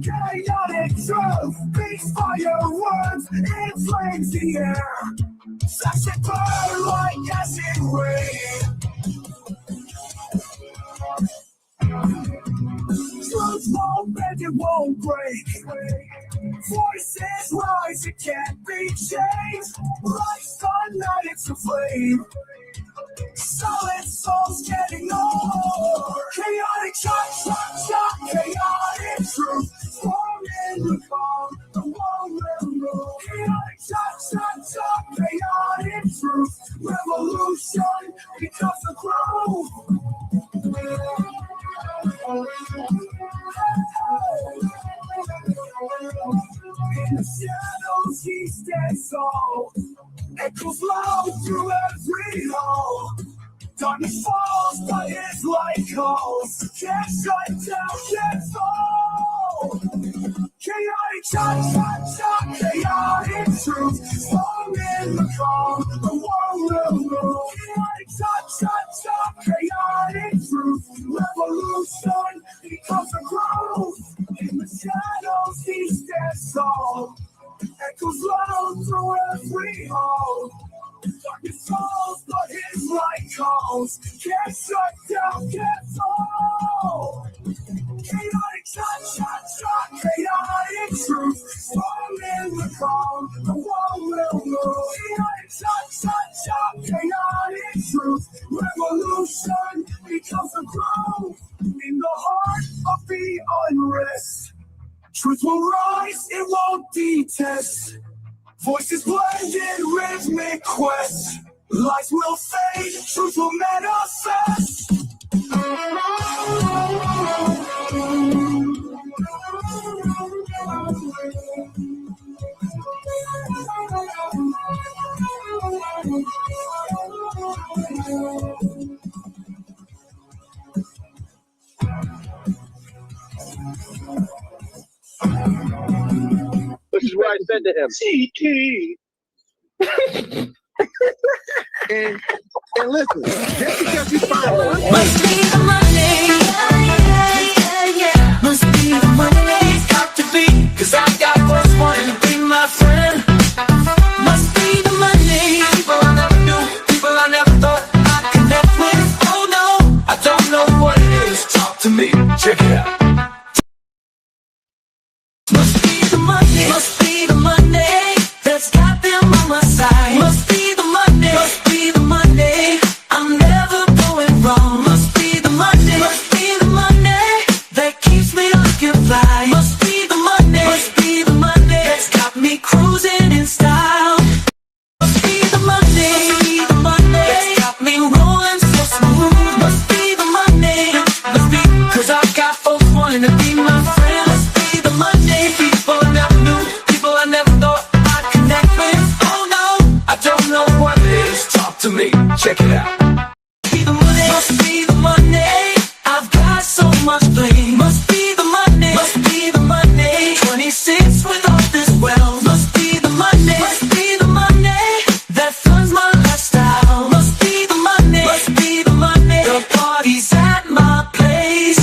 Chaotic truth, beats fireworks, inflames the air. Flash and burn like acid rain. Truth won't bend, it won't break. Voices rise, it can't be changed. Like sunlight, it's a flame. Solid souls getting old. Chaotic shot, chaotic truth. Storm in the calm, the world will move. Chaotic shot, chaotic truth. Revolution becomes a groove. In the shadows he stands tall. Echoes loud through every hall. Darkness falls, but his light calls. Can't shut down, can't fall. Chaotic shot, chaotic truth. Storm in the calm, the world will move. Chaotic shot, chaotic truth. Revolution becomes a groove. In the shadows he stands tall. Echoes loud through every hall. Darkness falls, but his light calls. Can't shut down, can't fall. Chaotic shot, chaotic truth. Storm in the calm, the world will move. Chaotic shot, chaotic truth. Revolution becomes a groove. In the heart of the unrest, truth will rise, it won't detest. Voices blend in rhythmic quest. Lies will fade, truth will manifest. This is what I said to him. CT. and listen, just because you find must be the money, must be the money, it's got to be, 'cause I got what's wanting to be my friend. Must be the money, people I never knew, people I never thought I'd connect with. Oh no, I don't know what it is, talk to me, check it out. Must be the money that's got them on my side. Must be the money, I'm never going wrong. Must be the money that keeps me looking fly. Must be the money that's got me cruising in style. Must be the money that's got me rolling so smooth. Must be the money, 'cause I got folks wanting to be my friend. Must be the money, people I never knew, people I never thought I'd connect with. Oh no, I don't know what it is, talk to me, check it out. Must be the money, I've got so much blame. Must be the money, 26 with all this wealth. Must be the money that funds my lifestyle. Must be the money, the party's at my place.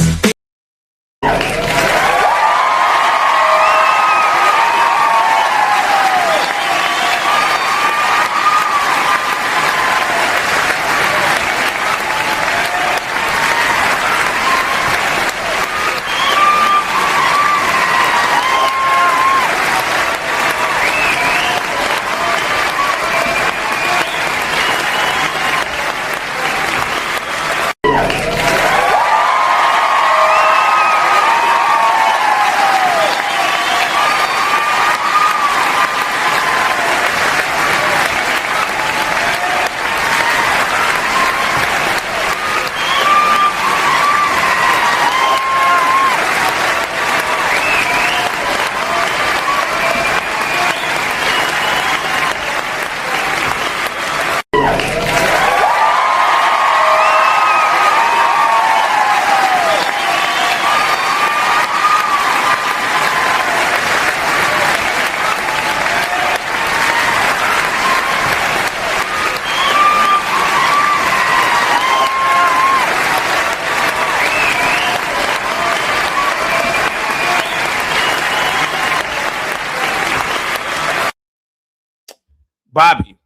Bobby,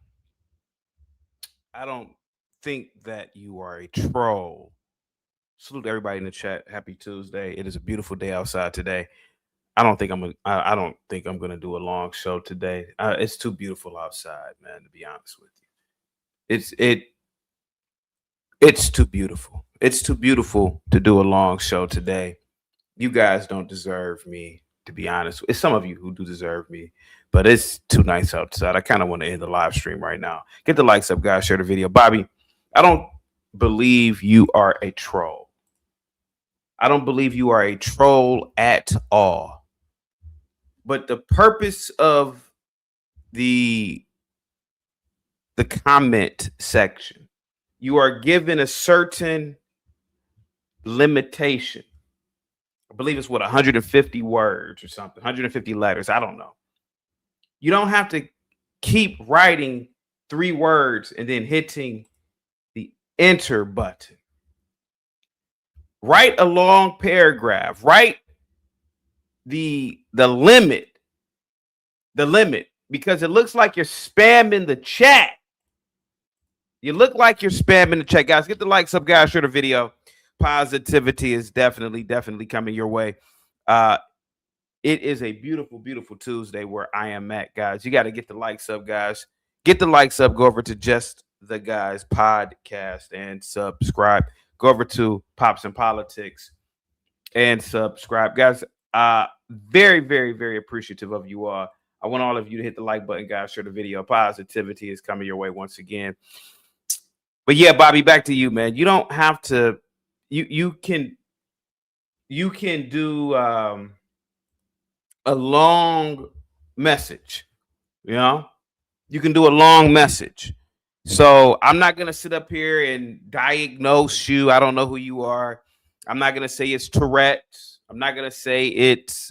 I don't think that you are a troll. Salute everybody in the chat. Happy Tuesday. It is a beautiful day outside today. I don't think I'm gonna do a long show today. It's too beautiful outside, man. To be honest with you, it's too beautiful. It's too beautiful to do a long show today. You guys don't deserve me, to be honest. It's some of you who do deserve me, but it's too nice outside. I kind of want to end the live stream right now. Get the likes up, guys. Share the video. Bobby, I don't believe you are a troll. I don't believe you are a troll at all. But the purpose of the comment section, you are given a certain limitation. I believe it's 150 words or something, 150 letters. I don't know. You don't have to keep writing 3 words and then hitting the enter button. Write a long paragraph. Write the limit, because it looks like you're spamming the chat. You look like you're spamming the chat, guys. Get the likes up, guys. Share the video. Positivity is definitely coming your way. It is a beautiful, beautiful Tuesday where I am at, guys. You got to get the likes up, guys. Get the likes up. Go over to Just the Guys podcast and subscribe. Go over to Pops and Politics and subscribe, guys. Very, very, very appreciative of you all. I want all of you to hit the like button, guys. Share the video. Positivity is coming your way once again. But yeah, Bobby, back to you, man. You don't have to. You can do a long message. You know, you can do a long message. So I'm not gonna sit up here and diagnose you. I don't know who you are. I'm not gonna say it's Tourette's. I'm not gonna say it's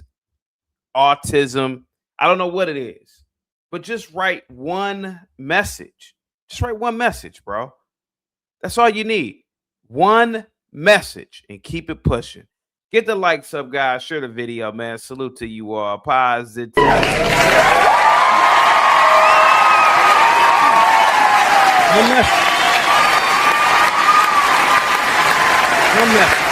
autism. I don't know what it is, but just write one message. Just write one message, bro. That's all you need. One message and keep it pushing. Get the likes up, guys. Share the video, man. Salute to you all. Positive. One message. One message.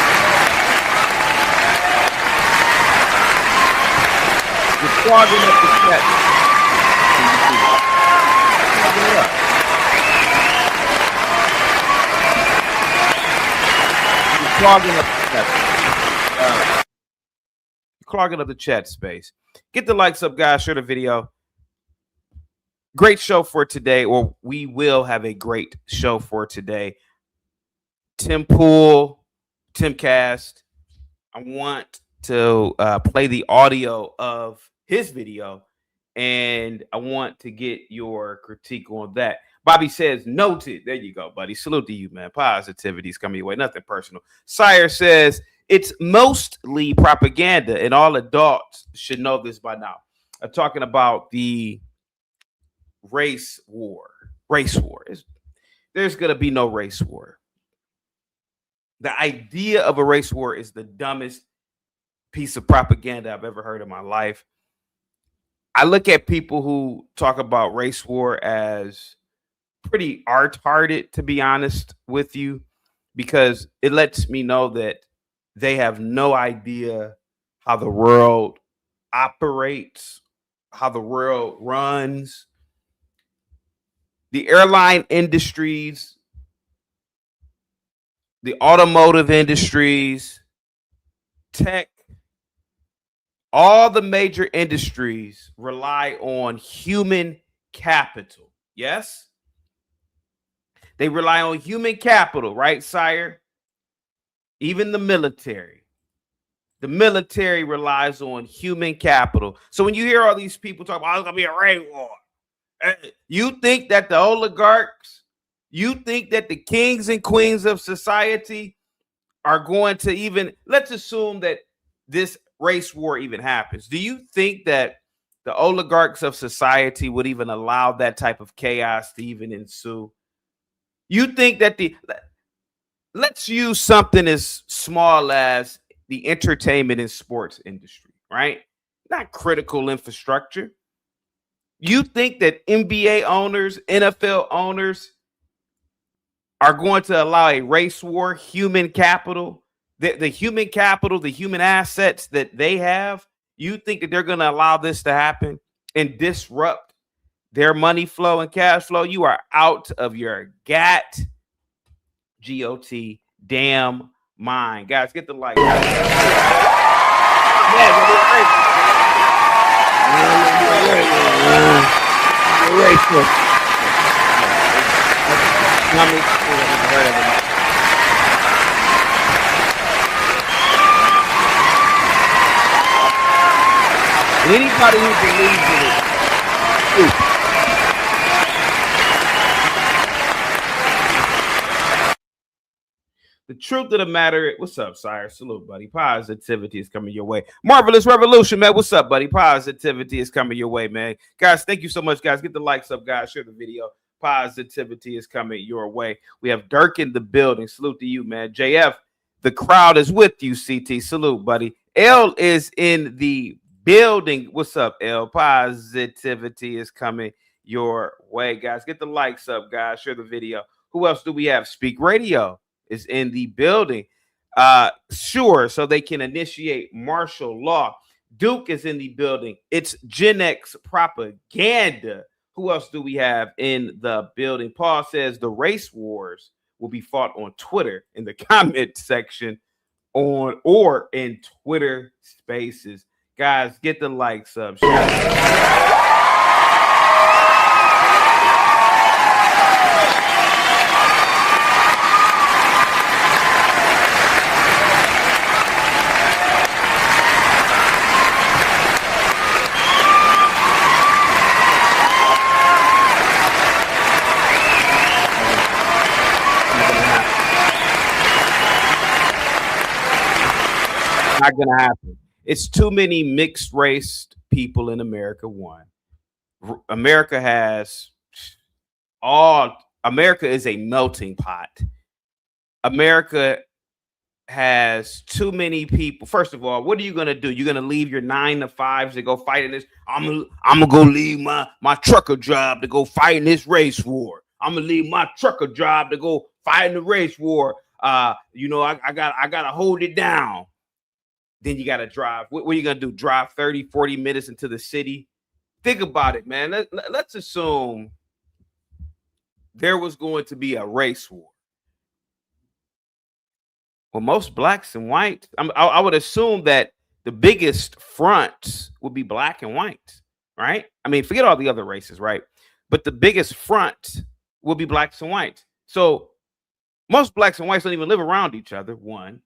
You're clogging up the chat. Clogging it up. You're clogging up the chat space. Get the likes up, guys. Share the video. Great show for today, or we will have a great show for today. Tim Pool, Timcast. I want to play the audio of his video, and I want to get your critique on that. Bobby says, noted. There you go, buddy. Salute to you, man. Positivity is coming your way. Nothing personal. Sire says, it's mostly propaganda, and all adults should know this by now. I'm talking about the race war. Race war. There's going to be no race war. The idea of a race war is the dumbest piece of propaganda I've ever heard in my life. I look at people who talk about race war as pretty art-hearted, to be honest with you, because it lets me know that they have no idea how the world operates, how the world runs. The airline industries, the automotive industries, tech, all the major industries rely on human capital. Yes? They rely on human capital, right, sire? Even the military. The military relies on human capital. So when you hear all these people talk about, oh, it's going to be a race war, you think that the oligarchs, you think that the kings and queens of society are going to even, let's assume that this race war even happens. Do you think that the oligarchs of society would even allow that type of chaos to even ensue? You think that let's use something as small as the entertainment and sports industry, right? Not critical infrastructure. You think that NBA owners, NFL owners are going to allow a race war, human capital, the human capital, the human assets that they have? You think that they're going to allow this to happen and disrupt their money flow and cash flow? You are out of your GOT damn mind. Guys, get the like. Anybody who believes in it, the truth of the matter, what's up, Sire? Salute, buddy. Positivity is coming your way. Marvelous Revolution, man. What's up, buddy? Positivity is coming your way, man. Guys, thank you so much, guys. Get the likes up, guys. Share the video. Positivity is coming your way. We have Dirk in the building. Salute to you, man. JF, the crowd is with you, CT. Salute, buddy. L is in the building. What's up, L? Positivity is coming your way, guys. Get the likes up, guys. Share the video. Who else do we have? Speak Radio is in the building. Sure, so they can initiate martial law. Duke is in the building. It's Gen X propaganda. Who else do we have in the building? Paul says the race wars will be fought on Twitter in the comment section or in Twitter Spaces. Guys, get the likes up. Not gonna happen. It's too many mixed race people in America. One, America is a melting pot. America has too many people. First of all, what are you gonna do? You're gonna leave your 9 to 5s to go fight in this. I'm gonna go leave my trucker job to go fight in this race war. I'm gonna leave my trucker job to go fight in the race war. I gotta hold it down. Then you got to drive. What are you going to do? Drive 30, 40 minutes into the city? Think about it, man. Let's assume there was going to be a race war. Well, most blacks and whites, I would assume that the biggest fronts would be black and white, right? I mean, forget all the other races, right? But the biggest front will be blacks and whites. So most blacks and whites don't even live around each other, one.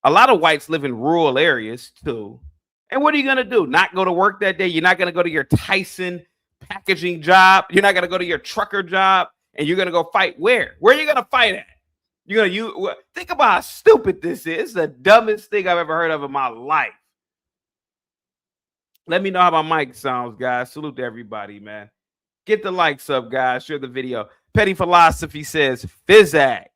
A lot of whites live in rural areas too. And what are you going to do? Not go to work that day? You're not going to go to your Tyson packaging job. You're not going to go to your trucker job, and you're going to go fight where? Where are you going to fight at? Think about how stupid this is. It's the dumbest thing I've ever heard of in my life. Let me know how my mic sounds, guys. Salute to everybody, man. Get the likes up, guys. Share the video. Petty Philosophy says, Physax,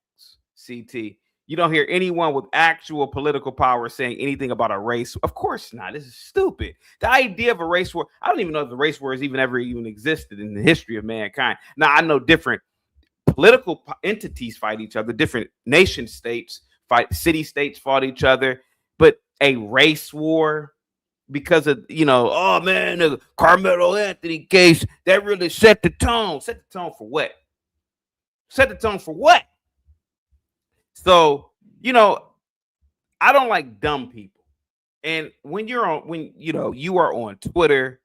CT. You don't hear anyone with actual political power saying anything about a race. Of course not. This is stupid. The idea of a race war, I don't even know if the race war has ever existed in the history of mankind. Now, I know different political entities fight each other. Different nation states fight, city states fought each other. But a race war, because of, oh, man, the Karmelo Anthony case, that really set the tone. Set the tone for what? Set the tone for what? So, I don't like dumb people. And when you are on Twitter,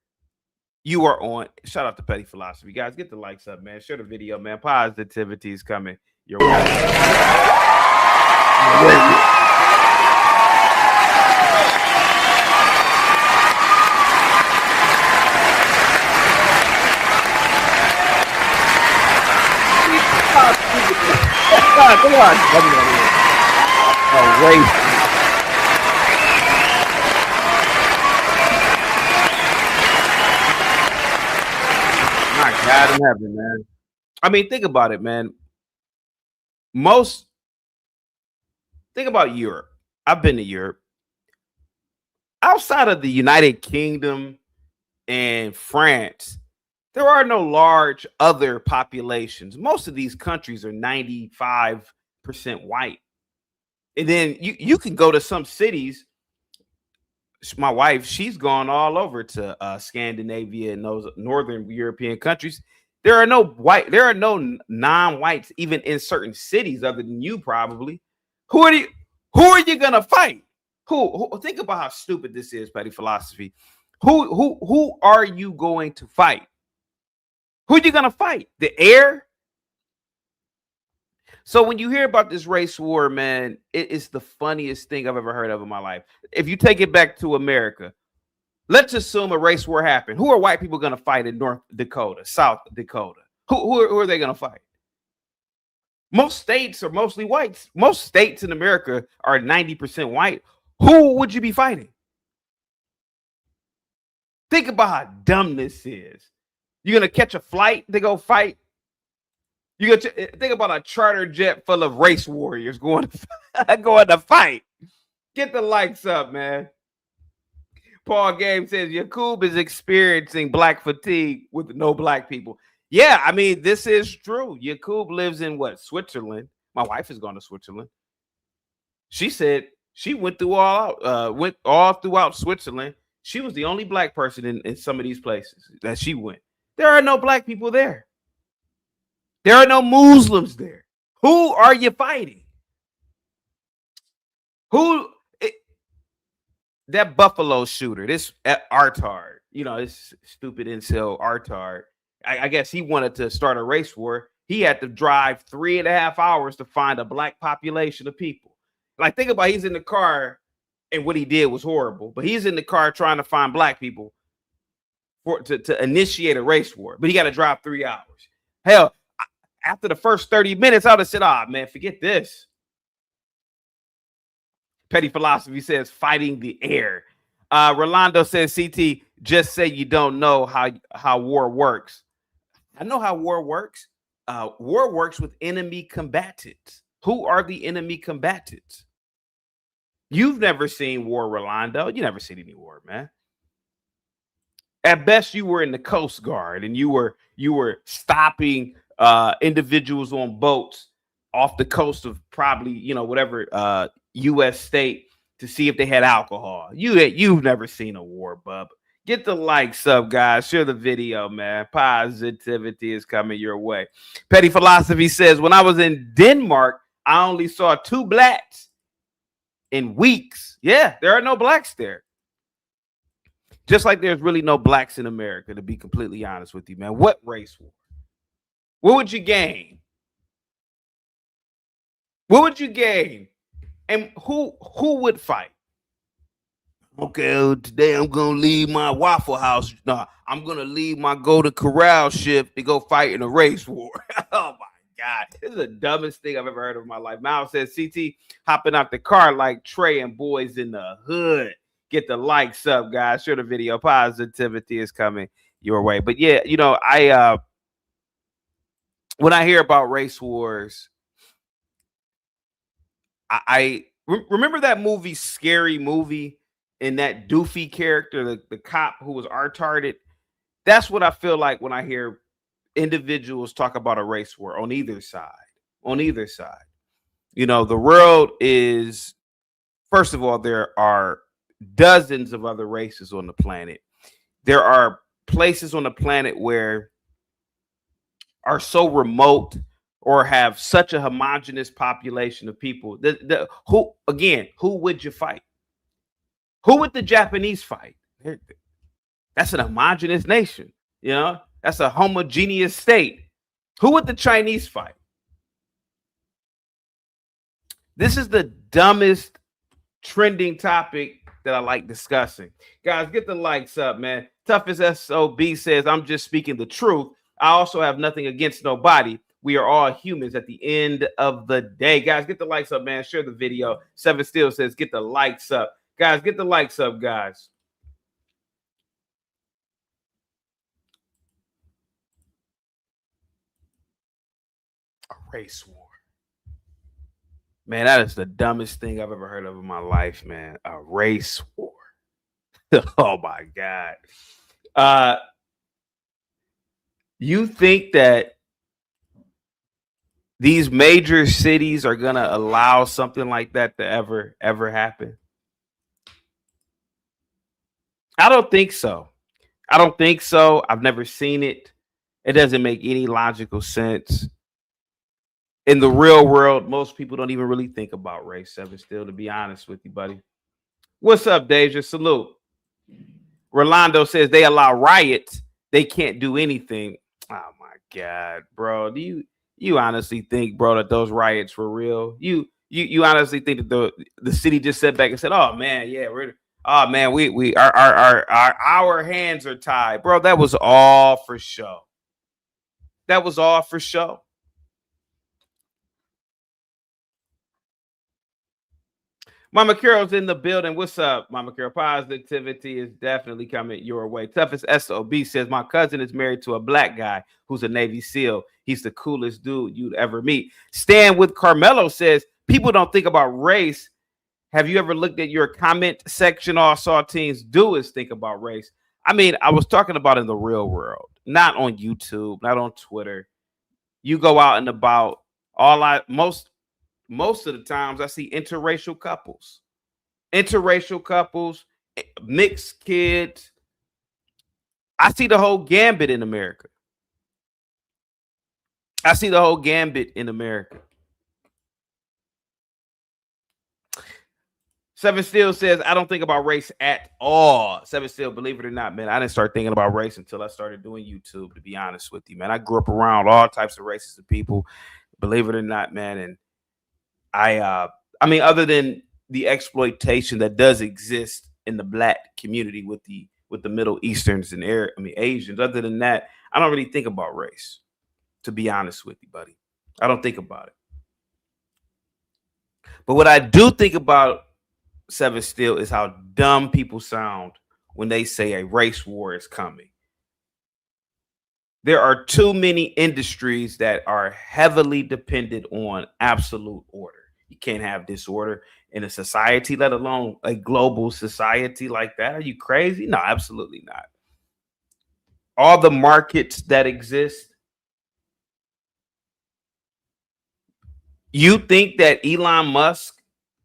shout out to Petty Philosophy. Guys, get the likes up, man. Share the video, man. Positivity is coming your way. Come on. My God in heaven, man. I mean, think about it, man. Think about Europe. I've been to Europe. Outside of the United Kingdom and France, There are no large other populations. Most of these countries are 95% white. And then you can go to some cities. My wife, she's gone all over to Scandinavia and those northern European countries. There are no non-whites even in certain cities other than you probably. Who are you gonna fight? Who think about how stupid this is, petty philosophy. Who are you going to fight? Who are you gonna fight? The air? So when you hear about this race war, man, it is the funniest thing I've ever heard of in my life. If you take it back to America, let's assume a race war happened. Who are white people going to fight in North Dakota, South Dakota? Who are they going to fight? Most states are mostly whites. Most states in America are 90% white. Who would you be fighting? Think about how dumb this is. You're going to catch a flight to go fight? You got to think about a charter jet full of race warriors going to fight. Get the likes up, man. Paul Game says Yakub is experiencing black fatigue with no black people. Yeah, I mean, this is true. Yakub lives in Switzerland. My wife has gone to Switzerland. She said she went all throughout Switzerland. She was the only black person in some of these places that she went. There are no black people there. There are no Muslims there. Who are you fighting? That Buffalo shooter, this Artard, this stupid incel Artard, I guess he wanted to start a race war. He had to drive 3.5 hours to find a black population of people. Like, think about, he's in the car and what he did was horrible, but he's in the car trying to find black people to initiate a race war, but he got to drive 3 hours. Hell, after the first 30 minutes, I would have said, man, forget this. Petty Philosophy says, fighting the air. Rolando says, CT, just say you don't know how war works. I know how war works. War works with enemy combatants. Who are the enemy combatants? You've never seen war, Rolando. You never seen any war, man. At best, you were in the Coast Guard and you were stopping individuals on boats off the coast of probably, whatever U.S. state to see if they had alcohol. You've never seen a war, bub. Get the likes up, guys. Share the video, man. Positivity is coming your way. Petty Philosophy says, when I was in Denmark, I only saw 2 blacks in weeks. Yeah, there are no blacks there. Just like there's really no blacks in America, to be completely honest with you, man. What race war? What would you gain? What would you gain? And who would fight? Okay, today I'm going to leave my Waffle House. No, I'm going to leave my Golden Corral shift to go fight in a race war. Oh, my God. This is the dumbest thing I've ever heard of in my life. Miles says, CT hopping out the car like Trey and boys in the hood. Get the likes up, guys. Share the video. Positivity is coming your way. But, yeah, when I hear about race wars, I remember that movie, Scary Movie, and that doofy character, the cop who was retarded. That's what I feel like when I hear individuals talk about a race war on either side. On either side. The world is, first of all, there are dozens of other races on the planet. There are places on the planet where are so remote or have such a homogenous population of people. Who would you fight? Who would the Japanese fight? That's an homogenous nation. That's a homogeneous state. Who would the Chinese fight? This is the dumbest trending topic that I like discussing. Guys, get the likes up, man. Toughest SOB says, I'm just speaking the truth. I also have nothing against nobody. We are all humans at the end of the day. Guys, get the likes up, man. Share the video. Seven Steel says, get the likes up. Guys, get the likes up, guys. A race war. Man, that is the dumbest thing I've ever heard of in my life, man. A race war. Oh, my God. You think that these major cities are going to allow something like that to ever happen? I don't think so. I don't think so. I've never seen it. It doesn't make any logical sense. In the real world, most people don't even really think about race, Seven Still, to be honest with you, buddy. What's up, Deja? Salute. Rolando says they allow riots. They can't do anything. Oh my God, bro. Do you honestly think, bro, that those riots were real? You honestly think that the city just sat back and said, "Oh man, yeah, we our hands are tied, bro." That was all for show. That was all for show. Mama Carol's in the building. What's up, Mama Carol? Positivity is definitely coming your way. Toughest SOB says, my cousin is married to a black guy who's a Navy SEAL. He's the coolest dude you'd ever meet. Stan with Karmelo says, people don't think about race. Have you ever looked at your comment section? All saltines do is think about race. I mean, I was talking about in the real world, not on YouTube, not on Twitter. You go out and about, most of the times I see interracial couples, mixed kids. I see the whole gambit in America. Seven Still says, I don't think about race at all. Seven Still, believe it or not, man, I didn't start thinking about race until I started doing YouTube, to be honest with you, man. I grew up around all types of races of people, believe it or not, man. And I mean, other than the exploitation that does exist in the black community with the Middle Easterns and Asians, other than that, I don't really think about race, to be honest with you, buddy. I don't think about it. But what I do think about, Seven Still, is how dumb people sound when they say a race war is coming. There are too many industries that are heavily dependent on absolute order. You can't have disorder in a society, let alone a global society like that. Are you crazy? No, absolutely not. All the markets that exist. You think that Elon Musk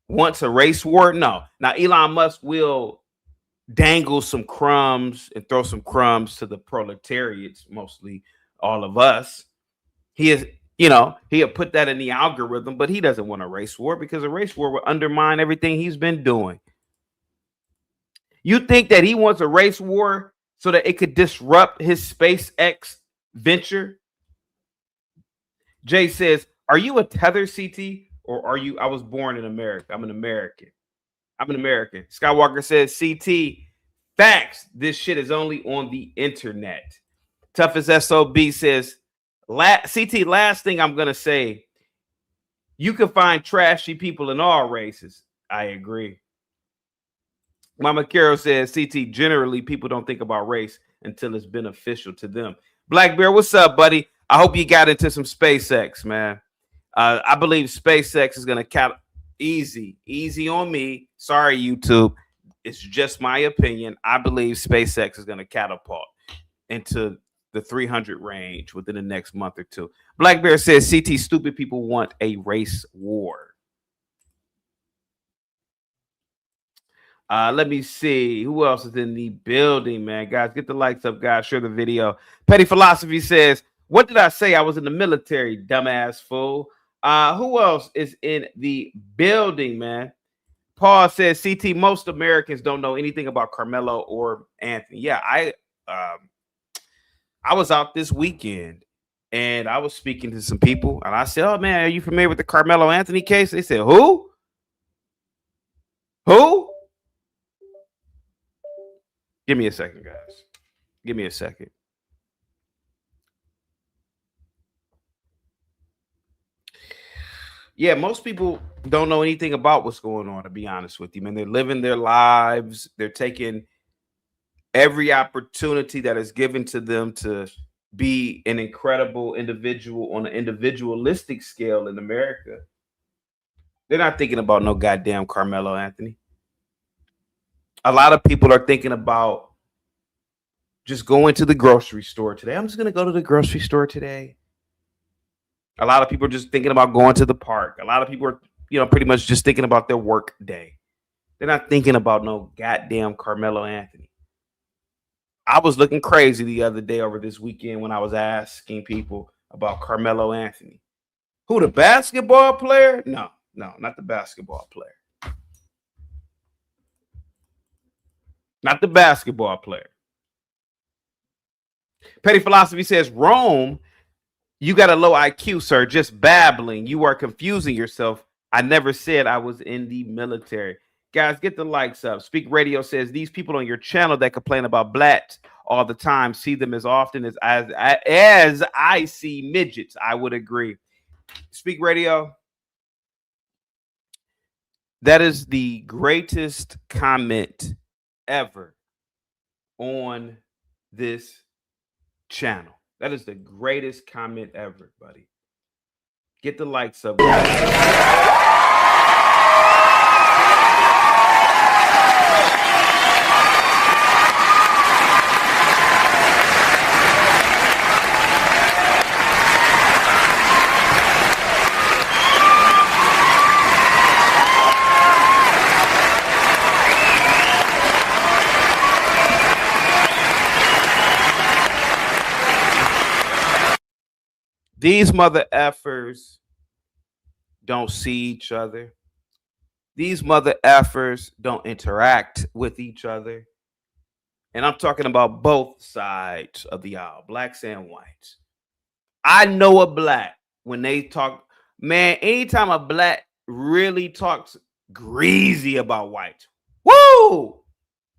wants a race war? No. Now, Elon Musk will dangle some crumbs and throw some crumbs to the proletariats, mostly all of us. He'll put that in the algorithm, but he doesn't want a race war because a race war will undermine everything he's been doing. You think that he wants a race war so that it could disrupt his SpaceX venture? Jay says, are you a tether, CT, or are you? I was born in America. I'm an American. Skywalker says, CT, facts. This shit is only on the internet. Toughest SOB says, CT, last thing I'm going to say, you can find trashy people in all races. I agree. Mama Carol says, CT, generally people don't think about race until it's beneficial to them. Black Bear, what's up, buddy? I hope you got into some SpaceX, man. I believe SpaceX is going to easy on me. Sorry, YouTube. It's just my opinion. I believe SpaceX is going to catapult into the 300 range within the next month or two. Black Bear says, CT, stupid people want a race war. Let me see who else is in the building, man. Guys, get the likes up, guys. Share the video. Petty Philosophy says, what did I say? I was in the military, dumbass fool. Who else is in the building, man? Paul says, CT, most Americans don't know anything about Karmelo or Anthony. Yeah, I was out this weekend and I was speaking to some people and I said, oh man, are you familiar with the Karmelo Anthony case? They said, who? Give me a second, guys. Give me a second. Yeah, most people don't know anything about what's going on, to be honest with you, man. They're living their lives. They're taking every opportunity that is given to them to be an incredible individual on an individualistic scale in America. They're not thinking about no goddamn Karmelo Anthony. A lot of people are thinking about just going to the grocery store today. I'm just going to go to the grocery store today. A lot of people are just thinking about going to the park. A lot of people are, pretty much just thinking about their work day. They're not thinking about no goddamn Karmelo Anthony. I was looking crazy the other day over this weekend when I was asking people about Karmelo Anthony. Who, the basketball player? No, not the basketball player. Not the basketball player. Petty Philosophy says, Rome, you got a low IQ, sir. Just babbling. You are confusing yourself. I never said I was in the military. Guys, get the likes up. Speak Radio says, these people on your channel that complain about blacks all the time, see them as often as I see midgets. I would agree. Speak Radio. That is the greatest comment ever on this channel. That is the greatest comment ever, buddy. Get the likes up. These mother effers don't see each other. These mother effers don't interact with each other. And I'm talking about both sides of the aisle, blacks and whites. I know a black when they talk, man, anytime a black really talks greasy about whites, woo,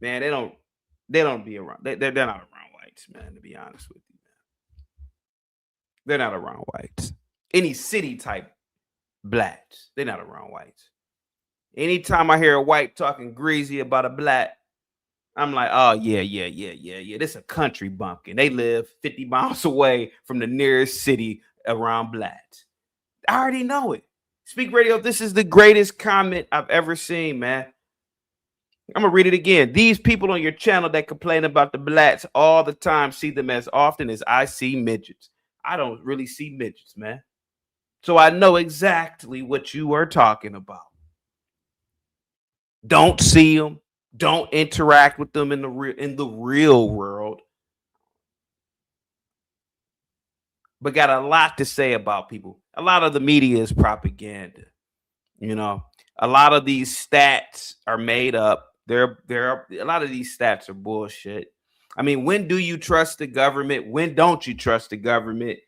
man, they don't be around. They're not around whites, man, to be honest with you. They're not around whites. Any city type blacks, they're not around whites. Anytime I hear a white talking greasy about a black, I'm like, oh, yeah. This is a country bumpkin. They live 50 miles away from the nearest city around blacks. I already know it. Speak Radio, this is the greatest comment I've ever seen, man. I'm going to read it again. These people on your channel that complain about the blacks all the time see them as often as I see midgets. I don't really see midgets, man. So I know exactly what you are talking about. Don't see them. Don't interact with them in the real world. But got a lot to say about people. A lot of the media is propaganda. A lot of these stats are made up. A lot of these stats are bullshit. I mean, when do you trust the government? When don't you trust the government?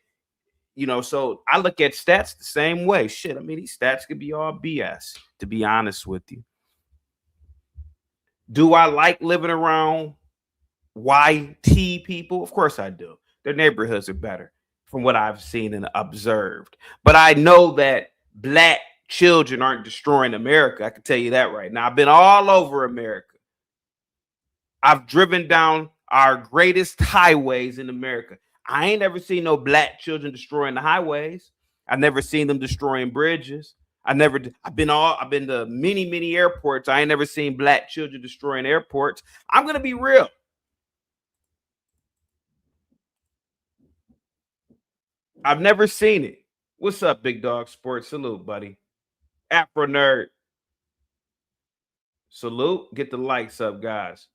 So I look at stats the same way. Shit, I mean, these stats could be all BS, to be honest with you. Do I like living around YT people? Of course I do. Their neighborhoods are better from what I've seen and observed. But I know that black children aren't destroying America. I can tell you that right now. I've been all over America. I've driven down our greatest highways in America. I ain't ever seen no black children destroying the highways. I've never seen them destroying bridges. I've been to many airports. I ain't never seen black children destroying airports. I'm going to be real. I've never seen it. What's up, Big Dog Sports? Salute, buddy. Afro Nerd. Salute. Get the likes up, guys.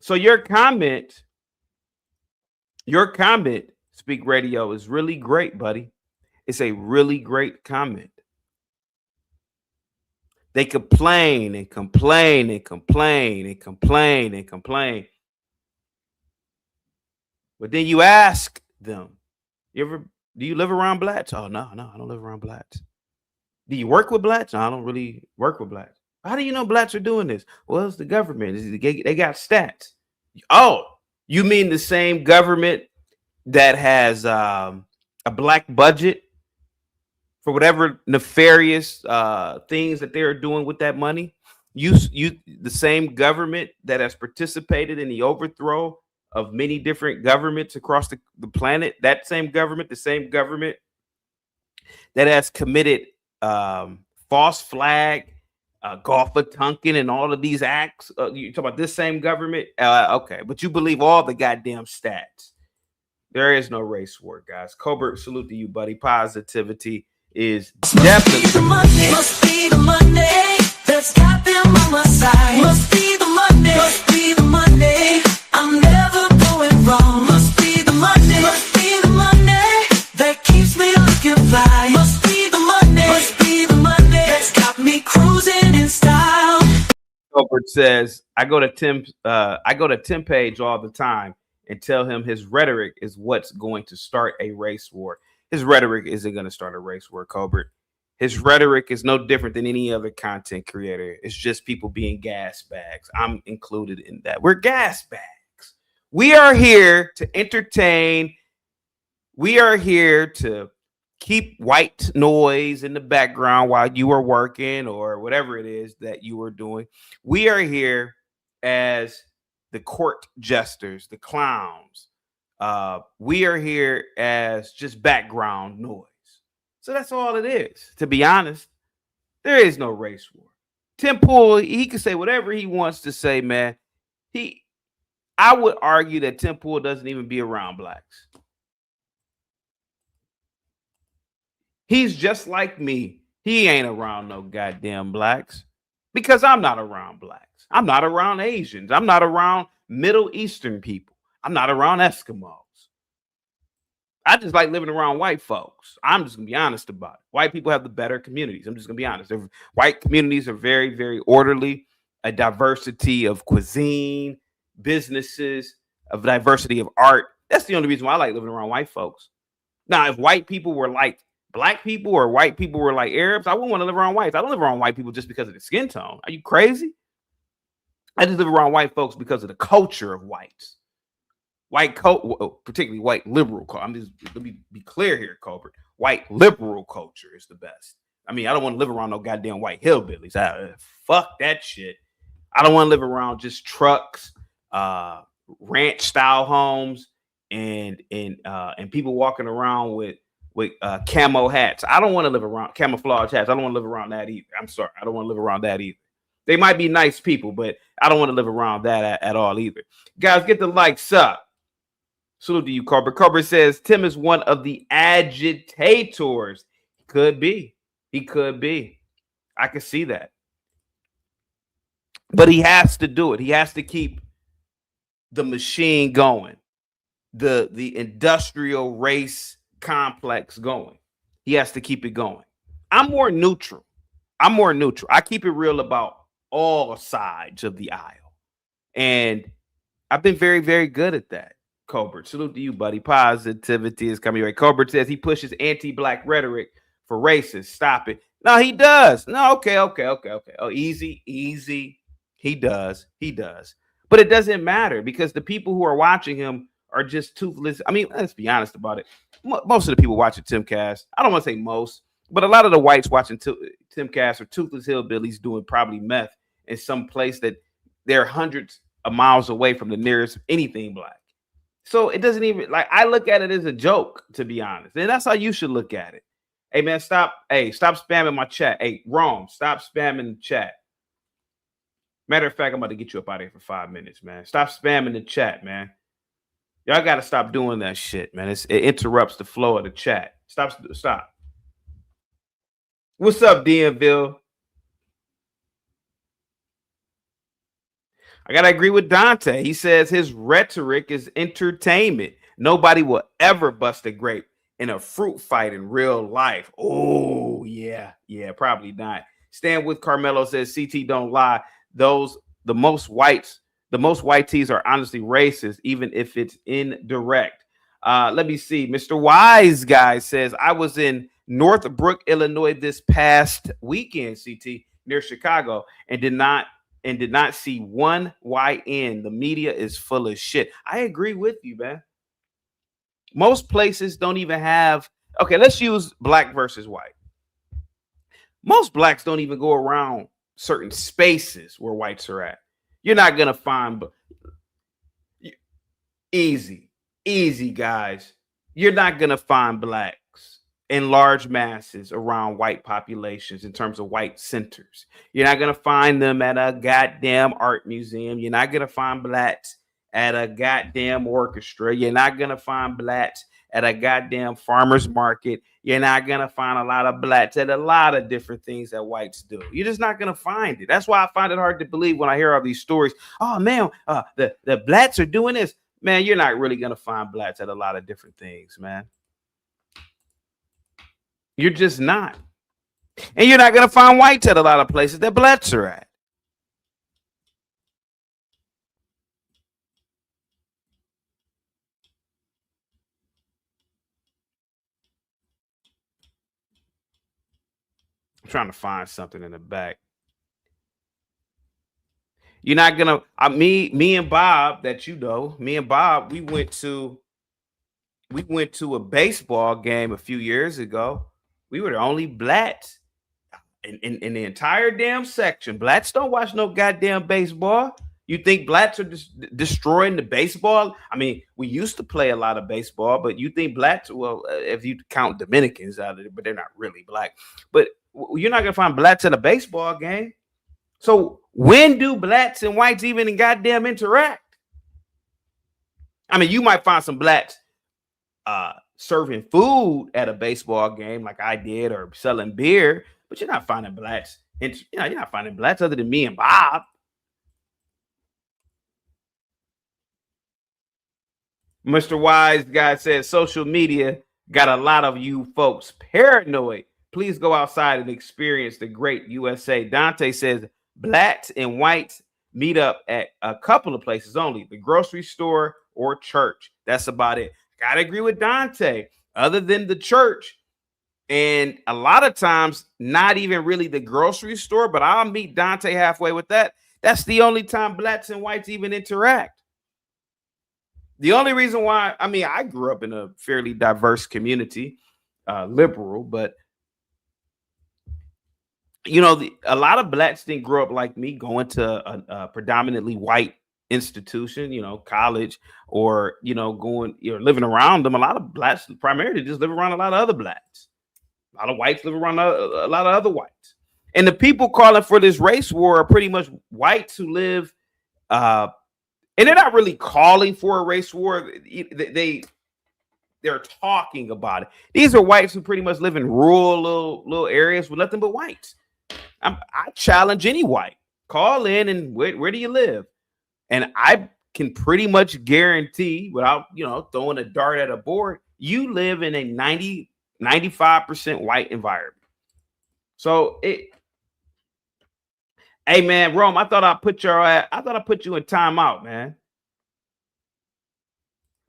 So your comment, Speak Radio, is really great, buddy. It's a really great comment. They complain and complain and complain and complain and complain. But then you ask them, do you live around blacks? Oh, no, I don't live around blacks. Do you work with blacks? No, I don't really work with blacks. How do you know blacks are doing this? Well, it's the government. They got stats. Oh, you mean the same government that has a black budget for whatever nefarious things that they're doing with that money? The same government that has participated in the overthrow of many different governments across the planet, the same government that has committed false flag Golfer Tunkin and all of these acts. You talk about this same government? Okay, but you believe all the goddamn stats. There is no race war, guys. Colbert, salute to you, buddy. Positivity is definitely. Must be the Monday that's got them on my side. Must be the Monday. Must be the Monday. I'm never going wrong. Must be the Monday. Must be the Monday that keeps me looking fly. Must be the Monday. Must be the Monday that's got me cruising in style. Colbert says, I go to Tim Page all the time and tell him his rhetoric is what's going to start a race war. His rhetoric isn't going to start a race war, Colbert. His rhetoric is no different than any other content creator. It's just people being gas bags. I'm included in that. We're gas bags. We are here to entertain. We are here to keep white noise in the background while you are working or whatever it is that you are doing. We are here as the court jesters, the clowns. We are here as just background noise. So that's all it is. To be honest, there is no race war. Tim Pool, he can say whatever he wants to say, man. I would argue that Tim Pool doesn't even be around blacks. He's just like me. He ain't around no goddamn blacks because I'm not around blacks. I'm not around Asians. I'm not around Middle Eastern people. I'm not around Eskimos. I just like living around white folks. I'm just going to be honest about it. White people have the better communities. I'm just going to be honest. White communities are very, very orderly. A diversity of cuisine, businesses, of diversity of art. That's the only reason why I like living around white folks. Now, if white people were like black people or white people were like Arabs, I wouldn't want to live around whites. I don't live around white people just because of the skin tone. Are you crazy? I just live around white folks because of the culture of whites. Particularly white liberal. Let me be clear here, Colbert. White liberal culture is the best. I mean, I don't want to live around no goddamn white hillbillies. Fuck that shit. I don't want to live around just trucks, ranch style homes, and people walking around with camo hats. I don't want to live around camouflage hats. I don't want to live around that either. I'm sorry. I don't want to live around that either. They might be nice people, but I don't want to live around that at all either. Guys, get the likes up. Salute to you, Colbert. Colbert says Tim is one of the agitators. Could be. He could be. I can see that. But he has to do it. He has to keep the machine going. The industrial race complex going. He has to keep it going. I'm more neutral. I keep it real about all sides of the aisle. And I've been very, very good at that. Colbert, salute to you, buddy. Positivity is coming your way. Colbert says he pushes anti-black rhetoric for racists. Stop it. No, he does. No, okay. Oh, easy. He does. But it doesn't matter because the people who are watching him are just toothless. I mean, let's be honest about it. Most of the people watching Timcast, I don't want to say most, but a lot of the whites watching Timcast are toothless hillbillies doing probably meth in some place that they're hundreds of miles away from the nearest anything black. So it doesn't even, like, I look at it as a joke, to be honest. And that's how you should look at it. Hey, man, stop spamming my chat. Hey, Rome, stop spamming the chat. Matter of fact, I'm about to get you up out of here for 5 minutes, man. Stop spamming the chat, man. Y'all got to stop doing that shit, man. It interrupts the flow of the chat. Stop. What's up, DMville? I got to agree with Dante. He says his rhetoric is entertainment. Nobody will ever bust a grape in a fruit fight in real life. Oh, yeah, probably not. Stand with Carmelo says CT don't lie. The most white tees are honestly racist, even if it's indirect. Let me see. Mr. Wise Guy says I was in Northbrook, Illinois this past weekend, CT, near Chicago, and did not see one YN. The media is full of shit. I agree with you, man. Most places don't even have. Okay, let's use black versus white. Most blacks don't even go around certain spaces where whites are at. You're not gonna find easy, guys. You're not gonna find blacks in large masses around white populations in terms of white centers. You're not going to find them at a goddamn art museum. You're not going to find blacks at a goddamn orchestra. You're not going to find blacks at a goddamn farmer's market. You're not going to find a lot of blacks at a lot of different things that whites do. You're just not going to find it. That's why I find it hard to believe when I hear all these stories. Oh, man, the blacks are doing this. Man, you're not really going to find blacks at a lot of different things, man. You're just not. And you're not going to find whites at a lot of places that blacks are at. I'm trying to find something in the back. You're not going to, me and Bob, that you know, me and Bob, we went to a baseball game a few years ago. We were the only blacks in the entire damn section. Blacks don't watch no goddamn baseball. You think blacks are destroying the baseball? I mean, we used to play a lot of baseball, but you think blacks, well, if you count Dominicans out of it, but they're not really black. But you're not going to find blacks at a baseball game. So when do blacks and whites even goddamn interact? I mean, you might find some blacks serving food at a baseball game like I did, or selling beer, but you're not finding blacks. And you're not finding blacks other than me and Bob. Mr. Wise Guy says social media got a lot of you folks paranoid. Please go outside and experience the great USA. Dante says blacks and whites meet up at a couple of places only, the grocery store or church. That's about it. Gotta agree with Dante. Other than the church, and a lot of times not even really the grocery store, but I'll meet Dante halfway with that. That's the only time blacks and whites even interact. The only reason why, I mean, I grew up in a fairly diverse community, liberal, but you know, a lot of blacks didn't grow up like me, going to a predominantly white institution, you know, college, or, you know, living around them. A lot of blacks primarily just live around a lot of other blacks. A lot of whites live around a lot of other whites. And the people calling for this race war are pretty much whites who live, and they're not really calling for a race war. They're talking about it. These are whites who pretty much live in rural little areas with nothing but whites. I challenge any white, call in and where do you live? And I can pretty much guarantee, without, you know, throwing a dart at a board, you live in a 95% white environment. So hey man, Rome, I thought I put you in timeout, man.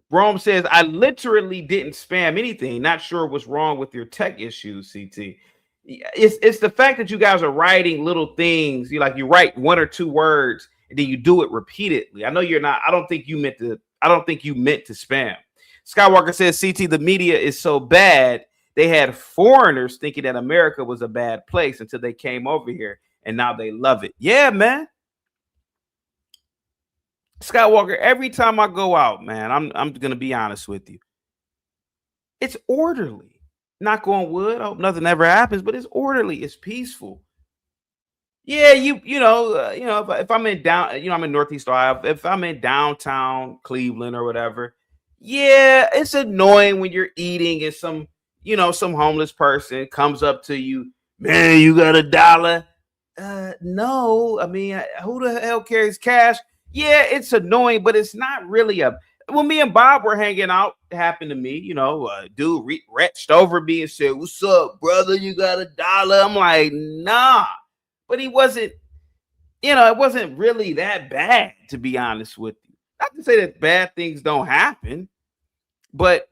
Rome says, I literally didn't spam anything. Not sure what's wrong with your tech issues, CT. It's the fact that you guys are writing little things. You write one or two words and then you do it repeatedly. I know you're not. I don't think you meant to spam. Skywalker says, CT, the media is so bad. They had foreigners thinking that America was a bad place until they came over here, and now they love it. Yeah, man. Skywalker, every time I go out, man, I'm gonna be honest with you. It's orderly. Knock on wood. I hope nothing ever happens, but it's orderly. It's peaceful. Yeah, if I'm in I'm in Northeast Ohio. If I'm in downtown Cleveland or whatever, yeah, it's annoying when you're eating and some homeless person comes up to you, man, you got $1? No, I mean, who the hell carries cash? Yeah, it's annoying, but it's not really when me and Bob were hanging out, it happened to me, dude reached over me and said, what's up, brother? You got $1? I'm like, nah. But he wasn't, it wasn't really that bad, to be honest with you. Not to say that bad things don't happen, but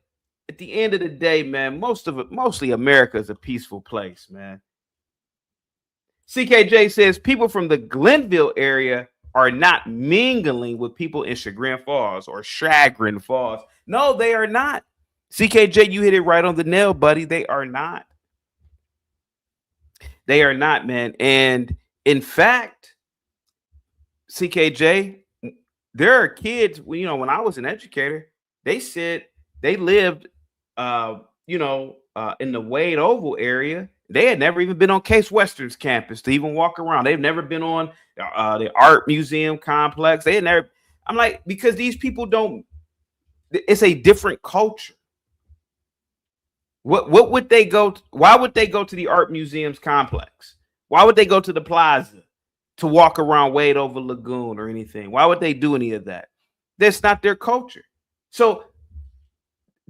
at the end of the day, man, mostly America is a peaceful place, man. CKJ says people from the Glenville area are not mingling with people in Chagrin Falls or Chagrin Falls. No, they are not. CKJ, you hit it right on the nail, buddy. They are not. They are not, man. And in fact, CKJ, there are kids, when I was an educator, they said they lived you know, in the Wade Oval area. They had never even been on Case Western's campus to even walk around. They've never been on the art museum complex. They had never. I'm like, because these people don't. It's a different culture. What would they go? Why would they go to the art museum's complex? Why would they go to the plaza to walk around Wade Oval Lagoon or anything? Why would they do any of that? That's not their culture. So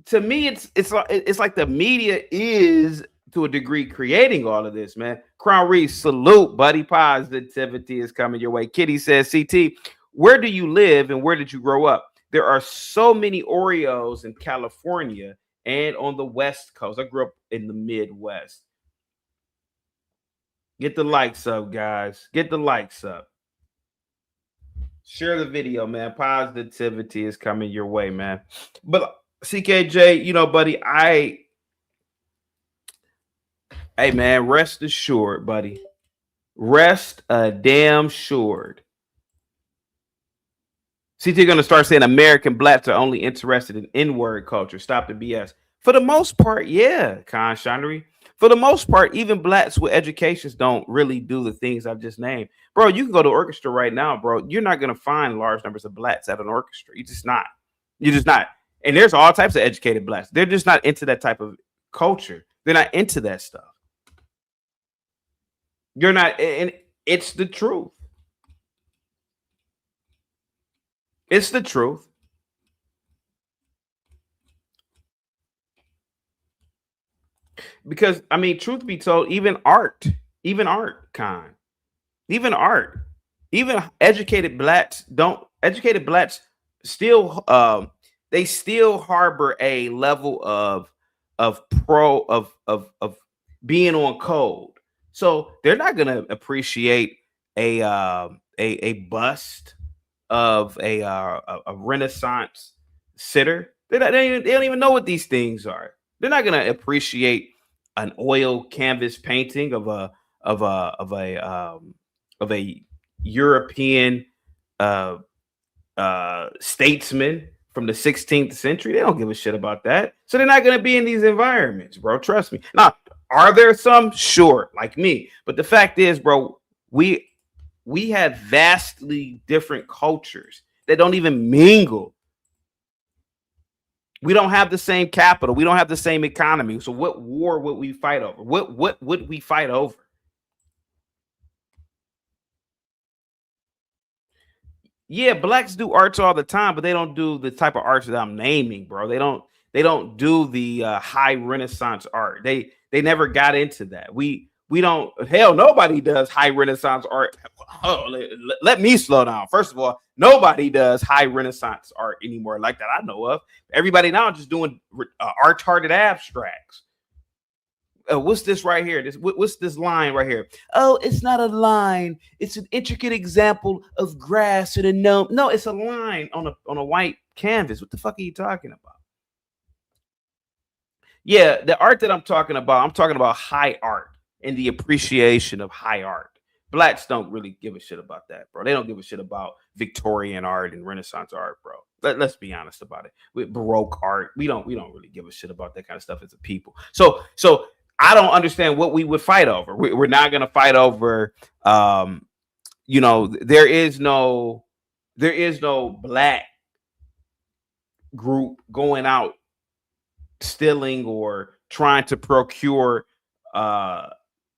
to me, it's like the media is to a degree creating all of this, man. Crown Reese, salute, buddy. Positivity is coming your way. Kitty says, CT, where do you live and where did you grow up? There are so many Oreos in California and on the West Coast. I grew up in the Midwest. Get the likes up, guys. Get the likes up. Share the video, man. Positivity is coming your way, man. But CKJ, you know, buddy, hey, man, rest assured, buddy. Rest a damn assured. CT going to start saying American blacks are only interested in N-word culture. Stop the BS. For the most part, yeah, Con Shinery. For the most part, even blacks with educations don't really do the things I've just named. Bro, you can go to orchestra right now, bro. You're not going to find large numbers of blacks at an orchestra. You're just not. You're just not. And there's all types of educated blacks. They're just not into that type of culture. They're not into that stuff. You're not, and it's the truth. It's the truth. Because, I mean, truth be told, even art, even educated blacks still, they still harbor a level of being on code. So they're not going to appreciate a bust of a Renaissance sitter. They don't even know what these things are. They're not going to appreciate an oil canvas painting of a European statesman from the 16th century. They don't give a shit about that. So they're not going to be in these environments, bro. Trust me. Now, are there some? Sure, like me. But the fact is, bro, we have vastly different cultures that don't even mingle. We don't have the same capital. We don't have the same economy. So what war would we fight over? What would we fight over? Yeah, blacks do arts all the time, but they don't do the type of arts that I'm naming, bro. They don't do the high Renaissance art. They never got into that. We don't, hell, nobody does high Renaissance art. Oh, let me slow down. First of all, nobody does high Renaissance art anymore like that I know of. Everybody now just doing art-hearted abstracts. What's this right here? What's this line right here? Oh, it's not a line. It's an intricate example of grass and a gnome. No, it's a line on a white canvas. What the fuck are you talking about? Yeah, the art that I'm talking about high art and the appreciation of high art. Blacks don't really give a shit about that, bro. They don't give a shit about Victorian art and Renaissance art, bro. Let's be honest about it. With Baroque art, we don't really give a shit about that kind of stuff as a people. So I don't understand what we would fight over. We're not going to fight over. You know, there is no black group going out stealing or trying to procure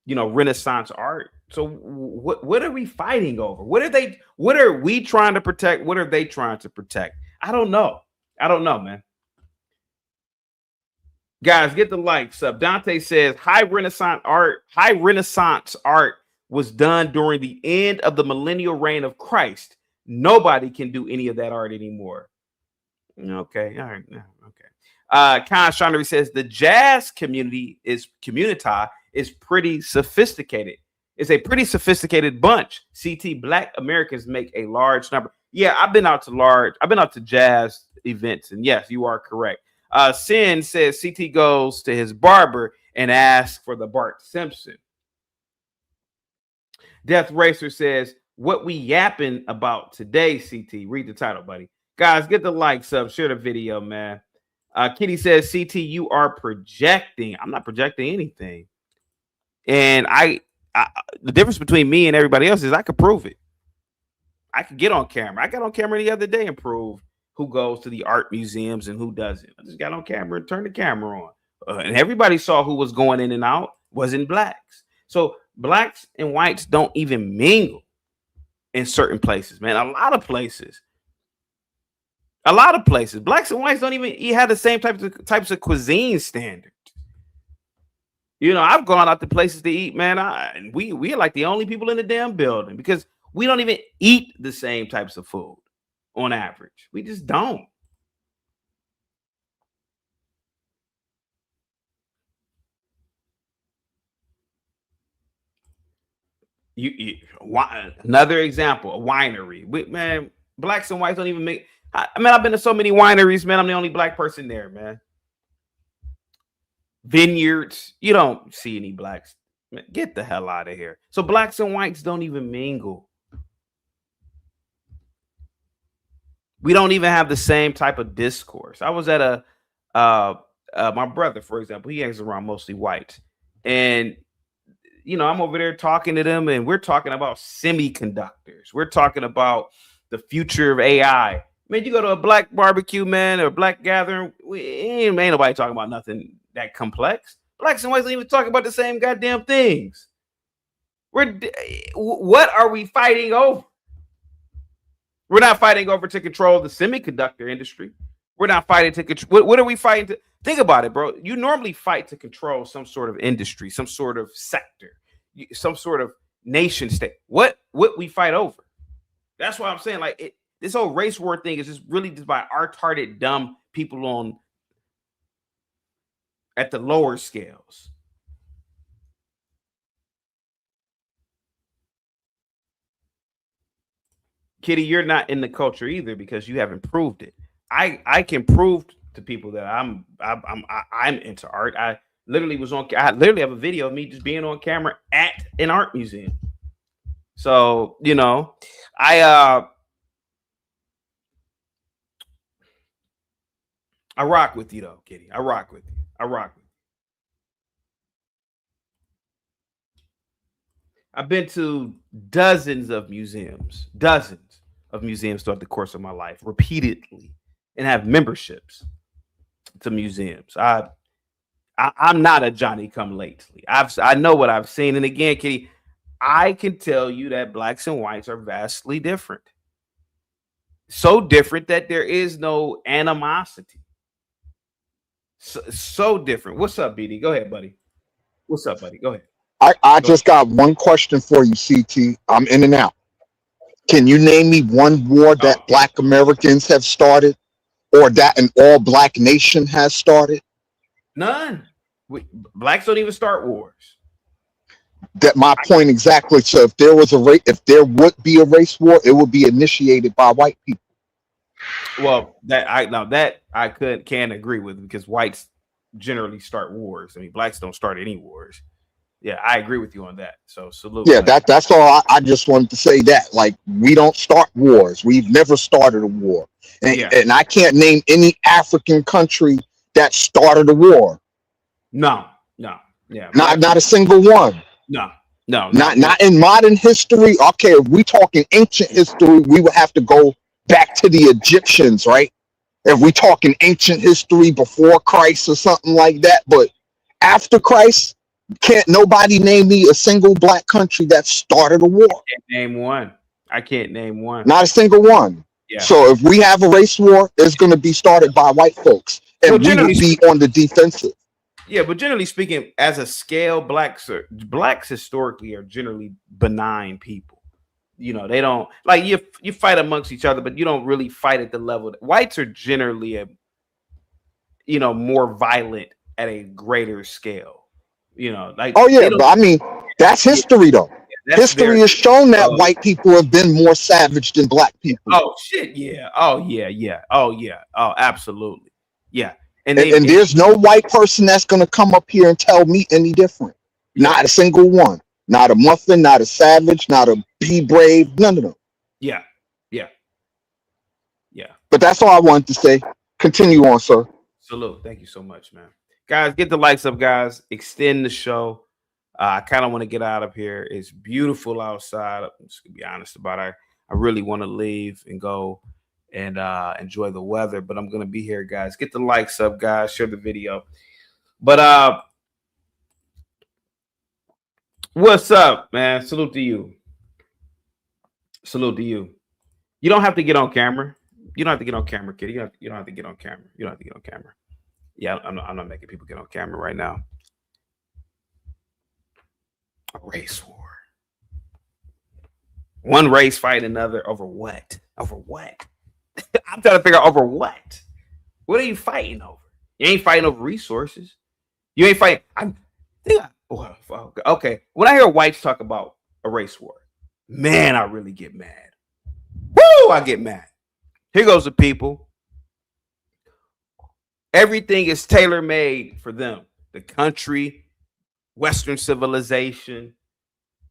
Renaissance art. So what are we fighting over? What are we trying to protect? What are they trying to protect? I don't know, man. Guys, get the likes up. Dante says high Renaissance art was done during the end of the millennial reign of Christ. Nobody can do any of that art anymore. Okay, all right, okay. Con Chandra says the jazz community is pretty sophisticated. It's a pretty sophisticated bunch. CT, Black Americans make a large number. Yeah, I've been out to jazz events, and yes, you are correct. Sin says CT goes to his barber and asks for the Bart Simpson. Death Racer says, what we yapping about today, CT? Read the title, buddy. Guys, get the likes up, share the video, man. Kitty says, CT, you are projecting. I'm not projecting anything. And the difference between me and everybody else is I could prove it. I could get on camera. I got on camera the other day and prove who goes to the art museums and who doesn't. I just got on camera and turned the camera on. And everybody saw who was going in and out wasn't blacks. So blacks and whites don't even mingle in certain places, man. A lot of places. Blacks and whites don't even have the same types of cuisine standards. You know, I've gone out to places to eat, man. And we are like the only people in the damn building because we don't even eat the same types of food on average. We just don't. Another example, a winery. Man, blacks and whites don't even make. I mean, I've been to so many wineries, man. I'm the only black person there, man. Vineyards, you don't see any blacks. Man, get the hell out of here. So blacks and whites don't even mingle. We don't even have the same type of discourse. I was at my brother, for example, he hangs around mostly whites. And, you know, I'm over there talking to them and we're talking about semiconductors. We're talking about the future of AI. Man, you go to a black barbecue, man, or a black gathering, ain't nobody talking about nothing that complex. Blacks and whites don't even talk about the same goddamn things. What are we fighting over? We're not fighting over to control the semiconductor industry. We're not fighting to control. What are we fighting to? Think about it, bro. You normally fight to control some sort of industry, some sort of sector, some sort of nation state. What we fight over? That's why I'm saying, like, this whole race war thing is just really just by art-hearted, dumb people at the lower scales. Kitty, you're not in the culture either because you haven't proved it. I can prove to people that I'm into art. I literally have a video of me just being on camera at an art museum. So, you know, I rock with you though, Kitty. I rock with you. I've been to dozens of museums throughout the course of my life, repeatedly, and have memberships to museums. I'm not a Johnny come lately. I know what I've seen, and again, Kitty, I can tell you that blacks and whites are vastly different. So different that there is no animosity. So different. What's up, BD? Go ahead, buddy. What's up, buddy? Go ahead. I just got one question for you, CT. I'm in and out. Can you name me one war that Black Americans have started, or that an all Black nation has started? None. Blacks don't even start wars. That my point exactly. So if there would be a race war, it would be initiated by white people. Well, that I can agree with, because whites generally start wars. I mean, blacks don't start any wars. Yeah, I agree with you on that. So salute. Yeah, that's all. I just wanted to say that. Like, we don't start wars. We've never started a war, and I can't name any African country that started a war. No. Yeah, not a single one. No. Not in modern history. Okay, if we talking ancient history, we would have to go back to the Egyptians, right? If we talking ancient history before Christ or something like that, but after Christ, can't nobody name me a single Black country that started a war. I can't name one. Not a single one. Yeah. So if we have a race war, it's going to be started by white folks, and we will be on the defensive. Yeah, but generally speaking, as a scale, blacks historically are generally benign people. You know, they don't like you fight amongst each other, but you don't really fight at the level. Whites are generally more violent at a greater scale. You know, like, oh yeah, but I mean, that's history though. History has shown that white people have been more savage than Black people. Oh shit, yeah. Oh yeah. Oh, absolutely. Yeah. And there's no white person that's going to come up here and tell me any different. Not a single one. Not a muffin, not a savage, not a be brave, none of them. Yeah. But that's all I wanted to say. Continue on, sir. Salute. Thank you so much, man. Guys, get the likes up, guys. Extend the show. I kind of want to get out of here. It's beautiful outside. I'm just gonna be honest about it. I really want to leave and go and enjoy the weather, but I'm gonna be here, guys. Get the likes up, guys. Share the video. But what's up, man? Salute to you. Salute to you. You don't have to get on camera. You don't have to get on camera, kid. You don't have to get on camera. You don't have to get on camera. Yeah, I'm not making people get on camera right now. A race war. One race fighting another over what? Over what? I'm trying to figure out over what. What are you fighting over? You ain't fighting over resources. You ain't fighting. Okay. When I hear whites talk about a race war, man, I really get mad. Woo! I get mad. Here goes the people. Everything is tailor-made for them. The country, Western civilization.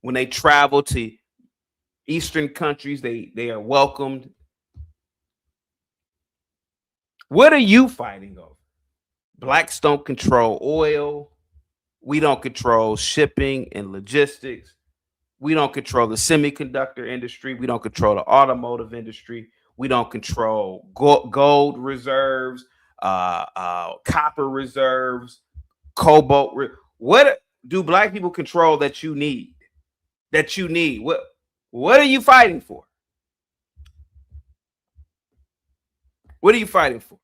When they travel to Eastern countries, they are welcomed. What are you fighting over? Blacks don't control oil. We don't control shipping and logistics. We don't control the semiconductor industry. We don't control the automotive industry. We don't control gold reserves, copper reserves, cobalt. What do black people control that you need? That you need? What are you fighting for? What are you fighting for?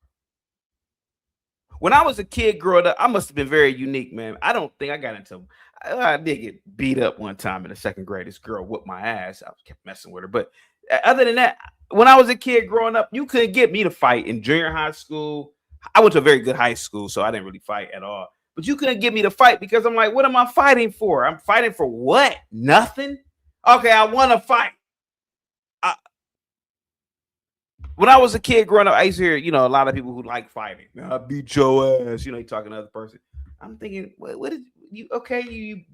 When I was a kid growing up, I must have been very unique, man. I don't think I got into. I did get beat up one time in the second grade. This girl whooped my ass. I kept messing with her. But other than that, when I was a kid growing up, you couldn't get me to fight in junior high school. I went to a very good high school, so I didn't really fight at all. But you couldn't get me to fight because I'm like, what am I fighting for? I'm fighting for what? Nothing? Okay, I want to fight. When I was a kid growing up, I used to hear, a lot of people who like fighting. I beat your ass. You talking to another person. I'm thinking, what did you? Okay,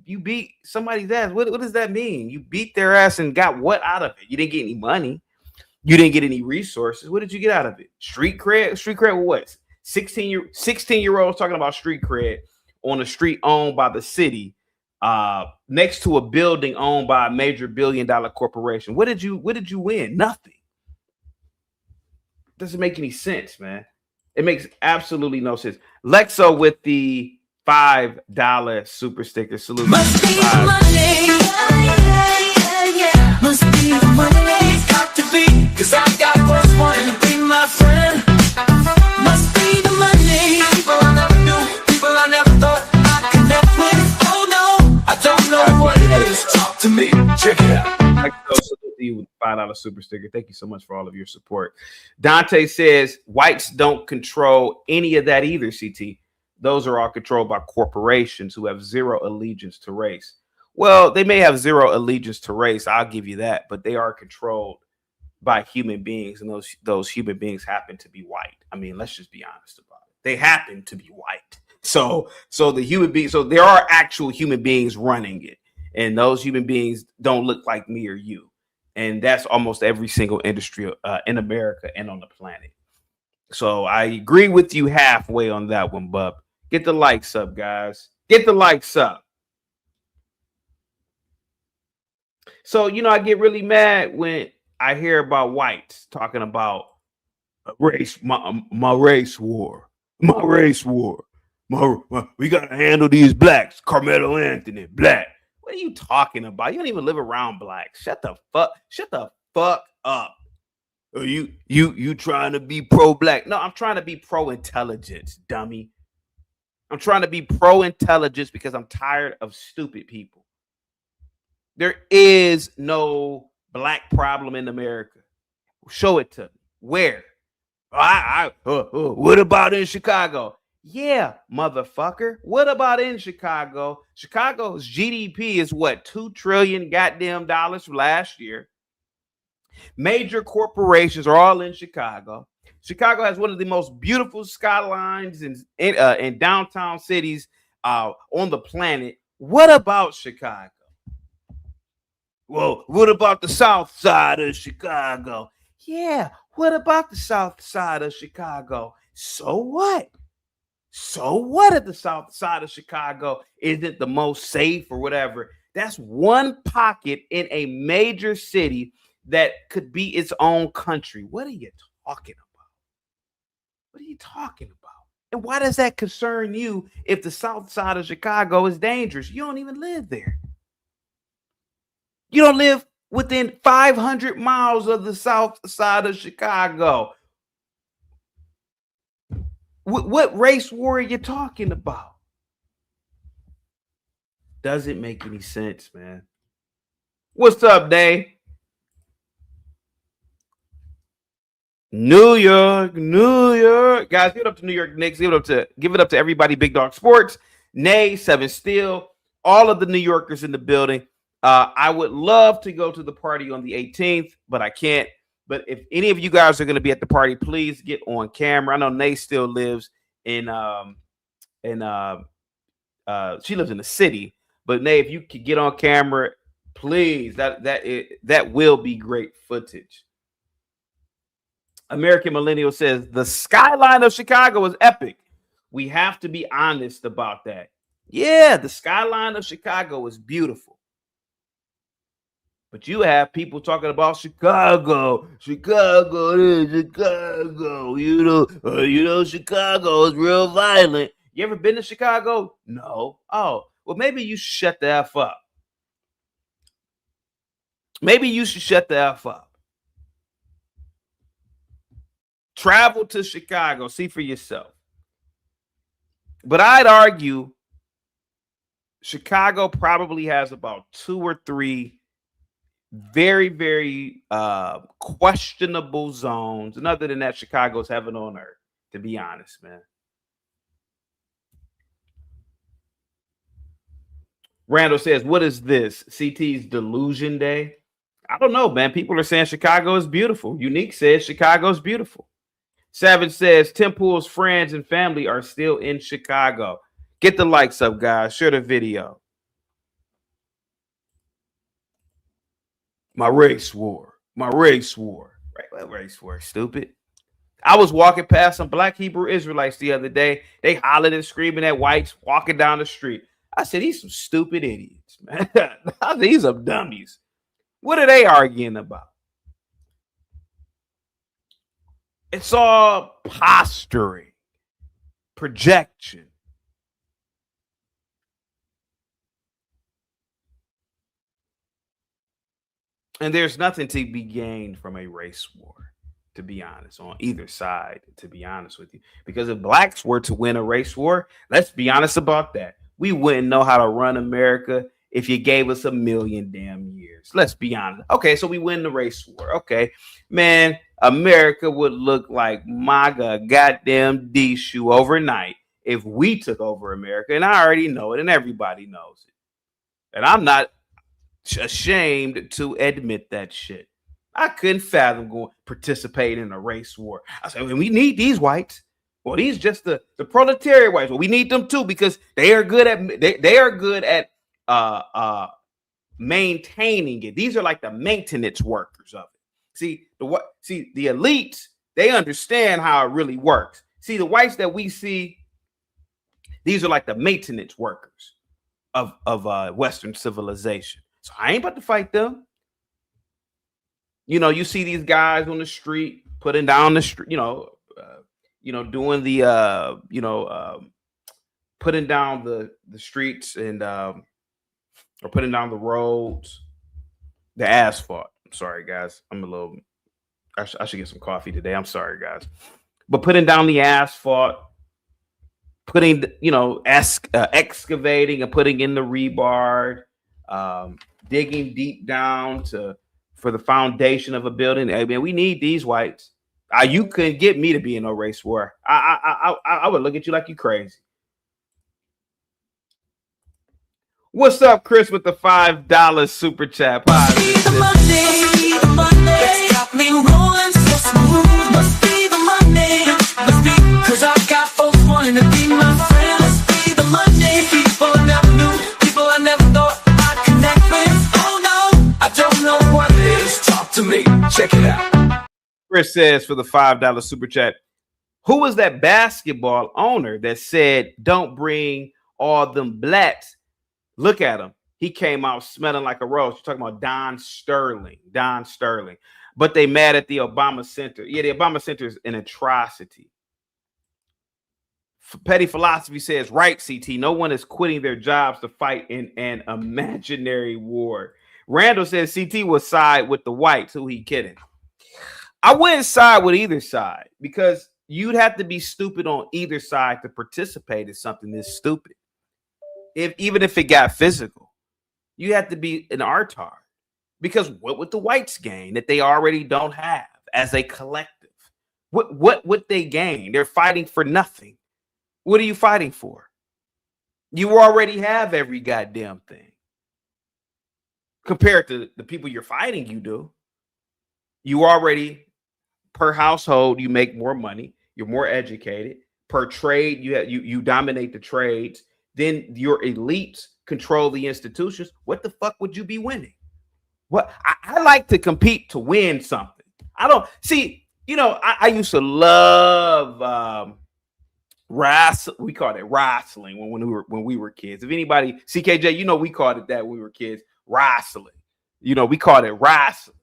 you beat somebody's ass. What does that mean? You beat their ass and got what out of it? You didn't get any money. You didn't get any resources. What did you get out of it? Street cred. Street cred. What? 16-year-olds talking about street cred on a street owned by the city, next to a building owned by a major billion-dollar corporation. What did you win? Nothing. Doesn't make any sense, man. It makes absolutely no sense. Lexo with the $5 super sticker. Salute. Must be the money. Yeah. Must be the money. Got to be, cause I got what's wanting to be my friend. Must be the money. People I never knew, people I never thought I'd connect with. Oh no, I don't know what it is. Talk to me, check it out. You with $5 super sticker. Thank you so much for all of your support. Dante says whites don't control any of that either, CT. Those are all controlled by corporations who have zero allegiance to race. Well, they may have zero allegiance to race, I'll give you that, but they are controlled by human beings, and those human beings happen to be white. I mean, let's just be honest about it. They happen to be white. So the human beings, so there are actual human beings running it, and those human beings don't look like me or you. And that's almost every single industry in America and on the planet. So I agree with you halfway on that one, bub. Get the likes up, guys. Get the likes up. So, I get really mad when I hear about whites talking about race, my race war, my race war. We got to handle these blacks. Karmelo Anthony, black. What are you talking about? You don't even live around blacks. Shut the fuck up. Are you trying to be pro-black? No, I'm trying to be pro-intelligence, dummy. I'm trying to be pro-intelligence because I'm tired of stupid people. There is no black problem in America. Show it to me. Where? What about in Chicago? Yeah, motherfucker. What about in Chicago? Chicago's GDP is what, $2 trillion goddamn dollars from last year. Major corporations are all in Chicago. Chicago has one of the most beautiful skylines in downtown cities on the planet. What about Chicago? Well, what about the south side of Chicago? Yeah, what about the south side of Chicago? So what? So what if the south side of Chicago isn't the most safe or whatever? That's one pocket in a major city that could be its own country. What are you talking about? What are you talking about? And why does that concern you if the south side of Chicago is dangerous? You don't even live there. You don't live within 500 miles of the south side of Chicago. What race war are you talking about? Doesn't make any sense, man. What's up, Dave? New York. Guys, give it up to New York Knicks. Give it up to everybody, Big Dog Sports. Nay, 7 Steel, all of the New Yorkers in the building. I would love to go to the party on the 18th, but I can't. But if any of you guys are going to be at the party, please get on camera. I know Nay still lives in she lives in the city. But Nay, if you could get on camera, please, that will be great footage. American Millennial says the skyline of Chicago is epic. We have to be honest about that. Yeah, the skyline of Chicago is beautiful. But you have people talking about Chicago. Chicago. You know, Chicago is real violent. You ever been to Chicago? No. Oh, well, maybe you should shut the F up. Maybe you should shut the F up. Travel to Chicago. See for yourself. But I'd argue Chicago probably has about 2 or 3 very, very questionable zones. And other than that, Chicago's heaven on earth, to be honest, man. Randall says, what is this? CT's Delusion Day? I don't know, man. People are saying Chicago is beautiful. Unique says Chicago's beautiful. Savage says Tim Pool's friends and family are still in Chicago. Get the likes up, guys. Share the video. My race war. Right, what race war? Stupid. I was walking past some black Hebrew Israelites the other day. They hollering and screaming at whites walking down the street. I said, these some stupid idiots, man. These are dummies. What are they arguing about? It's all posturing, projection. And there's nothing to be gained from a race war, to be honest, on either side, to be honest with you. Because if blacks were to win a race war, let's be honest about that. We wouldn't know how to run America if you gave us 1,000,000 damn years. Let's be honest. Okay, so we win the race war. Okay, man, America would look like MAGA goddamn D-shoe overnight if we took over America. And I already know it, and everybody knows it. And I'm not ashamed to admit that shit. I couldn't fathom going participate in a race war. I said, we need these whites. Well, these just the proletariat whites. Well, we need them too because they are good at maintaining it. These are like the maintenance workers of it. See the elites, they understand how it really works. See, the whites that we see, these are like the maintenance workers of Western civilization. So I ain't about to fight them. You know, you see these guys on the street putting down the street, doing the putting down the streets and or putting down the roads, the asphalt. I'm sorry, guys. I should get some coffee today. I'm sorry, guys. But putting down the asphalt, putting, excavating and putting in the rebar, digging deep down for the foundation of a building. Hey, man, we need these whites. You couldn't get me to be in no race war. I would look at you like you crazy. What's up, Chris, with the $5 super chat? Must be the Monday that's got me rolling so smooth. Must be the Monday, must be, 'cause I've got folks wanting to be my friend. Must be the Monday, people I never knew, people I never thought I'd connect with. Oh no, I don't know what it is. Talk to me, check it out. Chris says for the $5 super chat, Who was that basketball owner that said, don't bring all them blacks? Look at him. He came out smelling like a rose. You're talking about Don Sterling. Don Sterling. But they mad at the Obama Center. Yeah, the Obama Center is an atrocity. Petty Philosophy says, right, CT, no one is quitting their jobs to fight in an imaginary war. Randall says CT will side with the whites. Who he kidding? I wouldn't side with either side because you'd have to be stupid on either side to participate in something this stupid. Even if it got physical, you have to be an artard. Because what would the whites gain that they already don't have as a collective? What would they gain? They're fighting for nothing. What are you fighting for? You already have every goddamn thing. Compared to the people you're fighting, you do. You already, per household, you make more money. You're more educated. Per trade, you dominate the trades. Then your elites control the institutions. What the fuck would you be winning? What I like to compete to win something. I don't see, I used to love we called it wrestling when we were kids. If anybody, CKJ, we called it that when we were kids, wrestling. We called it wrestling.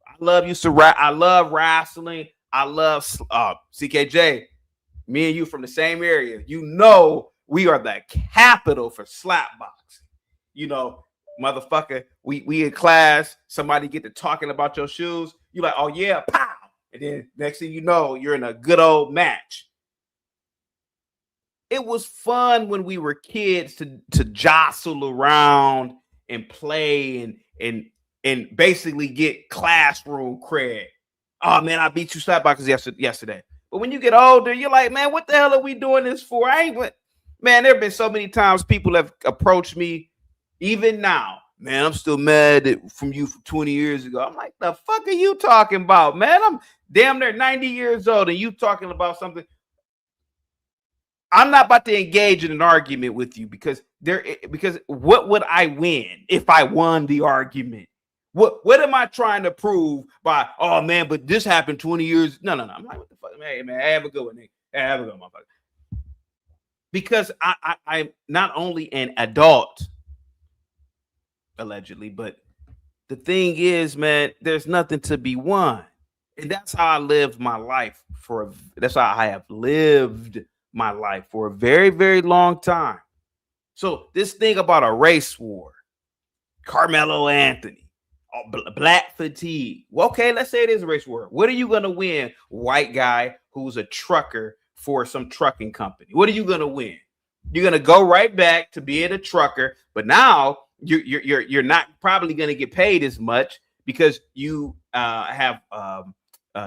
I love wrestling. I love CKJ. Me and you from the same area. We are the capital for slap boxing. Motherfucker, we in class, somebody get to talking about your shoes. You like, oh yeah, pow. And then next thing you know, you're in a good old match. It was fun when we were kids to jostle around and play and basically get classroom cred. Oh man, I beat you slapboxers yesterday. But when you get older, you're like, man, what the hell are we doing this for? Man, there have been so many times people have approached me, even now. Man, I'm still mad from you from 20 years ago. I'm like, the fuck are you talking about, man? I'm damn near 90 years old and you talking about something. I'm not about to engage in an argument with you because what would I win if I won the argument? What am I trying to prove by, oh man, but this happened 20 years? No. I'm like, what the fuck? Hey man, have a good one, nigga. Have a good one, motherfucker. Because I'm not only an adult, allegedly, but the thing is, man, there's nothing to be won. And that's how I lived my life that's how I have lived my life for a very, very long time. So this thing about a race war, Karmelo Anthony, black fatigue. Well, okay, let's say it is a race war. What are you going to win, white guy who's a trucker for some trucking company? What are you going to win? You're going to go right back to being a trucker, but now you're not probably going to get paid as much because you have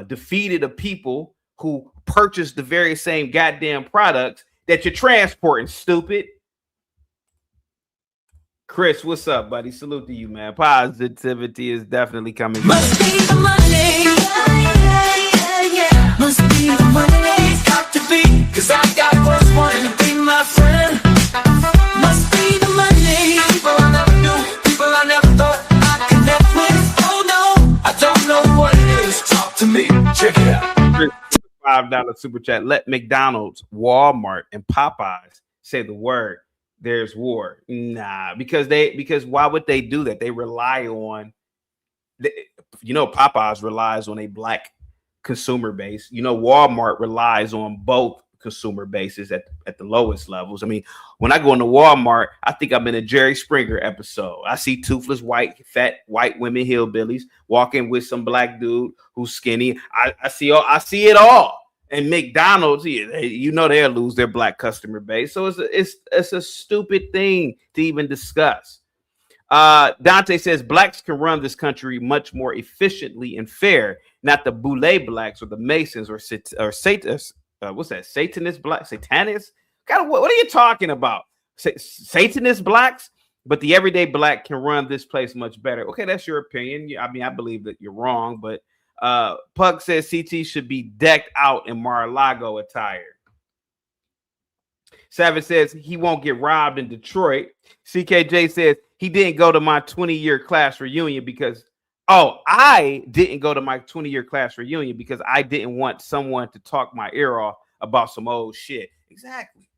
defeated a people who purchased the very same goddamn products that you're transporting, stupid. Chris, what's up, buddy? Salute to you, man. Positivity is definitely coming. Must be the money. Yeah. Must be the money. It's got to be, cause I got what's wanting to be my friend. Must be the money. People I never knew, people I never thought I'd connect with. Oh no, I don't know what it is. Talk to me, check it out. $5 super chat. Let McDonald's, Walmart, and Popeyes say the word. There's war. Nah, because why would they do that? They rely on, Popeyes relies on a black consumer base. Walmart relies on both consumer bases at the lowest levels. I mean, when I go into Walmart, I think I'm in a Jerry Springer episode. I see toothless fat white women hillbillies walking with some black dude who's skinny. I see it all. And McDonald's, they'll lose their black customer base. So it's a stupid thing to even discuss. Dante says blacks can run this country much more efficiently and fair, not the Boule blacks or the Masons or Satanists. What's that? Satanist black? Satanist? God, what are you talking about? Satanist blacks? But the everyday black can run this place much better. Okay, that's your opinion. I mean, I believe that you're wrong, but Pug says CT should be decked out in Mar-a-Lago attire. Savage says he won't get robbed in Detroit. CKJ says he didn't go to my 20-year class reunion because I didn't go to my 20-year class reunion because I didn't want someone to talk my ear off about some old shit. Exactly.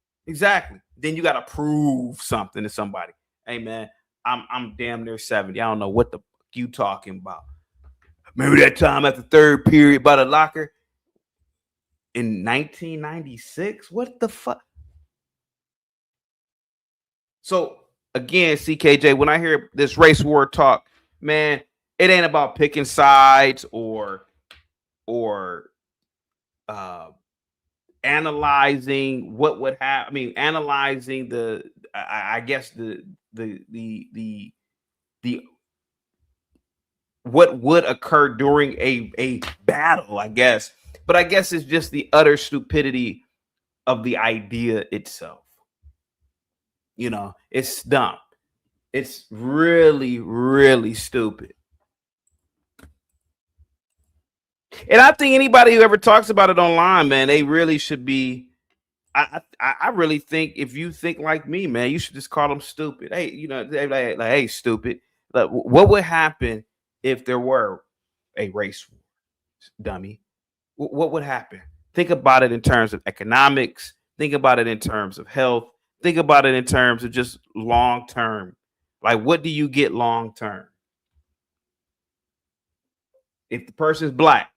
Then you got to prove something to somebody. Hey man, I'm damn near 70. I don't know what the fuck you talking about. Remember that time at the third period by the locker in 1996? What the fuck? So again, CKJ, when I hear this race war talk, man, it ain't about picking sides or analyzing what would happen. I mean, analyzing I guess the what would occur during a battle, I guess. But I guess it's just the utter stupidity of the idea itself. You know, it's dumb. It's really, really stupid. And I think anybody who ever talks about it online, man, they really should be. I really think if you think like me, man, you should just call them stupid. Hey, you know, like hey, stupid. Like, what would happen if there were a race war, dummy? What would happen? Think about it in terms of economics. Think about it in terms of health. Think about it in terms of just long term. Like, what do you get long term? If the person's black,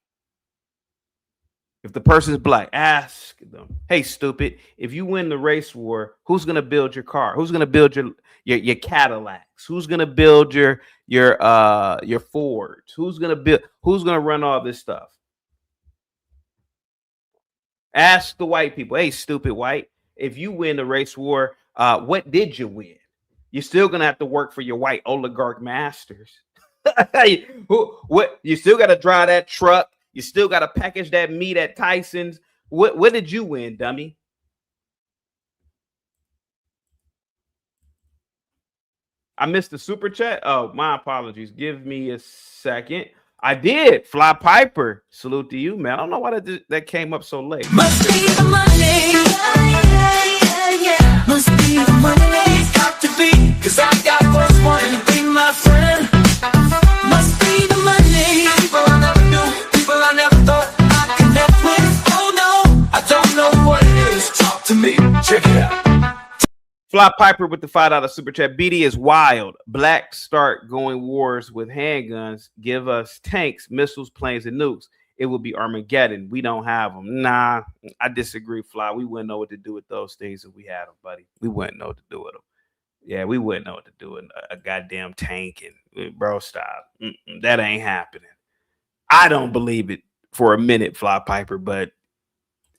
ask them, hey, stupid, if you win the race war, who's going to build your car? Who's going to build your Cadillacs? Who's going to build your Fords? Who's going to run all this stuff? Ask the white people, hey, stupid white, if you win the race war, what did you win? You're still going to have to work for your white oligarch masters. What you still got to drive that truck. You still got to package that meat at Tyson's. What did you win, dummy? I missed the super chat. Oh, my apologies. Give me a second. I did. Fly Piper. Salute to you, man. I don't know why that came up so late. Must be the money. Yeah. Must be the money. Got to be. Cause I got first one to be my friend. Must be the money. People I never knew. People I never thought I'd connect with. Oh no, I don't know what it is. Talk to me. Check it out. Fly Piper with the $5 super chat. BD is wild. Blacks start going wars with handguns. Give us tanks, missiles, planes, and nukes. It would be Armageddon. We don't have them. Nah, I disagree, Fly. We wouldn't know what to do with those things if we had them, buddy. We wouldn't know what to do with them. Yeah, we wouldn't know what to do with a goddamn tank. And bro, stop. That ain't happening. I don't believe it for a minute, Fly Piper, but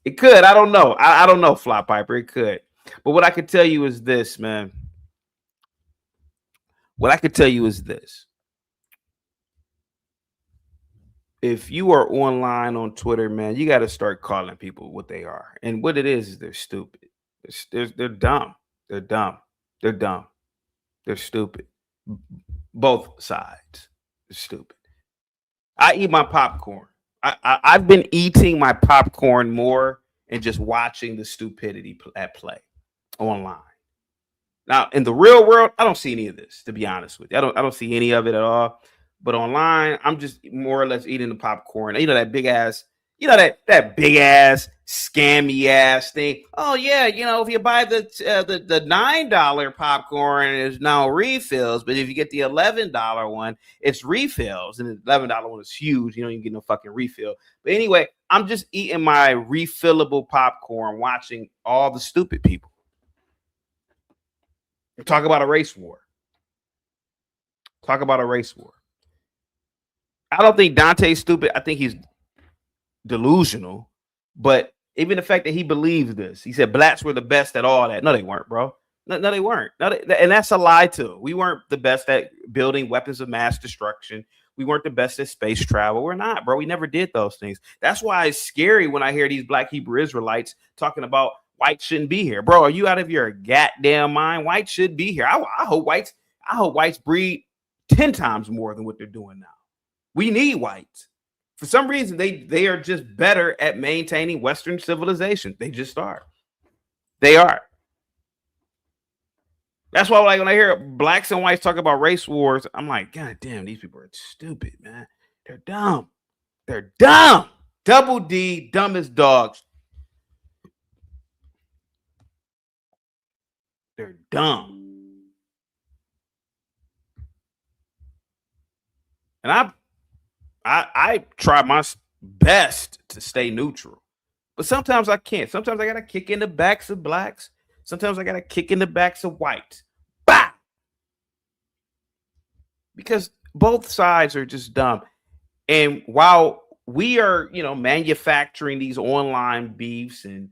it could. I don't know. I don't know, Fly Piper. It could. But what I can tell you is this, man. What I can tell you is this. If you are online on Twitter, man, you got to start calling people what they are. And what it is they're stupid. They're dumb. They're dumb. They're dumb. They're stupid. Both sides. They're stupid. I eat my popcorn. I've been eating my popcorn more and just watching the stupidity at play online. Now, in the real world, I don't see any of this, to be honest with you. I don't see any of it at all. But online, I'm just more or less eating the popcorn. You know, that big ass, that big ass, scammy ass thing. Oh, yeah, if you buy the $9 popcorn, there's no refills. But if you get the $11 one, it's refills. And the $11 one is huge. You don't even get no fucking refill. But anyway, I'm just eating my refillable popcorn, watching all the stupid people. Talk about a race war. I don't think Dante's stupid. I think he's delusional. But even the fact that he believes this, he said blacks were the best at all that. No, they weren't, bro. No, they weren't. And that's a lie too. We weren't the best at building weapons of mass destruction. We weren't the best at space travel. We're not, bro. We never did those things. That's why it's scary when I hear these black Hebrew Israelites talking about whites shouldn't be here. Bro, are you out of your goddamn mind? Whites should be here. I hope whites breed 10 times more than what they're doing now. We need whites. For some reason, they are just better at maintaining Western civilization. They just are. They are. That's why, like, when I hear blacks and whites talk about race wars, I'm like, God damn, these people are stupid, man. They're dumb. They're dumb. Double D, dumb as dogs. They're dumb. And I try my best to stay neutral, but sometimes I can't. Sometimes I gotta kick in the backs of blacks. Sometimes I gotta kick in the backs of whites. Bah! Because both sides are just dumb. And while we are, manufacturing these online beefs and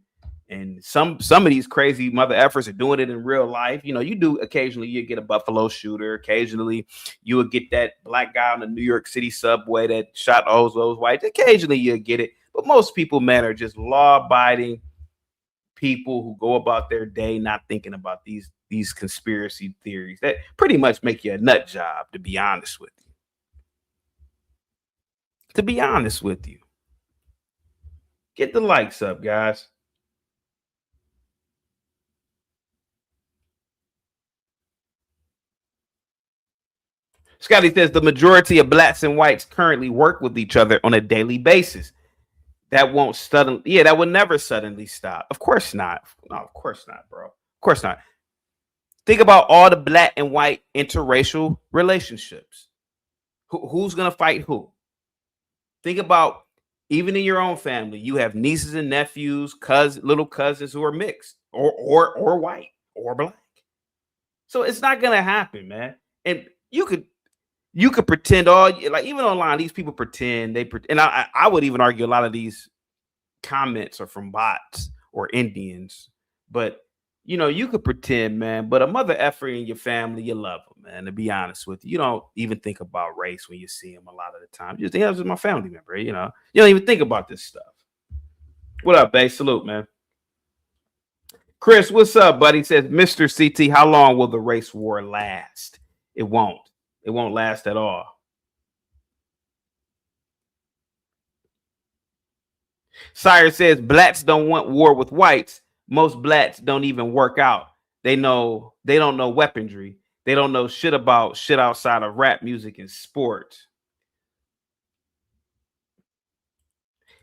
some of these crazy mother efforts are doing it in real life. You do occasionally you get a Buffalo shooter. Occasionally you would get that black guy on the New York City subway that shot all those whites. Occasionally you get it, but most people, man, are just law-abiding people who go about their day not thinking about these conspiracy theories that pretty much make you a nut job, to be honest with you. To be honest with you. Get the likes up, guys. Scotty says the majority of blacks and whites currently work with each other on a daily basis. That won't suddenly, that would never suddenly stop. Of course not. No, of course not, bro. Of course not. Think about all the black and white interracial relationships. Who's gonna fight who? Think about even in your own family, you have nieces and nephews, little cousins who are mixed or white or black. So it's not gonna happen, man. And you could pretend even online, these people pretend and I would even argue a lot of these comments are from bots or Indians, but you could pretend, man, but a mother effer in your family, you love them, man. To be honest with you, you don't even think about race when you see them a lot of the time. You just think, that's my family member, you don't even think about this stuff. What up, babe? Salute, man. Chris, what's up, buddy? Says Mr. CT, how long will the race war last? It won't last at all. Sire says blacks don't want war with whites. Most blacks don't even work out. They don't know weaponry. They don't know shit about shit outside of rap music and sports.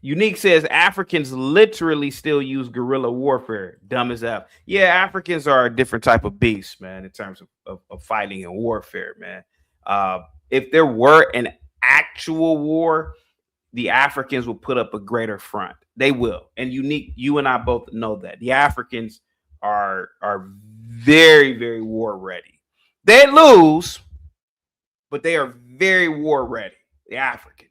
Unique says Africans literally still use guerrilla warfare. Dumb as F. Yeah, Africans are a different type of beast, man, in terms of fighting and warfare, man. If there were an actual war, the Africans will put up a greater front. They will. And Unique, you and I both know that. The Africans are very, very war ready. They lose, but they are very war ready. The African.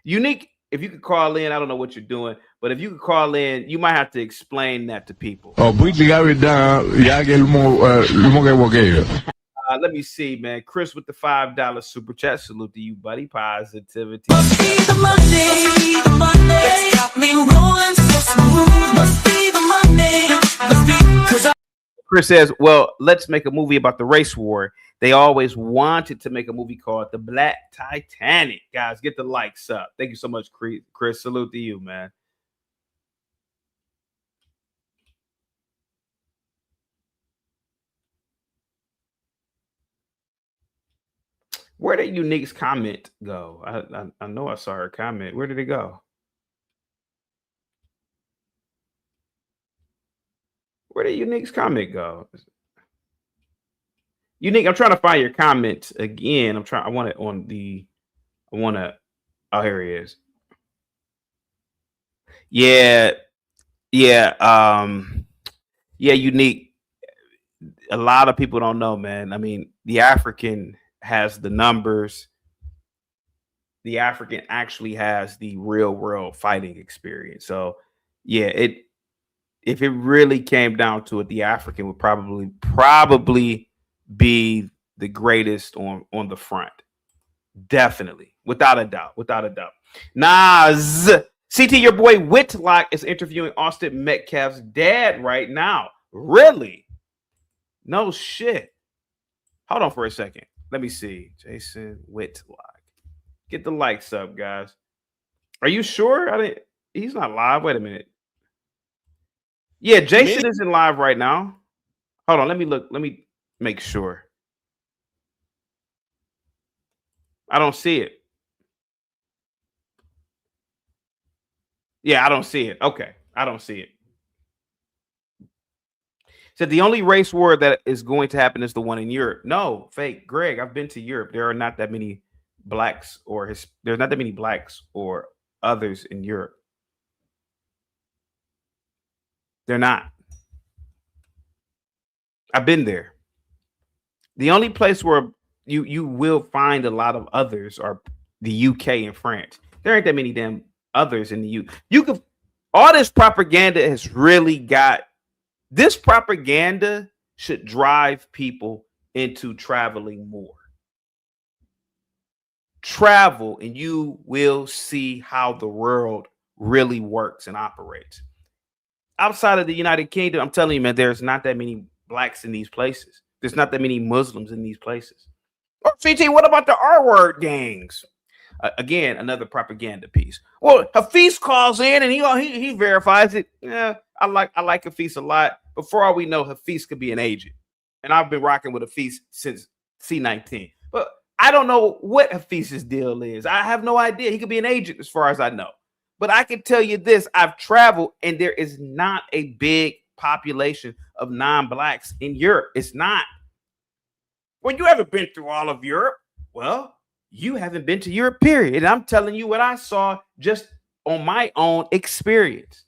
Unique, if you could call in, I don't know what you're doing, but if you could call in, you might have to explain that to people. Let me see, man. Chris with the $5 super chat. Salute to you, buddy. Positivity. Must be the Monday. It's got me rolling so smooth. Must be the Monday. Chris says, well, let's make a movie about the race war. They always wanted to make a movie called The Black Titanic. Guys, get the likes up. Thank you so much, Chris. Salute to you, man. Where did Unique's comment go? I know I saw her comment. Where did it go? Where did Unique's comment go? Unique, I'm trying to find your comment again. I want it on oh, here he is. Yeah. Unique. A lot of people don't know, man. I mean, the African has the numbers. The African actually has the real world fighting experience. So yeah, if it really came down to it, the African would probably be the greatest on the front. Definitely. Without a doubt. Nas. CT, your boy Whitlock is interviewing Austin Metcalf's dad right now. Really? No shit. Hold on for a second. Let me see. Jason Whitlock. Get the likes up, guys. Are you sure? He's not live. Wait a minute. Yeah, Jason isn't live right now. Hold on. Let me look. Let me make sure. I don't see it. Yeah, I don't see it. Okay. I don't see it. Said the only race war that is going to happen is the one in Europe. No, fake. Greg, I've been to Europe. There are not that many blacks there's not that many blacks or others in Europe. They're not. I've been there. The only place where you will find a lot of others are the UK and France. There ain't that many damn others in the U. You could all this propaganda has really got this propaganda should drive people into traveling more. Travel and you will see how the world really works and operates. Outside of the United Kingdom, I'm telling you, man, there's not that many blacks in these places. There's not that many Muslims in these places. Or CT, what about the R-word gangs? Again, another propaganda piece. Well, Hafiz calls in and he verifies it. Yeah, I like Hafiz a lot. But for all we know, Hafiz could be an agent. And I've been rocking with Hafiz since C19. But I don't know what Hafiz's deal is. I have no idea. He could be an agent as far as I know. But I can tell you this. I've traveled and there is not a big population of non-blacks in Europe. It's not. Well, you haven't been through all of Europe. Well, you haven't been to Europe, period. And I'm telling you what I saw just on my own experience.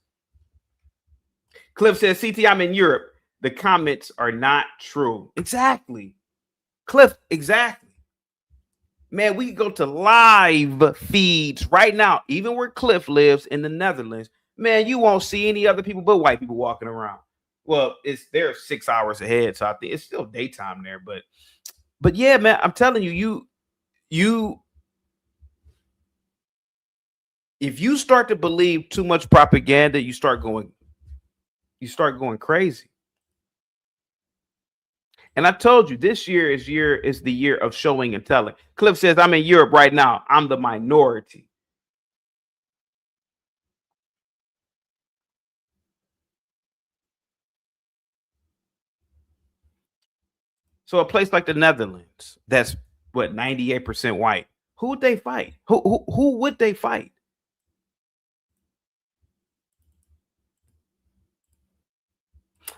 Cliff says, CT, I'm in Europe. The comments are not true. Exactly. Cliff, exactly. Man, we can go to live feeds right now, even where Cliff lives in the Netherlands. Man, you won't see any other people but white people walking around. Well, they're 6 hours ahead, so I think it's still daytime there. But yeah, man, I'm telling you, if you start to believe too much propaganda, you start going crazy. And I told you this year is the year of showing and telling. Cliff says, I'm in Europe right now. I'm the minority. So a place like the Netherlands, that's what 98% white. Who would they fight? Who would they fight?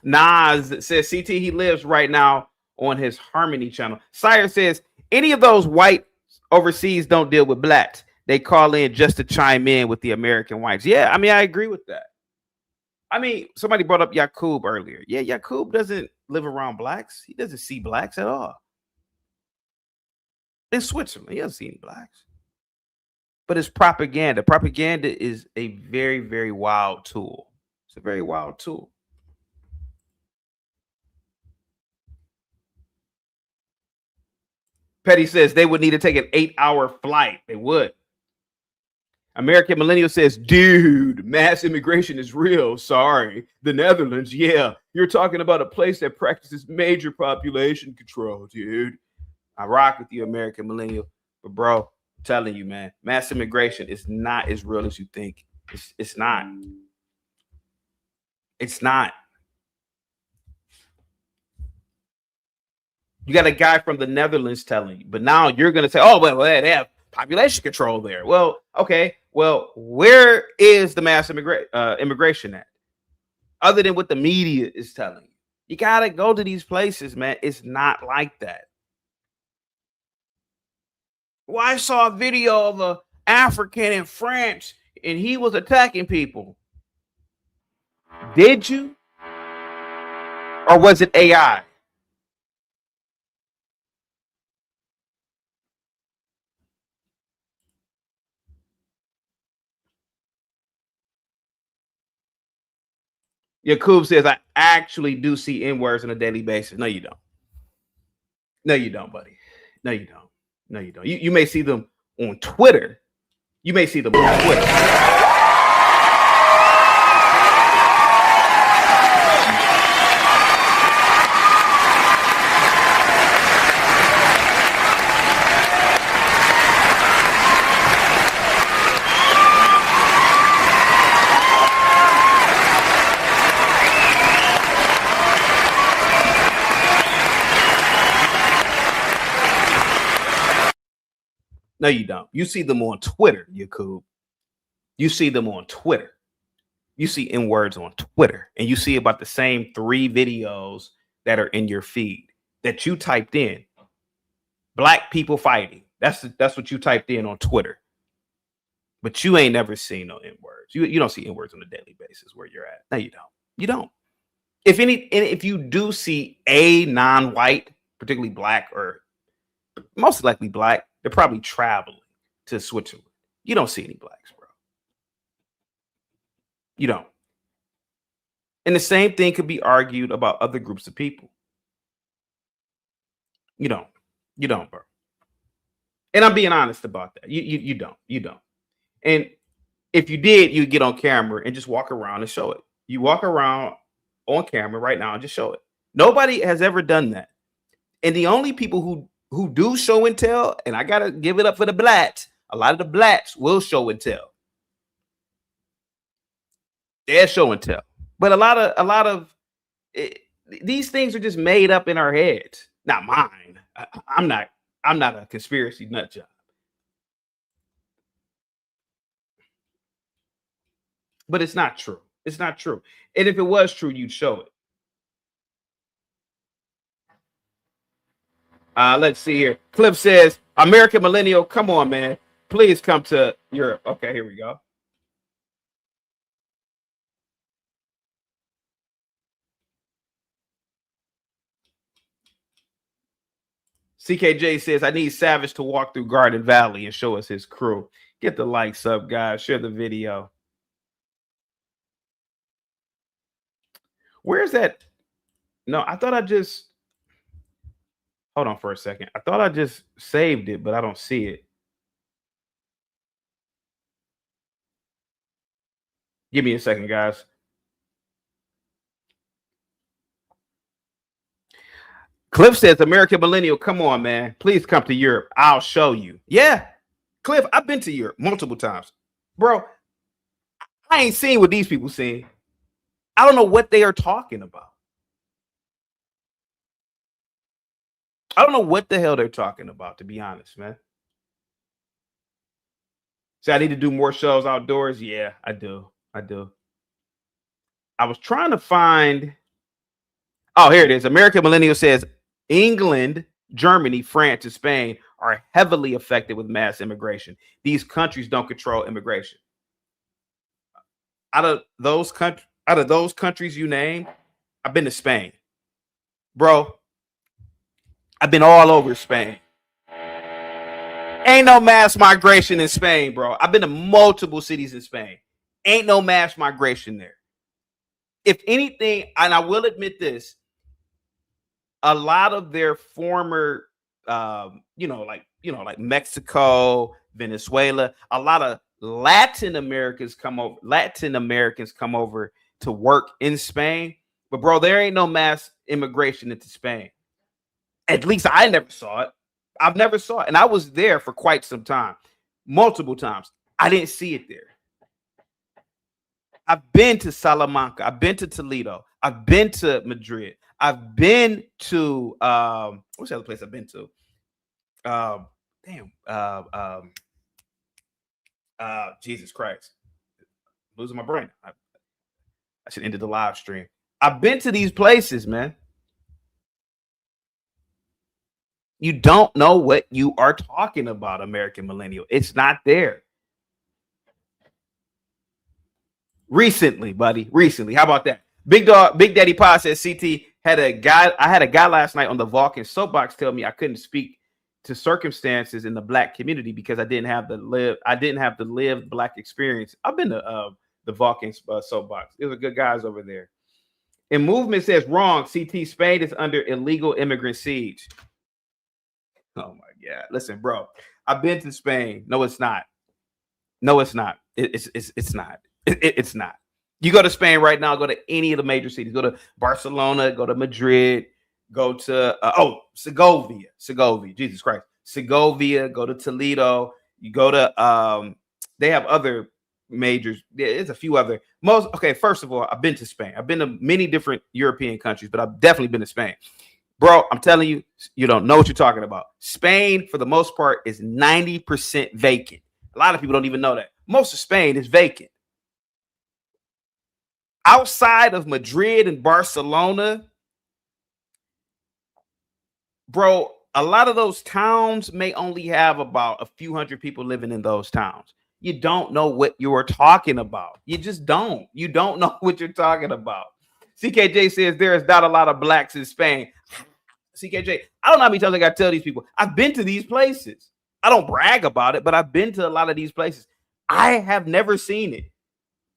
Nas says CT he lives right now on his Harmony channel. Sire says any of those white overseas don't deal with blacks. They call in just to chime in with the American whites. Yeah, I mean, I agree with that. I mean, somebody brought up Yakub earlier. Yeah, Yakub doesn't live around blacks. He doesn't see blacks at all. In Switzerland, he doesn't see any blacks. But it's propaganda. Propaganda is a very, very wild tool. It's a very wild tool. Petty says they would need to take an 8-hour flight. They would. American Millennial says, dude, mass immigration is real. Sorry. The Netherlands, yeah. You're talking about a place that practices major population control, dude. I rock with you, American Millennial. But, bro, I'm telling you, man, mass immigration is not as real as you think. It's not. It's not. You got a guy from the Netherlands telling you, but now you're going to say, oh, well, they have population control there. Well, okay. Well, where is the mass immigration at? Other than what the media is telling you. You got to go to these places, man. It's not like that. Well, I saw a video of an African in France and he was attacking people. Did you? Or was it AI? Yakub says, I actually do see N-words on a daily basis. No, you don't. No, you don't, buddy. No, you don't. No, you don't. You may see them on Twitter. You may see them on Twitter. No, you don't. You see them on Twitter, Yakub. You see them on Twitter. You see N-words on Twitter, and you see about the same 3 videos that are in your feed that you typed in. Black people fighting. That's what you typed in on Twitter. But you ain't never seen no N-words. You don't see N-words on a daily basis where you're at. No, you don't. You don't. If you do see a non-white, particularly black or most likely black, they're probably traveling to Switzerland. You don't see any blacks, bro. You don't. And the same thing could be argued about other groups of people. You don't. You don't, bro. And I'm being honest about that. You don't. You don't. And if you did, you'd get on camera and just walk around and show it. You walk around on camera right now and just show it. Nobody has ever done that. And the only people who do show and tell, and I gotta give it up for the blacks. A lot of the blacks will show and tell. They're show and tell. But a lot of these things are just made up in our heads. Not mine. I'm not a conspiracy nut job. But it's not true. It's not true. And if it was true, you'd show it. Let's see here. Cliff says, American Millennial, come on, man. Please come to Europe. Okay, here we go. CKJ says, I need Savage to walk through Garden Valley and show us his crew. Get the likes up, guys. Share the video. Where's that? No, I thought I just... Hold on for a second. I thought I just saved it, but I don't see it. Give me a second, guys. Cliff says, American Millennial, come on, man. Please come to Europe. I'll show you. Yeah. Cliff, I've been to Europe multiple times. Bro, I ain't seen what these people seen. I don't know what they are talking about. I don't know what the hell they're talking about, to be honest, man. So I need to do more shows outdoors. Yeah, I do. I was trying to find. Oh, here it is. American Millennial says England, Germany, France, and Spain are heavily affected with mass immigration. These countries don't control immigration. Out of those countries you named, I've been to Spain, bro. I've been all over Spain. Ain't no mass migration in Spain, bro. I've been to multiple cities in Spain. Ain't no mass migration there. If anything, and I will admit this, a lot of their former, like Mexico, Venezuela, a lot of Latin Americans come over to work in Spain. But bro, there ain't no mass immigration into Spain. At least I never saw it. I've never saw it. And I was there for quite some time, multiple times. I didn't see it there. I've been to Salamanca. I've been to Toledo. I've been to Madrid. I've been to what's the other place I've been to? Jesus Christ. I'm losing my brain. I should end the live stream. I've been to these places, man. You don't know what you are talking about, American Millennial. It's not there. Recently, buddy. Recently. How about that? Big Daddy Pa says CT had a guy. I had a guy last night on the Vulcan soapbox tell me I couldn't speak to circumstances in the black community because I didn't have the lived black experience. I've been to the Vulcan soapbox. There's a good guys over there. And Movement says wrong. CT, Spain is under illegal immigrant siege. Oh my God. Listen, bro. I've been to Spain. No, it's not. No, it's not. It's not. It's not. You go to Spain right now, go to any of the major cities. Go to Barcelona, go to Madrid, go to Segovia. Jesus Christ. Segovia, go to Toledo. You go to they have other majors. There's a few other first of all, I've been to Spain. I've been to many different European countries, but I've definitely been to Spain. Bro, I'm telling you, you don't know what you're talking about. Spain, for the most part, is 90% vacant. A lot of people don't even know that. Most of Spain is vacant. outside of Madrid and Barcelona, bro, a lot of those towns may only have about a few hundred people living in those towns. You don't know what you are talking about. You just don't. You don't know what you're talking about. CKJ says there is not a lot of blacks in Spain. CKJ, I don't know how many times I got to tell these people. I've been to these places. I don't brag about it, but I've been to a lot of these places. I have never seen it.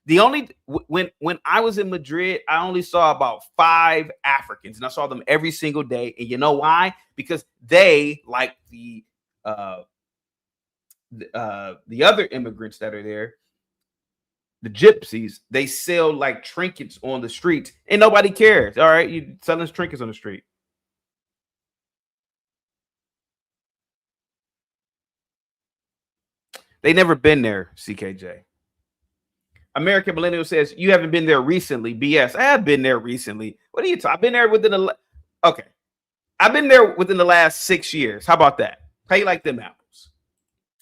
The only when I was in Madrid, I only saw about 5 Africans, and I saw them every single day. And you know why? Because they, like the other immigrants that are there, the gypsies, they sell like trinkets on the streets, and nobody cares. All right, you selling trinkets on the street. They never been there, CKJ. American Millennial says, you haven't been there recently. BS. I have been there recently. What are you talking? I've been there within the okay. I've been there within the last 6 years. How about that? How you like them apples?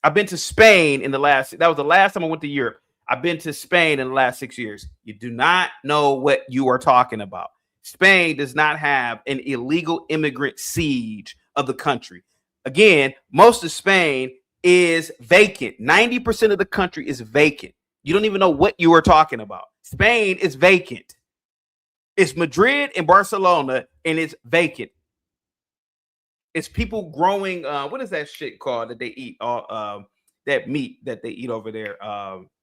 I've been to Spain in the last, that was the last time I went to Europe. I've been to Spain in the last 6 years. You do not know what you are talking about. Spain does not have an illegal immigrant siege of the country. Again, most of Spain is vacant. 90% of the country is vacant. You don't even know what you are talking about. Spain is vacant. It's Madrid and Barcelona, and it's vacant. It's people growing. What is that shit called that they eat? That meat that they eat over there.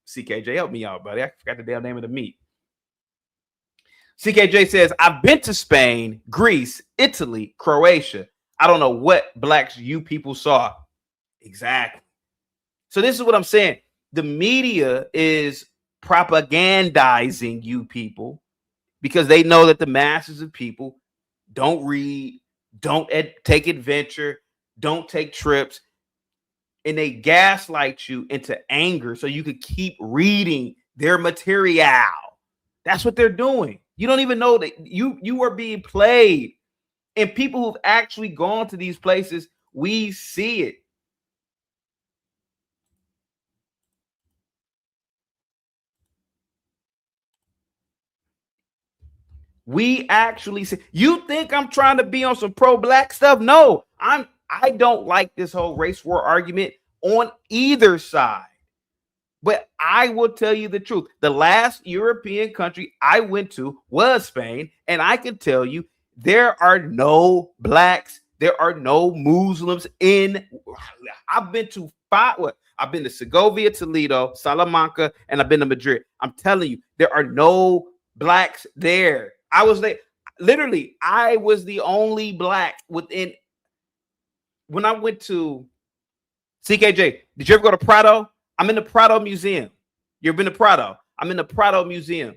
CKJ, help me out, buddy. I forgot the damn name of the meat. CKJ says, I've been to Spain, Greece, Italy, Croatia. I don't know what blacks you people saw. Exactly. So this is what I'm saying. The media is propagandizing you people because they know that the masses of people don't read, don't take adventure, don't take trips, and they gaslight you into anger so you could keep reading their material. That's what they're doing. You don't even know that you are being played. And people who've actually gone to these places, we see it. We actually see. You think I'm trying to be on some pro-black stuff? No, I don't like this whole race war argument on either side. But I will tell you the truth. The last European country I went to was Spain, and I can tell you there are no blacks, there are no Muslims in. I've been to 5. What? I've been to Segovia, Toledo, Salamanca, and I've been to Madrid. I'm telling you, there are no blacks there. I was there. Literally, I was the only black within. When I went to CKJ, did you ever go to Prado? I'm in the Prado Museum. You ever been to Prado? I'm in the Prado Museum.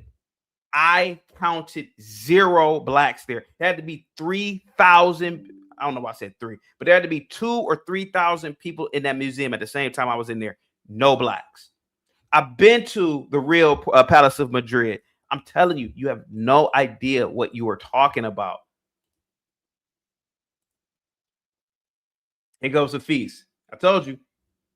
I counted 0 blacks there. There had to be 3,000. I don't know why I said 3, but there had to be 2,000 or 3,000 people in that museum at the same time I was in there. No blacks. I've been to the real Palace of Madrid. I'm telling you, you have no idea what you are talking about. Here goes the feast. I told you,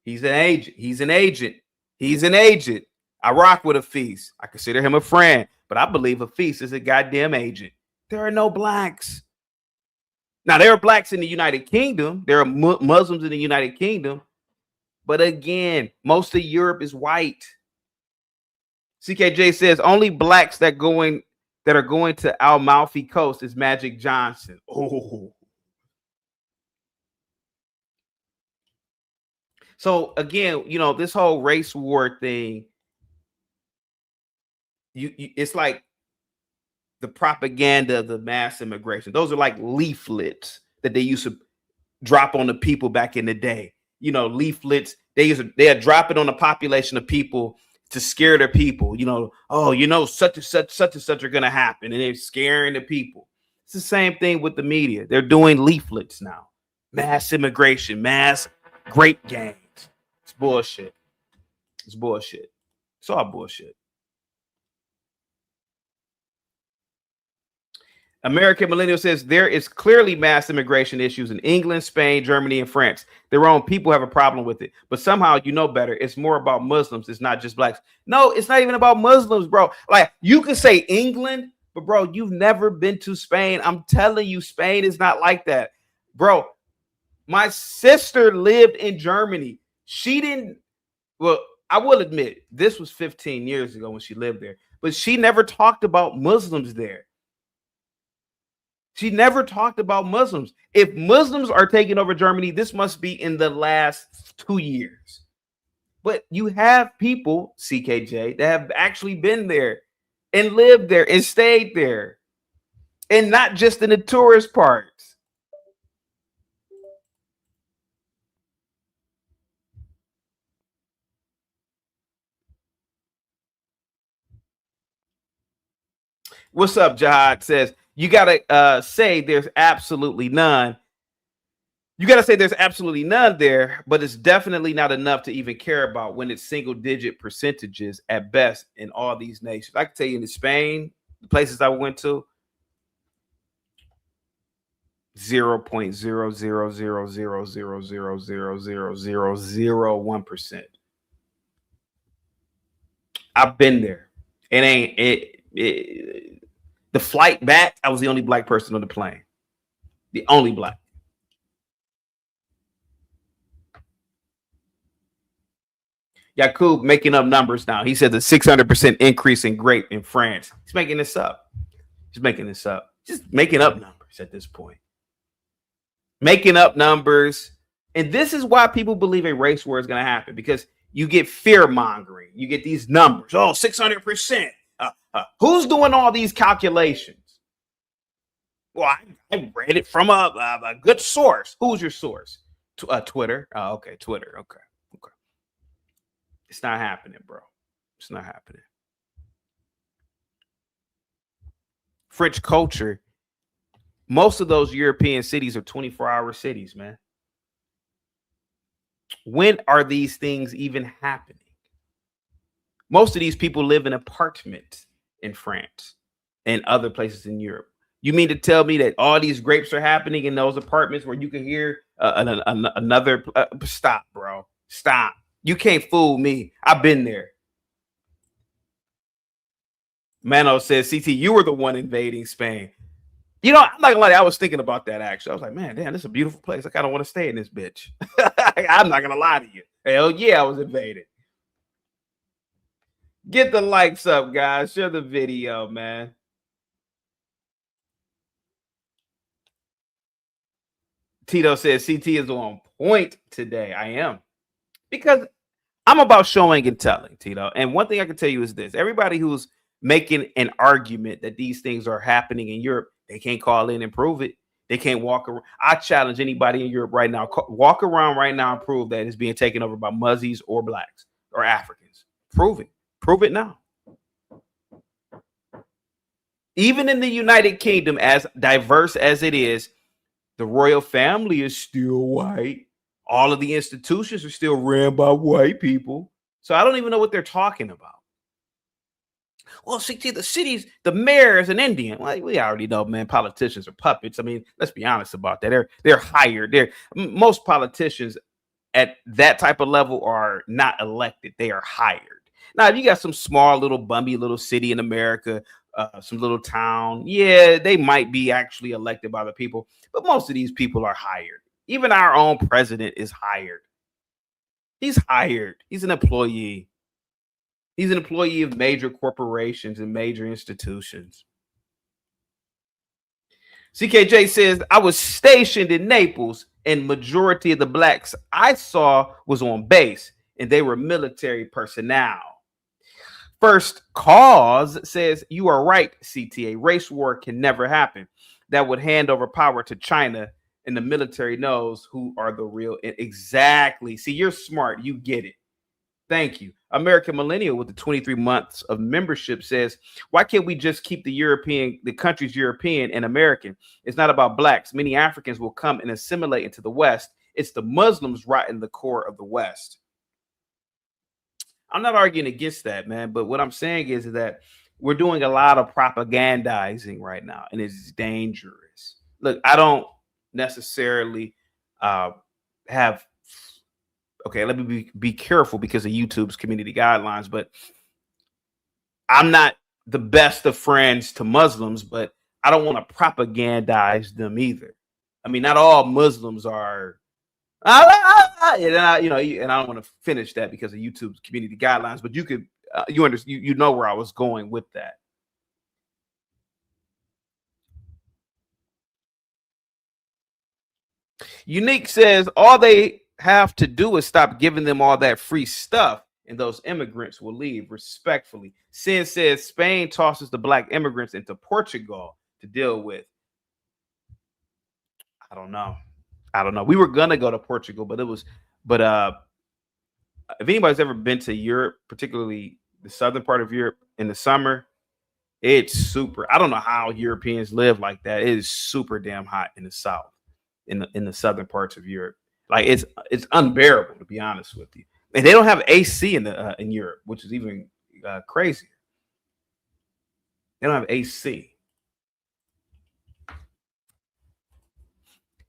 he's an agent. He's an agent. He's an agent. I rock with a feast. I consider him a friend, but I believe a feast is a goddamn agent. There are no blacks. Now, there are blacks in the United Kingdom. There are Muslims in the United Kingdom. But again, most of Europe is white. CKJ says only blacks that are going to Amalfi Coast is Magic Johnson. Oh. So again, this whole race war thing, it's like the propaganda of the mass immigration. Those are like leaflets that they used to drop on the people back in the day. Leaflets, they'd drop it on the population of people to scare the people. Such and such are gonna happen, and they're scaring the people. It's the same thing with the media. They're doing leaflets now. Mass immigration, mass grape gangs. It's bullshit. It's bullshit. It's all bullshit. American Millennial says there is clearly mass immigration issues in England, Spain, Germany, and France. Their own people have a problem with it, but somehow you know better. It's more about Muslims. It's not just blacks. No, it's not even about Muslims, bro. Like you can say England, but bro, you've never been to Spain. I'm telling you, Spain is not like that, bro. My sister lived in Germany. She didn't. Well, I will admit this was 15 years ago when she lived there, but she never talked about Muslims there. She never talked about Muslims. If Muslims are taking over Germany, this must be in the last 2 years. But you have people, CKJ, that have actually been there and lived there and stayed there. And not just in the tourist parts. What's up, Jihad says, you got to say there's absolutely none. You got to say there's absolutely none there, but it's definitely not enough to even care about when it's single-digit percentages at best in all these nations. I can tell you in Spain, the places I went to, 0.00000000001%. I've been there. It ain't it. The flight back, I was the only black person on the plane. The only black. Yakub making up numbers now. He said the 600% increase in grape in France. He's making this up. He's making this up. Just making up numbers at this point. Making up numbers. And this is why people believe a race war is going to happen, because you get fear mongering. You get these numbers. Oh, 600%. Who's doing all these calculations? Well, I read it from a good source. Who's your source? Twitter. Oh, okay. Twitter. Okay. It's not happening, bro. It's not happening. French culture, most of those European cities are 24-hour cities, man. When are these things even happening? Most of these people live in apartments in France and other places in Europe. You mean to tell me that all these grapes are happening in those apartments where you can hear another? Stop, bro. Stop. You can't fool me. I've been there. Mano says, CT, you were the one invading Spain. You know, I'm not gonna lie, I was thinking about that actually. I was like, man, damn, this is a beautiful place. I kind of want to stay in this bitch. I'm not gonna lie to you. Hell yeah, I was invaded. Get the likes up, guys. Share the video, man. Tito says CT is on point today. I am. Because I'm about showing and telling, Tito. And one thing I can tell you is this. Everybody who's making an argument that these things are happening in Europe, they can't call in and prove it. They can't walk around. I challenge anybody in Europe right now. Walk around right now and prove that it's being taken over by Muzzies or blacks or Africans. Prove it. Prove it now. Even in the United Kingdom, as diverse as it is, the royal family is still white. All of the institutions are still ran by white people. So I don't even know what they're talking about. Well, see, the cities, the mayor is an Indian. Like we already know, man, politicians are puppets. I mean, let's be honest about that. They're hired. Most politicians at that type of level are not elected. They are hired. Now, if you got some small little bummy little city in America, some little town, yeah, they might be actually elected by the people. But most of these people are hired. Even our own president is hired. He's hired. He's an employee. He's an employee of major corporations and major institutions. CKJ says, I was stationed in Naples, and majority of the blacks I saw was on base, and they were military personnel. First Cause says, you are right, CTA. Race war can never happen. That would hand over power to China, and the military knows who are the real. Exactly. See, you're smart. You get it. Thank you. American Millennial with the 23 months of membership says, why can't we just keep the countries European and American? It's not about blacks. Many Africans will come and assimilate into the West. It's the Muslims right in the core of the West. I'm not arguing against that, man. But what I'm saying is that we're doing a lot of propagandizing right now, and it's dangerous. Look, I don't necessarily have. Okay, let me be careful because of YouTube's community guidelines, but I'm not the best of friends to Muslims, but I don't want to propagandize them either. I mean, not all Muslims are, and I don't want to finish that because of YouTube's community guidelines, but you could, you know where I was going with that. Unique says all they have to do is stop giving them all that free stuff, and those immigrants will leave respectfully. Sin says Spain tosses the black immigrants into Portugal to deal with. I don't know. We were gonna go to Portugal, but if anybody's ever been to Europe, particularly the southern part of Europe in the summer, it's super. I don't know how Europeans live like that. It is super damn hot in the south, in the southern parts of Europe. Like it's unbearable, to be honest with you. And they don't have AC in Europe, which is even crazier. They don't have AC.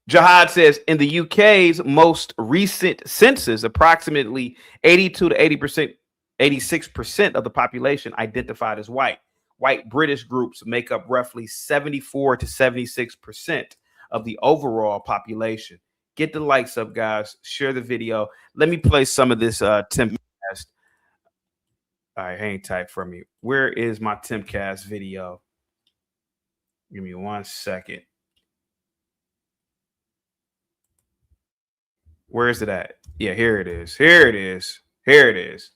Jihad says in the UK's most recent census, approximately 82 to 80%, 86% of the population identified as white. White British groups make up roughly 74 to 76% of the overall population. Get the likes up, guys. Share the video. Let me play some of this Timcast. All right, hang tight for me. Where is my Timcast video? Give me 1 second. Where is it at? Yeah, here it is. Here it is. Here it is.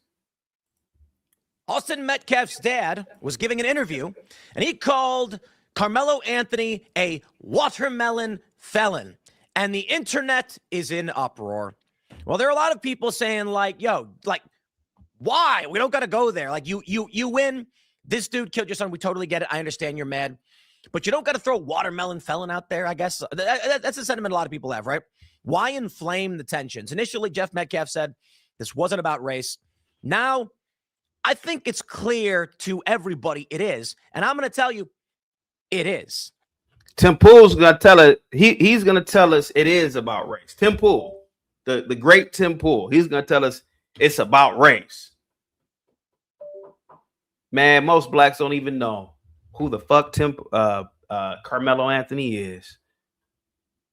Austin Metcalf's dad was giving an interview, and he called Karmelo Anthony a watermelon felon. And the internet is in uproar. Well, there are a lot of people saying, like, yo, like, why? We don't got to go there. Like, you win. This dude killed your son. We totally get it. I understand you're mad. But you don't got to throw watermelon felon out there, I guess. That's a sentiment a lot of people have, right? Why inflame the tensions? Initially, Jeff Metcalf said this wasn't about race. Now, I think it's clear to everybody it is. And I'm going to tell you, it is. Tim Pool's going to tell it. He's going to tell us it is about race. Tim Pool, the great Tim Pool, he's going to tell us it's about race. Man, most blacks don't even know who the fuck Karmelo Anthony is.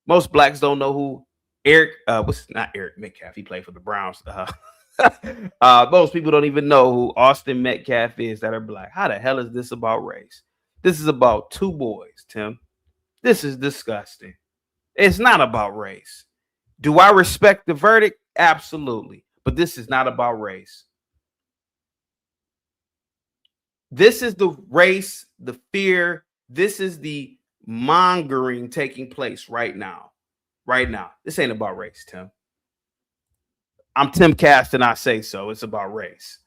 Most blacks don't know who not Eric Metcalf. He played for the Browns. Most people don't even know who Austin Metcalf is that are black. How the hell is this about race? This is about two boys, Tim. This is disgusting. It's not about race. Do I respect the verdict? Absolutely. But this is not about race. This is the race, the fear. This is the mongering taking place right now. Right now. This ain't about race, Tim. I'm Tim Cast and I say so. It's about race.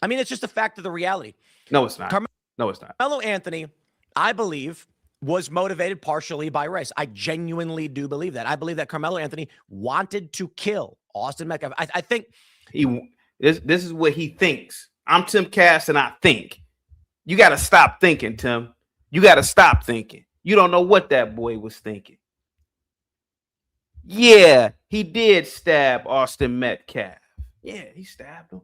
I mean, it's just a fact of the reality. No, it's not. No, it's not. Karmelo Anthony, I believe, was motivated partially by race. I genuinely do believe that. I believe that Karmelo Anthony wanted to kill Austin Metcalf. I think this is what he thinks. I'm Tim Cast and I think. You got to stop thinking, Tim. You got to stop thinking. You don't know what that boy was thinking. Yeah, he did stab Austin Metcalf. Yeah, he stabbed him.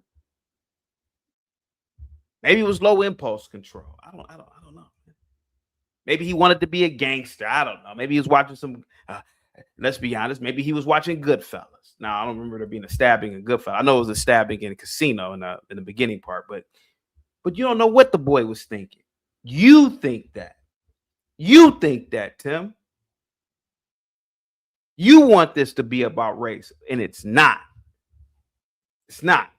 Maybe it was low impulse control. I don't know. Maybe he wanted to be a gangster. I don't know. Maybe he was watching some. Let's be honest. Maybe he was watching Goodfellas. Now I don't remember there being a stabbing in Goodfellas. I know it was a stabbing in a casino in the beginning part, but you don't know what the boy was thinking. You think that. You think that, Tim. You want this to be about race, and it's not. It's not.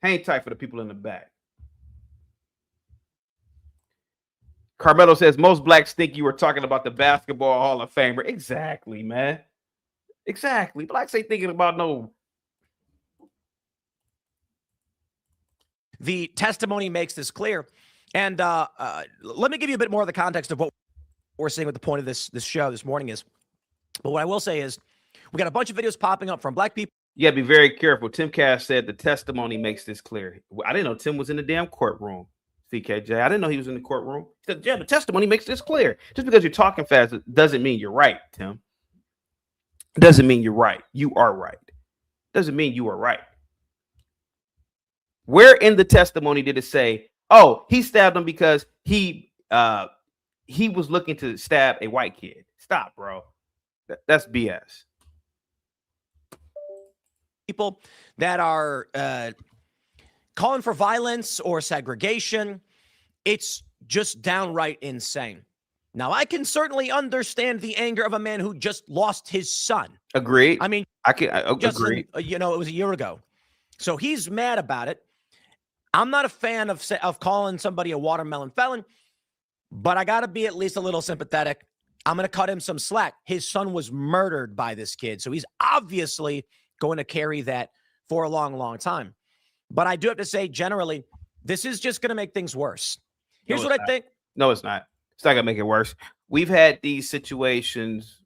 Hang tight for the people in the back. Carmelo says, most blacks think you were talking about the Basketball Hall of Famer. Exactly, man. Exactly. Blacks ain't thinking about no. The testimony makes this clear. And let me give you a bit more of the context of what we're saying with the point of this show this morning is. But what I will say is we got a bunch of videos popping up from black people. You got to be very careful. Tim Cash said the testimony makes this clear. I didn't know Tim was in the damn courtroom. CKJ. I didn't know he was in the courtroom. He said, yeah, the testimony makes this clear. Just because you're talking fast doesn't mean you're right, Tim. Doesn't mean you're right. You are right. Doesn't mean you are right. Where in the testimony did it say, oh, he stabbed him because he was looking to stab a white kid? Stop, bro. That's BS. People that are calling for violence or segregation, it's just downright insane. Now, I can certainly understand the anger of a man who just lost his son. Agreed. I mean, I agree. It was a year ago. So he's mad about it. I'm not a fan of calling somebody a watermelon felon, but I got to be at least a little sympathetic. I'm going to cut him some slack. His son was murdered by this kid, so he's obviously going to carry that for a long, long time. But I do have to say, generally, this is just going to make things worse. Here's what I think. No, it's not. It's not going to make it worse. We've had these situations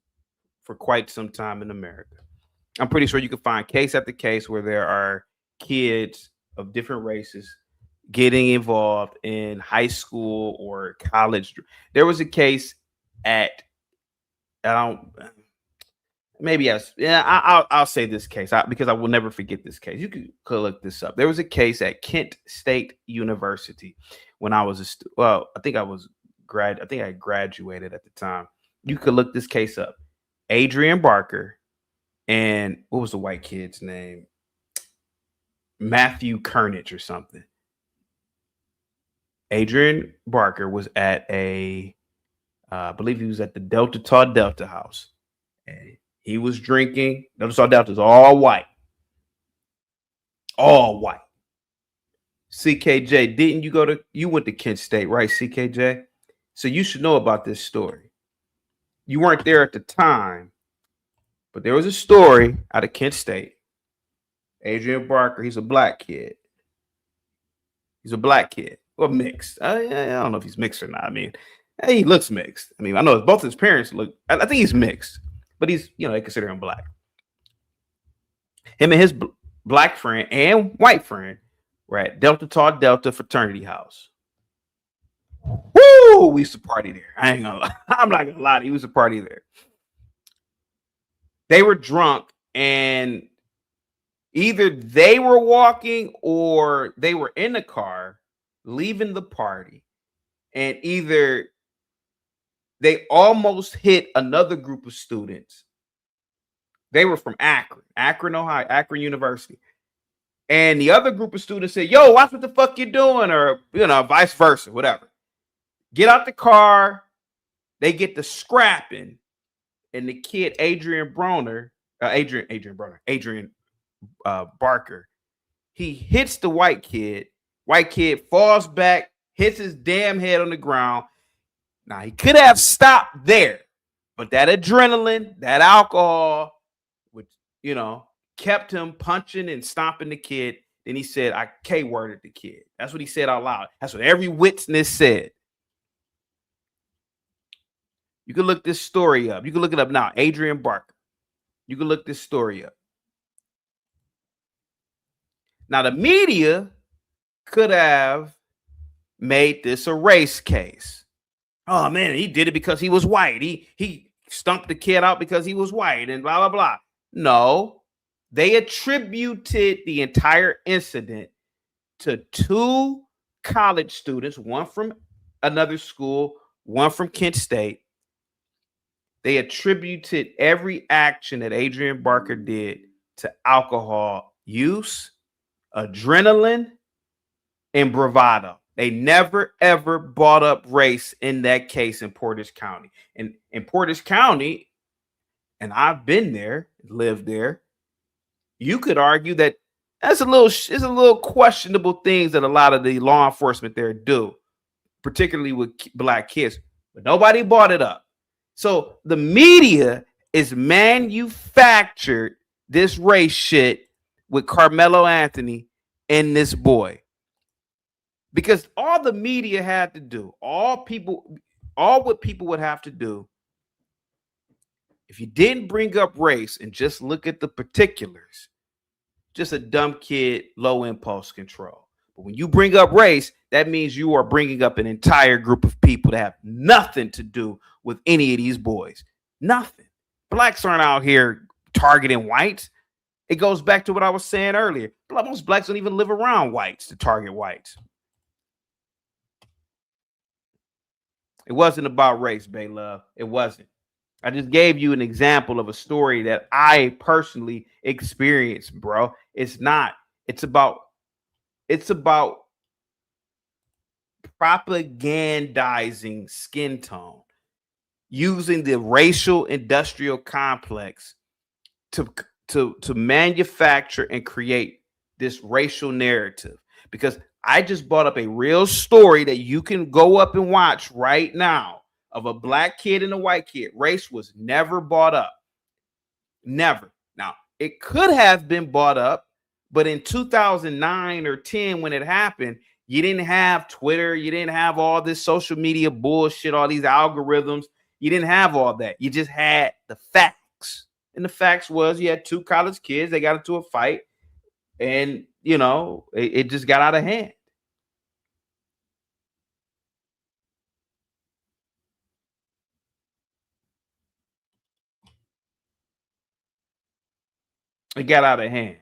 for quite some time in America. I'm pretty sure you can find case after case where there are kids of different races getting involved in high school or college. There was a case at, I'll say this case because I will never forget this case. You could look this up. There was a case at Kent State University when I was I think I graduated at the time. You could look this case up. Adrian Barker and what was the white kid's name? Matthew Kernich or something. Adrian Barker was at I believe he was at the Delta Tau Delta house. And he was drinking. Delta Tau Delta is all white. All white. CKJ, you went to Kent State, right, CKJ? So you should know about this story. You weren't there at the time, but there was a story out of Kent State. Adrian Barker, he's a black kid. He's a black kid. Well, mixed. I don't know if he's mixed or not. I mean, he looks mixed. I mean, I know both his parents look. I think he's mixed, but he's, they consider him black. Him and his black friend and white friend were at Delta Tau Delta fraternity house. Woo! We used to party there. I ain't gonna lie. I'm not gonna lie to you. We used to party there. They were drunk, and either they were walking or they were in the car leaving the party, and either they almost hit another group of students. They were from Akron, Ohio, Akron University. And the other group of students said, yo, watch what the fuck you're doing, or, vice versa, whatever. Get out the car. They get to scrapping. And the kid, Adrian Barker, he hits the white kid. White kid falls back, hits his damn head on the ground. Now, he could have stopped there, but that adrenaline, that alcohol, which, kept him punching and stomping the kid. Then he said, I K-worded the kid. That's what he said out loud. That's what every witness said. You can look this story up. You can look it up now. Adrian Barker. You can look this story up. Now, the media could have made this a race case. Oh, man, he did it because he was white. He stumped the kid out because he was white and blah, blah, blah. No, they attributed the entire incident to two college students, one from another school, one from Kent State. They attributed every action that Adrian Barker did to alcohol use, adrenaline, and bravado. They never, ever brought up race in that case in Portage County. And in Portage County, and I've been there, lived there, you could argue that it's a little questionable things that a lot of the law enforcement there do, particularly with black kids. But nobody brought it up. So the media is manufactured this race shit with Karmelo Anthony and this boy. Because all the media had to do, all what people would have to do, if you didn't bring up race and just look at the particulars, just a dumb kid, low impulse control. But when you bring up race, that means you are bringing up an entire group of people that have nothing to do with any of these boys. Nothing. Blacks aren't out here targeting whites. It goes back to what I was saying earlier. Most blacks don't even live around whites to target whites. It wasn't about race, Bay Love. It wasn't. I just gave you an example of a story that I personally experienced, bro. It's not. It's about propagandizing skin tone, using the racial industrial complex to manufacture and create this racial narrative. Because I just brought up a real story that you can go up and watch right now of a black kid and a white kid. Race was never brought up. Never. Now, it could have been brought up, but in 2009 or 10, when it happened, you didn't have Twitter. You didn't have all this social media bullshit, all these algorithms. You didn't have all that. You just had the facts. And the facts was you had two college kids. They got into a fight. And, you know, it just got out of hand. It got out of hand.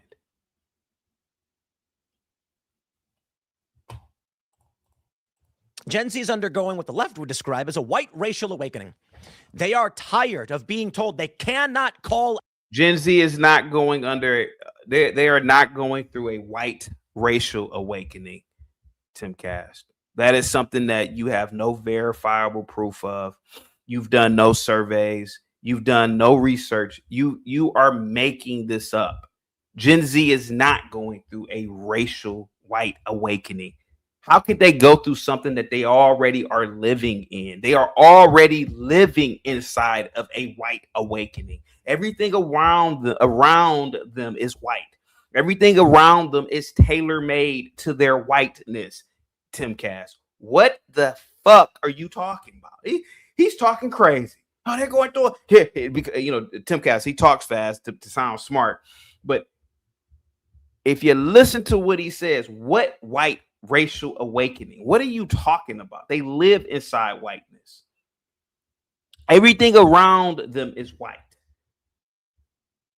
Gen Z is undergoing what the left would describe as a white racial awakening. They are tired of being told they cannot call. Gen Z is not going under. They are not going through a white racial awakening, Tim Cast. That is something that you have no verifiable proof of. You've done no surveys. You've done no research. You are making this up. Gen Z is not going through a racial white awakening. How could they go through something that they already are living in? They are already living inside of a white awakening. Everything around them is white. Everything around them is tailor-made to their whiteness. Tim Cass, what the fuck are you talking about? He's talking crazy. Oh, they're going through it. Because, you know, Tim Cass, he talks fast to sound smart. But if you listen to what he says, what white racial awakening? What are you talking about? They live inside whiteness. Everything around them is white.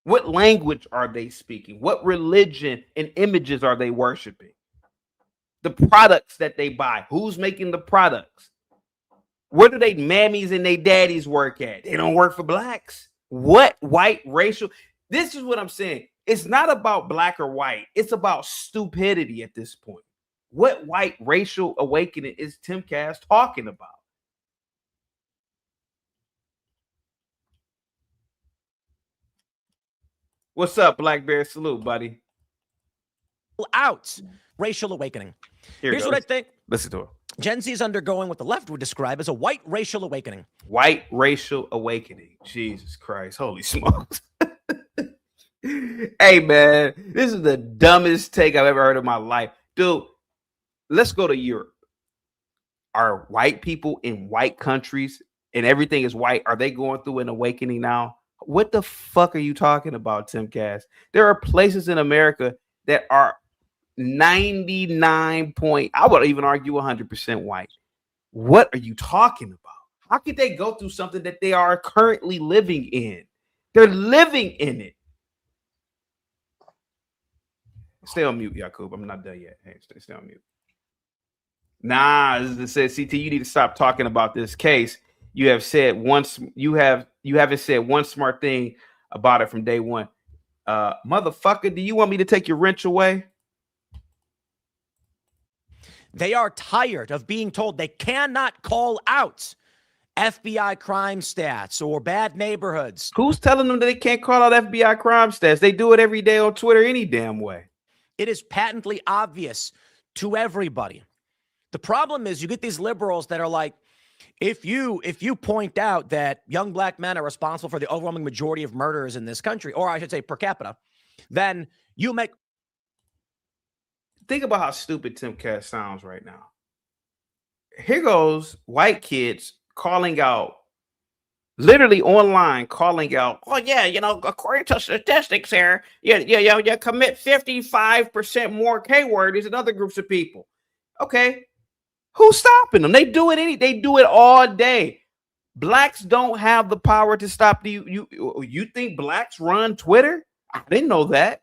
What language are they speaking? What religion and images are they worshiping? The products that they buy. Who's making the products? Where do they mammies and they daddies work at? They don't work for blacks. What white racial? This is what I'm saying. It's not about black or white. It's about stupidity at this point. What white racial awakening is Tim Cass talking about? What's up, Black Bear? Salute, buddy. Out racial awakening. Here's what I think. Listen to it. Gen Z is undergoing what the left would describe as a white racial awakening. White racial awakening. Jesus Christ. Holy smokes. Hey, man, this is the dumbest take I've ever heard in my life. Dude, let's go to Europe. Are white people in white countries and everything is white, are they going through an awakening now? What the fuck are you talking about, Tim Cass? There are places in America that are 99 point, I would even argue 100% white. What are you talking about? How could they go through something that they are currently living in? They're living in it. Stay on mute, Yakub. I'm not done yet. Hey, stay on mute. Nah, this says CT, you need to stop talking about this case. You have said once you haven't said one smart thing about it from day one. Motherfucker, do you want me to take your wrench away? They are tired of being told they cannot call out FBI crime stats or bad neighborhoods. Who's telling them that they can't call out FBI crime stats? They do it every day on Twitter any damn way. It is patently obvious to everybody. The problem is you get these liberals that are like, if you point out that young black men are responsible for the overwhelming majority of murders in this country, or I should say per capita, then you make... Think about how stupid Tim Cass sounds right now. Here goes white kids calling out literally online calling out, oh yeah, according to statistics here, you commit 55% more K words than other groups of people. Okay, who's stopping them? They do it all day. Blacks don't have the power to stop you think blacks run Twitter? I didn't know that.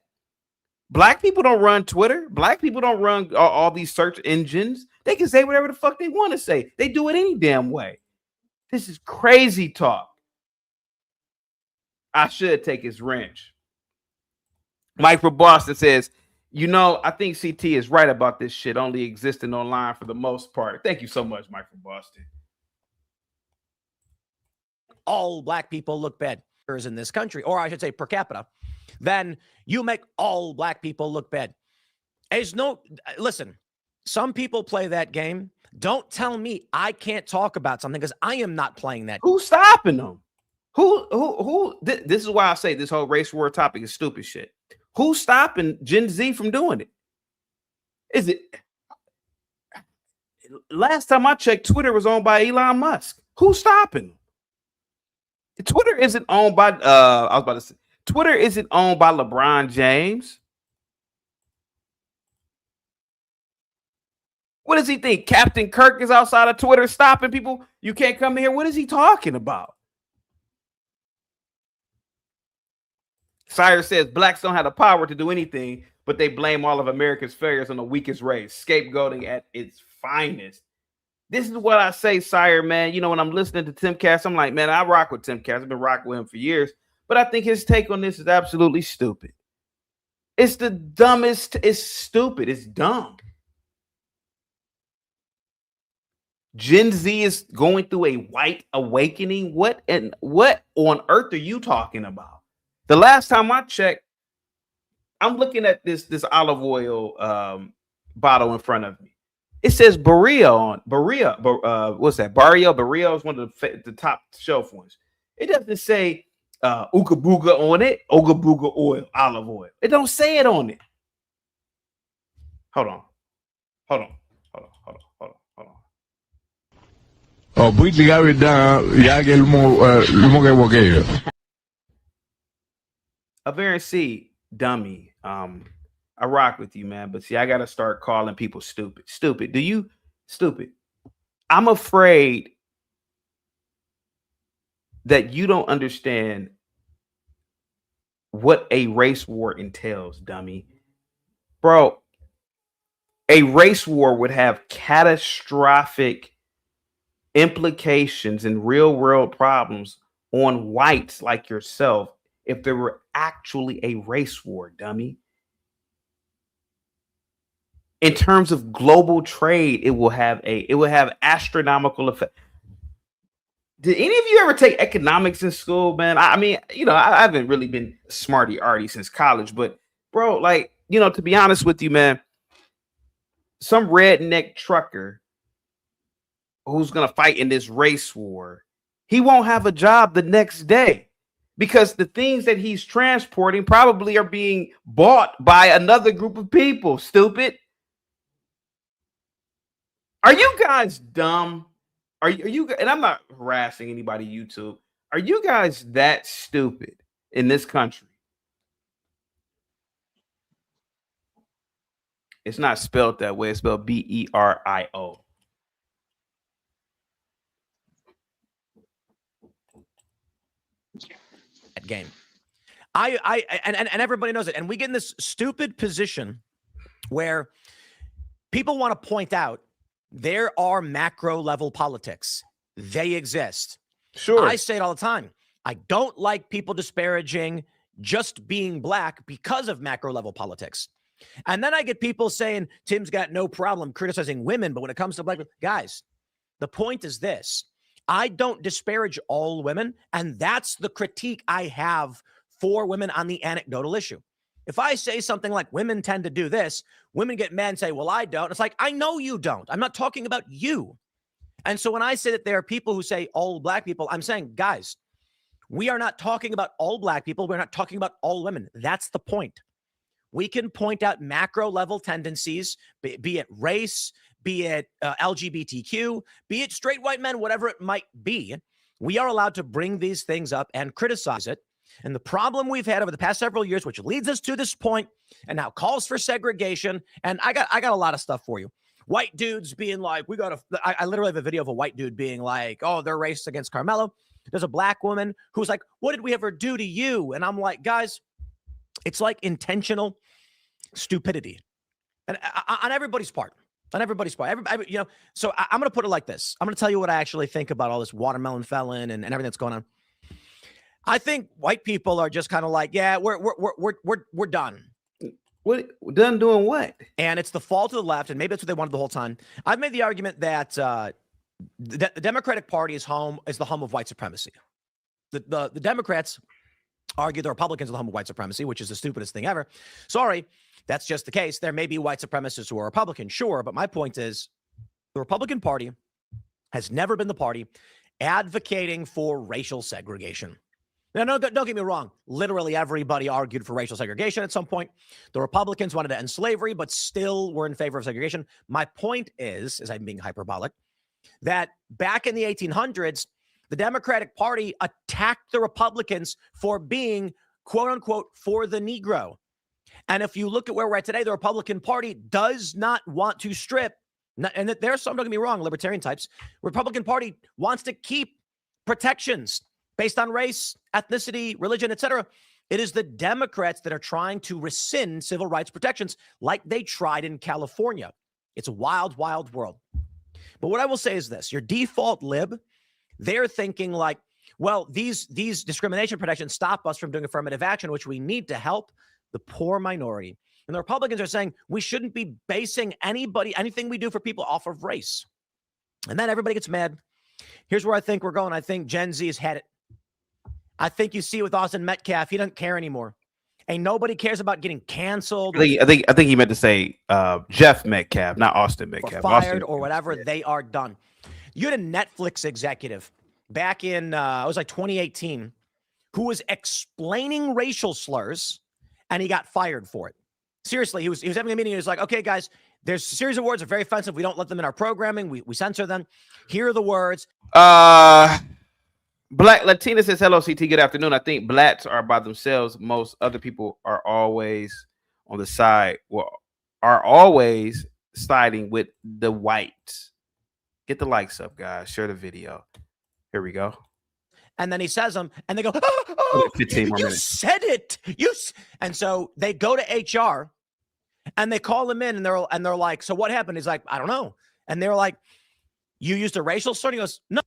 Black people don't run Twitter. Black people don't run all these search engines. They can say whatever the fuck they want to say. They do it any damn way. This is crazy talk. I should take his wrench. Mike from Boston says, I think CT is right about this shit only existing online for the most part. Thank you so much, Mike from Boston. All black people look bad in this country, or I should say per capita, then you make all black people look bad. Listen, some people play that game. Don't tell me I can't talk about something because I am not playing that. Who's stopping them? Who? This is why I say this whole race war topic is stupid shit. Who's stopping Gen Z from doing it? Is it? Last time I checked, Twitter was owned by Elon Musk. Who's stopping them? Twitter isn't owned by. I was about to say, Twitter isn't owned by LeBron James. What does he think? Captain Kirk is outside of Twitter stopping people? You can't come here. What is he talking about? Sire says blacks don't have the power to do anything, but they blame all of America's failures on the weakest race, scapegoating at its finest. This is what I say, Sire, man. When I'm listening to Tim Cass, I'm like, man, I rock with Tim Cass. I've been rocking with him for years, but I think his take on this is absolutely stupid. It's the dumbest. It's stupid. It's dumb. Gen Z is going through a white awakening. What on earth are you talking about? The last time I checked, I'm looking at this olive oil bottle in front of me. It says Barilla on Barilla. What's that? Barilla is one of the top shelf ones. It doesn't say Ooga Booga on it. Ooga Booga oil, olive oil. It don't say it on it. Hold on. Oh, poi ti cavi da ya che il mo che vuoi. A very C, dummy. I rock with you, man. But see, I gotta start calling people stupid. Stupid. Do you stupid? I'm afraid that you don't understand what a race war entails, dummy. Bro, a race war would have catastrophic implications and real world problems on whites like yourself if there were actually a race war, dummy. In terms of global trade, it will have astronomical effect. Did any of you ever take economics in school, man? I mean, I haven't really been smarty arty since college, but bro, to be honest with you, man, some redneck trucker who's gonna fight in this race war, he won't have a job the next day because the things that he's transporting probably are being bought by another group of people. Stupid. Are you guys dumb? Are you? And I'm not harassing anybody. YouTube. Are you guys that stupid in this country? It's not spelled that way. It's spelled Berio. That game. And everybody knows it. And we get in this stupid position where people want to point out there are macro level politics. They exist. Sure. I say it all the time. I don't like people disparaging just being black because of macro level politics. And then I get people saying Tim's got no problem criticizing women, but when it comes to black guys, the point is this. I don't disparage all women, and that's the critique I have for women on the anecdotal issue. If I say something like women tend to do this, women get mad and say, well, I don't. It's like, I know you don't. I'm not talking about you. And so when I say that there are people who say all black people, I'm saying, guys, we are not talking about all black people. We're not talking about all women. That's the point. We can point out macro level tendencies, be it race, be it LGBTQ, be it straight white men, whatever it might be. We are allowed to bring these things up and criticize it. And the problem we've had over the past several years, which leads us to this point, and now calls for segregation. And I got a lot of stuff for you. White dudes being like, I literally have a video of a white dude being like, oh, they're racist against Karmelo. There's a black woman who's like, what did we ever do to you? And I'm like, guys, it's like intentional stupidity. And on everybody's part. On everybody's part. So I'm going to put it like this. I'm going to tell you what I actually think about all this watermelon felon and everything that's going on. I think white people are just kind of like, yeah, we're done. What done doing what? And it's the fault of the left, and maybe that's what they wanted the whole time. I've made the argument that the Democratic Party is the home of white supremacy. The Democrats argue the Republicans are the home of white supremacy, which is the stupidest thing ever. Sorry, that's just the case. There may be white supremacists who are Republican, sure, but my point is the Republican Party has never been the party advocating for racial segregation. Now, don't get me wrong. Literally everybody argued for racial segregation at some point. The Republicans wanted to end slavery, but still were in favor of segregation. My point is, as I'm being hyperbolic, that back in the 1800s, the Democratic Party attacked the Republicans for being, quote unquote, for the Negro. And if you look at where we're at today, the Republican Party does not want to strip. And there are some, don't get me wrong, libertarian types. Republican Party wants to keep protections based on race, ethnicity, religion, etc. It is the Democrats that are trying to rescind civil rights protections like they tried in California. It's a wild, wild world. But what I will say is this. Your default lib, they're thinking like, well, these discrimination protections stop us from doing affirmative action, which we need to help the poor minority. And the Republicans are saying we shouldn't be basing anything we do for people off of race. And then everybody gets mad. Here's where I think we're going. I think Gen Z has had it. I think you see it with Austin Metcalf. He doesn't care anymore. And nobody cares about getting canceled. I think he meant to say Jeff Metcalf, not Austin Metcalf. Or fired or whatever. Yeah. They are done. You had a Netflix executive back in, it was like 2018, who was explaining racial slurs, and he got fired for it. Seriously, he was having a meeting. He was like, okay, guys, there's a series of words that are very offensive. We don't let them in our programming. We censor them. Here are the words. Black Latina says, hello, CT. Good afternoon. I think blacks are by themselves. Most other people are always on the side, are always siding with the whites. Get the likes up, guys. Share the video. Here we go. And then he says them, and they go, oh 15 more minutes. Said it. And so they go to HR, and they call him in, and they're like, so what happened? He's like, I don't know. And they're like, you used a racial slur? And he goes, no.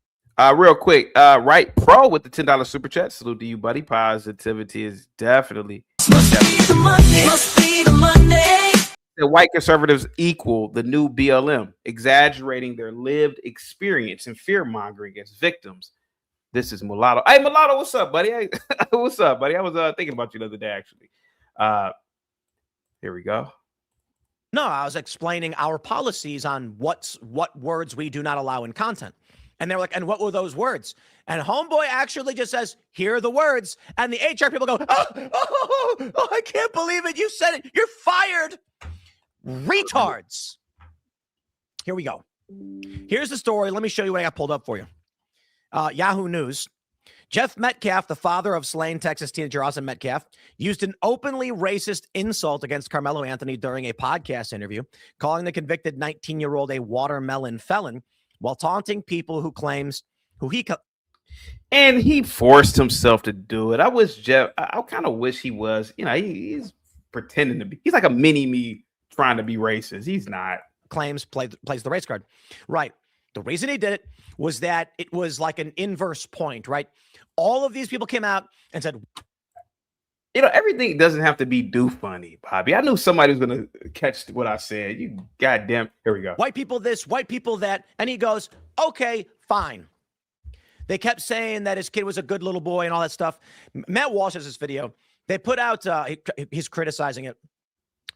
Real quick, right pro with the $10 super chat. Salute to you, buddy. Positivity is definitely. Must be the Monday. The white conservatives equal the new BLM, exaggerating their lived experience and fear mongering against victims. This is Mulatto. Hey, Mulatto, what's up, buddy? Hey, what's up, buddy? I was thinking about you the other day, actually. Here we go. No, I was explaining our policies on what words we do not allow in content. And they're like, and what were those words? And homeboy actually just says, here are the words. And the HR people go, oh, I can't believe it. You said it. You're fired. Retards. Here we go. Here's the story. Let me show you what I got pulled up for you. Yahoo News. Jeff Metcalf, the father of slain Texas teenager Austin Metcalf, used an openly racist insult against Karmelo Anthony during a podcast interview, calling the convicted 19-year-old a watermelon felon, while taunting people and he forced himself to do it. I wish Jeff, I kind of wish he was, he's pretending to be, he's like a mini me trying to be racist. He's not. Plays the race card. Right. The reason he did it was that it was like an inverse point, right? All of these people came out and said, everything doesn't have to be do funny, Bobby. I knew somebody was going to catch what I said. You goddamn. Here we go. White people this, white people that. And he goes, okay, fine. They kept saying that his kid was a good little boy and all that stuff. Matt Walsh has this video. They put out, he's criticizing it.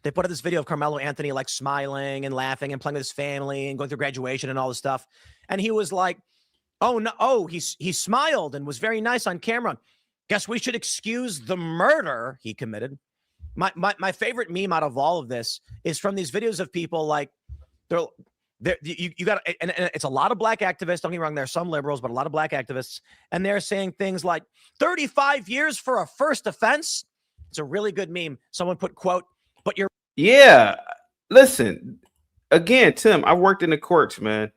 They put out this video of Karmelo Anthony like smiling and laughing and playing with his family and going through graduation and all this stuff. And he was like, oh, no, he smiled and was very nice on camera. Guess we should excuse the murder he committed. My favorite meme out of all of this is from these videos of people like You got, and it's a lot of black activists. Don't get me wrong, there are some liberals, but a lot of black activists, and they're saying things like 35 years for a first offense. It's a really good meme. Someone put, quote, but you're. Yeah. Listen, again, Tim, I worked in the courts, man.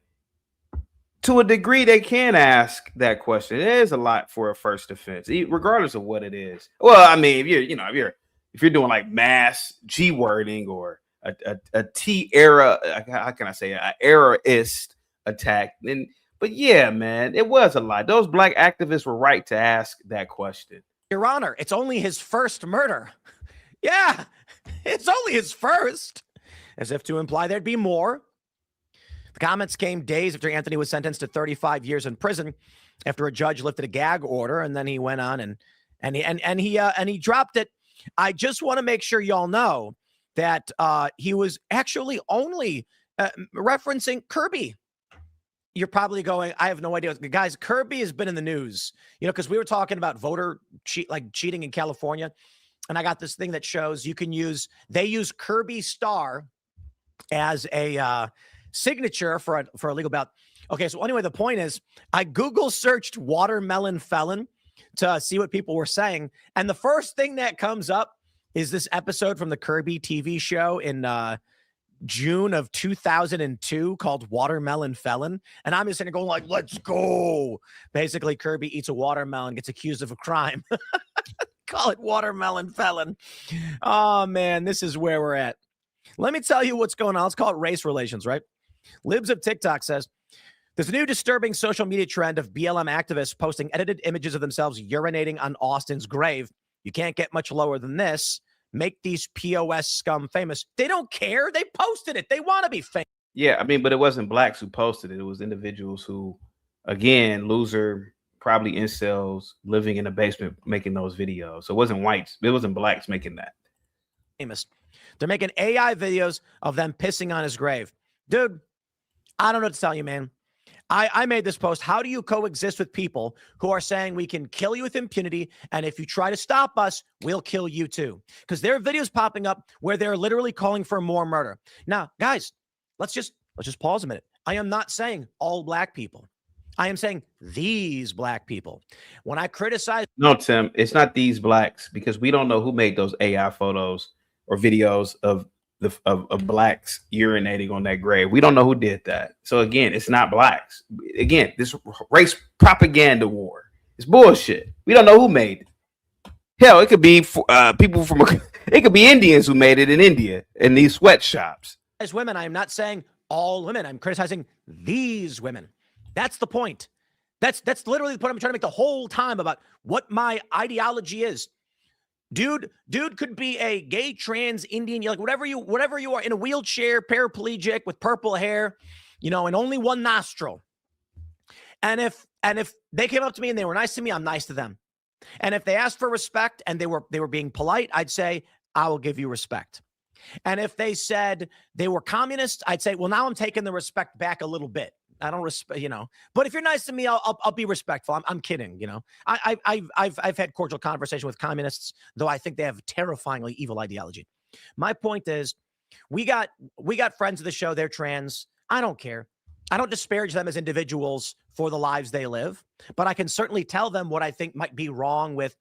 To a degree, they can ask that question. It is a lot for a first offense, regardless of what it is. Well, I mean, if you're doing like mass G wording or a T era, how can I say an eraist attack? But yeah, man, it was a lot. Those black activists were right to ask that question. Your Honor, it's only his first murder. Yeah, it's only his first. As if to imply there'd be more. The comments came days after Anthony was sentenced to 35 years in prison after a judge lifted a gag order, and then he went on and he dropped it. I just want to make sure y'all know that he was actually only referencing Kirby. You're probably going, I have no idea. Guys, Kirby has been in the news, because we were talking about voter cheating in California. And I got this thing that shows they use Kirby Star as a signature for a legal ballot. Okay, so anyway, the point is I Google searched watermelon felon to see what people were saying. And the first thing that comes up is this episode from the Kirby TV show in June of 2002 called Watermelon Felon. And I'm just sitting there going like, let's go. Basically, Kirby eats a watermelon, gets accused of a crime. Call it Watermelon Felon. Oh, man, this is where we're at. Let me tell you what's going on. Let's call it race relations, right? Libs of TikTok says, there's a new disturbing social media trend of BLM activists posting edited images of themselves urinating on Austin's grave. You can't get much lower than this. Make these POS scum famous. They don't care. They posted it. They want to be famous. Yeah, I mean, but it wasn't blacks who posted it. It was individuals who, again, loser, probably incels, living in a basement making those videos. So it wasn't whites. It wasn't blacks making that. Famous. They're making AI videos of them pissing on his grave. Dude, I don't know what to tell you, man. I made this post. How do you coexist with people who are saying we can kill you with impunity, and if you try to stop us, we'll kill you too? Because there are videos popping up where they're literally calling for more murder. Now, guys, let's just pause a minute. I am not saying all black people. I am saying these black people. When I criticize, no, Tim, it's not these blacks, because we don't know who made those AI photos or videos of blacks urinating on that grave. We don't know who did that. So again, it's not blacks. Again, this race propaganda war is bullshit. We don't know who made it. Hell, it could be people from it could be Indians who made it in India in these sweatshops. As women, I am not saying all women. I'm criticizing these women. That's the point. That's literally the point I'm trying to make the whole time about what my ideology is. Dude could be a gay, trans, Indian, like whatever you are, in a wheelchair, paraplegic with purple hair, and only one nostril. And if they came up to me and they were nice to me, I'm nice to them. And if they asked for respect and they were being polite, I'd say, I will give you respect. And if they said they were communist, I'd say, well, now I'm taking the respect back a little bit. I don't respect, but if you're nice to me, I'll be respectful. I'm kidding. I've had cordial conversation with communists, though I think they have terrifyingly evil ideology. My point is, we got friends of the show. They're trans. I don't care. I don't disparage them as individuals for the lives they live, but I can certainly tell them what I think might be wrong with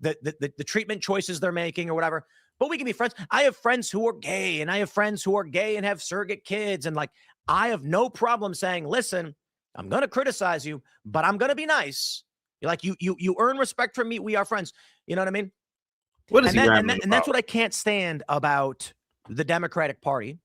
the treatment choices they're making or whatever. But we can be friends. I have friends who are gay, and I have friends who are gay and have surrogate kids, and I have no problem saying, listen, I'm going to criticize you, but I'm going to be nice. You're like, you earn respect from me. We are friends. You know what I mean? What is and that's what I can't stand about the Democratic Party,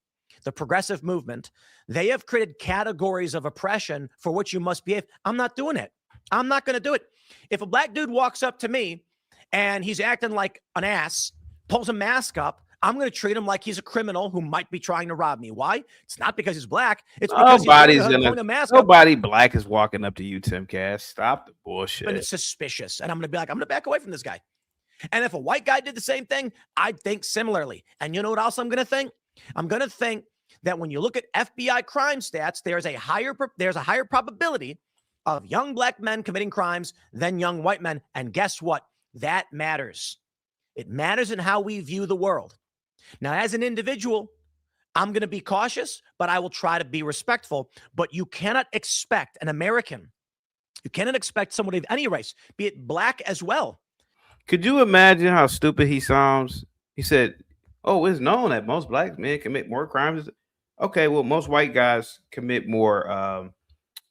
the progressive movement. They have created categories of oppression for which you must behave. I'm not doing it. I'm not going to do it. If a black dude walks up to me and he's acting like an ass, pulls a mask up, I'm going to treat him like he's a criminal who might be trying to rob me. Why? It's not because he's black. It's because he's a mask. Nobody black is walking up to you, Tim Cass. Stop the bullshit. But it's suspicious. And I'm going to be like, I'm going to back away from this guy. And if a white guy did the same thing, I'd think similarly. And you know what else I'm going to think? I'm going to think that when you look at FBI crime stats, there's a higher probability of young black men committing crimes than young white men. And guess what? That matters. It matters in how we view the world. Now, as an individual, I'm going to be cautious, but I will try to be respectful. But you cannot expect an American, you cannot expect somebody of any race, be it black as well. Could you imagine how stupid he sounds? He said, "Oh, it's known that most black men commit more crimes." Okay, well, most white guys commit more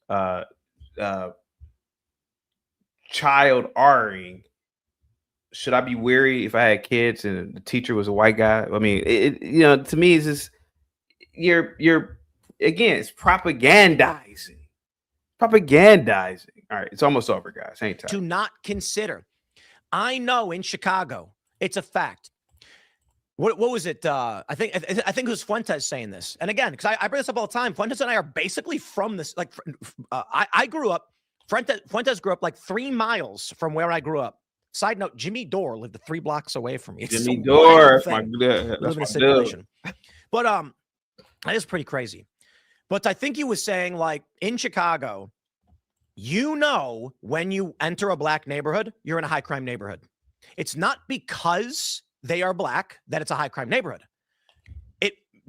uh, child R-ing. Should I be weary if I had kids and the teacher was a white guy? I mean, to me, it's just you're again, it's propagandizing. Propagandizing. All right, it's almost over, guys. Ain't time. To not consider. I know in Chicago, it's a fact. What was it? I think it was Fuentes saying this. And again, because I bring this up all the time, Fuentes and I are basically from this. Like, I grew up. Fuentes grew up like 3 miles from where I grew up. Side note: Jimmy Dore lived 3 blocks away from me. It's Jimmy Dore, that's my simulation. But that is pretty crazy. But I think he was saying, like, in Chicago, when you enter a black neighborhood, you're in a high crime neighborhood. It's not because they are black that it's a high crime neighborhood.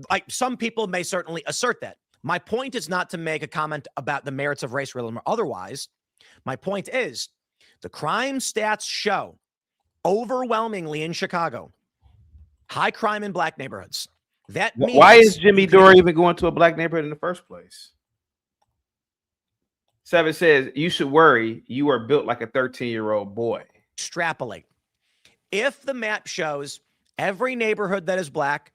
Like, some people may certainly assert that. My point is not to make a comment about the merits of race realism or otherwise. My point is the crime stats show overwhelmingly in Chicago high crime in black neighborhoods. That means, why is Jimmy Dore even going to a black neighborhood in the first place? 7 says you should worry. You are built like a 13-year-old boy. Extrapolate. If the map shows every neighborhood that is black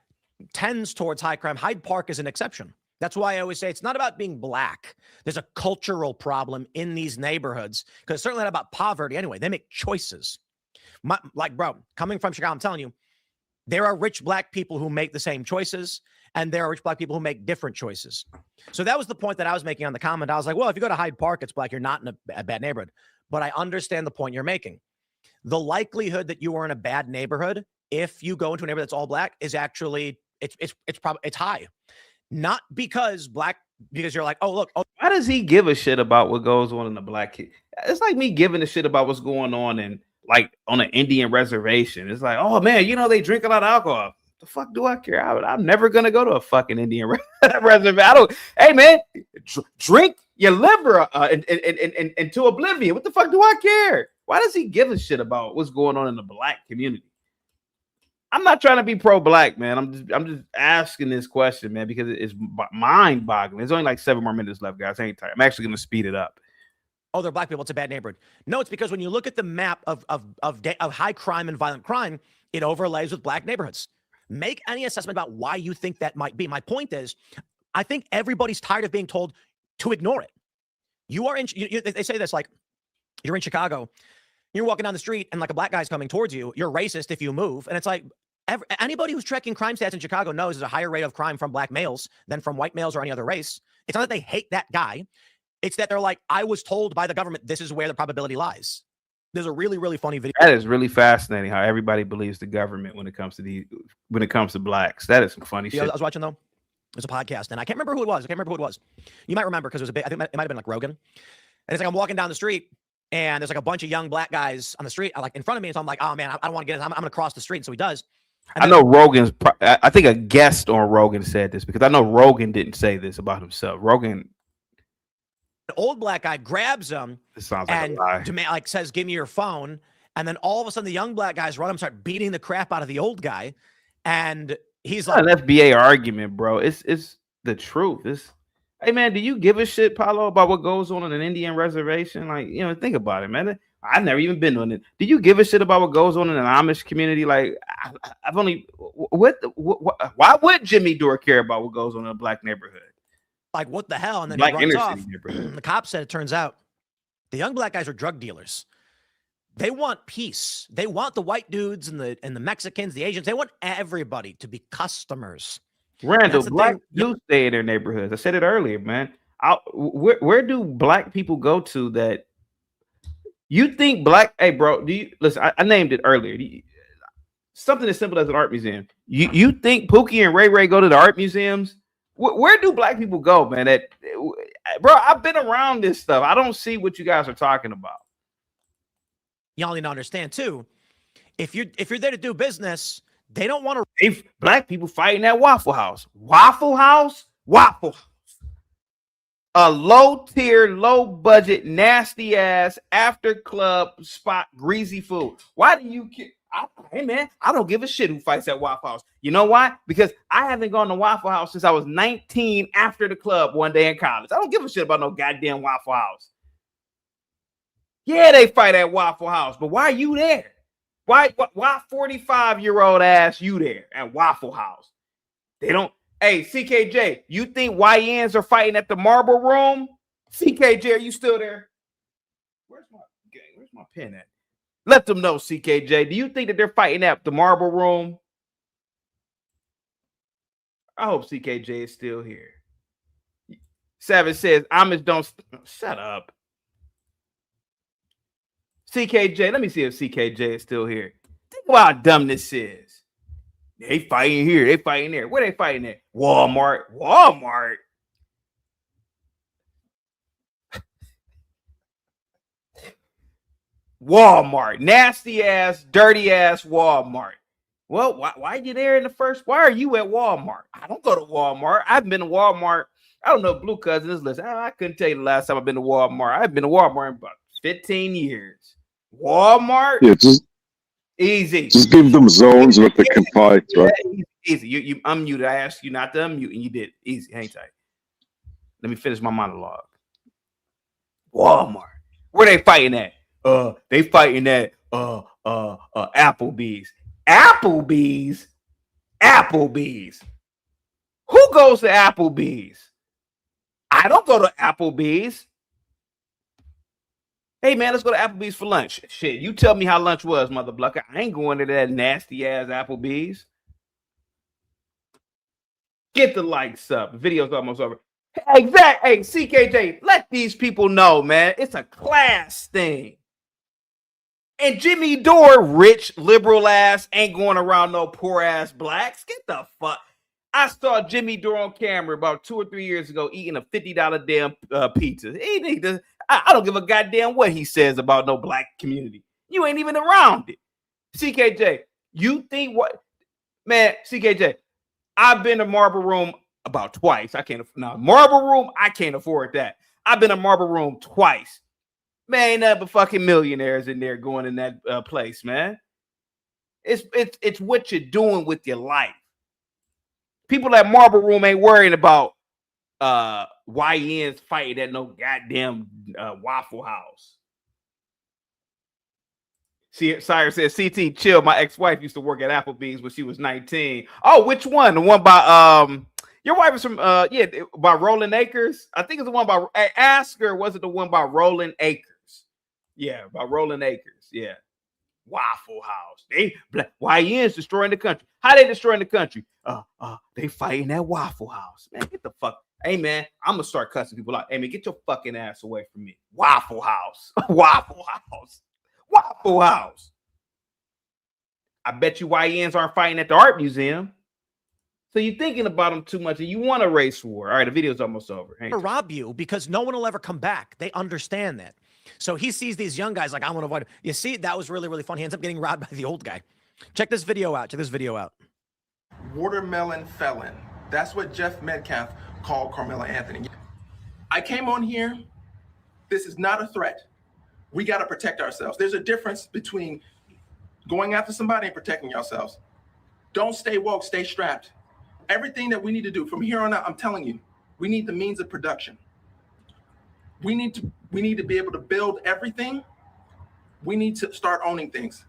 tends towards high crime, Hyde Park is an exception. That's why I always say it's not about being black. There's a cultural problem in these neighborhoods because it's certainly not about poverty anyway. They make choices. Bro, coming from Chicago, I'm telling you, there are rich black people who make the same choices, and there are rich black people who make different choices. So that was the point that I was making on the comment. I was like, well, if you go to Hyde Park, it's black. You're not in a bad neighborhood. But I understand the point you're making. The likelihood that you are in a bad neighborhood, if you go into a neighborhood that's all black, is actually it's high. Not because you're like, oh, look. Oh. Why does he give a shit about what goes on in the black kid? It's like me giving a shit about what's going on on an Indian reservation. It's like, oh man, they drink a lot of alcohol. The fuck do I care? I'm never gonna go to a fucking Indian reservation. Hey man, drink your liver into oblivion. What the fuck do I care? Why does he give a shit about what's going on in the black community? I'm not trying to be pro-black, man. I'm just asking this question, man, because it's mind-boggling. There's only like 7 more minutes left, guys. I ain't tired. I'm actually gonna speed it up. Oh, they're black people. It's a bad neighborhood. No, it's because when you look at the map of high crime and violent crime, it overlays with black neighborhoods. Make any assessment about why you think that might be. My point is, I think everybody's tired of being told to ignore it. You are in. They say this, like, you're in Chicago, you're walking down the street, and like a black guy's coming towards you. You're racist if you move, and it's like anybody who's tracking crime stats in Chicago knows there's a higher rate of crime from black males than from white males or any other race. It's not that they hate that guy. It's that they're like, I was told by the government this is where the probability lies. There's a really, really funny video. That is really fascinating how everybody believes the government when it comes to blacks. That is some funny shit. I was watching, though. There's a podcast, and I can't remember who it was. You might remember because it was I think it might have been like Rogan. And it's like I'm walking down the street, and there's like a bunch of young black guys on the street, like in front of me. And so I'm like, oh man, I don't want to get in. I'm going to cross the street. And so he does. I know Rogan's. I think a guest on Rogan said this because I know Rogan didn't say this about himself. Rogan. An old black guy grabs him and says, give me your phone. And then all of a sudden the young black guys run up and start beating the crap out of the old guy. And he's like, an FBA argument, bro. It's the truth. Hey man, do you give a shit, Paulo, about what goes on an Indian reservation? Like, think about it, man. I've never even been on it. Do you give a shit about what goes on in an Amish community? Like, I've only why would Jimmy Dore care about what goes on in a black neighborhood? Like, what the hell? And then black he runs off. The cops said it turns out the young black guys are drug dealers. They want peace. They want the white dudes and the Mexicans, the Asians. They want everybody to be customers. Randall, black do stay in their neighborhoods. I said it earlier, man. Where do black people go to that you think black? Hey, bro, do you listen? I named it earlier. Something as simple as an art museum. You think Pookie and Ray Ray go to the art museums? Where do black people go, man? Bro, I've been around this stuff. I don't see what you guys are talking about. Y'all need to understand too. If you're there to do business, They don't want to. Black people fighting at Waffle House. Waffle House? Waffle House. A low tier, low budget, nasty ass after club spot, greasy food. Why do you care? Hey man, I don't give a shit who fights at Waffle House. You know why? Because I haven't gone to Waffle House since I was 19 after the club one day in college. I don't give a shit about no goddamn Waffle House. Yeah, they fight at Waffle House, but why are you there? Why 45-year-old ass you there at Waffle House? They don't. Hey, CKJ, you think YNs are fighting at the Marble Room? CKJ, are you still there? Where's my pen at? Let them know, CKJ. Do you think that they're fighting at the Marble Room? I hope CKJ is still here. Savage says, Amish don't... Shut up. CKJ, let me see if CKJ is still here. Think about how dumb this is. They fighting here. They fighting there. Where they fighting at? Walmart. Walmart. Walmart. Nasty ass, dirty ass Walmart. Well, why are you there in the first? Why are you at Walmart? I don't go to Walmart. I've been to Walmart. I don't know if Blue Cousin is listening. I couldn't tell you the last time I've been to Walmart. I've been to Walmart in about 15 years. Walmart? Yeah, easy. Just give them zones where they can fight, right? Easy. You unmuted. I asked you not to unmute, and you did. Easy. Hang tight. Let me finish my monologue. Walmart. Where they fighting at? They fighting at Applebee's. Applebee's? Applebee's. Who goes to Applebee's? I don't go to Applebee's. Hey, man, let's go to Applebee's for lunch. Shit, you tell me how lunch was, mother blucker. I ain't going to that nasty-ass Applebee's. Get the likes up. The video's almost over. Exactly. Hey, CKJ, let these people know, man. It's a class thing. And Jimmy Dore, rich, liberal ass, ain't going around no poor-ass blacks. Get the fuck. I saw Jimmy Dore on camera about 2 or 3 years ago eating a $50 damn pizza. I don't give a goddamn what he says about no black community. You ain't even around it. CKJ, you think what? Man, CKJ, I've been to Marble Room about twice. Marble Room, I can't afford that. I've been to Marble Room twice. Man, ain't nothing but fucking millionaires in there going in that place, man. It's what you're doing with your life. People at Marble Room ain't worrying about YNs fighting at no goddamn Waffle House. See, Sire says, CT, chill. My ex-wife used to work at Applebee's when she was 19. Oh, which one? The one by your wife is from by Rolling Acres. I think it's the one by ask her, was it the one by Rolling Acres? Yeah, by Rolling Acres. Yeah. Waffle House. YNs destroying the country. How they destroying the country? They fighting at Waffle House. Man, get the fuck. Hey man, I'm gonna start cussing people out. Hey man, get your fucking ass away from me. Waffle House. Waffle House. Waffle House. I bet you YNs aren't fighting at the art museum. So you're thinking about them too much and you want a race war. All right, the video's almost over. Rob you because no one will ever come back. They understand that. So he sees these young guys like, I want to avoid him. You see, that was really, really fun. He ends up getting robbed by the old guy. Check this video out. Watermelon felon. That's what Jeff Metcalf called Karmelo Anthony. I came on here. This is not a threat. We got to protect ourselves. There's a difference between going after somebody and protecting yourselves. Don't stay woke, stay strapped. Everything that we need to do from here on out, I'm telling you, we need the means of production. We need to be able to build everything. We need to start owning things.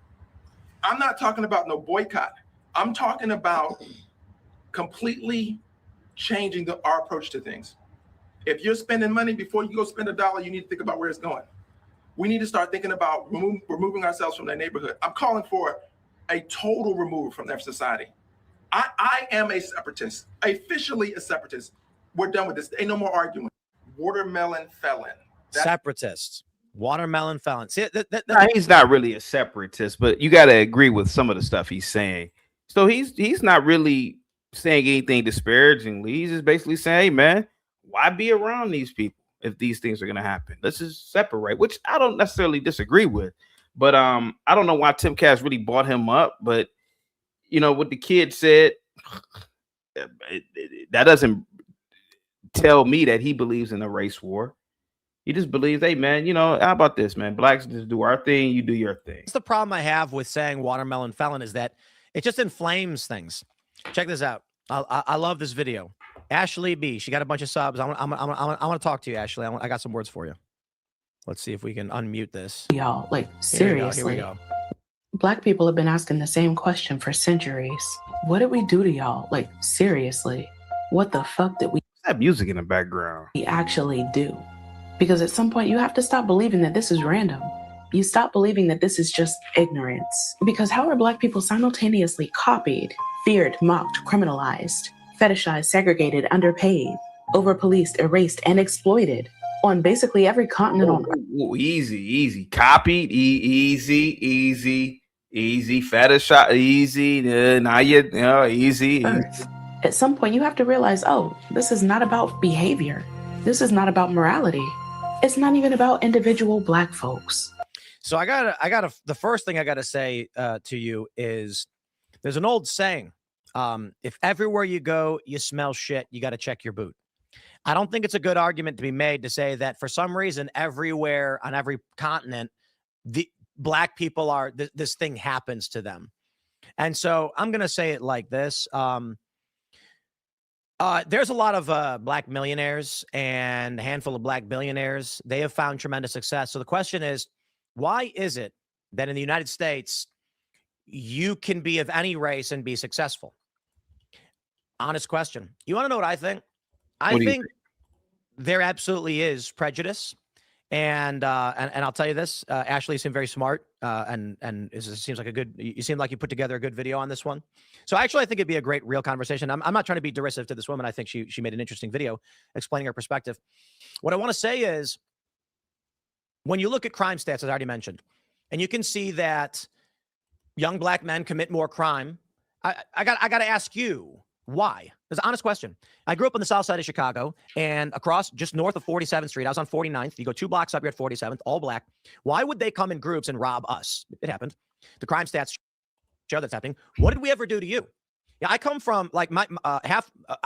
I'm not talking about no boycott. I'm talking about completely changing our approach to things. If you're spending money before you go spend $1, you need to think about where it's going. We need to start thinking about removing ourselves from their neighborhood. I'm calling for a total removal from their society. I am a separatist, officially a separatist. We're done with this. Ain't no more arguing. Watermelon felon. Separatist. Watermelon felon. See, he's not really a separatist, but you got to agree with some of the stuff he's saying. So he's not really saying anything disparagingly. He's just basically saying, hey, man, why be around these people if these things are going to happen? Let's just separate, which I don't necessarily disagree with. But I don't know why Tim Cass really bought him up. But what the kid said, that doesn't tell me that he believes in a race war. He just believes, hey, man, how about this, man? Blacks just do our thing, you do your thing. That's the problem I have with saying watermelon felon is that it just inflames things. Check this out. I love this video. Ashley B. She got a bunch of subs. I want to talk to you, Ashley. I got some words for you. Let's see if we can unmute this. Y'all, like, seriously. Here we go. Black people have been asking the same question for centuries. What did we do to y'all? Like, seriously. What the fuck did we That music in the background. actually do? Because at some point you have to stop believing that this is random. You stop believing that this is just ignorance. Because how are Black people simultaneously copied, feared, mocked, criminalized, fetishized, segregated, underpaid, over-policed, erased, and exploited on basically every continent on Earth? Easy. Copied, easy. Fetish, easy. Now easy. Earth. At some point you have to realize, oh, this is not about behavior. This is not about morality. It's not even about individual Black folks. So the first thing I gotta say to you is there's an old saying, if everywhere you go, you smell shit, you got to check your boot. I don't think it's a good argument to be made to say that for some reason, everywhere on every continent, the Black people are, this thing happens to them. And so I'm going to say it like this. There's a lot of Black millionaires and a handful of Black billionaires. They have found tremendous success. So the question is, why is it that in the United States, you can be of any race and be successful? Honest question. You want to know what I think? I think there absolutely is prejudice. And I'll tell you this, Ashley seemed very smart, and seems like you seem like you put together a good video on this one. So actually, I think it'd be a great, real conversation. I'm not trying to be derisive to this woman. I think she made an interesting video explaining her perspective. What I want to say is, when you look at crime stats, as I already mentioned, and you can see that young Black men commit more crime, I got to ask you, why? It's an honest question. I grew up on the south side of Chicago, and across just north of 47th Street, I was on 49th. You go 2 blocks up, you're at 47th, all Black. Why would they come in groups and rob us? It happened. The crime stats show that's happening. What did we ever do to you? Yeah, I come from, like, my I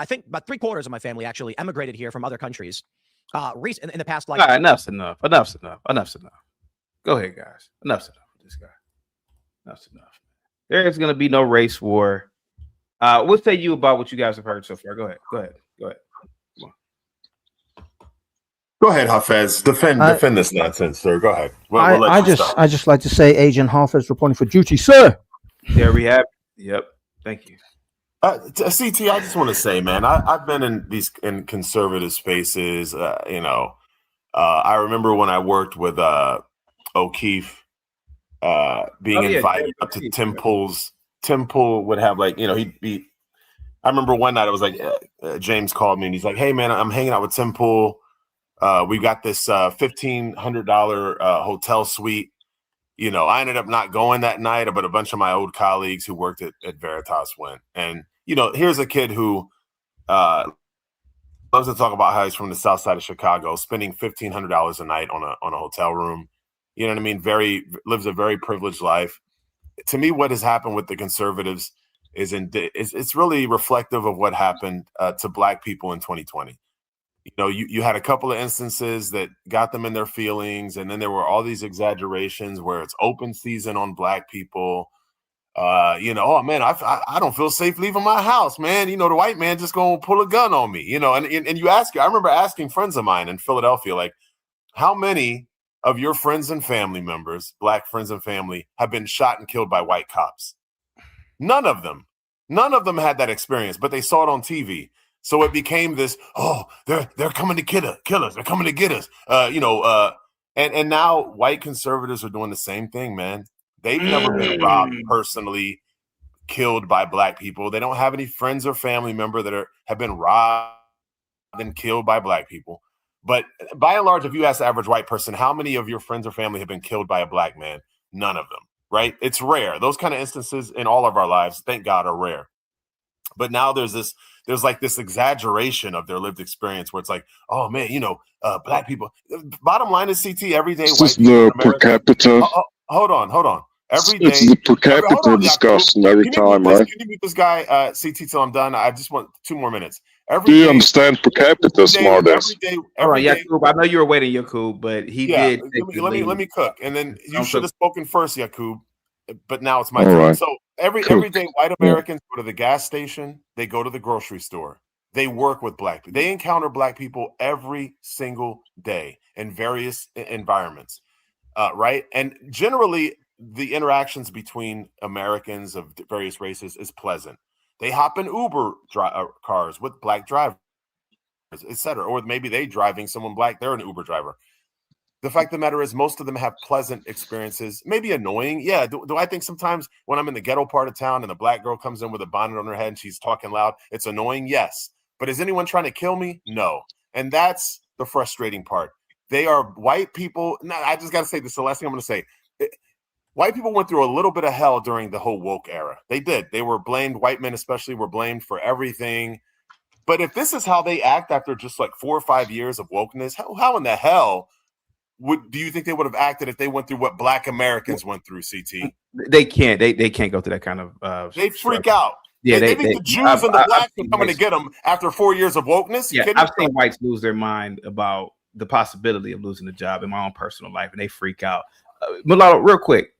think about 3/4 of my family actually emigrated here from other countries. In the past, like, all right, enough's enough. Go ahead, guys. Enough's enough with this guy. Enough's enough. There is going to be no race war. What say you about what you guys have heard so far? Go ahead. Come on. Go ahead, Hafez. Defend this nonsense, sir. Go ahead. I just like to say, Agent Hafez reporting for duty, sir. There we have it. Yep. Thank you. CT, I just want to say, man, I've been in conservative spaces. I remember when I worked with O'Keefe, being invited up to Tim Pool's. Tim Pool would have, like, he'd be. I remember one night it was like James called me and he's like, "Hey man, I'm hanging out with Tim Pool. We got this $1,500 hotel suite." I ended up not going that night, but a bunch of my old colleagues who worked at Veritas went. And here's a kid who loves to talk about how he's from the south side of Chicago, spending $1,500 a night on a hotel room. You know what I mean? Lives a very privileged life. To me, what has happened with the conservatives is it's really reflective of what happened to Black people in 2020. You had a couple of instances that got them in their feelings, and then there were all these exaggerations where it's open season on Black people. Oh man, I don't feel safe leaving my house, man. The white man just gonna pull a gun on me. And you ask. I remember asking friends of mine in Philadelphia, like, how many of your friends and family members, Black friends and family, have been shot and killed by white cops? None of them had that experience, but they saw it on TV. So it became this, they're coming to kill us. They're coming to get us. And now white conservatives are doing the same thing, man. They've never been robbed personally, killed by Black people. They don't have any friends or family member that have been robbed and killed by Black people. But by and large, if you ask the average white person, how many of your friends or family have been killed by a Black man? None of them, right? It's rare. Those kind of instances in all of our lives, thank God, are rare. But now there's like this exaggeration of their lived experience where it's like, oh man, Black people. Bottom line is, CT, every day. Is this the per capita? Hold on. Every It's day. the per Hold capita on, Yakub. discussion every Can you mute time, this? right? Can you mute this guy, CT, till I'm done? I just want 2 more minutes. Do Every you day, understand per capita, smartass? Hold on, every day. Yakub. I know you were waiting, Yakub, but he Yeah, did take the let lead. me cook, and then you Don't should have cook. spoken first, Yakub. But now it's my All turn. right. So every Cook. day, white Yeah. Americans go to the gas station. They go to the grocery store. They work with black people. They encounter black people every single day in various environments, right? And generally, the interactions between Americans of various races is pleasant. They hop in Uber cars with black drivers, etc. Or maybe they driving someone black. They're an Uber driver. The fact of the matter is, most of them have pleasant experiences, maybe annoying. Yeah. Do I think sometimes when I'm in the ghetto part of town and the black girl comes in with a bonnet on her head and she's talking loud, it's annoying? Yes. But is anyone trying to kill me? No. And that's the frustrating part. They are white people. Now, I just got to say this. The last thing I'm going to say. White people went through a little bit of hell during the whole woke era. They did. They were blamed. White men especially were blamed for everything. But if this is how they act after just like 4 or 5 years of wokeness, how in the hell do you think they would have acted if they went through what black Americans went through, CT? They can't. They can't go through that kind of. They freak out. Yeah, they think the Jews and the blacks are coming to get them after 4 years of wokeness. Yeah, I've seen whites lose their mind about the possibility of losing a job in my own personal life, and they freak out. Mulatto, real quick,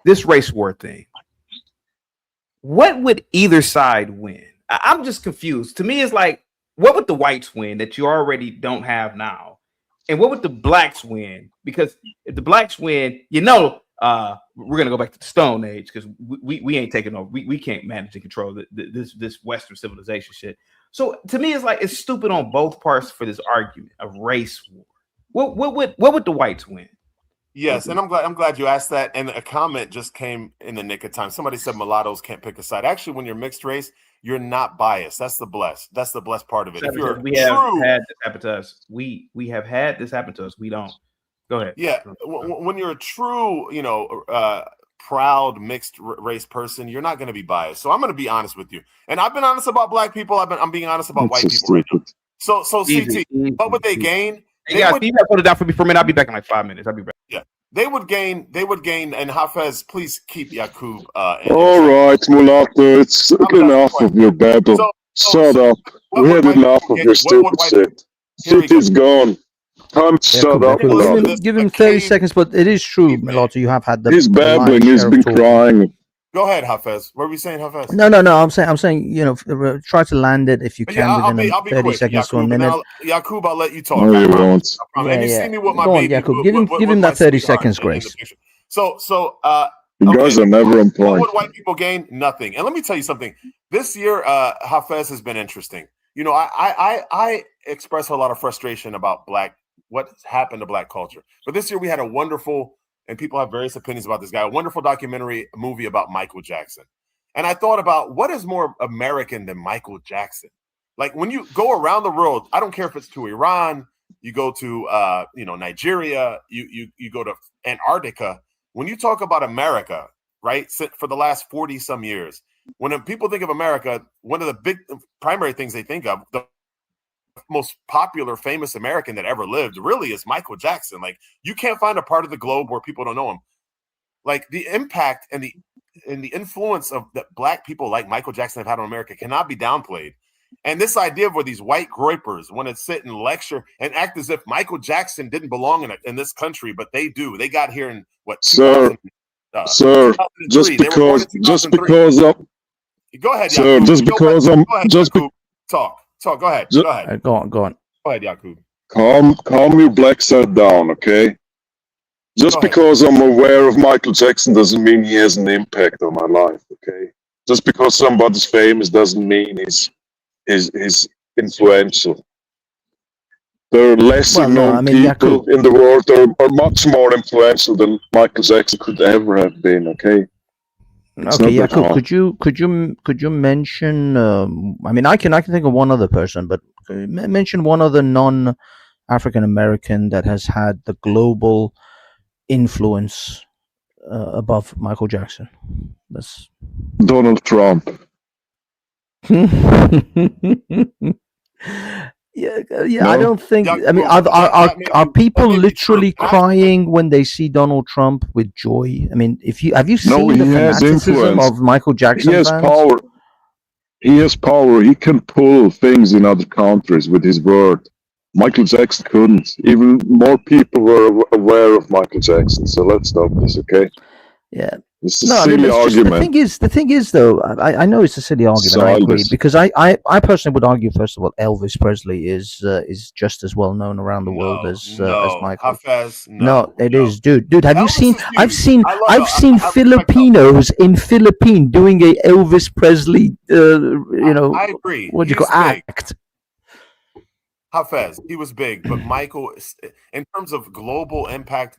this race war thing. What would either side win? I'm just confused. To me, it's like, what would the whites win that you already don't have now? And what would the blacks win? Because if the blacks win, we're gonna go back to the Stone Age because we ain't taking over. We can't manage and control this Western civilization shit. So to me, it's like it's stupid on both parts for this argument of race war. What would the whites win? Yes, and I'm glad you asked that. And a comment just came in the nick of time. Somebody said mulattoes can't pick a side. Actually, when you're mixed race, you're not biased. That's the blessed. That's the blessed part of it. If you're we have had this happen to us. We have had this happen to us. We don't. Go ahead. Yeah, when you're a true, proud mixed race person, you're not going to be biased. So I'm going to be honest with you. And I've been honest about black people. I'm being honest about white people right now. So Easy, CT, what would they gain? Hey guys, you guys put it down for me for a minute. I'll be back in like 5 minutes. I'll be back. Yeah, they would gain, and Hafez, please keep Yakub. All right, Mulatto, it's enough of your babble. Shut up. We had enough of your stupid shit. City's gone. Time to shut up. Give him 30 seconds, but it is true, Mulatto. You have had the. He's babbling. He's been crying. Go ahead, Hafez. What were we saying, Hafez? No. I'm saying, try to land it if you can within I'll be 30 quick, seconds Yakub, to a minute. Yakub, I'll let you talk. No, you won't. And you see me with my Go on, baby. Yakub. Give him that 30 seconds, Grace. So, You guys are never on what point. would white people gain? Nothing. And let me tell you something. This year, Hafez has been interesting. I express a lot of frustration about what happened to black culture. But this year we had a wonderful, and people have various opinions about this guy, a wonderful movie about Michael Jackson. And I thought about what is more American than Michael Jackson? Like when you go around the world, I don't care if it's to Iran, you go to Nigeria, you go to Antarctica. When you talk about America, right, for the last 40 some years, when people think of America, one of the big primary things they think of, the most popular, famous American that ever lived really is Michael Jackson. Like you can't find a part of the globe where people don't know him. Like the impact and the influence of that black people like Michael Jackson have had on America cannot be downplayed. And this idea of where these white groypers want to sit and lecture and act as if Michael Jackson didn't belong in this country, but they do. They got here in what? Sir, just because I'm. Go ahead, Sir, Yakub. Talk. Go ahead. Go ahead. Go on. Go ahead, Yakub. Calm your black side down, okay? Just because I'm aware of Michael Jackson doesn't mean he has an impact on my life, okay? Just because somebody's famous doesn't mean he's influential. There are lesser known people in the world that are much more influential than Michael Jackson could ever have been, okay? Okay, Yakub, could you mention? I can think of one other person, but mention one other non-African American that has had the global influence above Michael Jackson. That's Donald Trump. I No? don't think. Yaku, I mean, that may are be people true. literally That's crying when they see Donald Trump with joy? I mean, if you have you No, seen the he has fanaticism influence. of Michael He Jackson has fans? power. He has power. He can pull things in other countries with his word. Michael Jackson couldn't. Even more people were aware of Michael Jackson. So let's stop this, okay? Yeah. It's a No, I mean, silly it's just the argument. thing is though, I know it's a silly argument. I agree Childish. because I personally would argue first of all, Elvis Presley is just as well known around the world as Michael. Hafez, No, it no. is, dude. Have you Elvis seen? is I've huge. seen. I love I've seen I respect Elvis. Filipinos in Philippines doing a Elvis Presley, I agree. what do you He's call big. act? Hafez, he was big, but Michael, in terms of global impact,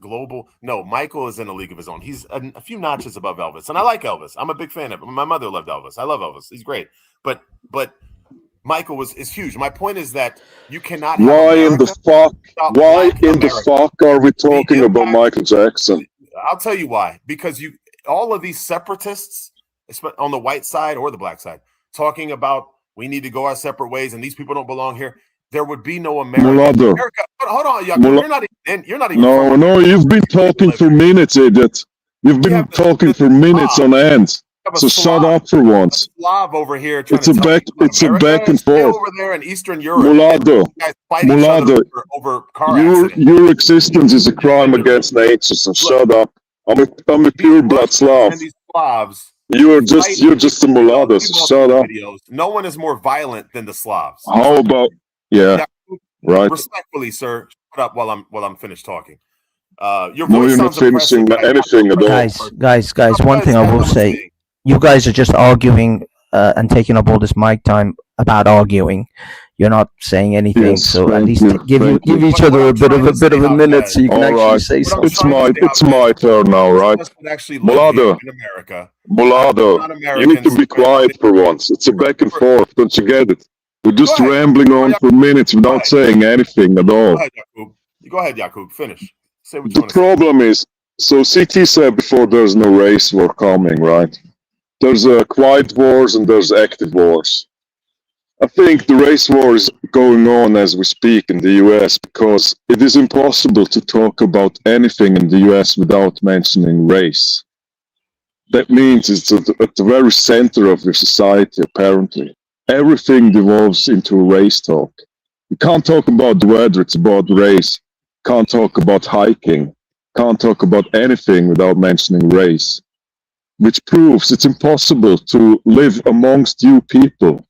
no, Michael is in a league of his own. He's a few notches above Elvis, and I like Elvis. I'm a big fan of him. My mother loved Elvis. I love Elvis. He's great, but Michael is huge. My point is that you cannot have Why in America the fuck? without Why Black in the America. fuck are we talking about impact- Michael Jackson? I'll tell you why. Because all of these separatists, on the white side or the black side, talking about we need to go our separate ways and these people don't belong here. There would be no America. Mulado. America, hold on, Yaku. You're not even. No, you've been talking for minutes, idiot. You've been talking for minutes on end. So shut up for once. Slav over here. It's a back and forth. Over there in Eastern Europe. Mulado. Guys fight each other over car accidents. Your existence is a crime against nature. So shut up. I'm a pure blood Slav. And these Slavs. You're just a mulatto. So shut up. No one is more violent than the Slavs. How about right? Respectfully, sir, shut up while I'm finished talking. Your voice you're not finishing anything at all. Guys. One thing I will say: you guys are just arguing and taking up all this mic time about arguing. You're not saying anything, Yes, so at least give each What other I'm a bit trying of to a say, minute Hafez. so you can All actually right. say What I'm something. It's my turn now, right? Mulado. Mulado, you need to be quiet for once. It's a back and forth. Don't you get it? We're just rambling on for minutes without saying anything at all. Go ahead, Yakub. Finish. Say what you The want to say. problem is, so CT said before there's no race war coming, right? There's quiet wars and there's active wars. I think the race war is going on as we speak in the US because it is impossible to talk about anything in the US without mentioning race. That means it's at the very center of your society, apparently. Everything devolves into a race talk. You can't talk about the weather, it's about race. Can't talk about hiking. Can't talk about anything without mentioning race. Which proves it's impossible to live amongst you people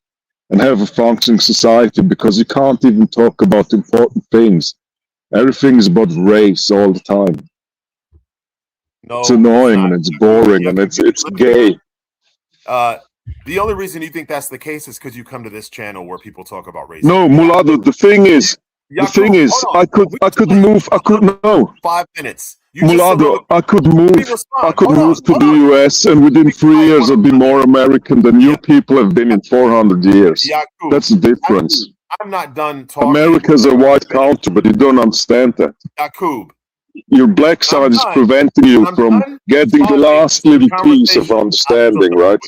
and have a functioning society because you can't even talk about important things. Everything is about race all the time. No, it's annoying and it's boring and it's gay. The only reason you think that's the case is because you come to this channel where people talk about race. No, Mulado, the thing is, I could move. 5 minutes. Mulado, I could move to the US, and within 3 years I'd be more American than you people have been in 400 years. Yakub, That's the difference. I'm not done talking. America's a white country, but you don't understand that. Yakub, your black side is preventing you from getting the last little piece of understanding, right?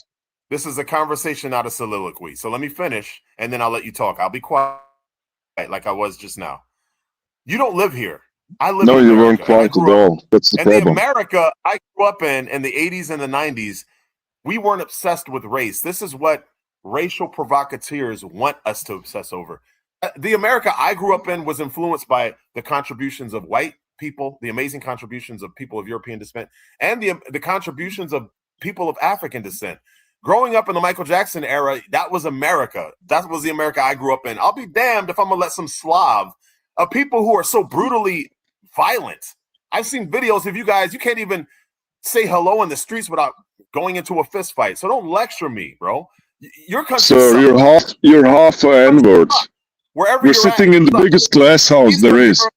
This is a conversation, not a soliloquy. So let me finish, and then I'll let you talk. I'll be quiet like I was just now. You don't live here. I live in America. No, you weren't quiet at all. That's the problem. And the America I grew up in the 80s and the 90s, we weren't obsessed with race. This is what racial provocateurs want us to obsess over. The America I grew up in was influenced by the contributions of white people, the amazing contributions of people of European descent, and the contributions of people of African descent. Growing up in the Michael Jackson era, that was America. That was the America I grew up in. I'll be damned if I'm going to let some Slav, people who are so brutally violent. I've seen videos of you guys, you can't even say hello in the streets without going into a fist fight. So don't lecture me, bro. Your country Sir, you're half N-words. Wherever you're sitting in the biggest glass house there is.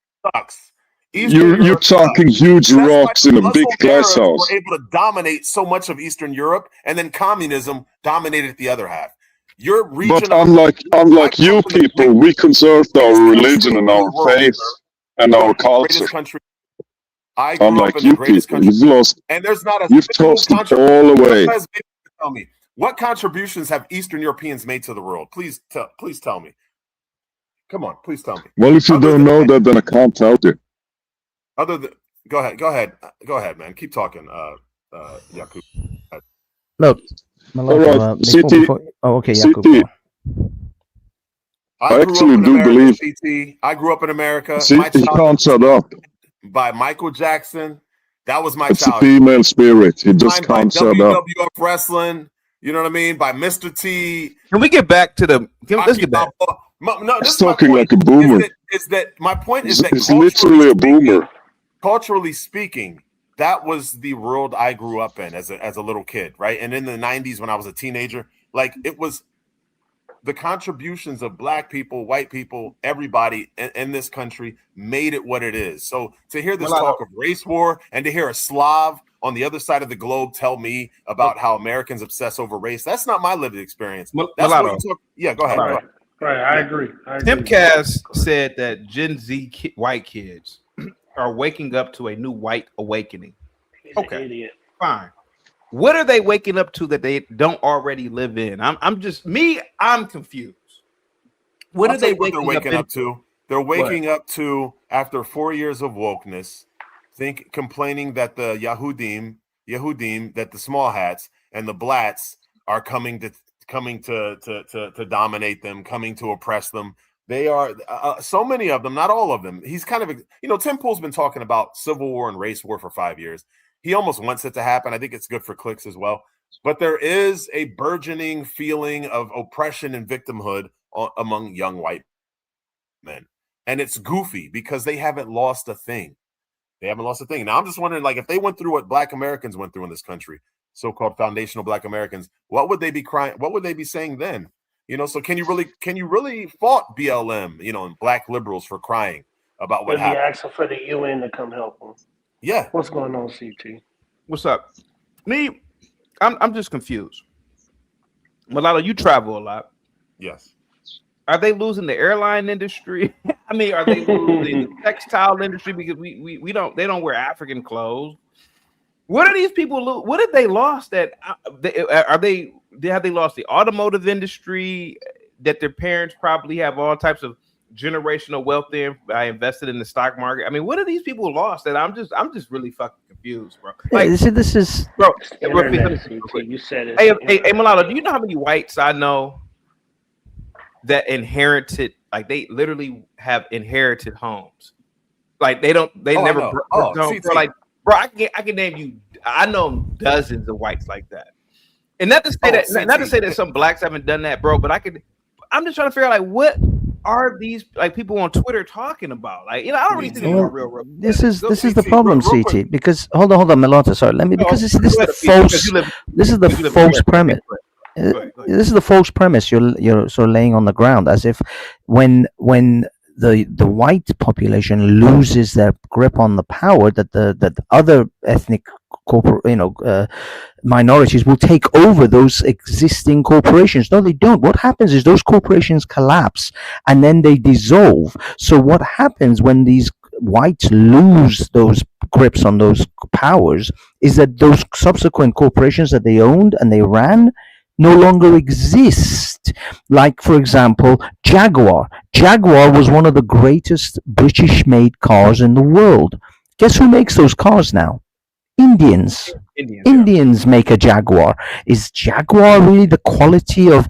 You're talking huge rocks in a big glass house. Were able to dominate so much of Eastern Europe, and then communism dominated the other half. Your region, but unlike you people, we conserved our religion and our faith and our culture. Unlike you people, you've lost. And there's not a you've tossed it all away. Tell me, what contributions have Eastern Europeans made to the world? Please tell me. Come on, please tell me. Well, if you Other don't than know that- that, then I can't tell you. Other than go ahead, man. Keep talking, Yakub. Look, All right, before, oh, okay, Yakub, CT. go on. I grew actually up in do America, believe- CT. I grew up in America. See, My he childhood can't was shut up. by Michael Jackson. That was my It's a childhood. female spirit. He just Mine by can't shut up. WWF wrestling. You know what I mean? By Mr. T. Can we get back to the? Let's get back. No, He's this is my talking point. like a boomer. Is that my point? Is He's, that he's literally a boomer. culturally speaking, that was the world I grew up in as a little kid, right? And in the 90s when I was a teenager, like it was the contributions of black people, white people, everybody in this country made it what it is. So to hear this talk of race war and to hear a Slav on the other side of the globe tell me about how Americans obsess over race, that's not my lived experience. That's what you talk. Yeah, go ahead. Right, I agree. Timcast said that Gen Z white kids are waking up to a new white awakening. He's an idiot. Fine. What are they waking up to that they don't already live in? I'm confused. What are they waking up to? They're waking up to, after 4 years of wokeness, complaining that the Yahudim, that the small hats and the blats are coming to dominate them, coming to oppress them. They are so many of them, not all of them. He's kind of, Tim Pool's been talking about civil war and race war for 5 years. He almost wants it to happen. I think it's good for clicks as well. But there is a burgeoning feeling of oppression and victimhood among young white men. And it's goofy because they haven't lost a thing. Now, I'm just wondering, like, if they went through what black Americans went through in this country, so-called foundational black Americans, what would they be crying? What would they be saying then? So can you really fault BLM, and black liberals for crying about what happened? They'll be asking for the UN to come help them. Yeah. What's going on, CT? What's up? Me, I'm just confused. Malala, you travel a lot. Yes. Are they losing the airline industry? I mean, are they losing the textile industry because they don't wear African clothes? What are these people what have they lost that have they lost the automotive industry that their parents probably have all types of generational wealth in? I invested in the stock market. I mean, what are these people lost that I'm just really fucking confused, bro. Like, this is bro. You said it. Hey, Malala, do you know how many whites I know that inherited, like they literally have inherited homes? Like they never like, bro, I can name you. I know dozens of whites like that, and not to say that some blacks haven't done that, bro. But I'm just trying to figure out, like, what are these, like, people on Twitter talking about? Like, I don't really think they're real. This is the problem, CT. Because hold on, Melota. Sorry, let me, because this is the false premise. This is the false premise you're sort of laying on the ground, as if when the white population loses their grip on the power, that the other ethnic minorities will take over those existing corporations. No, they don't. What happens is those corporations collapse and then they dissolve. So what happens when these whites lose those grips on those powers is that those subsequent corporations that they owned and they ran no longer exist. Like, for example, Jaguar. Jaguar was one of the greatest British-made cars in the world. Guess who makes those cars now? Indians make a Jaguar. Is Jaguar really the quality of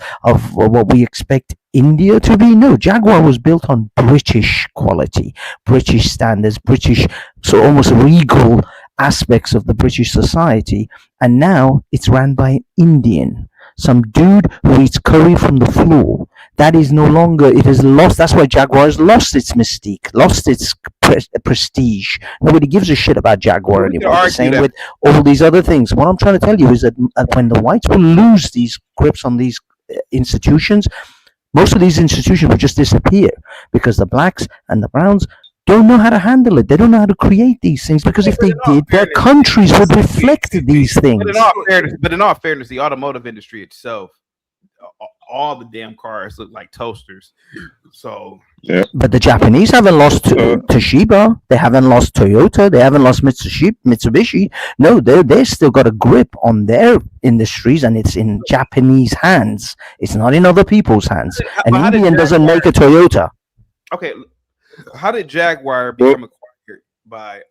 what we expect India to be? No, Jaguar was built on British quality, British standards, British, so almost regal aspects of the British society, and now it's ran by an Indian. Some dude who eats curry from the floor. That is no longer, it has lost, that's why Jaguar has lost its mystique, lost its prestige. Nobody gives a shit about Jaguar anymore. The same with all these other things. What I'm trying to tell you is that when the whites will lose these grips on these institutions, most of these institutions will just disappear because the blacks and the browns don't know how to handle it. They don't know how to create these things, because if they did, their countries would reflect these things. But in all fairness, the automotive industry itself, all the damn cars look like toasters. So, yeah. But the Japanese haven't lost Toshiba. They haven't lost Toyota. They haven't lost Mitsubishi. No, they still got a grip on their industries, and it's in Japanese hands. It's not in other people's hands. An Indian doesn't make a Toyota. Okay, how did Jaguar become acquired by?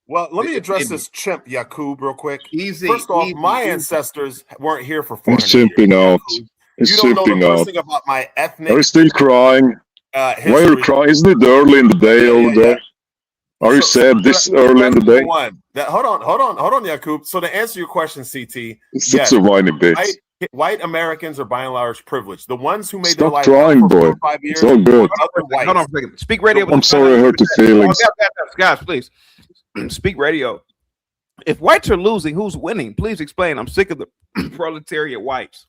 Well, let me address this chimp Yakub real quick. Easy. First off, my easy. ancestors weren't here for He's 400 years. simping out. Yakub. He's You don't know the simping first out. thing about my ethnic. Are you still crying? Why are you History. crying? Isn't it early in the day over there? Are you sad this early in the day? Hold on, Yakub. So to answer your question, CT, It's such a whiny bitch. White Americans are by and large privileged. The ones who made Stop their life crying, for 4 boy. or 5 years. It's all good. Hold on a second. Speak radio. I'm sorry I hurt your feelings. Guys, please. Speak radio. If whites are losing, who's winning? Please explain. I'm sick of the proletariat whites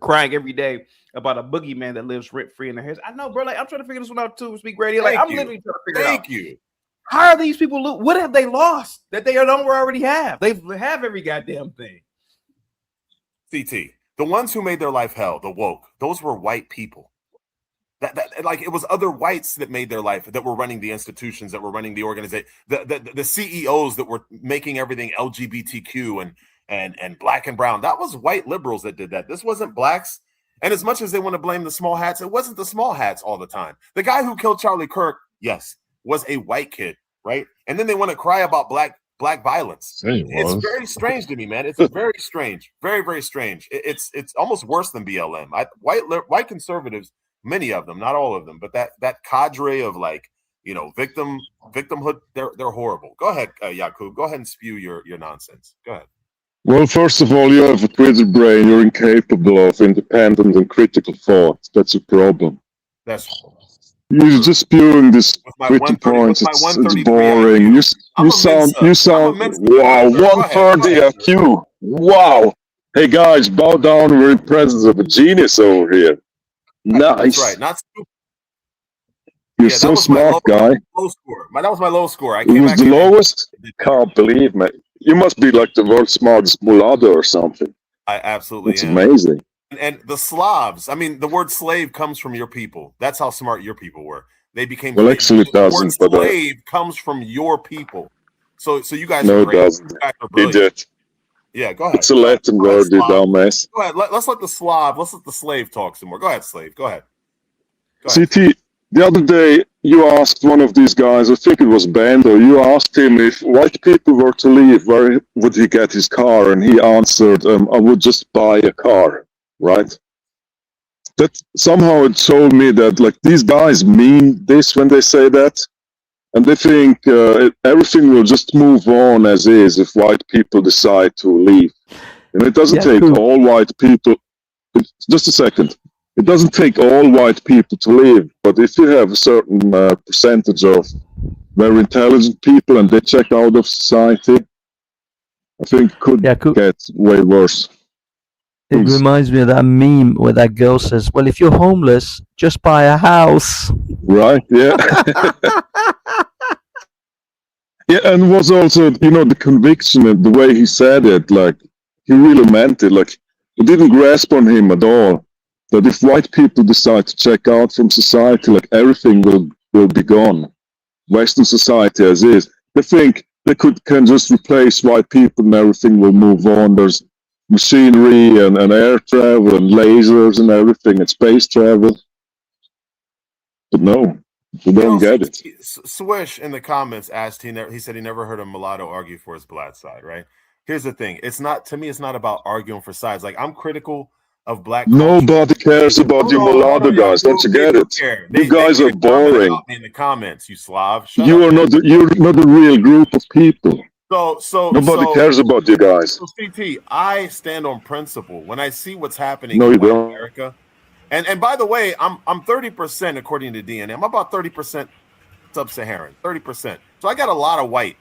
crying every day about a boogeyman that lives rent free in their heads. I know, bro. Like, I'm trying to figure this one out too. Speak radio. Like, I'm literally trying to figure it out. Thank you. How are these people? What have they lost that they don't already have? They have every goddamn thing. CT, the ones who made their life hell, the woke, those were white people. That like it was other whites that made their life, that were running the institutions, that were running the organization, the CEOs that were making everything LGBTQ and black and brown. That was white liberals that did that. This wasn't blacks. And as much as they want to blame the small hats, it wasn't the small hats all the time. The guy who killed Charlie Kirk, yes, was a white kid, right? And then they want to cry about black violence. It's very strange to me, man. It's very strange, very, very strange. It's almost worse than BLM. White conservatives, many of them, not all of them, but that cadre of like, you know, victimhood, they're horrible. Go ahead, Yakub. Go ahead and spew your nonsense. Go ahead. Well, first of all, you have a twisted brain. You're incapable of independent and critical thought. That's a problem. You're just spewing this witty points. It's boring. You sound. Wow, 130 IQ. Wow. Hey guys, bow down. We're in presence of a genius over here. Nice. That's right. Not stupid. You're so smart, guy. Low score. That was my low score. It was the lowest. Can't believe, man. You must be like the world's smartest mulatto or something. I absolutely It's amazing. And the Slavs, I mean, the word slave comes from your people. That's how smart your people were. They became. Well, actually, it doesn't. The word slave comes from your people. So you guys. No, are great. it doesn't. Idiot. Yeah, go ahead. It's a Latin word, you dumbass. Go ahead. Let's let the slave talk some more. Go ahead, slave. Go ahead. CT, the other day you asked one of these guys, I think it was Bando, you asked him if white people were to leave, where would he get his car? And he answered, I would just buy a car, right? That somehow it showed me that like these guys mean this when they say that. And they think everything will just move on as is if white people decide to leave. And it doesn't take all white people. Just a second. It doesn't take all white people to leave. But if you have a certain percentage of very intelligent people and they check out of society, I think it could get way worse. It reminds me of that meme where that girl says, well, if you're homeless, just buy a house. Right, yeah. Yeah, and was also, you know, the conviction and the way he said it, like, he really meant it. Like, it didn't grasp on him at all. That if white people decide to check out from society, like, everything will be gone. Western society as is. They think they can just replace white people and everything will move on. There's machinery and air travel and lasers and everything and space travel. But no. You don't get it. Swish in the comments asked, he said he never heard a mulatto argue for his black side, right? Here's the thing. It's not about arguing for sides. Like, I'm critical of black culture. Nobody cares about you mulatto guys. Don't you get it? You guys are boring. In the comments, you Slav. You're not a real group of people. So nobody cares about you guys. So CT, I stand on principle. When I see what's happening in America, and by the way, I'm 30% according to DNA. I'm about 30% sub-Saharan, 30%. So I got a lot of white.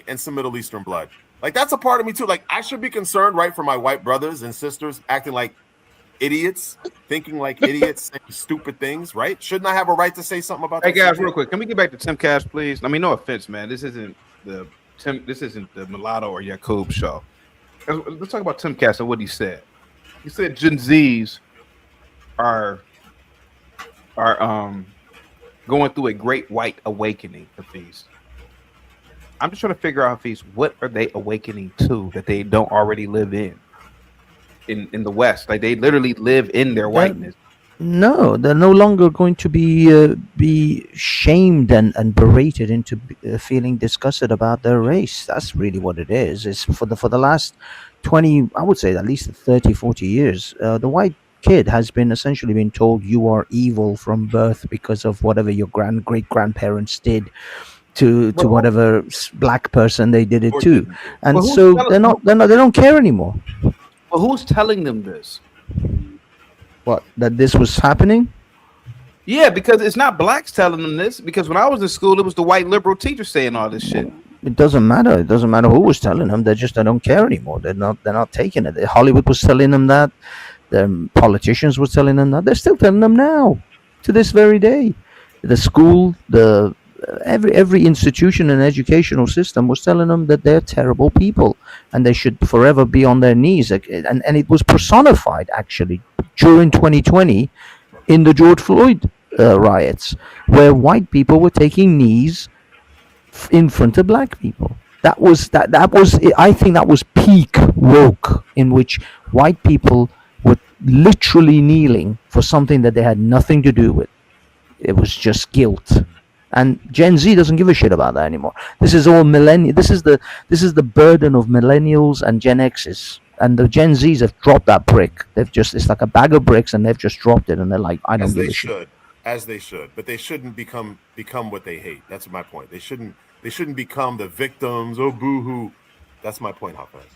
And some Middle Eastern blood. Like, that's a part of me too. Like, I should be concerned, right, for my white brothers and sisters acting like idiots, thinking like idiots, saying stupid things, right? Shouldn't I have a right to say something about that? Hey guys, real quick, can we get back to Tim Cash, please? I mean, no offense, man. This isn't the Mulatto or Yakub show. Let's talk about Tim Cash and what he said. He said Gen Zs are going through a great white awakening, Hafiz. I'm just trying to figure out, Hafiz, what are they awakening to that they don't already live in the West? Like, they literally live in their whiteness. No, they're no longer going to be shamed and berated into feeling disgusted about their race. That's really what it is. It's for the last 20, I would say at least 30, 40 years. The white kid has been essentially been told you are evil from birth because of whatever your great grandparents did to Well, whatever black person they did it Or to, didn't do. and who's so telling? they don't care anymore. Well, who's telling them this? What, that this was happening? Yeah, because it's not blacks telling them this. Because when I was in school, it was the white liberal teachers saying all this shit. It doesn't matter. It doesn't matter who was telling them. They don't care anymore. They're not taking it. Hollywood was telling them that. The politicians were telling them that. They're still telling them now, to this very day. The school, the every institution and educational system was telling them that they're terrible people and they should forever be on their knees. And it was personified actually during 2020 in the George Floyd riots, where white people were taking knees in front of black people. That was I think that was peak woke, in which white people were literally kneeling for something that they had nothing to do with. It was just guilt. And Gen Z doesn't give a shit about that anymore. This is all millennial. This is the burden of millennials and Gen X's. And the Gen Zs have dropped that brick. It's like a bag of bricks, and they've just dropped it, and they're like, I don't As give they a shit. should, as they should, but they shouldn't become what they hate. That's my point. They shouldn't become the victims. Oh, boo-hoo. That's my point, Hafez.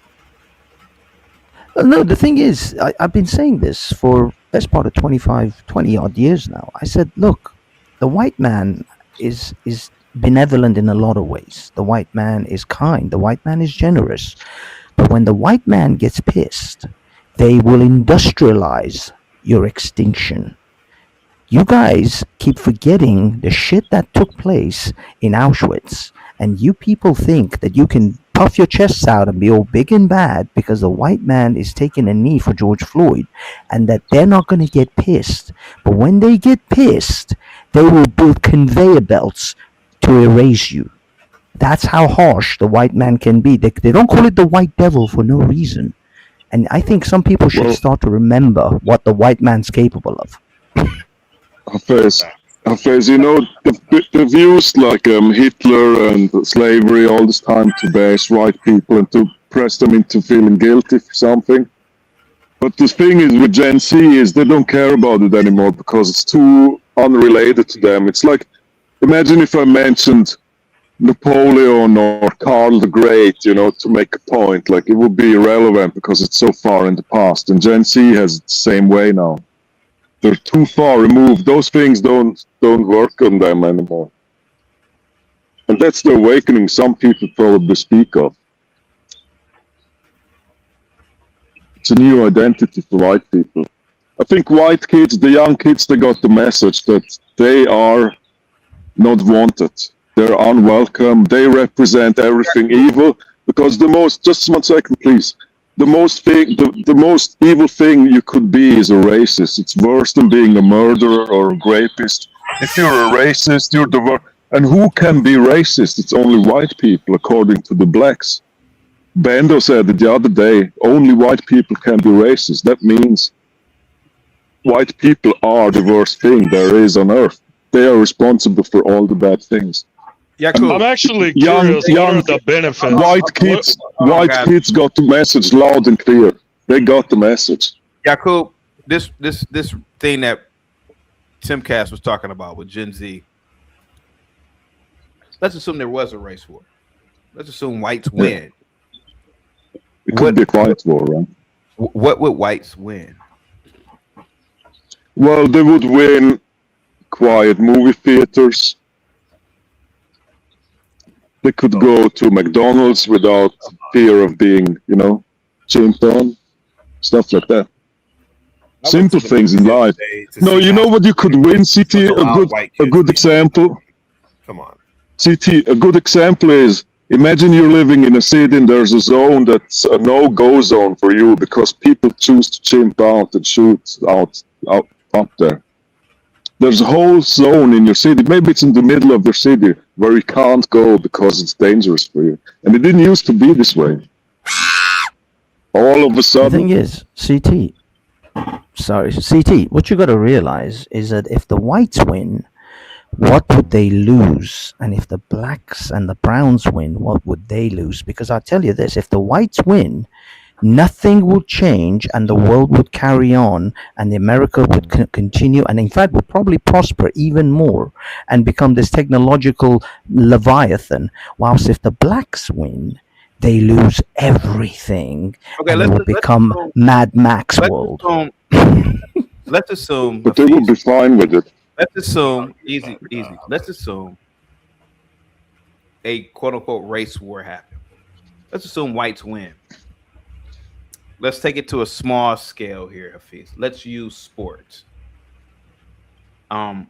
No, the thing is, I've been saying this for best part of 20 odd years now. I said, look, the white man is benevolent in a lot of ways. The white man is kind. The white man is generous. But when the white man gets pissed, they will industrialize your extinction. You guys keep forgetting the shit that took place in Auschwitz, and you people think that you can puff your chests out and be all big and bad because the white man is taking a knee for George Floyd, and that they're not going to get pissed. But when they get pissed, they will build conveyor belts to erase you. That's how harsh the white man can be. They don't call it the white devil for no reason. And I think some people should start to remember what the white man's capable of. Hafez, the views like Hitler and slavery all this time to base white people and to press them into feeling guilty for something. But the thing is with Gen Z is they don't care about it anymore because it's too unrelated to them. It's like, imagine if I mentioned Napoleon or Karl the Great, to make a point. Like, it would be irrelevant because it's so far in the past. And Gen Z has the same way now. They're too far removed. Those things don't work on them anymore. And that's the awakening some people probably speak of. It's a new identity for white people. I think white kids, the young kids, they got the message that they are not wanted. They're unwelcome. They represent everything evil. Because just 1 second, please. The most evil thing you could be is a racist. It's worse than being a murderer or a rapist. If you're a racist, you're the worst. And who can be racist? It's only white people, according to the blacks. Bando said it the other day, only white people can be racist. That means white people are the worst thing there is on earth. They are responsible for all the bad things. Yeah, cool. I'm actually curious. What are the benefits? White kids got the message loud and clear. They got the message. Yeah, cool. This thing that Tim Cass was talking about with Gen Z. Let's assume there was a race war. Let's assume whites win. It could be a quiet war, right? What would whites win? Well, they would win quiet movie theaters. They could go to McDonald's without fear of being, chimped on. Stuff like that. Simple things in life. No, you know what you could win, CT? A good example. Come on. CT, a good example is, imagine you're living in a city and there's a zone that's a no-go zone for you because people choose to chimp out and shoot out up there. There's a whole zone in your city, maybe it's in the middle of your city, where you can't go because it's dangerous for you. And it didn't used to be this way. All of a The sudden... thing is, CT, Sorry, CT. What you got to realize is that if the whites win, what would they lose? And if the blacks and the browns win, what would they lose? Because I'll tell you this: if the whites win, nothing would change, and the world would carry on, and America would continue, and in fact would probably prosper even more and become this technological leviathan. Whilst if the blacks win, they lose everything, Okay, and it would become Mad Max world. Let's assume. But they will be fine with it. Let's assume easy. Let's assume a quote unquote race war happened. Let's assume whites win. Let's take it to a small scale here, Hafiz. Let's use sports. Do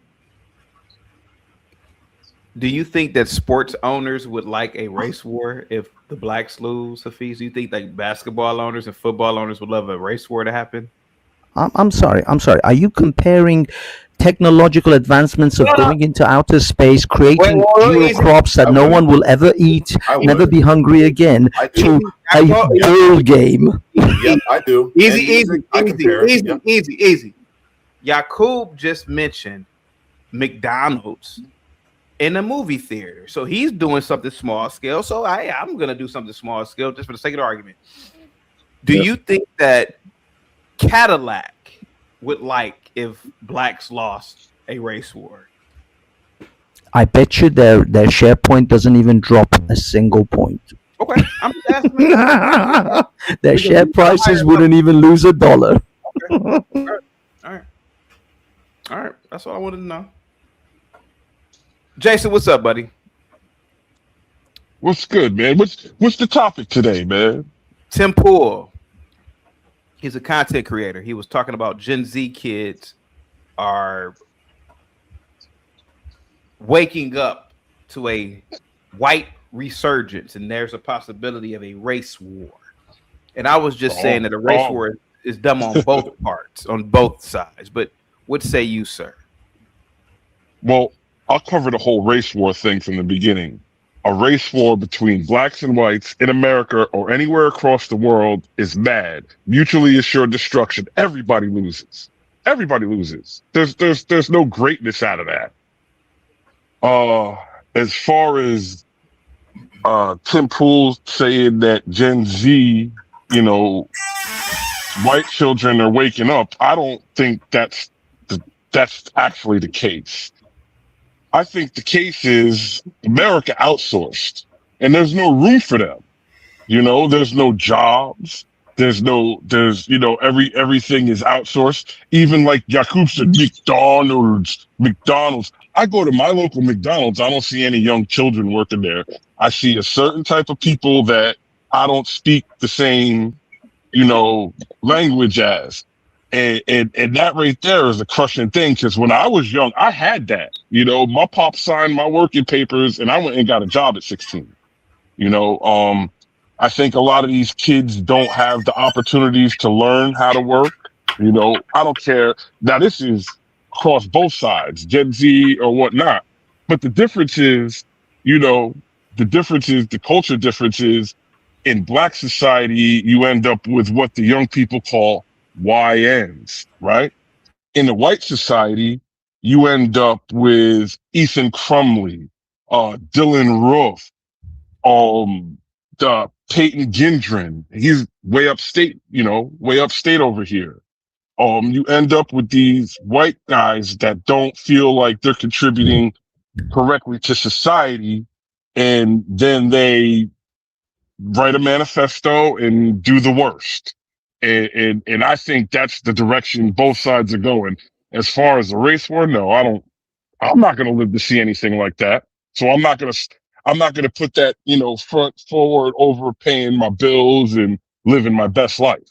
you think that sports owners would like a race war if the blacks lose, Hafiz? Do you think like basketball owners and football owners would love a race war to happen? I'm sorry. Are you comparing technological advancements of going into outer space, creating crops that no one will ever eat, never be hungry again, to a ball game? Yep, I do. Easy. Yaqub just mentioned McDonald's in a movie theater. So he's doing something small scale. So I'm going to do something small scale just for the sake of the argument. Do you think that Cadillac would like if blacks lost a race war? I bet you their share point doesn't even drop a single point. Okay, I'm just asking. Their share prices wouldn't even lose $1. Okay. All right. That's all I wanted to know. Jason, what's up, buddy? What's good, man? What's the topic today, man? Tim Pool. He's a content creator. He was talking about Gen Z kids are waking up to a white resurgence, and there's a possibility of a race war. And I was just saying that a race war is dumb on both parts, on both sides. But what say you, sir? Well, I'll cover the whole race war thing from the beginning. A race war between blacks and whites in America or anywhere across the world is mad. Mutually assured destruction. Everybody loses. Everybody loses. There's no greatness out of that. As far as Tim Pool saying that Gen Z, white children are waking up, I don't think that's actually the case. I think the case is America outsourced, and there's no room for them. There's no jobs. There's everything is outsourced. Even like Yaqub said, McDonald's. I go to my local McDonald's. I don't see any young children working there. I see a certain type of people that I don't speak the same, language as. And that right there is a crushing thing, because when I was young, I had that. My pop signed my working papers, and I went and got a job at 16. I think a lot of these kids don't have the opportunities to learn how to work. I don't care. Now, this is across both sides, Gen Z or whatnot. But the difference is, the culture difference is, in black society, you end up with what the young people call YNs, right? In the white society, you end up with Ethan Crumley, Dylan Roof, the Peyton Gendron. He's way upstate over here. You end up with these white guys that don't feel like they're contributing correctly to society, and then they write a manifesto and do the worst. And I think that's the direction both sides are going. As far as the race war, no, I'm not going to live to see anything like that. So I'm not going to put that, front forward over paying my bills and living my best life.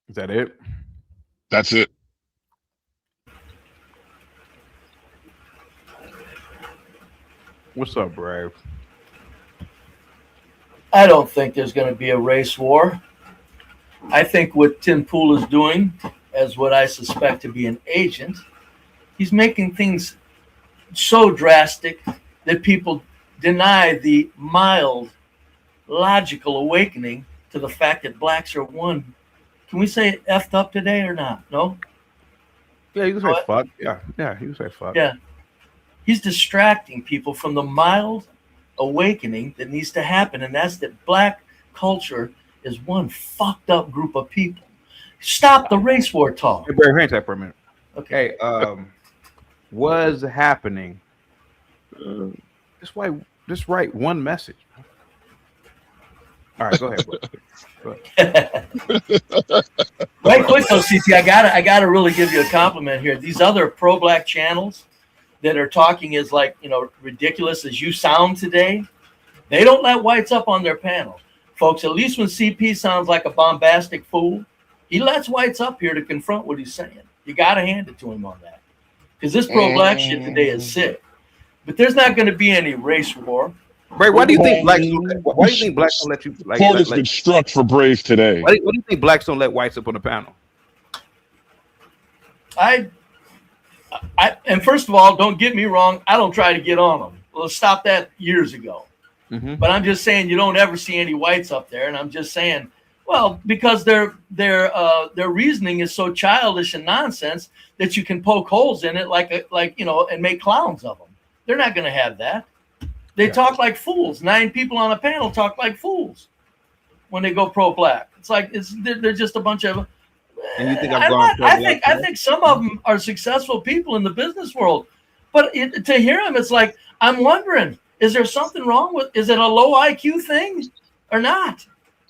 Is that it? That's it. What's up, Brave? I don't think there's going to be a race war. I think what Tim Pool is doing, as what I suspect to be an agent, he's making things so drastic that people deny the mild, logical awakening to the fact that blacks are one. Can we say effed up today or not? No? Yeah, you can say fuck. Yeah, you can say fuck. Yeah. He's distracting people from the mild awakening that needs to happen, and that's that black culture is one fucked up group of people. Stop the race war talk. Hey, Barry, hang tight for a minute. Okay. Hey, what's happening? Just write one message. All right, go ahead. Right quick though, CT, I gotta really give you a compliment here. These other pro-black channels that are talking as like, ridiculous as you sound today, they don't let whites up on their panel. Folks, at least when CP sounds like a bombastic fool, he lets whites up here to confront what he's saying. You gotta hand it to him on that. Because this pro-black shit today is sick. But there's not gonna be any race war. Bray, why do you think blacks? Why do you think blacks don't let you? Court has been struck for Brave today. Why do you think blacks don't let whites up on the panel? And first of all, don't get me wrong. I don't try to get on them. Let's stop that years ago. Mm-hmm. But I'm just saying you don't ever see any whites up there, and I'm just saying, well, because their reasoning is so childish and nonsense that you can poke holes in it and make clowns of them. They're not going to have that. They talk like fools. 9 people on a panel talk like fools when they go pro-black. It's like they're just a bunch of. And you think I think some of them are successful people in the business world, but to hear them, it's like I'm wondering: is there something wrong with? Is it a low IQ thing or not?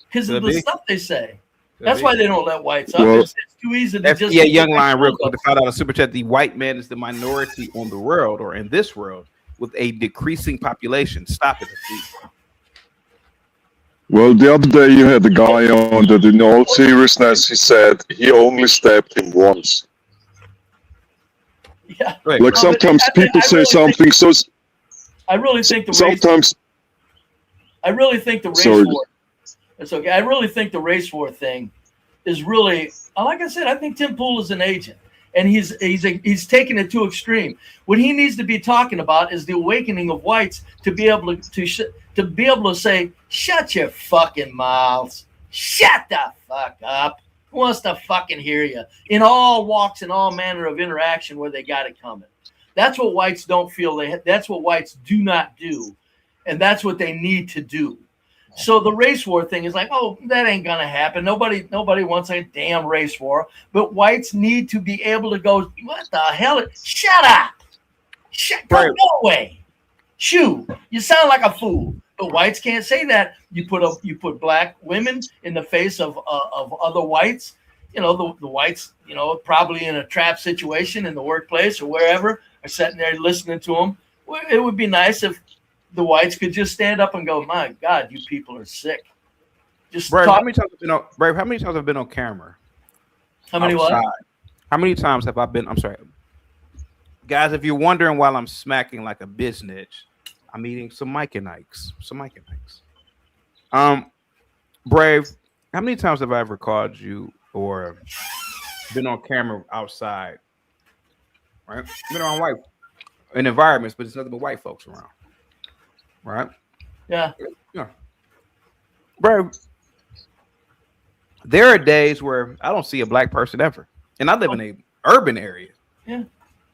Because of the stuff they say. That's why they don't let whites up. It's too easy to just. Yeah, Young Lion, real quick to find out a super chat. The white man is the minority on the world or in this world with a decreasing population. Stop it. Well, the other day you had the guy on that in all seriousness, he said he only stabbed him once. Yeah. Like sometimes people say something so... I really think the sometimes... I really think the race war... It's okay. I really think the race war thing is really... Like I said, I think Tim Pool is an agent. And he's taking it to extreme. What he needs to be talking about is the awakening of whites to be able to say, shut your fucking mouths. Shut the fuck up. Who wants to fucking hear you? In all walks and all manner of interaction where they got it coming. That's what whites don't feel. That's what whites do not do. And that's what they need to do. So the race war thing is like, oh, that ain't gonna happen. Nobody wants a damn race war. But whites need to be able to go, what the hell? Shut up. Go away. Shoo. You sound like a fool. But whites can't say that. You put black women in the face of other whites. The whites, probably in a trap situation in the workplace or wherever, are sitting there listening to them. It would be nice if the whites could just stand up and go, my God, you people are sick. Just Brave, how many times have I been on camera? How many outside? what? How many times have I been? I'm sorry. Guys, if you're wondering why I'm smacking like a bitch, I'm eating some Mike and Ikes. Brave, how many times have I ever called you or been on camera outside? Right? Been around white in environments, but it's nothing but white folks around. Right? Yeah. Bro, there are days where I don't see a black person ever. And I live in an urban area. Yeah.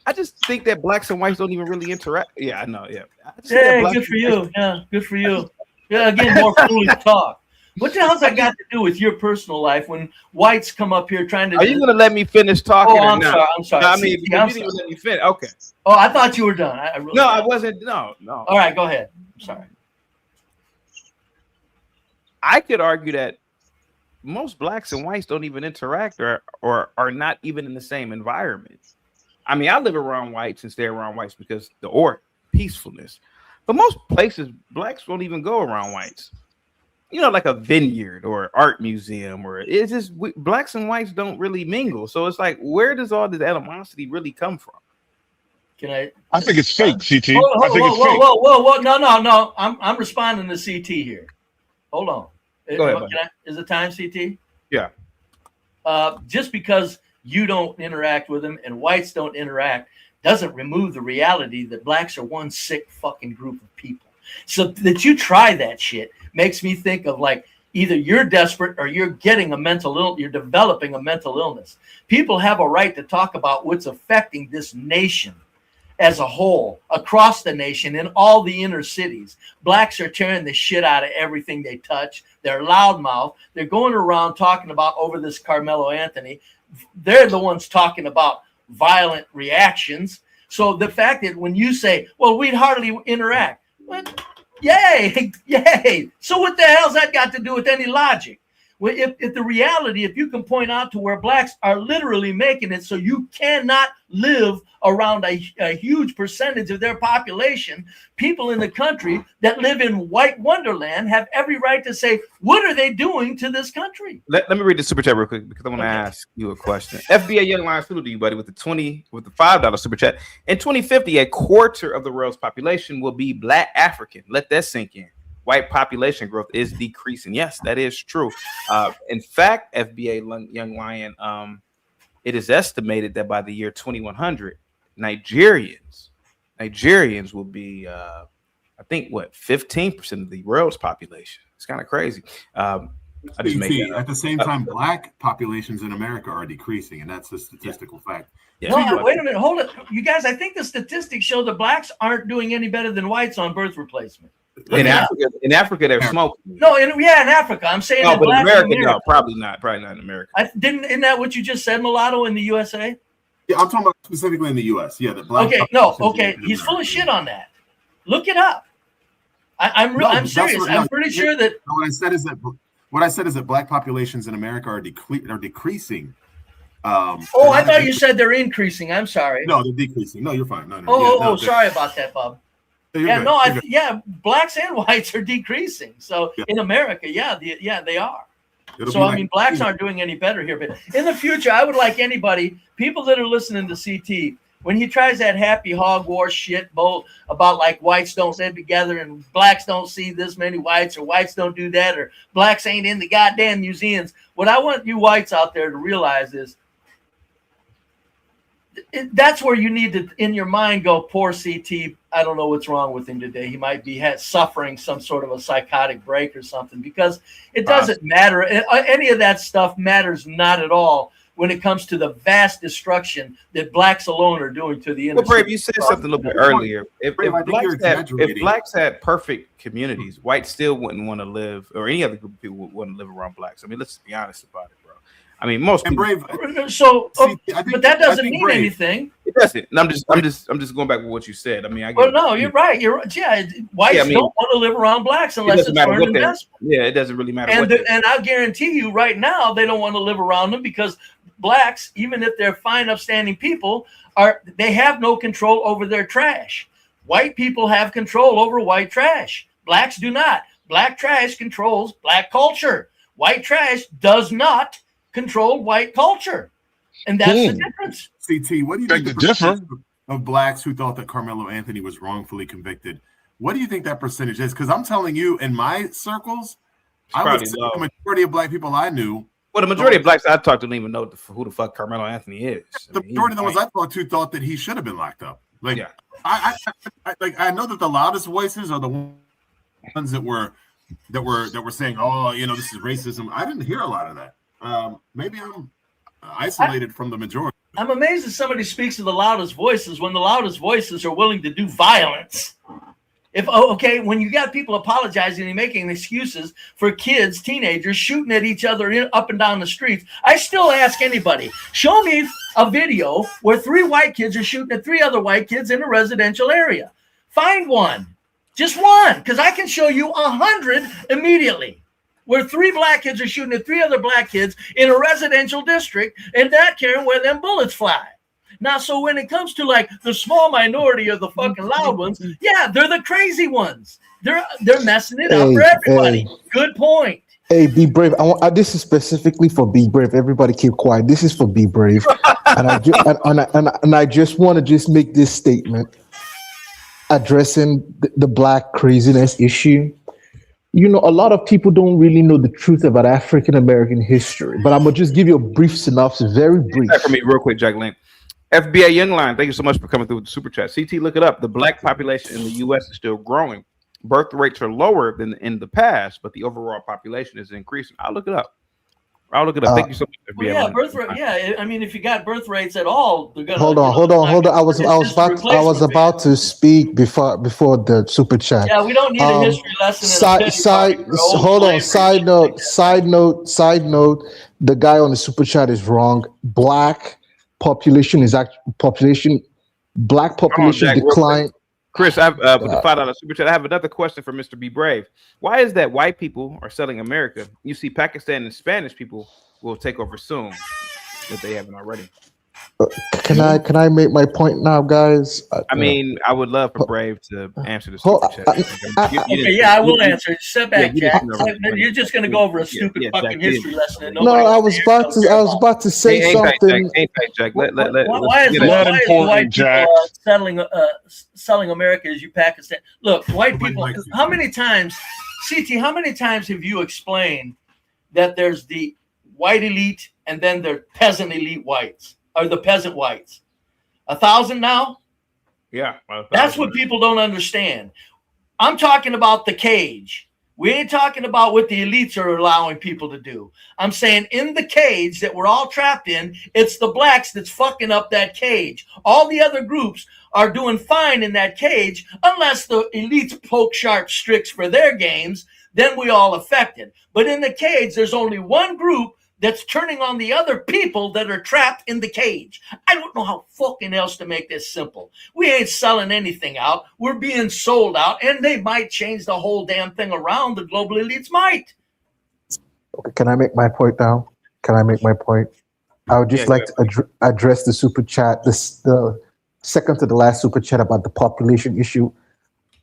I just think that blacks and whites don't even really interact. Yeah, I know. Yeah. Yeah, good for you. Yeah, good for you. Yeah, again, more foolish talk. What the hell's that got to do with your personal life when whites come up here trying to... Are you going to let me finish talking? Oh, I'm sorry. No, I mean, you didn't even let me finish. Okay. Oh, I thought you were done. I wasn't. No. All right, go ahead. I'm sorry. I could argue that most blacks and whites don't even interact or are not even in the same environment. I mean, I live around whites and stay around whites because peacefulness. But most places, blacks won't even go around whites. Like a vineyard or art museum, or it's just blacks and whites don't really mingle. So it's like, where does all this animosity really come from? I think it's fake, CT. Whoa. No. I'm responding to CT here. Hold on. Go ahead. Is it time, CT? Yeah. Just because you don't interact with them and whites don't interact doesn't remove the reality that blacks are one sick fucking group of people. So that you try that shit makes me think of like either you're desperate or you're getting a mental illness, you're developing a mental illness. People have a right to talk about what's affecting this nation as a whole, across the nation, in all the inner cities. Blacks are tearing the shit out of everything they touch. They're loudmouth. They're going around talking about over this Karmelo Anthony. They're the ones talking about violent reactions. So the fact that when you say, well, we'd hardly interact, well, yay, yay. So what the hell's that got to do with any logic? Well, if the reality, if you can point out to where blacks are literally making it so you cannot live around a huge percentage of their population, people in the country that live in white wonderland have every right to say, what are they doing to this country? Let me read the super chat real quick because I want to ask you a question. FBA Young Lion, salute to you, buddy, with the $5 super chat. In 2050, a quarter of the world's population will be Black African. Let that sink in. White population growth is decreasing. Yes, that is true. In fact, FBA Young Lion, it is estimated that by the year 2100, Nigerians will be, I think, 15% of the world's population. It's kind of crazy. At the same time, black populations in America are decreasing, and that's a statistical fact. Yeah. No, wait a minute, hold it, you guys. I think the statistics show that blacks aren't doing any better than whites on birth replacement. In Africa, they're smoking. No, in Africa. I'm saying. No, but America, no, probably not in America. Isn't that what you just said, Mulatto, in the USA? Yeah, I'm talking about specifically in the U.S. Yeah, the black. Okay, he's full of shit on that. Look it up. I'm serious. I'm pretty sure that what I said is that black populations in America are decreasing. I thought you said they're increasing. I'm sorry. No, they're decreasing. No, you're fine. No. Sorry about that, Bob. Blacks and whites are decreasing. So in America, they are. Blacks aren't doing any better here. But in the future, I would like people that are listening to CT, when he tries that happy hog war shit about like whites don't live together and blacks don't see this many whites or whites don't do that or blacks ain't in the goddamn museums. What I want you whites out there to realize is that's where you need to, in your mind, go, poor CT. I don't know what's wrong with him today. He might be suffering some sort of a psychotic break or something, because it doesn't matter. Any of that stuff matters not at all when it comes to the vast destruction that blacks alone are doing to the inner city. Well, Brave, you said something a little bit earlier. If blacks had perfect communities, whites still wouldn't want to live, or any other group of people wouldn't live around blacks. I mean, let's be honest about it, bro. I mean, most people. But that doesn't mean anything. It doesn't. And I'm just going back with what you said. I mean, you're right. Whites don't want to live around blacks unless it's for an investment. Yeah, it doesn't really matter. And I'll guarantee you right now, they don't want to live around them because blacks, even if they're fine, upstanding people, they have no control over their trash. White people have control over white trash. Blacks do not. Black trash controls black culture. White trash does not control white culture. And that's the difference. CT, what do you think the percentage of blacks who thought that Karmelo Anthony was wrongfully convicted? What do you think that percentage is? Because I'm telling you, in my circles, I would say the majority of black people I knew. Well, the majority of blacks I talked to didn't even know who the fuck Karmelo Anthony is. The majority of the ones I talked to thought that he should have been locked up. I know that the loudest voices are the ones that were saying, "Oh, this is racism." I didn't hear a lot of that. Maybe I'm isolated from the majority. I'm amazed that somebody speaks to the loudest voices when the loudest voices are willing to do violence. When you got people apologizing and making excuses for kids, teenagers shooting at each other up and down the streets, I still ask anybody, show me a video where 3 white kids are shooting at 3 other white kids in a residential area. Find one, just one, because I can show you 100 immediately, where 3 black kids are shooting at 3 other black kids in a residential district and not caring where them bullets fly. Now, so when it comes to like the small minority of the fucking loud ones, they're the crazy ones. They're messing it up for everybody. Good point. Hey, Be Brave. This is specifically for Be Brave. Everybody keep quiet. This is for Be Brave. and I just want to just make this statement addressing the black craziness issue. A lot of people don't really know the truth about African American history, but I'm gonna just give you a brief synopsis, very brief. For me, real quick, Jacqueline. FBA Youngline, thank you so much for coming through with the super chat. CT, look it up. The black population in the U.S. is still growing. Birth rates are lower than in the past, but the overall population is increasing. I'll look it up. Thank you so much. Well, yeah, birth rate. Yeah, I mean, if you got birth rates at all, they're gonna. Hold on. I was about to speak before the super chat. Yeah, we don't need a history lesson. Side note. The guy on the super chat is wrong. Black population decline. Chris, I've with the $5 super chat. I have another question for Mr. B Brave. Why is that white people are selling America? You see, Pakistan and Spanish people will take over soon if they haven't already. Can I make my point now, guys? I mean, I would love for Brave to answer the super chat. I will answer. Step back, Jack. You're just going to go over a stupid fucking history lesson. No, I was about to say something. Why is white people selling America as you Pakistan? Look, white people. How many times, CT? How many times have you explained that there's the white elite and then the peasant elite whites? Or the peasant whites? 1,000 now? Yeah. That's what people don't understand. I'm talking about the cage. We ain't talking about what the elites are allowing people to do. I'm saying in the cage that we're all trapped in, it's the blacks that's fucking up that cage. All the other groups are doing fine in that cage unless the elites poke sharp tricks for their games, then we all affected. But in the cage, there's only one group that's turning on the other people that are trapped in the cage. I don't know how fucking else to make this simple. We ain't selling anything out. We're being sold out, and they might change the whole damn thing around. The global elites might. Okay, can I make my point now? I would just like to address the super chat, the second to the last super chat about the population issue.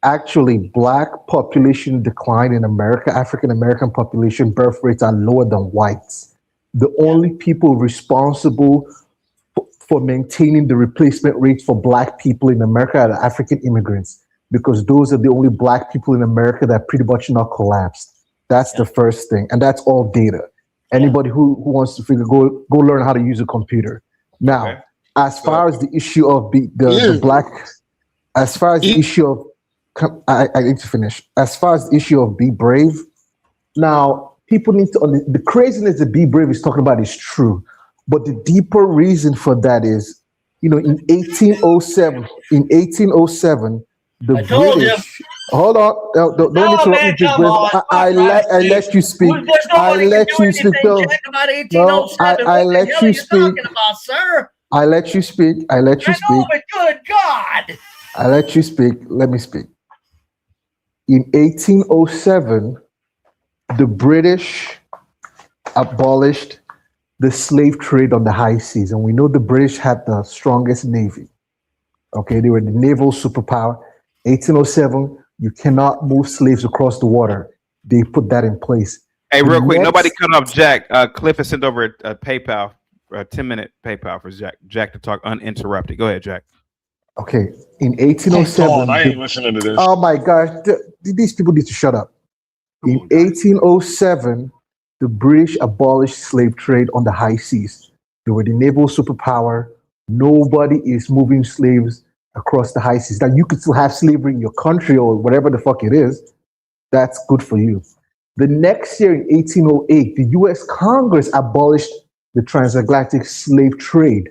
Actually, black population decline in America, African American population birth rates are lower than whites. The only people responsible for maintaining the replacement rates for black people in America are the African immigrants, because those are the only black people in America that pretty much not collapsed. That's the first thing, and that's all data. Anybody who wants to figure, go learn how to use a computer. Now, as far as the issue of the black, as far as the issue of, I need to finish. As far as the issue of Be Brave, now, people need to the craziness that Be Brave is talking about is true, but the deeper reason for that is, in 1807, the British. Hold on, don't interrupt me, Big Brave. I let you speak. I let you speak. No, I let you speak. I let you speak. I let you speak. But good God! I let you speak. Let me speak. In 1807. The British abolished the slave trade on the high seas, and we know the British had the strongest navy. Okay, they were the naval superpower. 1807, you cannot move slaves across the water. They put that in place. Hey, real quick, nobody cut off Jack. Cliff has sent over a PayPal, a 10-minute PayPal for Jack to talk uninterrupted. Go ahead, Jack. Okay, in 1807, I ain't listening to this. Oh my gosh, these people need to shut up. In 1807, the British abolished slave trade on the high seas. They were the naval superpower. Nobody is moving slaves across the high seas. Now, you could still have slavery in your country or whatever the fuck it is. That's good for you. The next year, in 1808, the U.S. Congress abolished the transatlantic slave trade,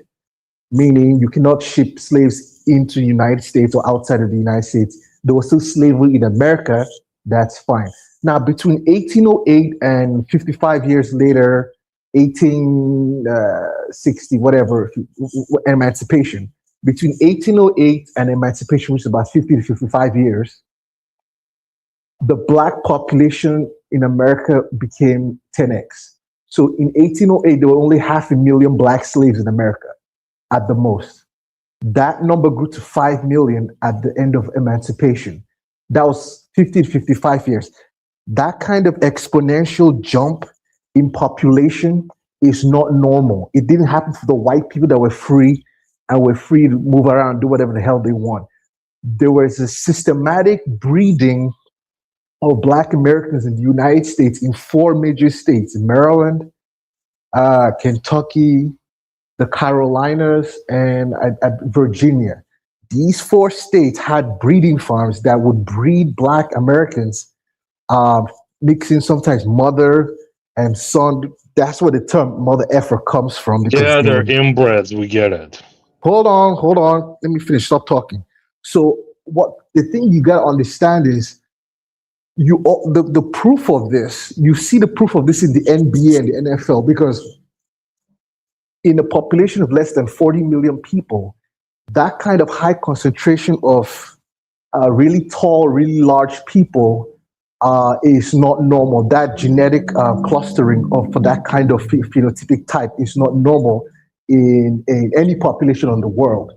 meaning you cannot ship slaves into the United States or outside of the United States. There was still slavery in America. That's fine. Now, between 1808 and 55 years later, 1860, whatever, emancipation. Between 1808 and emancipation, which is about 50 to 55 years, the black population in America became 10x. So in 1808, there were only 500,000 black slaves in America at the most. That number grew to 5 million at the end of emancipation. That was 50 to 55 years. That kind of exponential jump in population is not normal. It didn't happen for the white people that were free and were free to move around, do whatever the hell they want. There was a systematic breeding of Black Americans in the United States in 4 major states: Maryland, Kentucky, the Carolinas, and at Virginia. These 4 states had breeding farms that would breed Black Americans, mixing sometimes mother and son. That's where the term mother effer comes from. Yeah, they're inbreds. We get it. Hold on. Let me finish. Stop talking. So what the thing you gotta understand is the proof of this, you see the proof of this in the NBA and the NFL, because in a population of less than 40 million people, that kind of high concentration of really tall, really large people is not normal. That genetic clustering for that kind of phenotypic type is not normal in any population in the world.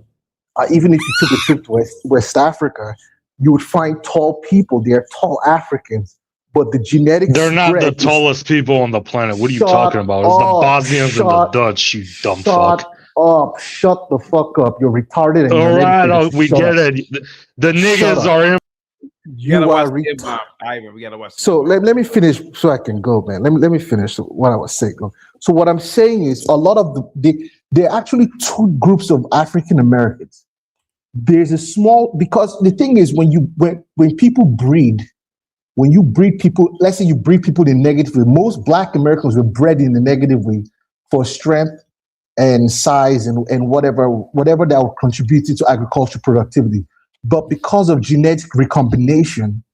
Even if you took a trip to West Africa, you would find tall people. They're tall Africans, but the genetic They're not the tallest people on the planet. What are you talking about? It's the Bosnians and the Dutch, you dumb fuck. Shut the fuck up. You're retarded. All right, we get it. The niggas are in. You are retarded. Ivan, we gotta watch. So let me finish so I can go, man. Let me finish what I was saying. So what I'm saying is, a lot of there are actually 2 groups of African Americans. There's a small, because the thing is, when people breed, when you breed people, let's say you breed people in a negative way. Most Black Americans were bred in a negative way for strength and size and whatever that will contribute to agricultural productivity. But because of genetic recombination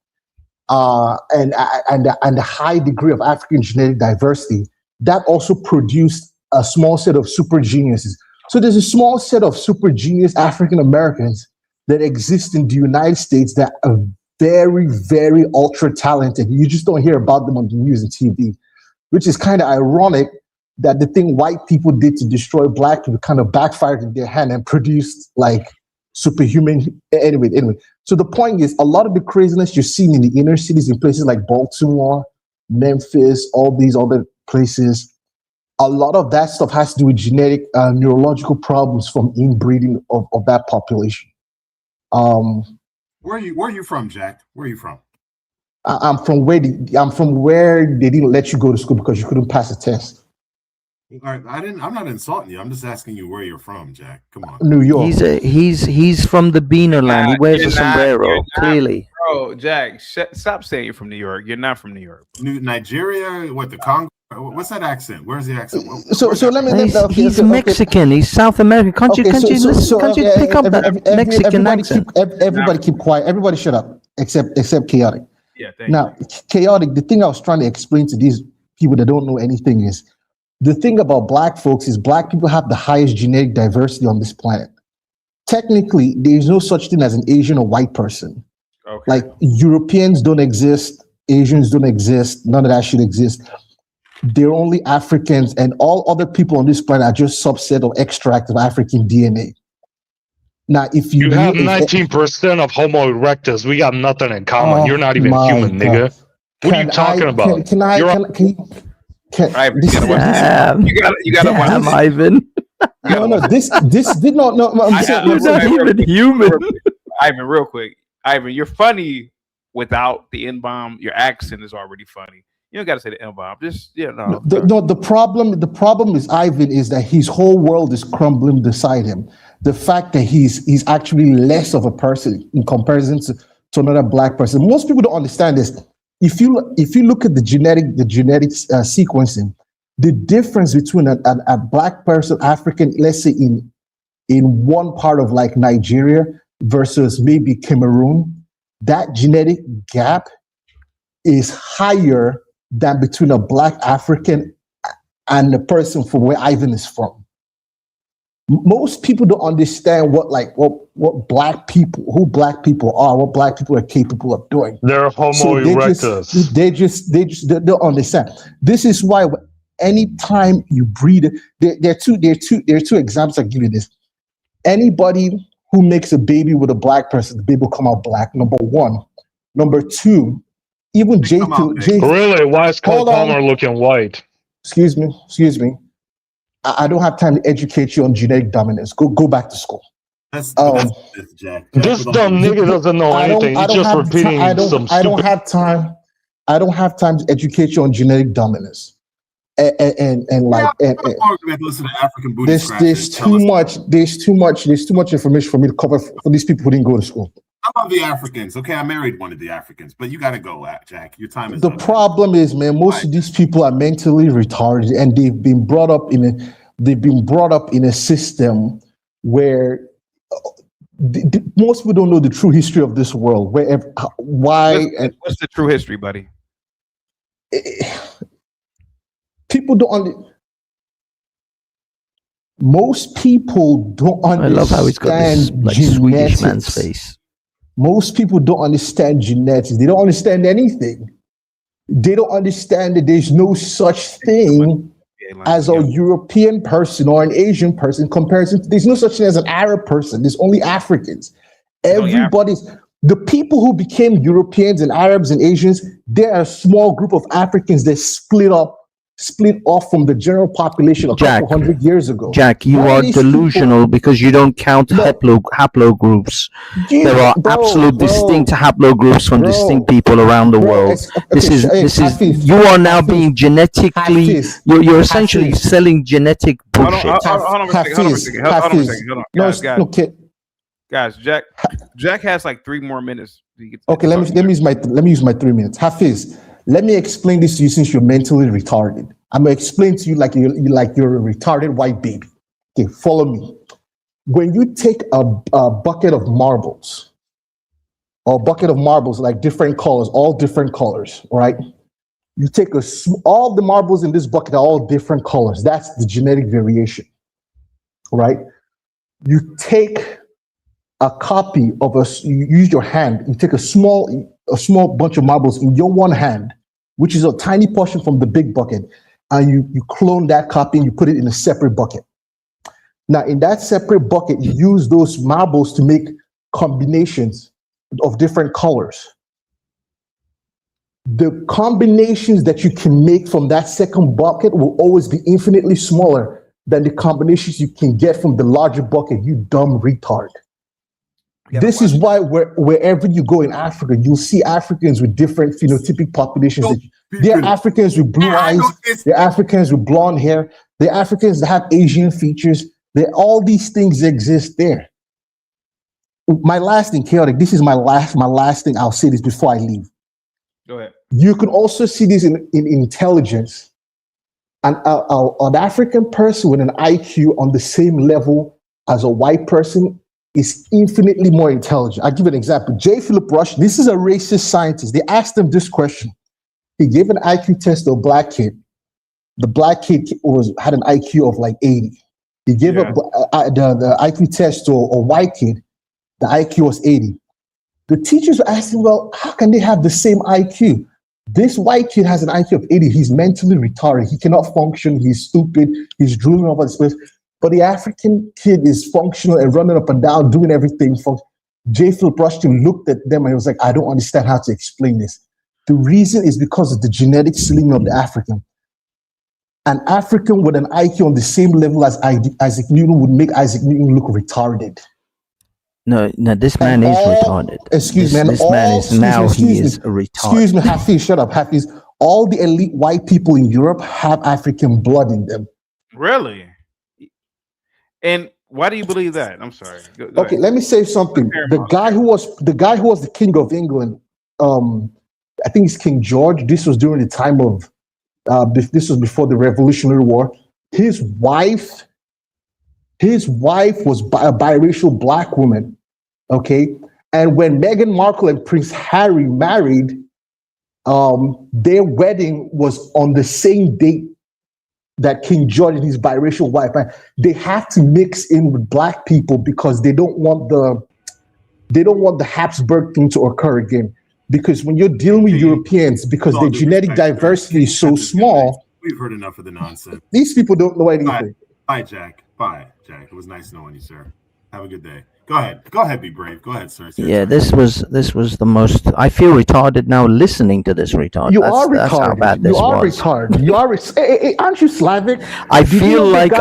and the high degree of African genetic diversity, that also produced a small set of super geniuses. So there's a small set of super genius African Americans that exist in the United States that are very, very ultra talented. You just don't hear about them on the news and TV, which is kind of ironic that the thing white people did to destroy Black people kind of backfired in their hand and produced like superhuman. Anyway. So the point is, a lot of the craziness you're seeing in the inner cities in places like Baltimore, Memphis, all these other places, a lot of that stuff has to do with genetic neurological problems from inbreeding of that population. Where are you from, Jack? Where are you from? I'm from where they didn't let you go to school because you couldn't pass a test. All right, I'm not insulting you. I'm just asking you where you're from, Jack. Come on. New York. He's from the Beaner land. He wears a sombrero. Clearly. Bro, Jack, stop saying you're from New York. You're not from New York. Nigeria? What, the Congo? What's that accent? Where's the accent? So let me. He's Mexican. He's South American. Can't you pick up that Mexican accent? Everybody keep quiet. Everybody shut up, except Chaotic. Yeah. Thank now, Chaotic. The thing I was trying to explain to these people that don't know anything is, the thing about Black folks is Black people have the highest genetic diversity on this planet. Technically, there is no such thing as an Asian or white person. Okay. Like Europeans don't exist, Asians don't exist, none of that shit exists. They're only Africans, and all other people on this planet are just subset or extract of African DNA. Now, if you have 19% of Homo erectus, we got nothing in common. You're not even human, nigga. What are you talking about? You gotta watch this. Ivan. This did not. No, I'm saying, you're not even human. Ivan, real quick. Ivan, you're funny without the N-bomb. Your accent is already funny. You don't got to say the N-bomb. Just The problem is Ivan is that his whole world is crumbling beside him. The fact that he's actually less of a person in comparison to another Black person. Most people don't understand this. If you look at the genetic sequencing, the difference between a Black person, African, let's say in one part of like Nigeria versus maybe Cameroon, that genetic gap is higher than between a Black African and the person from where Ivan is from. Most people don't understand what Black people are, what Black people are capable of doing. They're Homo erectus. They don't understand. This is why anytime you breed, there are two examples I give you this. Anybody who makes a baby with a Black person, the baby will come out Black. Number one. Number two, even really? Why is Cole Palmer looking white? Excuse me. I don't have time to educate you on genetic dominance. Go back to school. That's Jack. This dumb nigga doesn't know anything. He's just repeating some stupid. I don't have time to educate you on genetic dominance. and like and listen to African booty there's scratchers. too much information for me to cover for these people who didn't go to school. I love the Africans. Okay, I married one of the Africans, but you got to go, Jack. Your time is The up. problem is, man, most of these people are mentally retarded, and they've been brought up in a system where most people don't know the true history of this world. What's the true history, buddy? People don't most people don't understand. I love how he's got this like Swedish man's face. Most people don't understand genetics. They don't understand anything. They don't understand that there's no such thing as a European person or an Asian person in comparison. There's no such thing as an Arab person. There's only Africans. The people who became Europeans and Arabs and Asians, they're a small group of Africans that split off from the general population a couple hundred years ago. Jack, you are delusional because you don't count haplogroups. There are absolute distinct haplogroups from distinct people around the world. You are now being genetically, you're essentially selling genetic bullshit. Hold on a second. Guys, Jack has like 3 more minutes. Okay, let me use my 3 minutes. Hafiz, let me explain this to you since you're mentally retarded. I'm gonna explain to you like you're a retarded white baby. Okay, follow me. When you take a bucket of marbles, like different colors, all different colors, right? You take all the marbles in this bucket are all different colors. That's the genetic variation, right? You take a copy of you use your hand. You take a small bunch of marbles in your one hand, which is a tiny portion from the big bucket, and you clone that copy and you put it in a separate bucket. Now, in that separate bucket, you use those marbles to make combinations of different colors. The combinations that you can make from that second bucket will always be infinitely smaller than the combinations you can get from the larger bucket, you dumb retard. This is why wherever you go in Africa, you'll see Africans with different phenotypic populations. They're Africans with blue eyes. They're Africans with blonde hair. They're Africans that have Asian features. All these things exist there. My last thing, chaotic. This is my last thing. I'll say this before I leave. Go ahead. You can also see this in intelligence. An African person with an IQ on the same level as a white person is infinitely more intelligent. I'll give an example. J. Philip Rush, this is a racist scientist. They asked him this question. He gave an IQ test to a black kid. The black kid had an IQ of like 80. He gave the IQ test to a white kid. The IQ was 80. The teachers were asking, well, how can they have the same IQ? This white kid has an IQ of 80. He's mentally retarded. He cannot function. He's stupid. He's drooling over his place. But the African kid is functional and running up and down, doing everything. J. Philip Rushton looked at them and he was like, I don't understand how to explain this. The reason is because of the genetic ceiling of the African. An African with an IQ on the same level as Isaac Newton would make Isaac Newton look retarded. No, this man is retarded. Excuse me. He is a retard. Excuse me, Hafiz, shut up, Hafiz. All the elite white people in Europe have African blood in them. Really? And why do you believe that? I'm sorry. Go okay, ahead. Let me say something. The guy who was the king of England, I think it's King George. This was during the time of this was before the Revolutionary War. His wife was a biracial black woman. Okay, and when Meghan Markle and Prince Harry married, their wedding was on the same date that King George and his biracial wife. They have to mix in with black people because they don't want the Habsburg thing to occur again. Because when you're dealing with Europeans, because their genetic diversity is so small, we've heard enough of the nonsense. These people don't know anything. Bye, Jack. Bye, Jack. It was nice knowing you, sir. Have a good day. Go ahead, be brave. Go ahead, sir. Yeah, this was the most. I feel retarded now listening to this retard. That's how bad this was. Retarded. You are. Hey, aren't you Slavic? I feel like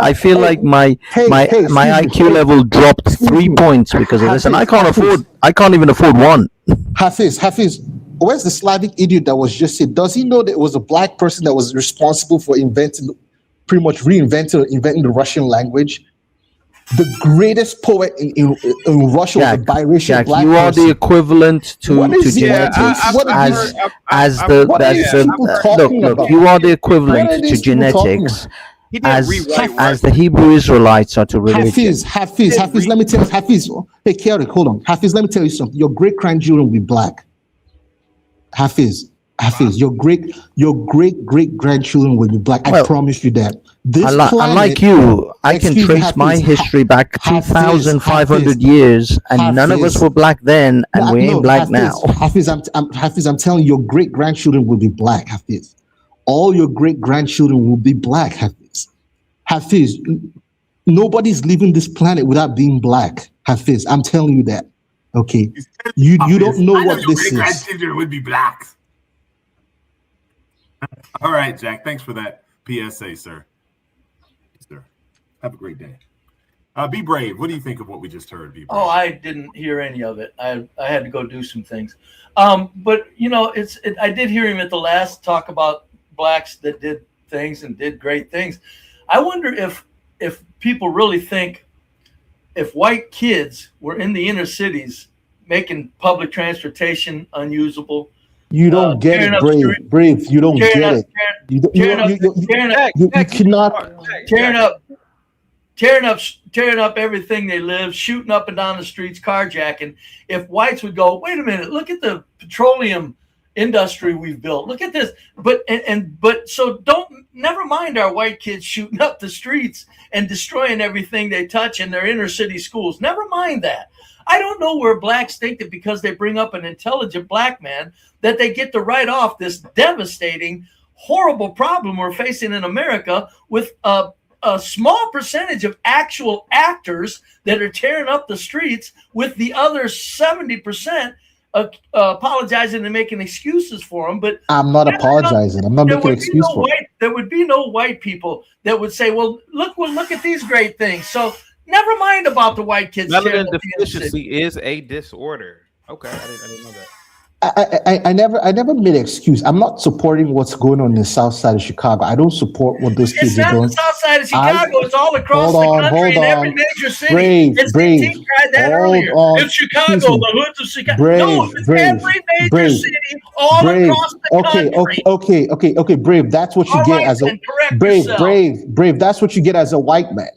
my IQ level dropped 3 points because of this, and I can't even afford one. Hafiz, where's the Slavic idiot that was just said? Does he know that it was a black person that was responsible for inventing the Russian language? The greatest poet in Russia was a biracial black you are person. the equivalent to genetics look, you are the equivalent to genetics as the Hebrew Israelites are to religion. Hafiz, let me tell you, Hafiz, hey, Kerry, hold on. Hafiz, let me tell you something. Your great-grandchildren will be black. Hafiz, your great-great-grandchildren will be black. I promise you that. Unlike you, I can trace my history back 2,500 years, and none of us were black then, and we ain't black now. Hafiz, I'm telling you, your great-grandchildren will be black, Hafiz. All your great-grandchildren will be black, Hafiz. Hafiz, nobody's leaving this planet without being black, Hafiz. I'm telling you that. Okay, you don't know what this is. Great-grandchildren would be black. All right, Jack. Thanks for that PSA, sir. Have a great day. Be brave. What do you think of what we just heard? Be brave. Oh, I didn't hear any of it. I had to go do some things. But you know, I did hear him at the last talk about blacks that did things and did great things. I wonder if people really think if white kids were in the inner cities making public transportation unusable. You don't get it, brave. You don't get it. You cannot tearing up everything they live, shooting up and down the streets, carjacking. If whites would go, wait a minute, look at the petroleum industry we've built. Look at this. But so never mind our white kids shooting up the streets and destroying everything they touch in their inner city schools. Never mind that. I don't know where blacks think that because they bring up an intelligent black man that they get to write off this devastating, horrible problem we're facing in America with a small percentage of actual actors that are tearing up the streets, with the other 70% apologizing and making excuses for them. But I'm not apologizing. I'm not making an excuse for it. There would be no white people that would say, well, look at these great things. So never mind about the white kids. Melanin deficiency is a disorder. Okay, I didn't know that. I never made an excuse. I'm not supporting what's going on in the south side of Chicago. I don't support what those kids are doing. It's not the south side of Chicago. It's all across the country in every major city. Brave. Tried that earlier. It's Chicago, the hoods of Chicago. Every major city all across the country. Okay, brave. That's what you get as a brave. That's what you get as a white man.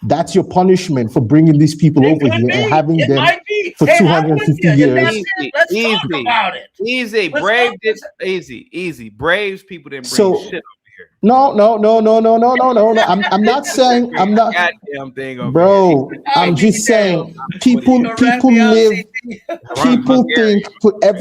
That's your punishment for bringing these people over here and having them for 250 years. Let's talk about it. Easy. Brave did easy. Braves people didn't bring shit over here. No. I'm not saying I'm not. Goddamn thing over bro, here. I'm just saying people live. People think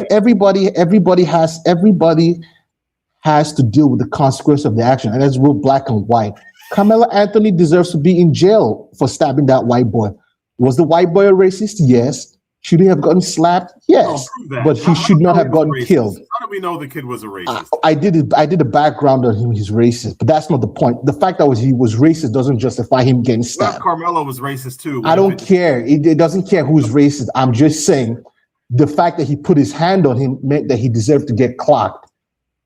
everybody has to deal with the consequence of the action, and that's real black and white. Karmelo Anthony deserves to be in jail for stabbing that white boy. Was the white boy a racist? Yes. Should he have gotten slapped? Yes. But he should not have gotten killed. How do we know the kid was a racist? I did a background on him. He's racist, but that's not the point. The fact that he was racist doesn't justify him getting stabbed. Karmelo was racist too. I don't care. It doesn't care who's racist. I'm just saying the fact that he put his hand on him meant that he deserved to get clocked.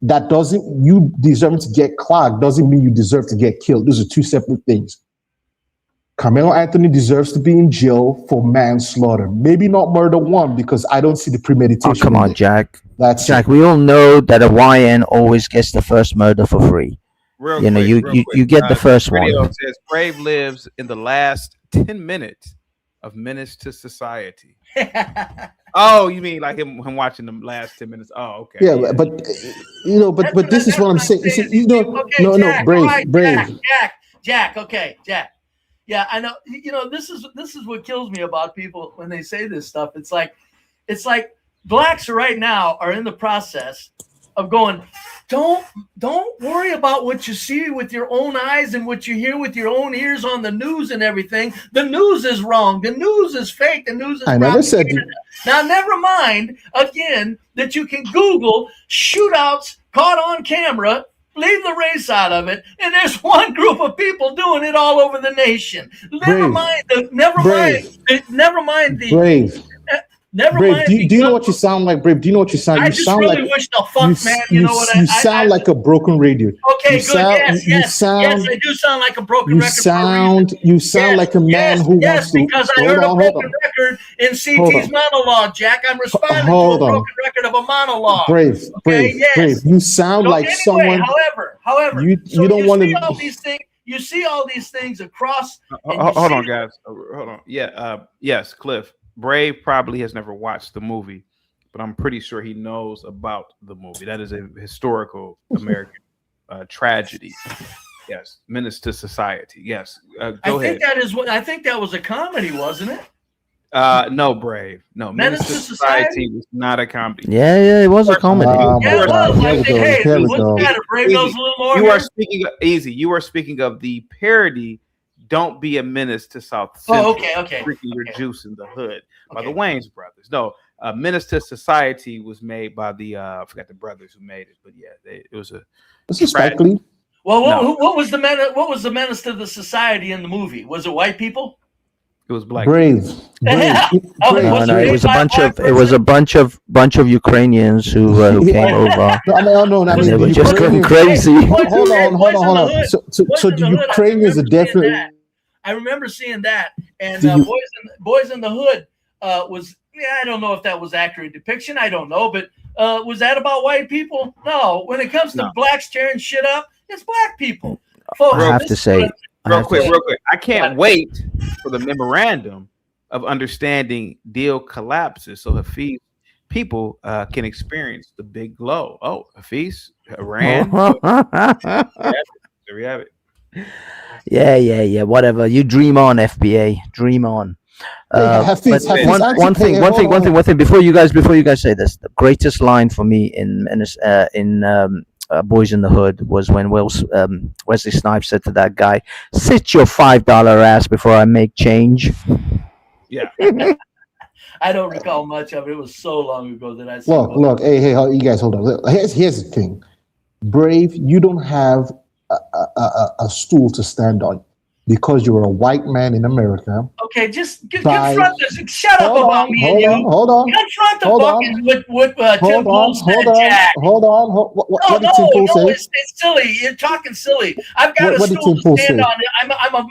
That doesn't, you deserve to get clogged doesn't mean you deserve to get killed. Those are two separate things. Karmelo Anthony deserves to be in jail for manslaughter. Maybe not murder one, because I don't see the premeditation. Oh, come on, Jack. Jack, we all know that a YN always gets the first murder for free. You get the first one. Says Brave lives in the last 10 minutes of Menace to Society. Oh, you mean like him watching the last 10 minutes? Oh, okay. Yeah, but this is what I'm saying. Brave. Jack. Yeah, I know. This is what kills me about people when they say this stuff. It's like blacks right now are in the process of going, don't worry about what you see with your own eyes and what you hear with your own ears on the news and everything. The news is wrong. The news is fake. The news is I never said. Now, never mind, again, that you can Google shootouts caught on camera, leave the race out of it, and there's one group of people doing it all over the nation. Never mind the Never Brave, mind. do you know what you sound like, Brave? Do you know what you sound? I You just sound really like wish the fuck, man. You know what? you sound like a broken radio. Okay, You good. sound- you Yes, sound- I do sound like a broken You record. for a sound reason. like a man who wants to. because I Hold heard a on, broken record in Hold CT's on. monologue, Jack. I'm responding Hold to a on. broken record of a monologue. Brave, Okay, Brave. You sound So like anyway, someone. However, you so don't you want see to. all these things. You see all these things across. And you Hold see on, guys. Hold on. Yeah. Yes, Cliff. Brave probably has never watched the movie, but I'm pretty sure he knows about the movie. That is a historical American tragedy. Yes, menace to society. Yes, go ahead. I think that was a comedy, wasn't it? No, Brave. No, Menace to Society was not a comedy. Yeah, it was a comedy. Here we go. Here we go. Brave knows a little more. You are speaking of, easy. You are speaking of the parody. Don't be a menace to South Central. Okay. Drinking your juice in the hood by the Wayans brothers. No, Menace to Society was made by the I forgot the brothers who made it, but yeah, it was a. This is Spike Lee. Well, what was the menace to the society in the movie? Was it white people? It was black. Brave. No, it was a bunch of Ukrainians who came over. They were just going crazy. Hold on. So the Ukrainians are definitely. I remember seeing that, and Boys in the Hood was. Yeah, I don't know if that was accurate depiction. I don't know, but was that about white people? No. When it comes to blacks tearing shit up, it's black people. Folks, I have to say. Real quick. I can't wait for the memorandum of understanding deal collapses so Hafiz people can experience the big glow. Oh, Hafiz, Iran. There we have it. Yeah. Whatever. You dream on, FBA. Dream on. Hafiz, one thing. Before you guys say this, the greatest line for me in Boys in the Hood was when Wesley Snipes said to that guy, "Sit your $5 ass before I make change." Yeah. I don't recall much of it. It was so long ago that I saw. Look. Hey, you guys, hold on. Here's the thing, Brave. You don't have a stool to stand on because you're a white man in America. Okay, just confront this. Shut up about me and you. Hold on. Confront the fucking what Tim Pool said, Jack. Hold on. What did Tim Pool say? It's silly. You're talking silly. I've got a stool to stand on.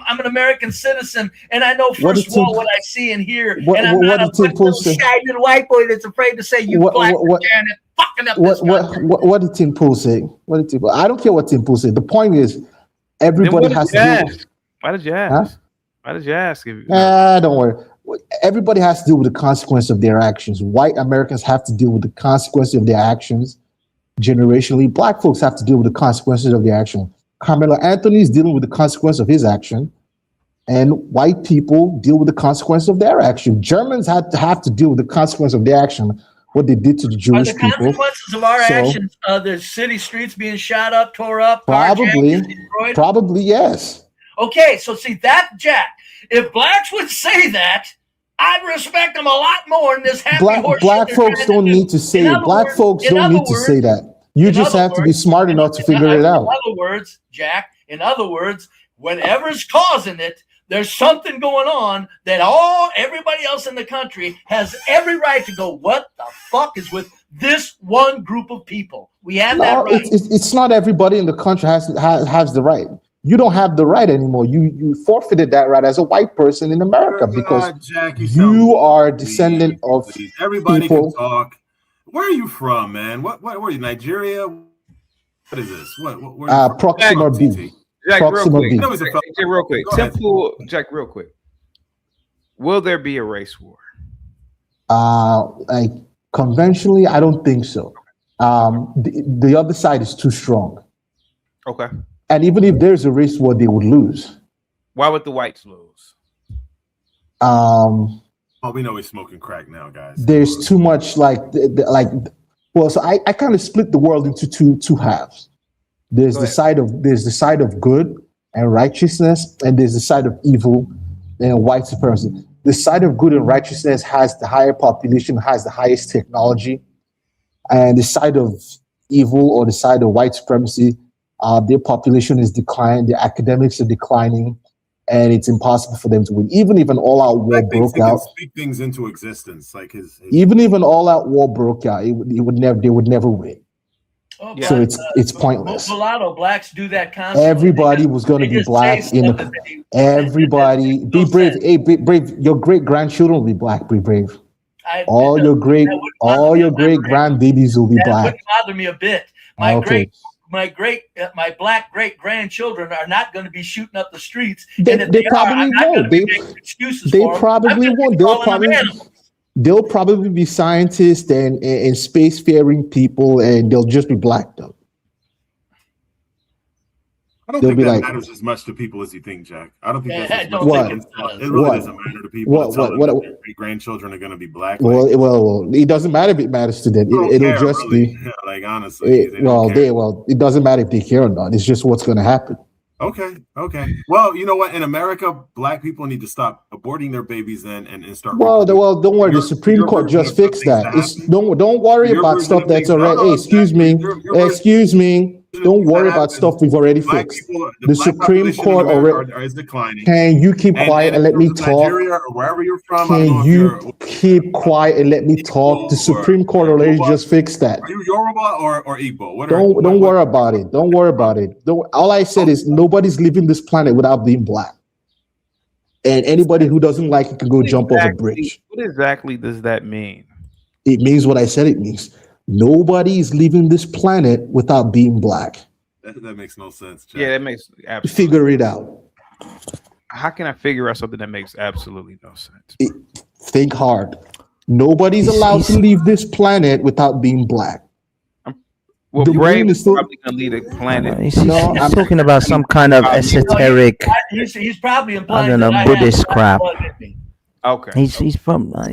I'm an American citizen, and I know first of all what I see and hear. And I'm not a little shy little white boy that's afraid to say you black Janet fucking up this country. What did Tim Pool say? I don't care what Tim Pool said. The point is, everybody has to do. Why did you ask? Why did you ask? Don't worry. Everybody has to deal with the consequence of their actions. White Americans have to deal with the consequences of their actions. Generationally, black folks have to deal with the consequences of their action. Karmelo Anthony is dealing with the consequence of his action, and white people deal with the consequence of their action. Germans have to deal with the consequence of their action, what they did to the Jewish people. The consequences of our actions, the city streets being shot up, tore up, probably yes. Okay, so see that, Jack. If blacks would say that, I'd respect them a lot more in this happy horse. Black folks don't need to say it. Black folks don't need to say that. You just have to be smart enough to figure it out. In other words, Jack, whatever's causing it, there's something going on that everybody else in the country has every right to go, what the fuck is with this one group of people? We have that right. It's not everybody in the country has the right. You don't have the right anymore. You forfeited that right as a white person in America because you are a descendant of everybody people. Can talk. Where are you from, man? What are you? Nigeria? What is this? What Proxima B. Jack, Proxima real B. Real quick. Simple, Jack, real quick. Will there be a race war? Like conventionally, I don't think so. The other side is too strong. Okay. And even if there's a race war, they would lose. Why would the whites lose? We know he's smoking crack now, guys. There's too much so I kind of split the world into two halves. There's the side of good and righteousness, and there's the side of evil and white supremacy. The side of good and righteousness has the higher population, has the highest technology, and the side of evil or the side of white supremacy, their population is declining, their academics are declining, and it's impossible for them to win. Even if an all-out war broke out, speak things into existence, like his even if an all-out war broke out, it would never. They would never win. Oh, So it's pointless. Mulatto blacks do that constantly. Everybody was going to be black in the. Everybody, be brave. Hey, be brave. Your great grandchildren will be black. Be brave. All your great grandbabies will be that black. wouldn't bother me a bit. My black great grandchildren are not going to be shooting up the streets. They probably won't. They probably won't. They'll probably be scientists and spacefaring people, and they'll just be black though. I don't think that matters as much to people as you think, Jack. I don't think that's as much. It really doesn't matter to people. What their grandchildren are going to be black. Well, it doesn't matter if it matters to them. It'll just be like honestly. It doesn't matter if they care or not. It's just what's going to happen. Okay. Well, you know what? In America, black people need to stop aborting their babies then and start. Well, don't worry. The Supreme Court just fixed that. Don't worry about stuff that's already. Hey, excuse me. Don't worry about stuff we've already fixed. The Supreme Court already is declining. Can you keep quiet and let me talk? Nigeria or wherever you're from. Can you keep quiet and let me talk? The Supreme Court already just fixed that. Are you Yoruba or Igbo? Don't worry about it. Don't worry about it. All I said is nobody's leaving this planet without being black. And anybody who doesn't like it can go jump off a bridge. What exactly does that mean? It means what I said it means. Nobody is leaving this planet without being black. That makes no sense, Jack. Yeah, that makes absolutely. Figure it out. How can I figure out something that makes absolutely no sense? Think hard. Nobody's allowed to leave this planet without being black. Well, Brave is probably gonna leave the planet. He's talking about some kind of esoteric. He's probably implying. I don't know, Buddhist crap. Okay. He's from I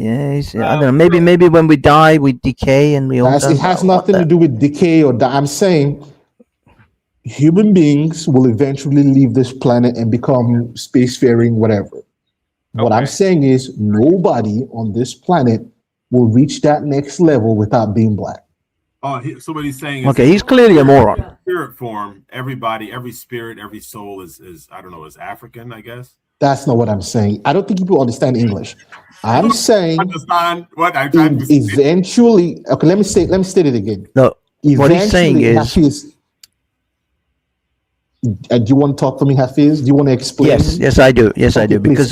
don't know. Maybe when we die, we decay and we all. It has nothing to do with decay or die. I'm saying human beings will eventually leave this planet and become spacefaring, whatever. What I'm saying is nobody on this planet will reach that next level without being black. Oh, so what he's saying is okay, he's clearly a moron. Spirit form, everybody, every spirit, every soul is I don't know, is African, I guess. That's not what I'm saying. I don't think people understand English. I'm saying understand what I'm trying to eventually. Okay, let me state it again. No, what he's saying is. Do you want to talk for me, Hafiz? Do you want to explain? Yes, I do. Yes, I do. Because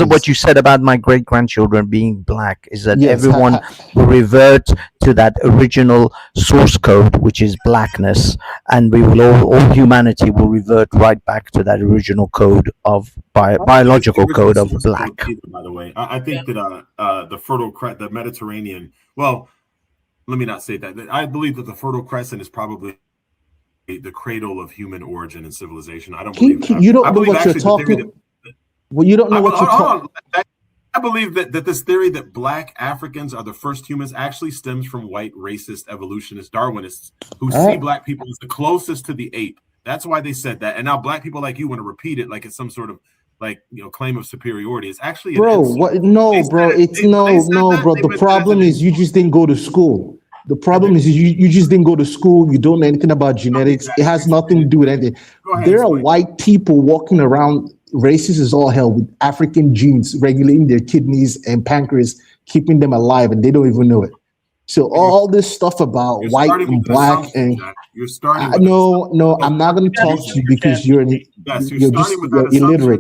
of what you said about my great grandchildren being black, is that everyone will revert to that original source code, which is blackness, and we will all humanity will revert right back to that original code of biological code of black. By the way, I think that the Mediterranean. Well, let me not say that. I believe that the Fertile Crescent is probably the cradle of human origin and civilization. I don't believe that. You don't know what you're talking. Well, you don't know what you're talking. I believe that this theory that black Africans are the first humans actually stems from white racist evolutionists, Darwinists, who see black people as the closest to the ape. That's why they said that. And now black people like you want to repeat it like it's some sort of claim of superiority. It's actually bro. The problem is you just didn't go to school. The problem is you just didn't go to school. You don't know anything about genetics. It has nothing to do with anything. There are white people walking around, racist as all hell, with African genes regulating their kidneys and pancreas, keeping them alive, and they don't even know it. So all this stuff about white and black and you're starting. No, I'm not going to talk to you because you're illiterate,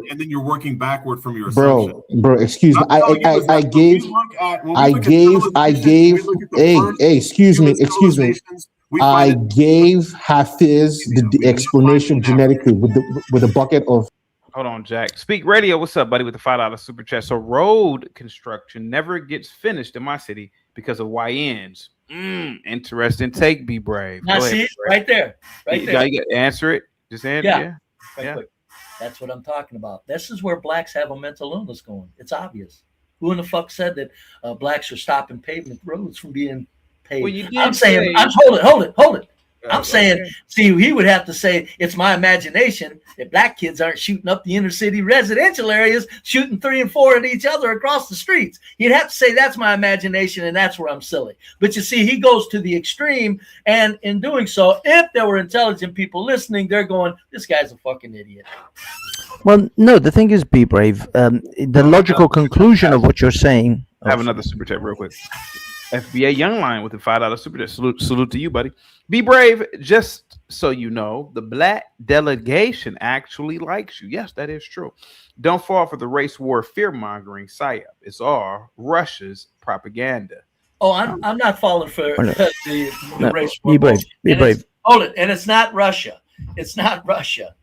and then you're working backward from your assumption. Bro, excuse me. I gave. Hey, excuse me. I gave Hafiz the explanation genetically with a bucket of. Hold on, Jack. Speak Radio. What's up, buddy? With the $5 super chat. So road construction never gets finished in my city because of YNs. Interesting take. Be brave. Now see it right there. You answer it. Just answer. Yeah. That's what I'm talking about. This is where blacks have a mental illness going. It's obvious. Who in the fuck said that blacks are stopping pavement roads from being paved? Well, I'm saying, hold it. I'm saying, see, he would have to say it's my imagination that black kids aren't shooting up the inner city residential areas, shooting 3 and 4 at each other across the streets. He'd have to say that's my imagination and that's where I'm silly. But you see, he goes to the extreme, and in doing so, if there were intelligent people listening, they're going, this guy's a fucking idiot. Well, no, the thing is, be brave. The logical conclusion of what you're saying. I have another super chat real quick. FBA Young Lion with the $5 super chat. Salute to you, buddy. Be brave. Just so you know, the black delegation actually likes you. Yes, that is true. Don't fall for the race war fear mongering psyop. It's all Russia's propaganda. Oh, I'm not falling for the race war. Be brave. Be brave. Hold it, and it's not Russia. It's not Russia.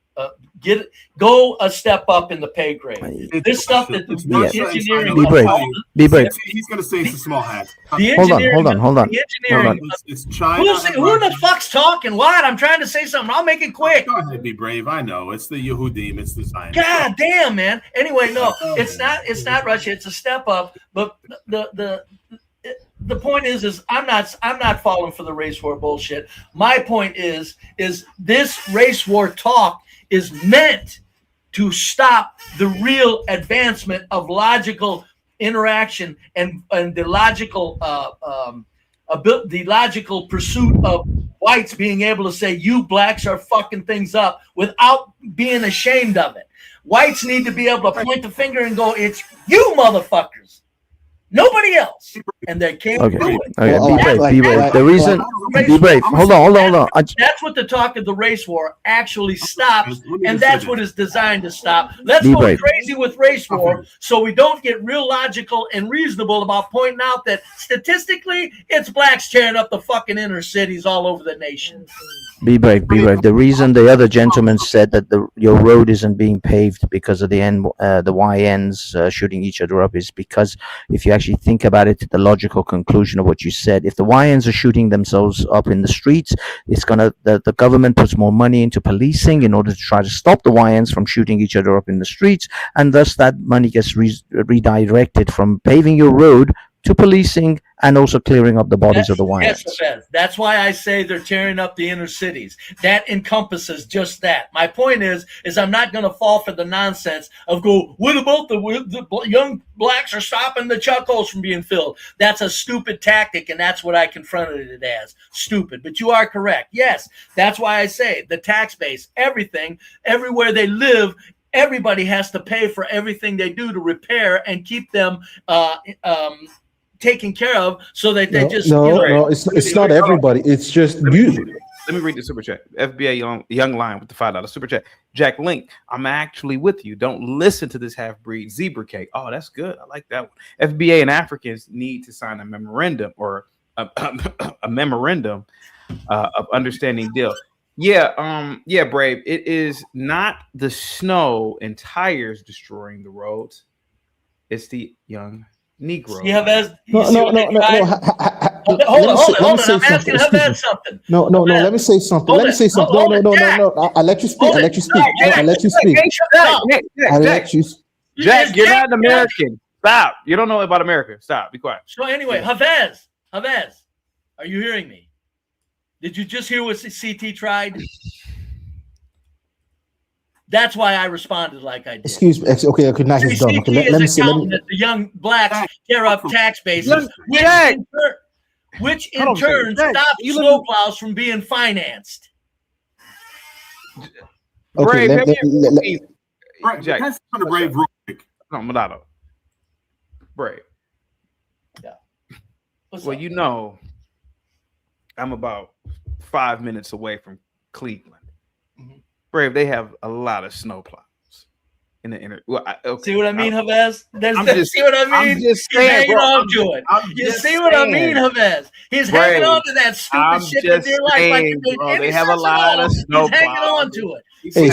Go a step up in the pay grade. This stuff that the engineering. Be brave. Be brave. He's going to say it's a small hat. Hold on. The engineering. It's China. Who the fuck's talking? What? I'm trying to say something. I'll make it quick. Go ahead, be brave. I know it's the Yehudim. It's the Zionists. God damn, man. Anyway, no, it's not. It's not Russia. It's a step up. But the point is I'm not falling for the race war bullshit. My point is this race war talk is meant to stop the real advancement of logical interaction and the logical the logical pursuit of whites being able to say you blacks are fucking things up without being ashamed of it. Whites need to be able to point the finger and go, it's you motherfuckers. Nobody else, and they can't do it. Okay, be brave. The reason, be brave. Hold on. That's what the talk of the race war actually stops, and that's what it's designed to stop. Let's go crazy with race war, so we don't get real logical and reasonable about pointing out that statistically, it's blacks tearing up the fucking inner cities all over the nation. Be brave. The reason the other gentleman said that your road isn't being paved because of the YNs shooting each other up is because if you actually think about it, the logical conclusion of what you said, if the YNs are shooting themselves up in the streets, it's gonna the government puts more money into policing in order to try to stop the YNs from shooting each other up in the streets, and thus that money gets redirected from paving your road to policing and also clearing up the bodies of the YNs. Yes, that's why I say they're tearing up the inner cities. That encompasses just that. My point is I'm not going to fall for the nonsense of what about the young blacks are stopping the chuck holes from being filled? That's a stupid tactic, and that's what I confronted it as. Stupid. But you are correct. Yes, that's why I say the tax base, everything, everywhere they live, everybody has to pay for everything they do to repair and keep them taken care of, so that they it's not everybody. It's just you. Let me read the super chat. FBA Young Lion with the $5 super chat. Jack Link, I'm actually with you. Don't listen to this half-breed zebra cake. Oh, that's good. I like that one. FBA and Africans need to sign a memorandum or a memorandum of understanding deal. Yeah, Brave. It is not the snow and tires destroying the roads. It's the young Negro. No. Hold on. I'm asking Havez something. No. Let me say something. No. I let you speak. Jack, you're not an American. Stop. You don't know about America. Stop. Be quiet. So anyway, Havez, are you hearing me? Did you just hear what CT tried? That's why I responded like I did. Excuse me. Okay. Now he's done. Okay, let me see. The young blacks tear up tax bases, which in turn stops snowplows from being financed. Okay, Jack. Brave real quick. No, Mulatto. Brave. Yeah. Well, you know, I'm about 5 minutes away from Cleveland. Brave, they have a lot of snowplows in the inner. Well, see what I mean, Havez? See what I mean? He's hanging on to it. You see what I mean, Havez? He's hanging on to that stupid shit in their life. They have a lot of snowplows. He's hanging on to it. Hey,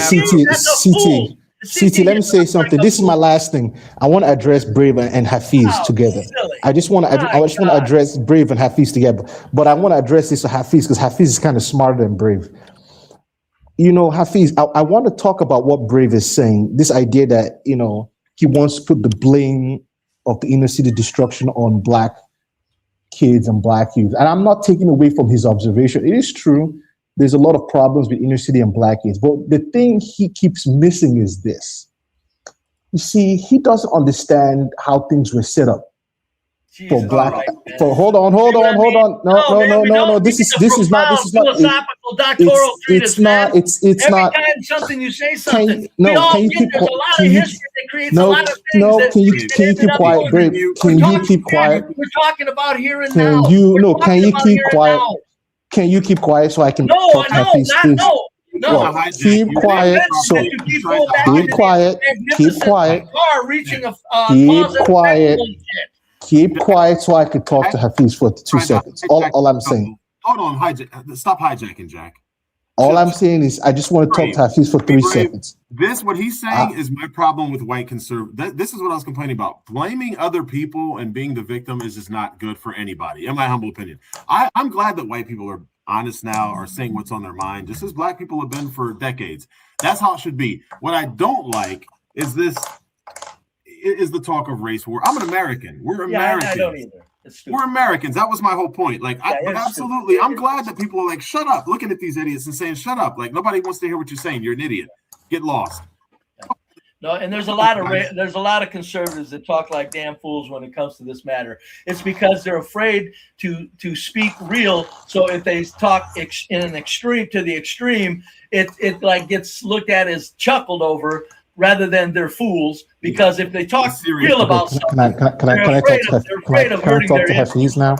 CT, let me say something. This is my last thing. I want to address Brave and Hafiz together. I just want to address Brave and Hafiz together. But I want to address this to Hafiz because Hafiz is kind of smarter than Brave. You know, Hafiz, I want to talk about what Brave is saying. This idea that, you know, he wants to put the blame of the inner city destruction on black kids and black youth. And I'm not taking away from his observation. It is true. There's a lot of problems with inner city and black kids. But the thing he keeps missing is this. You see, he doesn't understand how things were set up. for black for hold on. No. This is not philosophical doctoral treatise, man. It's Every not. time something you say something, There's a lot of history that creates a lot of things. Can you keep quiet, Brave? Can you keep quiet? We're talking about here and Can now. Can you keep quiet? Can you keep quiet so I can talk to Hafiz, please? No, keep quiet. So keep quiet. Keep quiet. Keep quiet. Keep quiet so I could talk to Hafiz for 2 seconds. All I'm saying. Hold on, stop hijacking, Jack. All I'm saying is I just want to talk to Hafiz for 3 seconds. What he's saying is my problem with white conservative. This is what I was complaining about. Blaming other people and being the victim is just not good for anybody, in my humble opinion. I'm glad that white people are honest now, are saying what's on their mind, just as black people have been for decades. That's how it should be. What I don't like is the talk of race war. I'm an American. We're Americans. I don't either. We're Americans. That was my whole point. But absolutely, I'm glad that people are like, shut up, looking at these idiots and saying, shut up. Like, nobody wants to hear what you're saying. You're an idiot. Get lost. No, and there's a lot of conservatives that talk like damn fools when it comes to this matter. It's because they're afraid to speak real. So if they talk in an extreme to the extreme, it like gets looked at as chuckled over rather than they're fools. Because if they talk real about something, can I talk to Hafiz now?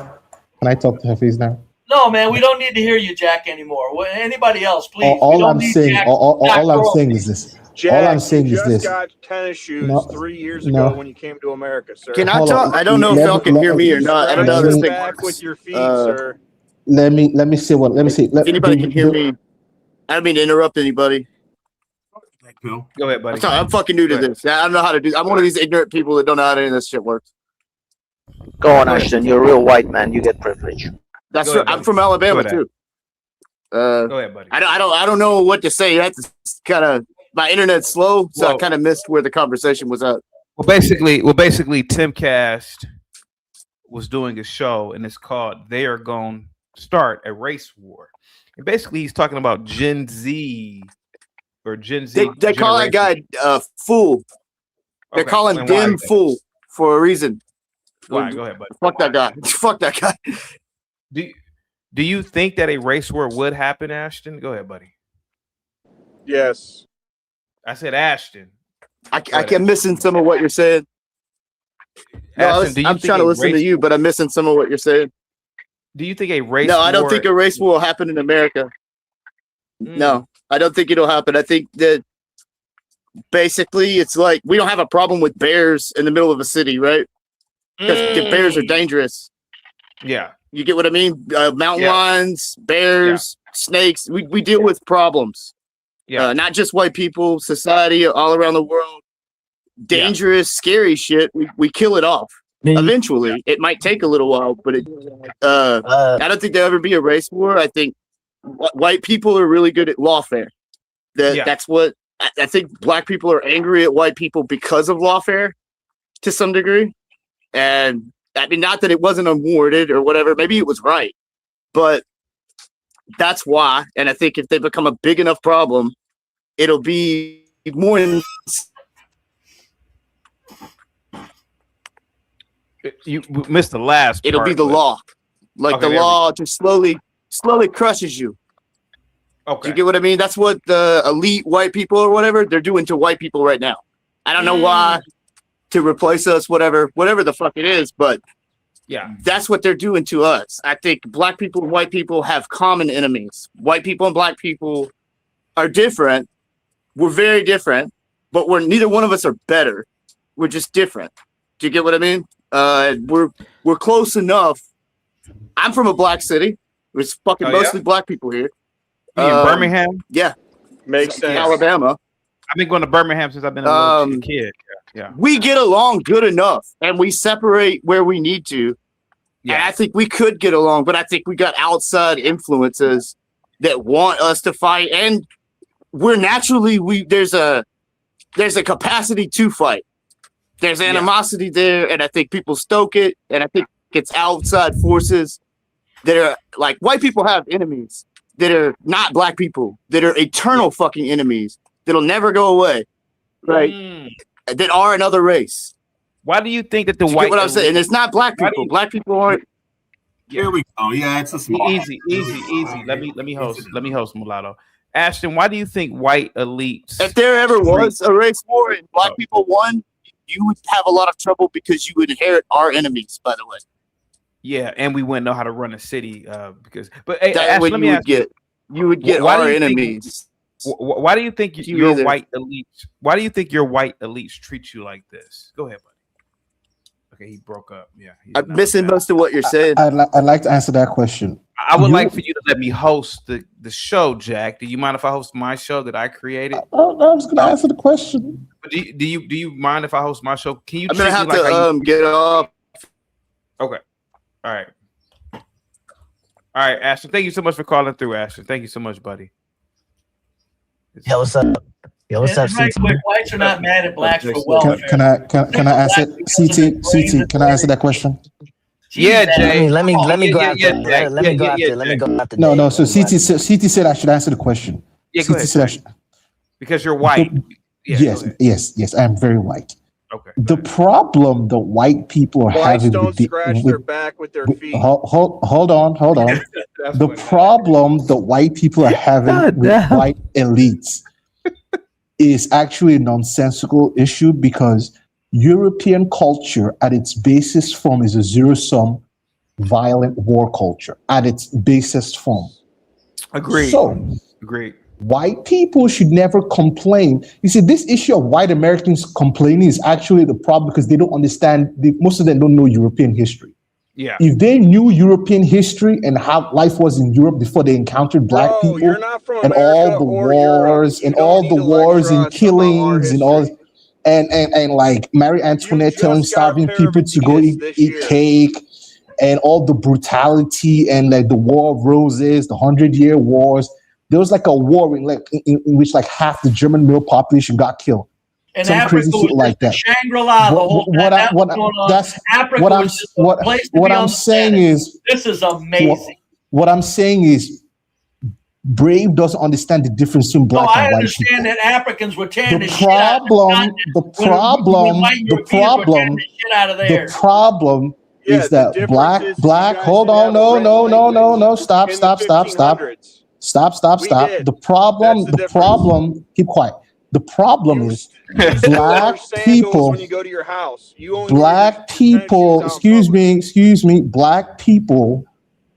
Can I talk to Hafiz now? No, man, we don't need to hear you, Jack, anymore. Anybody else, please. All I'm saying is this. Jack, all I'm saying is this. Got tennis shoes 3 years ago when you came to America, sir. Can I talk? I don't know if y'all can hear me or not. I don't know how this thing works. With your feet, sir. Let me see what. Let me see. If anybody can hear me, I don't mean to interrupt anybody. Go ahead, buddy. I'm fucking new to this. I don't know how to do. I'm one of these ignorant people that don't know how any of this shit works. Go on, Ashton. You're a real white man. You get privilege. That's true. I'm from Alabama too. Go ahead, buddy. I don't know what to say. You have to kind of. My internet's slow, so I kind of missed where the conversation was at. Well, basically, Tim Cast was doing a show, and it's called "They Are Going to Start a Race War." And basically, he's talking about Gen Z or Gen Z. They call that guy fool. They're calling Dim fool for a reason. Why? Go ahead, buddy. Fuck that guy. Fuck that guy. Do you think that a race war would happen, Ashton? Go ahead, buddy. Yes. I said Ashton. I kept missing some of what you're saying. Ashton, I'm trying to listen to you, but I'm missing some of what you're saying. Do you think a race war? No, I don't think a race war will happen in America. No, I don't think it'll happen. I think that basically it's like we don't have a problem with bears in the middle of a city, right? Because bears are dangerous. Yeah. You get what I mean? Mountain lions, bears, snakes. We deal with problems. Yeah. Not just white people, society all around the world. Dangerous, scary shit. We kill it off. Eventually. It might take a little while, but I don't think there'll ever be a race war. I think white people are really good at lawfare. That's what I think. Black people are angry at white people because of lawfare to some degree. And I mean, not that it wasn't awarded or whatever. Maybe it was right, but that's why. And I think if they become a big enough problem, it'll be more. You missed the last. It'll be the law, like the law just slowly crushes you. Okay, do you get what I mean? That's what the elite white people or whatever they're doing to white people right now. I don't know why. To replace us, whatever the fuck it is, but that's what they're doing to us. I think black people and white people have common enemies. White people and black people are different. We're very different, but neither one of us are better. We're just different. Do you get what I mean? We're close enough. I'm from a black city. There's fucking mostly black people here. In Birmingham? Yeah. Makes sense. Alabama. I've been going to Birmingham since I've been a little kid. Yeah. We get along good enough and we separate where we need to. Yeah. And I think we could get along, but I think we got outside influences that want us to fight. And we're naturally, there's a capacity to fight. There's animosity there. And I think people stoke it. And I think it's outside forces that are like white people have enemies that are not black people, that are eternal fucking enemies that'll never go away. Right. That are another race. Why do you think that the You white? get what I'm saying? And it's not black people. Black people aren't. Here we go. Yeah, it's a small. Easy. Let me host Mulatto. Ashton, why do you think white elites? If there ever was a race war and black people won, you would have a lot of trouble because you would inherit our enemies. By the way. Yeah, and we wouldn't know how to run a city because. But hey, That's Ashton, what let me ask you. You would get our enemies. Why do you think your white elites? Why do you think your white elites treat you like this? Go ahead, buddy. Okay, he broke up. Yeah, I'm missing most of what you're saying. I'd like to answer that question. I would like for you to let me host the show, Jack. Do you mind if I host my show that I created? I was going to answer the question. But do you mind if I host my show? Can you? I'm gonna have to get off. Okay. All right, Ashton. Thank you so much for calling through, Ashton. Thank you so much, buddy. Yo, what's up? Yo, what's up, Right CT? quick, whites are not mad at blacks for welfare. Can I answer CT? Can I answer that question? Yeah, Jay. Let me go out there. Jack. Let me go out there. Let me go out there. No. So CT said I should answer the question. Yeah, go CT ahead. said I should. Because you're white. Yes. I'm very white. Okay. The problem the white people are Blacks having don't scratch their back with their feet. Hold on. The problem the white people are having with white elites is actually a nonsensical issue because European culture at its basis form is a zero-sum violent war culture at its basest form. Agreed. So, agreed. White people should never complain. You see, this issue of white Americans complaining is actually the problem because they don't understand, most of them don't know European history. Yeah. If they knew European history and how life was in Europe before they encountered black people and all the wars and all the wars and killings and all, and like Marie Antoinette telling starving people to go eat cake and all the brutality and like the War of Roses, the 100-Year Wars. There was like a war in which like half the German male population got killed. And Some Africa crazy shit was like that. Shangri-La the whole time. This is amazing. What I'm saying is Brave doesn't understand the difference between black and white people. I understand that Africans were tearing the shit problem is that black. Hold on, no, stop. The problem. Keep quiet. The problem is black people. When you go to your house, Black people. Excuse me. Black people.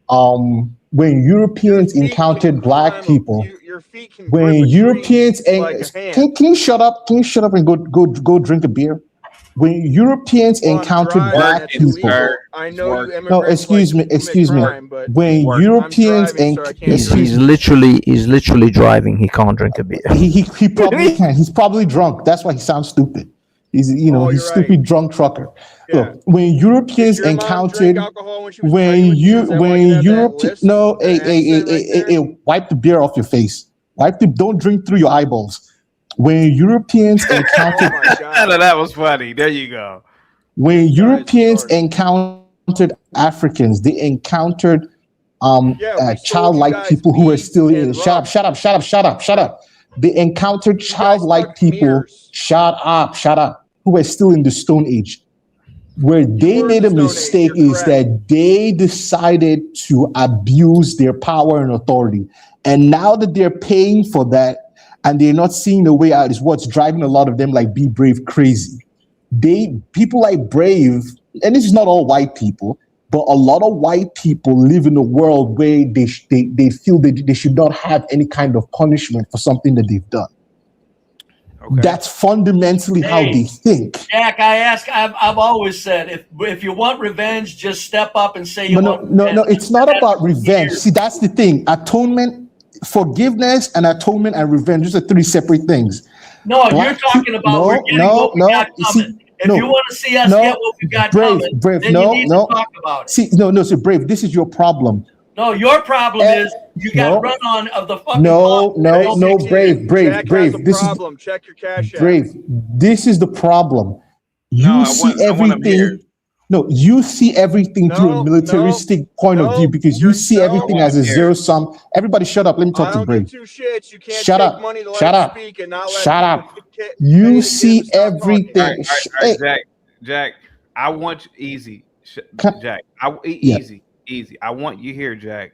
When Europeans encountered black people, when Europeans can you shut up? Can you shut up and go drink a beer? When Europeans encountered black people, no, excuse me. When Europeans he's literally driving. He can't drink a beer. He probably can. He's probably drunk. That's why he sounds stupid. He's he's stupid drunk trucker. Yeah. Look, when Europeans encountered, wipe the beer off your face. Don't drink through your eyeballs. When Europeans encountered, that was funny. There you go. When Europeans encountered Africans, they encountered childlike people who were still in. Shut up. They encountered childlike people. Shut up. Who were still in the Stone Age. Where they made a mistake is that they decided to abuse their power and authority. And now that they're paying for that and they're not seeing the way out is what's driving a lot of them like Be Brave crazy. People like Brave, and this is not all white people, but a lot of white people live in a world where they feel that they should not have any kind of punishment for something that they've done. Okay. That's fundamentally how they think. Jack, I've always said, if you want revenge, just step up and say No, it's not about revenge. See, that's the thing. Atonement, forgiveness, and atonement and revenge. Those are three separate things. No, you're talking about we're getting what we got coming. If you want to see us get what we got coming, then you need to talk about it. See, so Brave, this is your problem. No, your problem is you got run on of the fucking Brave. This problem. Check your cash app. Brave. This is the problem. You see everything. No, you see everything through a militaristic point of view because you see everything as a zero sum. Everybody, shut up. Let me talk to Brave. Shut up. You see everything. Jack, I want you easy. Jack, easy. I want you here, Jack.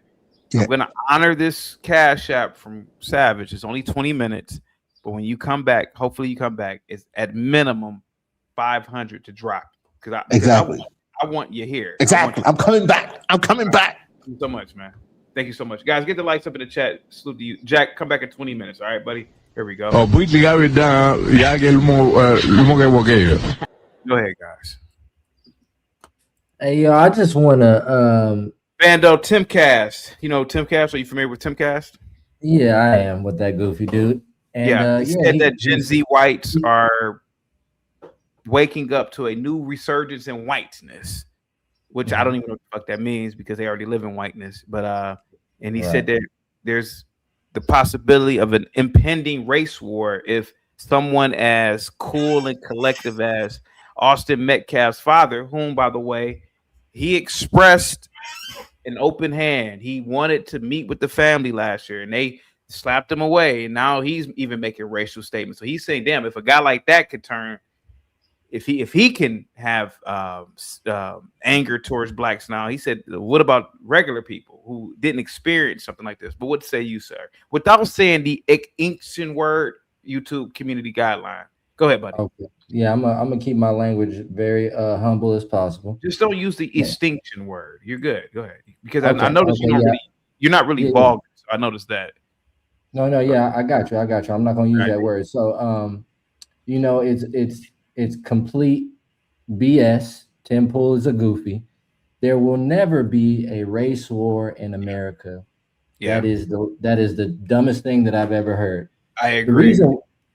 Yeah. I'm gonna honor this cash app from Savage. It's only 20 minutes, but when you come back, hopefully you come back. It's at minimum 500 to drop because Exactly. I want you here. Exactly. I'm coming back. I'm coming back. Thank you so much, man. Thank you so much, guys. Get the lights up in the chat. Salute to you, Jack. Come back in 20 minutes. All right, buddy. Here we go. Oh, poi la verità, ya che l'uomo che vuoi. Go ahead, guys. Hey, yo, I just want to Bando Timcast. You know Timcast? Are you familiar with Timcast? Yeah, I am with that goofy dude. And he said that Gen Z whites are waking up to a new resurgence in whiteness, which I don't even know what the fuck that means because they already live in whiteness. But and he said that there's the possibility of an impending race war if someone as cool and collective as Austin Metcalf's father, whom, by the way, he expressed an open hand. He wanted to meet with the family last year, and they slapped him away. And now he's even making racial statements. So he's saying, "Damn, if a guy like that could turn, if he can have anger towards blacks now," he said, "What about regular people who didn't experience something like this?" But what say you, sir? Without saying the ancient word, YouTube community guideline. Go ahead, buddy. Okay. Yeah, I'm gonna keep my language very humble as possible. Just don't use the extinction word. You're good. Go ahead, because I noticed you're not really vulgar. So I noticed that. No, yeah, I got you. I'm not gonna use that word. So, it's complete BS. Tim Pool is a goofy. There will never be a race war in America. Yeah. That is the dumbest thing that I've ever heard. I agree.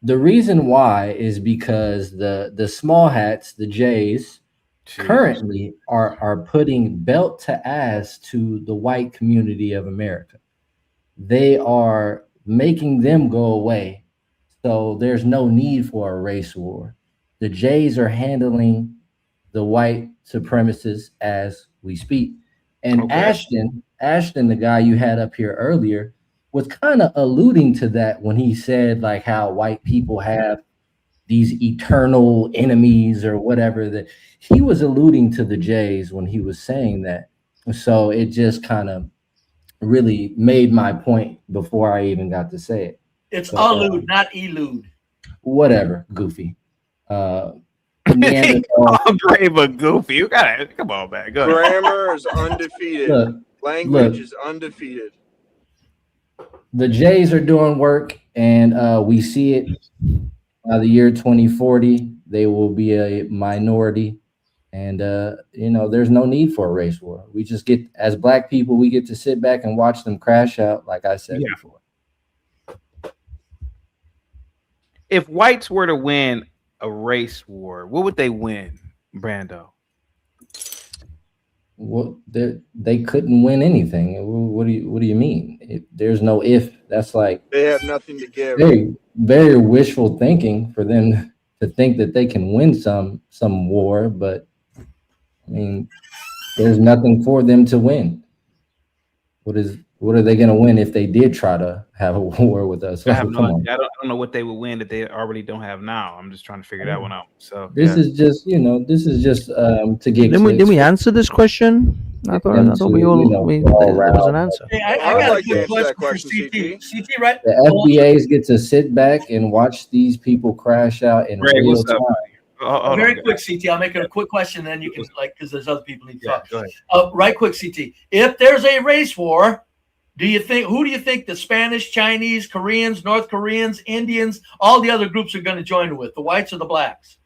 The reason why is because the small hats, the Jays, currently are putting belt to ass to the white community of America. They are making them go away. So there's no need for a race war. The Jays are handling the white supremacists as we speak. And Ashton, the guy you had up here earlier, was kind of alluding to that when he said like how white people have these eternal enemies or whatever. That he was alluding to the Jays when he was saying that. So it just kind of really made my point before I even got to say it. It's allude, not elude. Whatever, goofy. Grave but goofy. You gotta come on, man. Go ahead. Grammar is undefeated. Language is undefeated. The Jays are doing work, and we see it. By the year 2040, they will be a minority, and there's no need for a race war. We just get, as black people, we get to sit back and watch them crash out, like I said before. If whites were to win a race war, what would they win, Brando? Well, they couldn't win anything. What do you mean? There's no if. That's like they have nothing to give. Very, very wishful thinking for them to think that they can win some war, but I mean, there's nothing for them to win. What are they going to win if they did try to have a war with us? I don't know what they would win that they already don't have now. I'm just trying to figure that one out. So this is just to get. Did we answer this question? I thought there was an answer. Hey, I got a good question for CT. CT, right? The FBAs get to sit back and watch these people crash out in real time. Very quick, CT. I'll make it a quick question, then you can because there's other people need to talk. Go ahead. Right quick, CT. If there's a race war, who do you think the Spanish, Chinese, Koreans, North Koreans, Indians, all the other groups are going to join with? The whites or the blacks?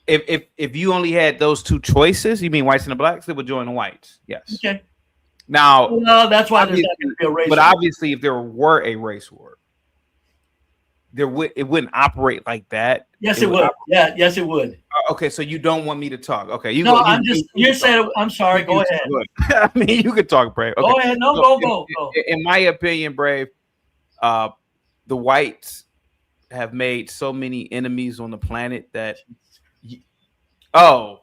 If you only had those two choices, you mean whites and the blacks, they would join the whites. Yes. Okay. Now, that's why there's not going to be a race war. But war. obviously, if there were a race war, it wouldn't operate like that. Yes, it would. Yeah, yes, it would. Okay, so you don't want me to talk. Okay, you're saying. I'm sorry. Go ahead. I mean, you can talk, Brave. Okay. Go ahead. No, go. In my opinion, Brave, the whites have made so many enemies on the planet that. Now,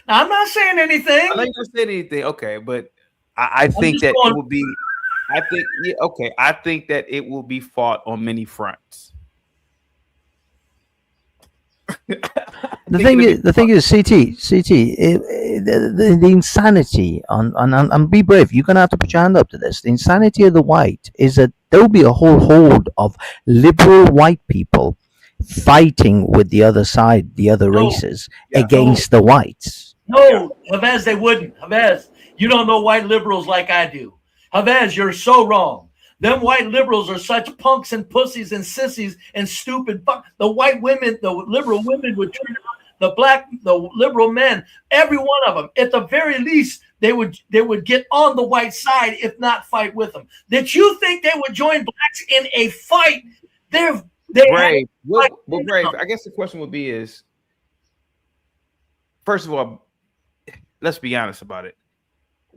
I'm not saying anything. I'm not saying anything. Okay, but I think that it will be. I think that it will be fought on many fronts. The thing is, the insanity on Be Brave. You're gonna have to put your hand up to this. The insanity of the white is that there'll be a whole horde of liberal white people fighting with the other side, the other races, against the whites. No, Javez, they wouldn't. Javez, you don't know white liberals like I do. Javez, you're so wrong. Them white liberals are such punks and pussies and sissies and stupid. The white women, the liberal women would turn the liberal men, every one of them. At the very least, they would get on the white side, if not fight with them. Did you think they would join blacks in a fight? They're Brave. Well, Brave. I guess the question would be is, first of all, let's be honest about it.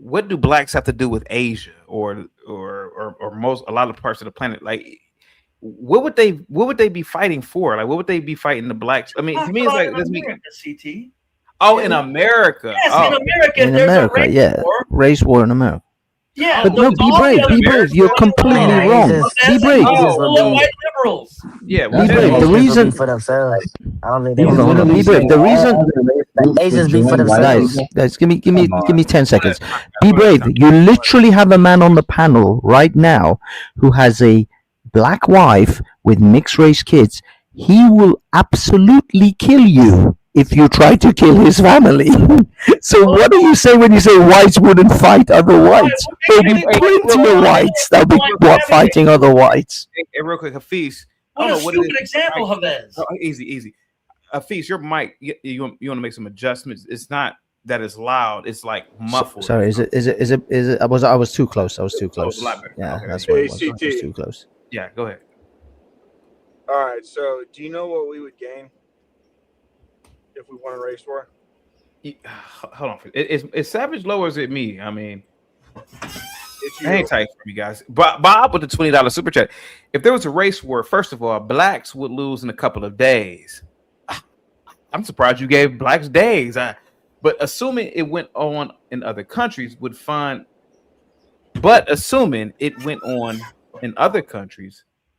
What do blacks have to do with Asia or a lot of parts of the planet? Like, what would they be fighting for? Like, what would they be fighting the blacks? I mean, to me, it's like CT. Oh, in America. Yes, in America. In America, race war in America. Yeah, but no, be brave. You're completely wrong. Be brave. White liberals. Yeah, be brave. The reason for themselves. I don't think be brave. The reason, Asians be for themselves. Guys, give me 10 seconds. Be brave. You literally have a man on the panel right now who has a black wife with mixed race kids. He will absolutely kill you if you try to kill his family. So what do you say when you say whites wouldn't fight other whites? There'll be plenty of whites that'll be fighting other whites. Hey, real quick, Hafiz. What a stupid example, Javez. Easy. Hafiz, your mic, you want to make some adjustments. It's not that it's loud. It's like muffled. Sorry, is it? I was too close. Yeah, okay. That's what it was. I was too close. Yeah, go ahead. All right. So, do you know what we would gain if we won a race war? Hold on. Is Savage low or is it me? I mean, it's hang tight for me, guys. Bob with the $20 super chat. If there was a race war, first of all, blacks would lose in a couple of days. I'm surprised you gave blacks days. But assuming it went on in other countries,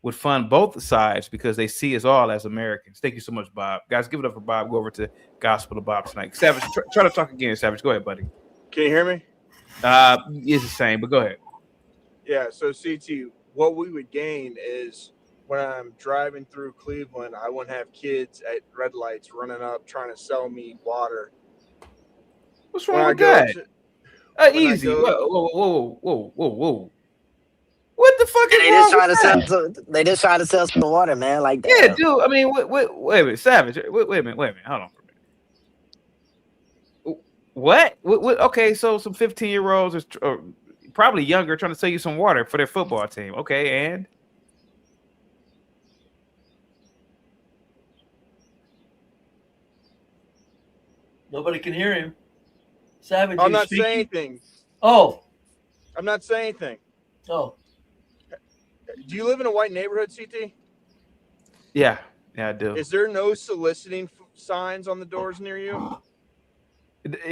would fund both sides because they see us all as Americans. Thank you so much, Bob. Guys, give it up for Bob. Go over to Gospel of Bob tonight. Savage, try to talk again, Savage. Go ahead, buddy. Can you hear me? It's the same, but go ahead. Yeah, so CT, what we would gain is when I'm driving through Cleveland, I wouldn't have kids at red lights running up trying to sell me water. What's wrong with that? Easy. Whoa. What the fuck is wrong? They just trying to sell some water, man. Like that. Yeah, dude. I mean, wait a minute, Savage. Wait a minute. Hold on for a minute. What? Okay, so some 15-year-olds or probably younger trying to sell you some water for their football team. Okay, and nobody can hear him. Savage. I'm not saying anything. Oh, I'm not saying anything. Oh. Do you live in a white neighborhood, CT? Yeah, I do. Is there no soliciting signs on the doors near you?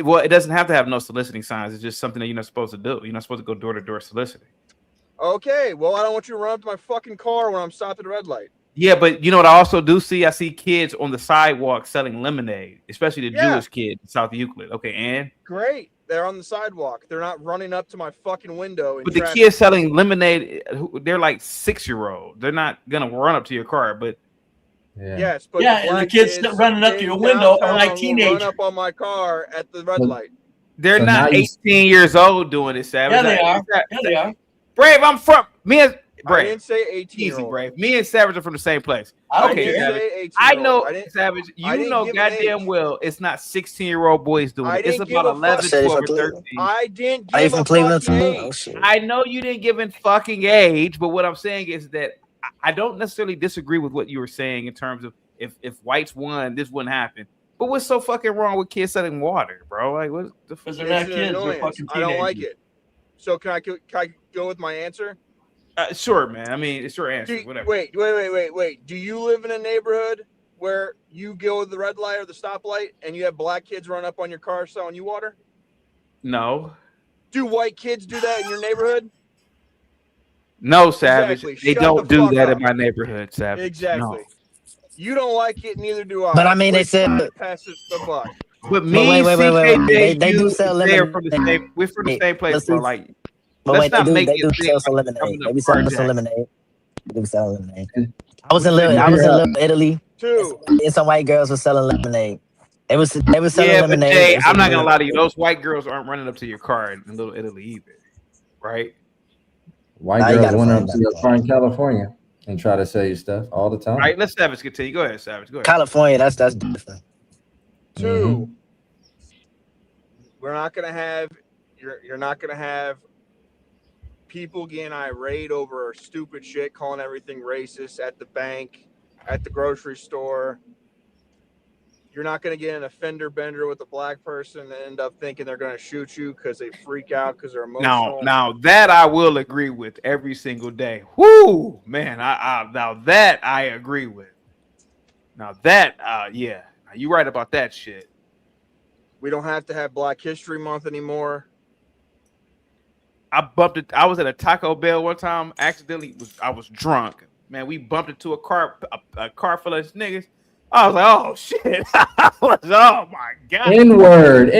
Well, it doesn't have to have no soliciting signs. It's just something that you're not supposed to do. You're not supposed to go door to door soliciting. Okay, well, I don't want you to run up to my fucking car when I'm stopped at a red light. Yeah, but you know what I also do see? I see kids on the sidewalk selling lemonade, especially the Jewish kids in South Euclid. Okay, and? Great. They're on the sidewalk. They're not running up to my fucking window. But the kids selling lemonade, they're like 6-year-olds. They're not going to run up to your car, but... Yes, but and the kids running up to your window are like teenagers. Run up on my car at the red light. They're not 18 years old doing it, Savage. Yeah, they are. Brave, I'm from... Brave. I didn't say 18. Easy, Brave. Me and Savage are from the same place. Okay, Savage. I know, Savage. You know goddamn well it's not 16-year-old boys doing it. It's about 11, 12, or 13. I didn't give a fucking age. I know you didn't give a fucking age, but what I'm saying is that I don't necessarily disagree with what you were saying in terms of if whites won, this wouldn't happen. But what's so fucking wrong with kids selling water, bro? Like, what the fuck? They're not kids. They're fucking teenagers. I don't like it. So can I go with my answer? Sure, man. I mean, it's your answer. Whatever. Wait. Do you live in a neighborhood where you go to the red light or the stoplight and you have black kids run up on your car selling you water? No. Do white kids do that in your neighborhood? No, Savage. Exactly. They don't do that in my neighborhood, Savage. Exactly. You don't like it, neither do I. But I mean, they said. Passes the buck. But me, wait. They do sell lemonade. We're from the same place, bro. Like, but let's wait, not make they it do thing sell some like lemonade. coming They up be selling some carjacking. lemonade. They be selling lemonade. I was in Little Italy. And some white girls were selling lemonade. They was selling Yeah, but lemonade. Jay, I'm not gonna lie to you. Those white girls aren't running up to your car in Little Italy either, right? White girls went up to your car in California and try to sell you stuff all the time. All right, let's Savage continue. Go ahead, Savage. Go ahead. California, that's different. Two, we're not gonna have you're not gonna have people getting irate over stupid shit, calling everything racist at the bank, at the grocery store. You're not going to get in a fender bender with a black person and end up thinking they're going to shoot you because they freak out because they're emotional. Now that I will agree with every single day. Whoo, man! Now that I agree with. Now that, yeah, you're right about that shit. We don't have to have Black History Month anymore. I bumped it. I was at a Taco Bell one time. Accidentally, I was drunk. Man, we bumped into a car full of niggas. I was like, oh shit! I was, oh my god! N-word,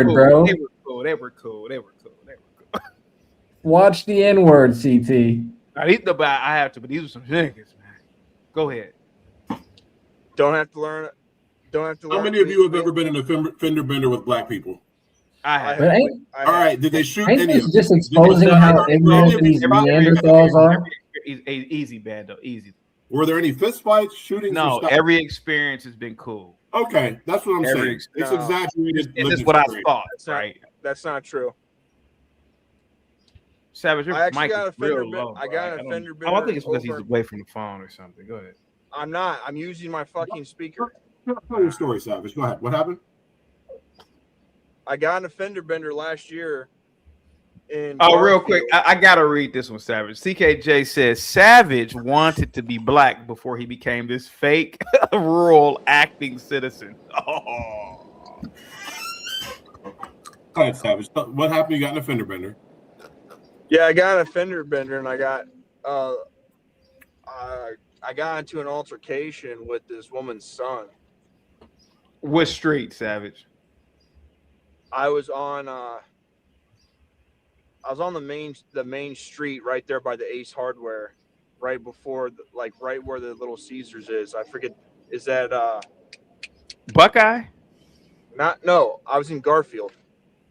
bro. They were cool. Watch the N-word, CT. I have to, but these are some niggas, man. Go ahead. Don't have to learn. How many of you have ever been in a fender bender with black people? I have. All right. Did they shoot ain't any this of just them? exposing how ignorant these Neanderthals are? Easy, Bando. Easy. Were there any fist fights, shootings? No, every experience has been cool. Okay, that's what I'm saying. It's exaggerated. This is what I thought, right? That's not true. Savage, your I actually mic got is a fender real low. I got a fender bender. I think it's because he's away from the phone or something. Go ahead. I'm not. I'm using my fucking speaker. Tell your story, Savage. Go ahead. What happened? I got in a fender bender last year. Real quick, I gotta read this one, Savage. CKJ says Savage wanted to be black before he became this fake rural acting citizen. Oh. Go ahead, Savage. What happened? You got in a fender bender. Yeah, I got in a fender bender, and I got into an altercation with this woman's son. What street, Savage? I was on the main street right there by the Ace Hardware, right before right where the Little Caesars is. I forget, is that Buckeye? No, I was in Garfield.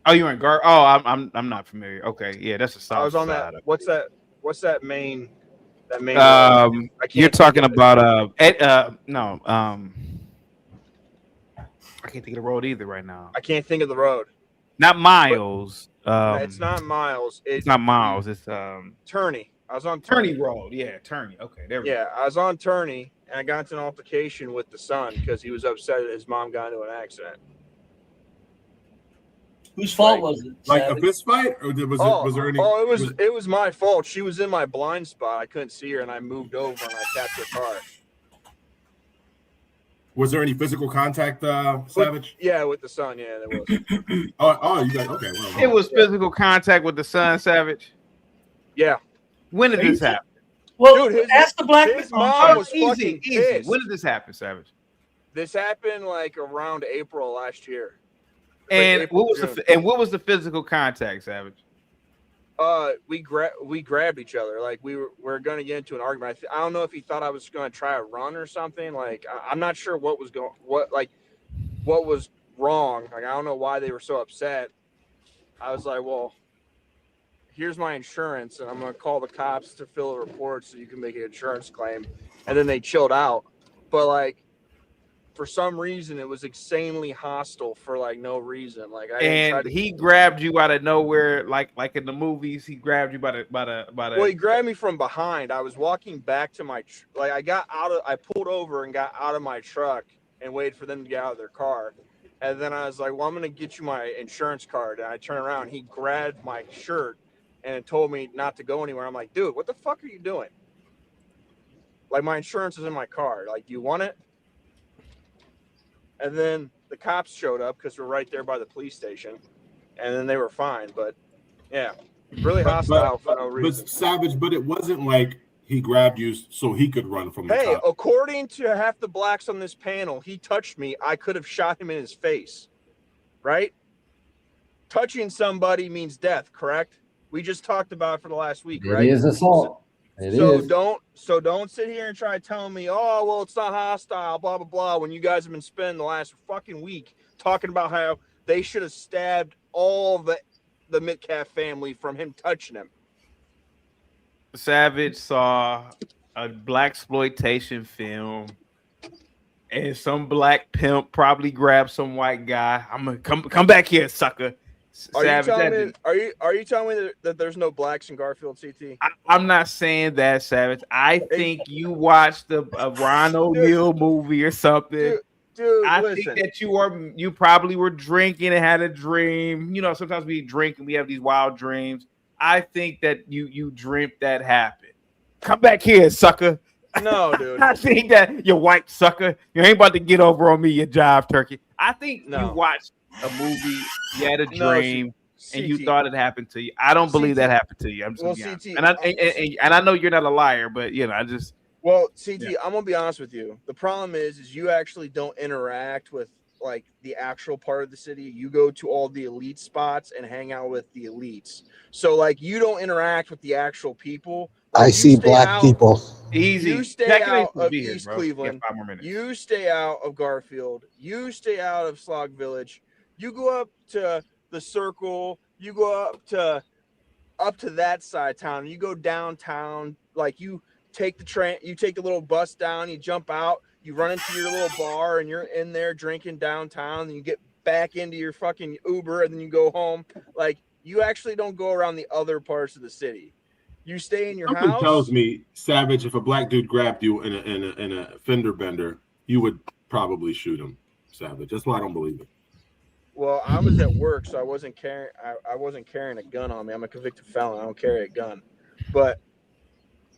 Oh, you were in Gar? Oh, I'm not familiar. Okay, yeah, that's the south. I was on side. that. What's that main? You're talking about no, I can't think of the road either right now. I can't think of the road. Not Miles. It's not Miles. It's not Miles. It's Turney. I was on Turney Road. Yeah, Turney. Okay, there we go. I was on Turney, and I got into an altercation with the son because he was upset that his mom got into an accident. Whose fault was it? Like a fist fight, or was there any? Oh, it was my fault. She was in my blind spot. I couldn't see her, and I moved over and I tapped her car. Was there any physical contact, Savage? With the son. Yeah, there was. you got okay. Well, it was physical contact with the son, Savage. Yeah. When did this happen? Well, dude, ask the black. His mom was fucking easy. pissed. When did this happen, Savage? This happened like around April last year. And what was the physical contact, Savage? We grabbed each other. Like we were going to get into an argument. I don't know if he thought I was going to try a run or something. Like I'm not sure what was wrong. Like I don't know why they were so upset. I was like, well, here's my insurance, and I'm going to call the cops to fill a report so you can make an insurance claim. And then they chilled out. But like, for some reason, it was insanely hostile for like no reason. Like he grabbed you out of nowhere, like in the movies. He grabbed you by the. Well, he grabbed me from behind. I was walking back to my I pulled over and got out of my truck and waited for them to get out of their car. And then I was like, well, I'm going to get you my insurance card. And I turned around. He grabbed my shirt and told me not to go anywhere. I'm like, dude, what the fuck are you doing? Like, my insurance is in my car. Like, do you want it? And then the cops showed up because we're right there by the police station. And then they were fine. But, yeah, really hostile for no reason. But Savage, but it wasn't like He grabbed you so he could run from the Hey, cop. according to half the blacks on this panel, he touched me. I could have shot him in his face. Right? Touching somebody means death, correct? We just talked about it for the last week, right? It is assault. So don't sit here and try to tell me, oh, well, it's not hostile, blah, blah, blah, when you guys have been spending the last fucking week talking about how they should have stabbed all the Metcalf family from him touching him. Savage saw a blaxploitation film, and some black pimp probably grabbed some white guy. I'm gonna come back here, sucker. Are you Savage, telling me that there's no blacks in Garfield, CT? I'm not saying that, Savage. I think you watched a Ron O'Neal movie or something. Dude, I listen. think that you probably were drinking and had a dream. You know, sometimes we drink and we have these wild dreams. I think that you dreamt that happened. Come back here, sucker. No, dude. I think that you white sucker. You ain't about to get over on me, you jive turkey. I think you watched a movie, you had a dream, and you thought it happened to you. I don't believe that happened to you. I'm just CT, and I know you're not a liar, but you know, I just CT, I'm gonna be honest with you. The problem is you actually don't interact with like the actual part of the city. You go to all the elite spots and hang out with the elites. So like you don't interact with the actual people. I see black people. Easy. You stay out of East Cleveland. You stay out of Garfield. You stay out of Slog Village. You go up to the Circle. You go up to that side of town. You go downtown. Like you take the train. You take the little bus down. You jump out. You run into your little bar, and you're in there drinking downtown. And you get back into your fucking Uber, and then you go home. Like you actually don't go around the other parts of the city. You stay in your Something house. tells me, Savage, if a black dude grabbed you in a fender bender, you would probably shoot him, Savage. That's why I don't believe it. Well, I was at work, so I wasn't carrying. I wasn't carrying a gun on me. I'm a convicted felon. I don't carry a gun. But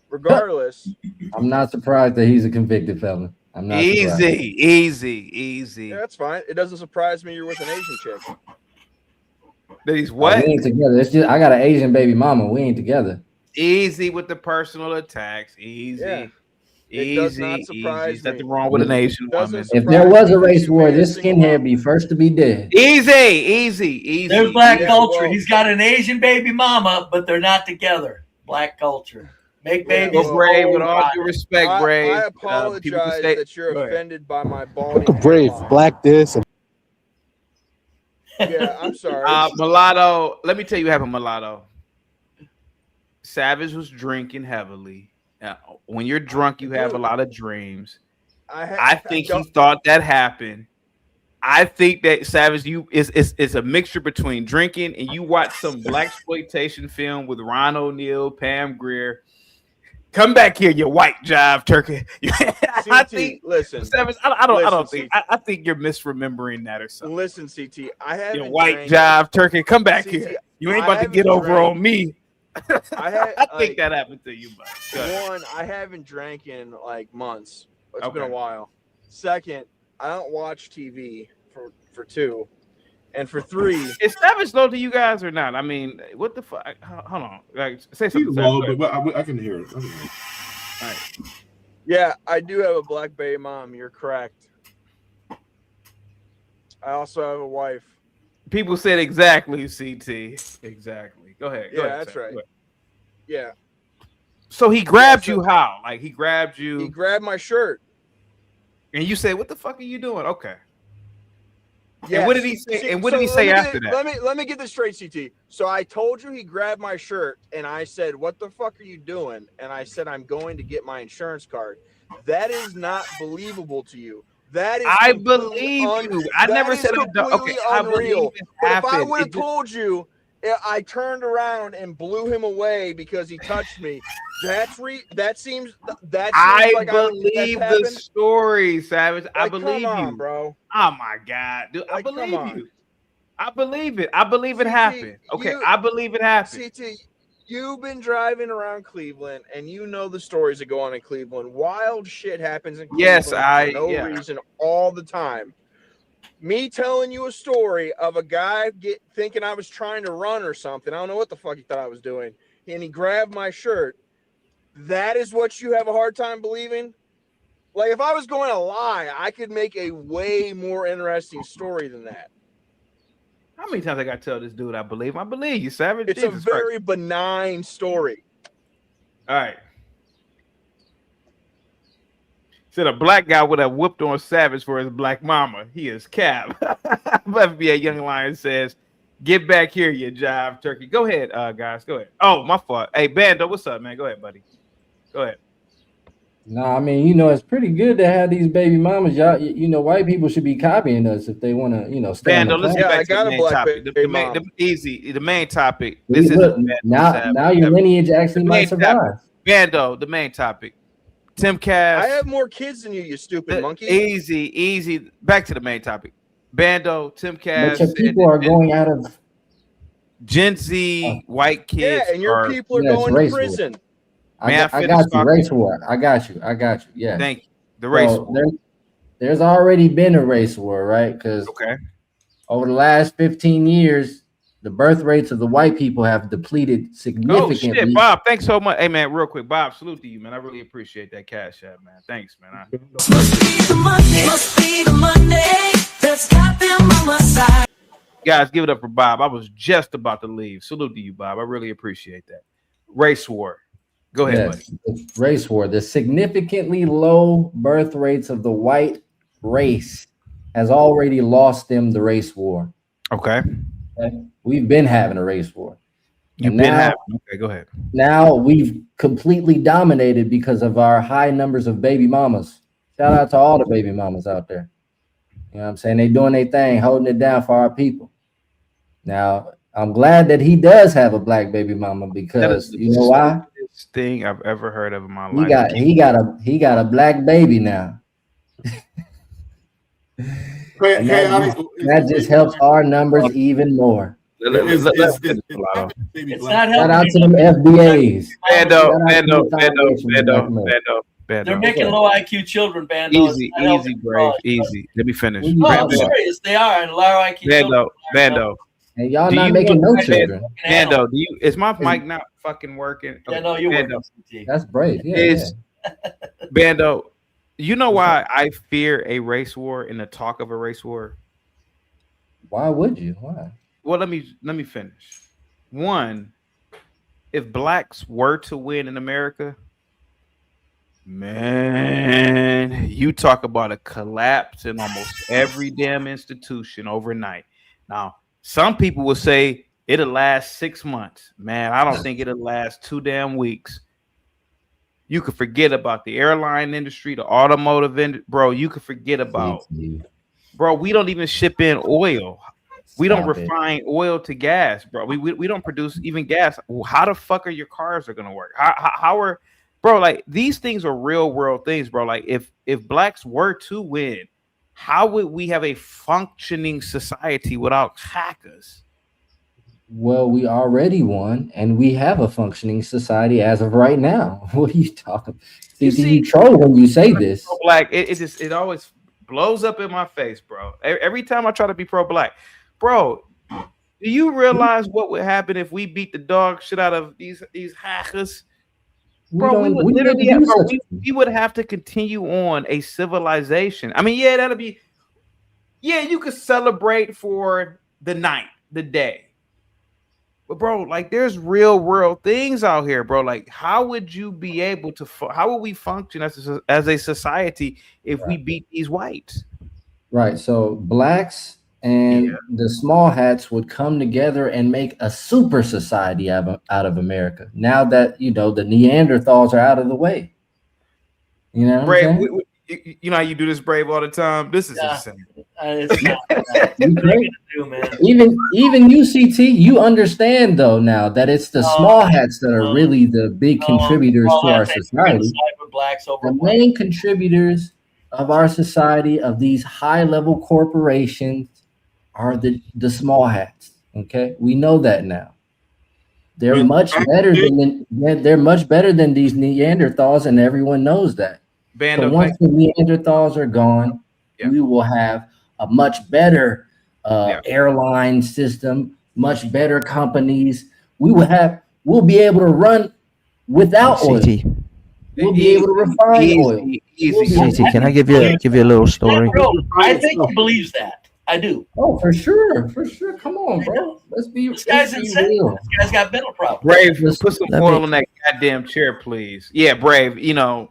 regardless, I'm not surprised that he's a convicted felon. I'm not surprised. Easy. Yeah, that's fine. It doesn't surprise me you're with an Asian chick. That he's what? We ain't together. It's just I got an Asian baby mama. We ain't together. Easy with the personal attacks. Easy. Yeah. It does not surprise me. Nothing wrong with an Asian woman. If there was a race war, this skinhead be first to be dead. Easy. There's black culture. He's got an Asian baby mama, but they're not together. Black culture. Make babies. Well, Brave, with all due respect, Brave. I apologize that you're offended by my balding. Look at Brave, black this. Yeah, I'm sorry. Mulatto, let me tell you what happened, Mulatto. Savage was drinking heavily. When you're drunk, you have a lot of dreams. I think he thought that happened. I think that Savage, it's a mixture between drinking and you watch some blaxploitation film with Ron O'Neal, Pam Grier. Come back here, you white jive turkey. I think. Listen, Savage. I don't think. I think you're misremembering that or something. Listen, CT. I haven't. You white jive turkey. Come back here. You ain't about to get over on me. I think that happened to you, but one, I haven't drank in like months. It's been a while. Second, I don't watch TV for two, and for three, is Savage low to you guys or not? I mean, what the fuck? Hold on, like say something. Low, but I can hear it. All right. Yeah, I do have a black baby mom. You're correct. I also have a wife. People said exactly, CT. Exactly. Go ahead. Yeah, that's right. Yeah. So he grabbed you how? Like he grabbed you. He grabbed my shirt. And you say, "What the fuck are you doing?" Okay. Yeah. And what did he say? And what did he say after that? Let me get this straight, CT. So I told you he grabbed my shirt, and I said, "What the fuck are you doing?" And I said, "I'm going to get my insurance card." That is not believable to you. That is. I believe you. I never said it. Okay, I believe it happened. If I would have told you, I turned around and blew him away because he touched me. That seems I like believe the story, Savage. Like, I believe come on, you, bro. Oh my God, dude! I believe you. I believe it. I believe it happened. Okay, I believe it happened. CT, you've been driving around Cleveland, and you know the stories that go on in Cleveland. Wild shit happens in Cleveland for no reason all the time. Me telling you a story of a guy thinking I was trying to run or something. I don't know what the fuck he thought I was doing. And he grabbed my shirt. that is what you have a hard time believing? Like, if I was going to lie, I could make a way more interesting story than that. How many times I got to tell this dude I believe him? I believe you, Savage. It's Jesus a very Christ. benign story. All right. Said a black guy would have whooped on Savage for his black mama. He is cap. FBA Young Lion says, get back here, you jive turkey. Go ahead, guys. Go ahead. Oh, my fault. Hey, Bando, what's up, man? Go ahead, buddy. Go ahead. No, I mean, it's pretty good to have these baby mamas. Y'all, white people should be copying us if they want to, stay Bando, on the let's planet. get back to the main topic. The main topic. This is now your lineage actually might survive. Bando, the main topic. Tim Cass. I have more kids than you stupid monkey. Easy. Back to the main topic. Bando, Tim Cass. But your people are going out of Gen Z white kids. Yeah, and your people are going to prison. I got you. Race war. I got you. Yeah. Thank you. The race war. There's already been a race war, right? Because over the last 15 years, the birth rates of the white people have depleted significantly. Oh shit, Bob! Thanks so much. Hey man, real quick, Bob, salute to you, man. I really appreciate that cash app, man. Thanks, man. Must be the Monday that's got them on my side. Guys, give it up for Bob. I was just about to leave. Salute to you, Bob. I really appreciate that. Race war. Go ahead, buddy. Race war. The significantly low birth rates of the white race has already lost them the race war. Okay. We've been having a race war. Okay, go ahead. Now we've completely dominated because of our high numbers of baby mamas. Shout out to all the baby mamas out there. You know what I'm saying? They doing their thing, holding it down for our people. Now, I'm glad that he does have a black baby mama because you know why? Thing I've ever heard of in my life. He got a black baby now. That just helps our numbers even more. It's Shout out to them FBAs. Bando. They're making low IQ children, Bando. Easy, Brave. Easy. Let me finish. No, I'm serious. They are and low IQ children. Bando. And y'all not making no children. Bando, is my mic not fucking working? Yeah, no, you're working. That's brave. Yeah. Bando, you know why I fear a race war and the talk of a race war? Why would you? Why? Well, let me finish. One, if blacks were to win in America, man, you talk about a collapse in almost every damn institution overnight. Now, some people will say it'll last 6 months. Man, I don't think it'll last 2 damn weeks. You could forget about the airline industry, the automotive industry. Bro, you could forget about. Bro, we don't even ship in oil. We don't refine oil to gas, bro. We don't produce even gas. How the fuck are your cars going to work? How are, bro, like these things are real world things, bro. Like if blacks were to win, how would we have a functioning society without hackers? Well, we already won, and we have a functioning society as of right now. What are you talking about? You troll when you say this. Black, it always blows up in my face, bro. Every time I try to be pro-black, bro. Do you realize what would happen if we beat the dog shit out of these hackers? Bro, we would have to continue on a civilization. I mean, yeah, that'll be. Yeah, you could celebrate for the night, the day. But bro, like there's real world things out here, bro. Like, how would you be able to? How would we function as a society if we beat these whites? Right. So blacks and the small hats would come together and make a super society out of America. Now that the Neanderthals are out of the way. You know, Brave. You know how you do this, Brave, all the time. This is insane. It's not, even UCT, you understand though now that it's the small hats that are really the big contributors to our society. The main contributors of our society, of these high-level corporations, are the small hats. Okay, we know that now. They're much better than these Neanderthals, and everyone knows that. So once the Neanderthals are gone, we will have a much better airline system, much better companies. We'll be able to run without oil. We'll be able to refine oil. CT, can I give you a little story? Bro, I think he believes that. I do. Oh, for sure. Come on, bro. Let's be real. This guy's got mental problems. Brave, put some oil on that goddamn chair, please. Yeah, Brave. You know,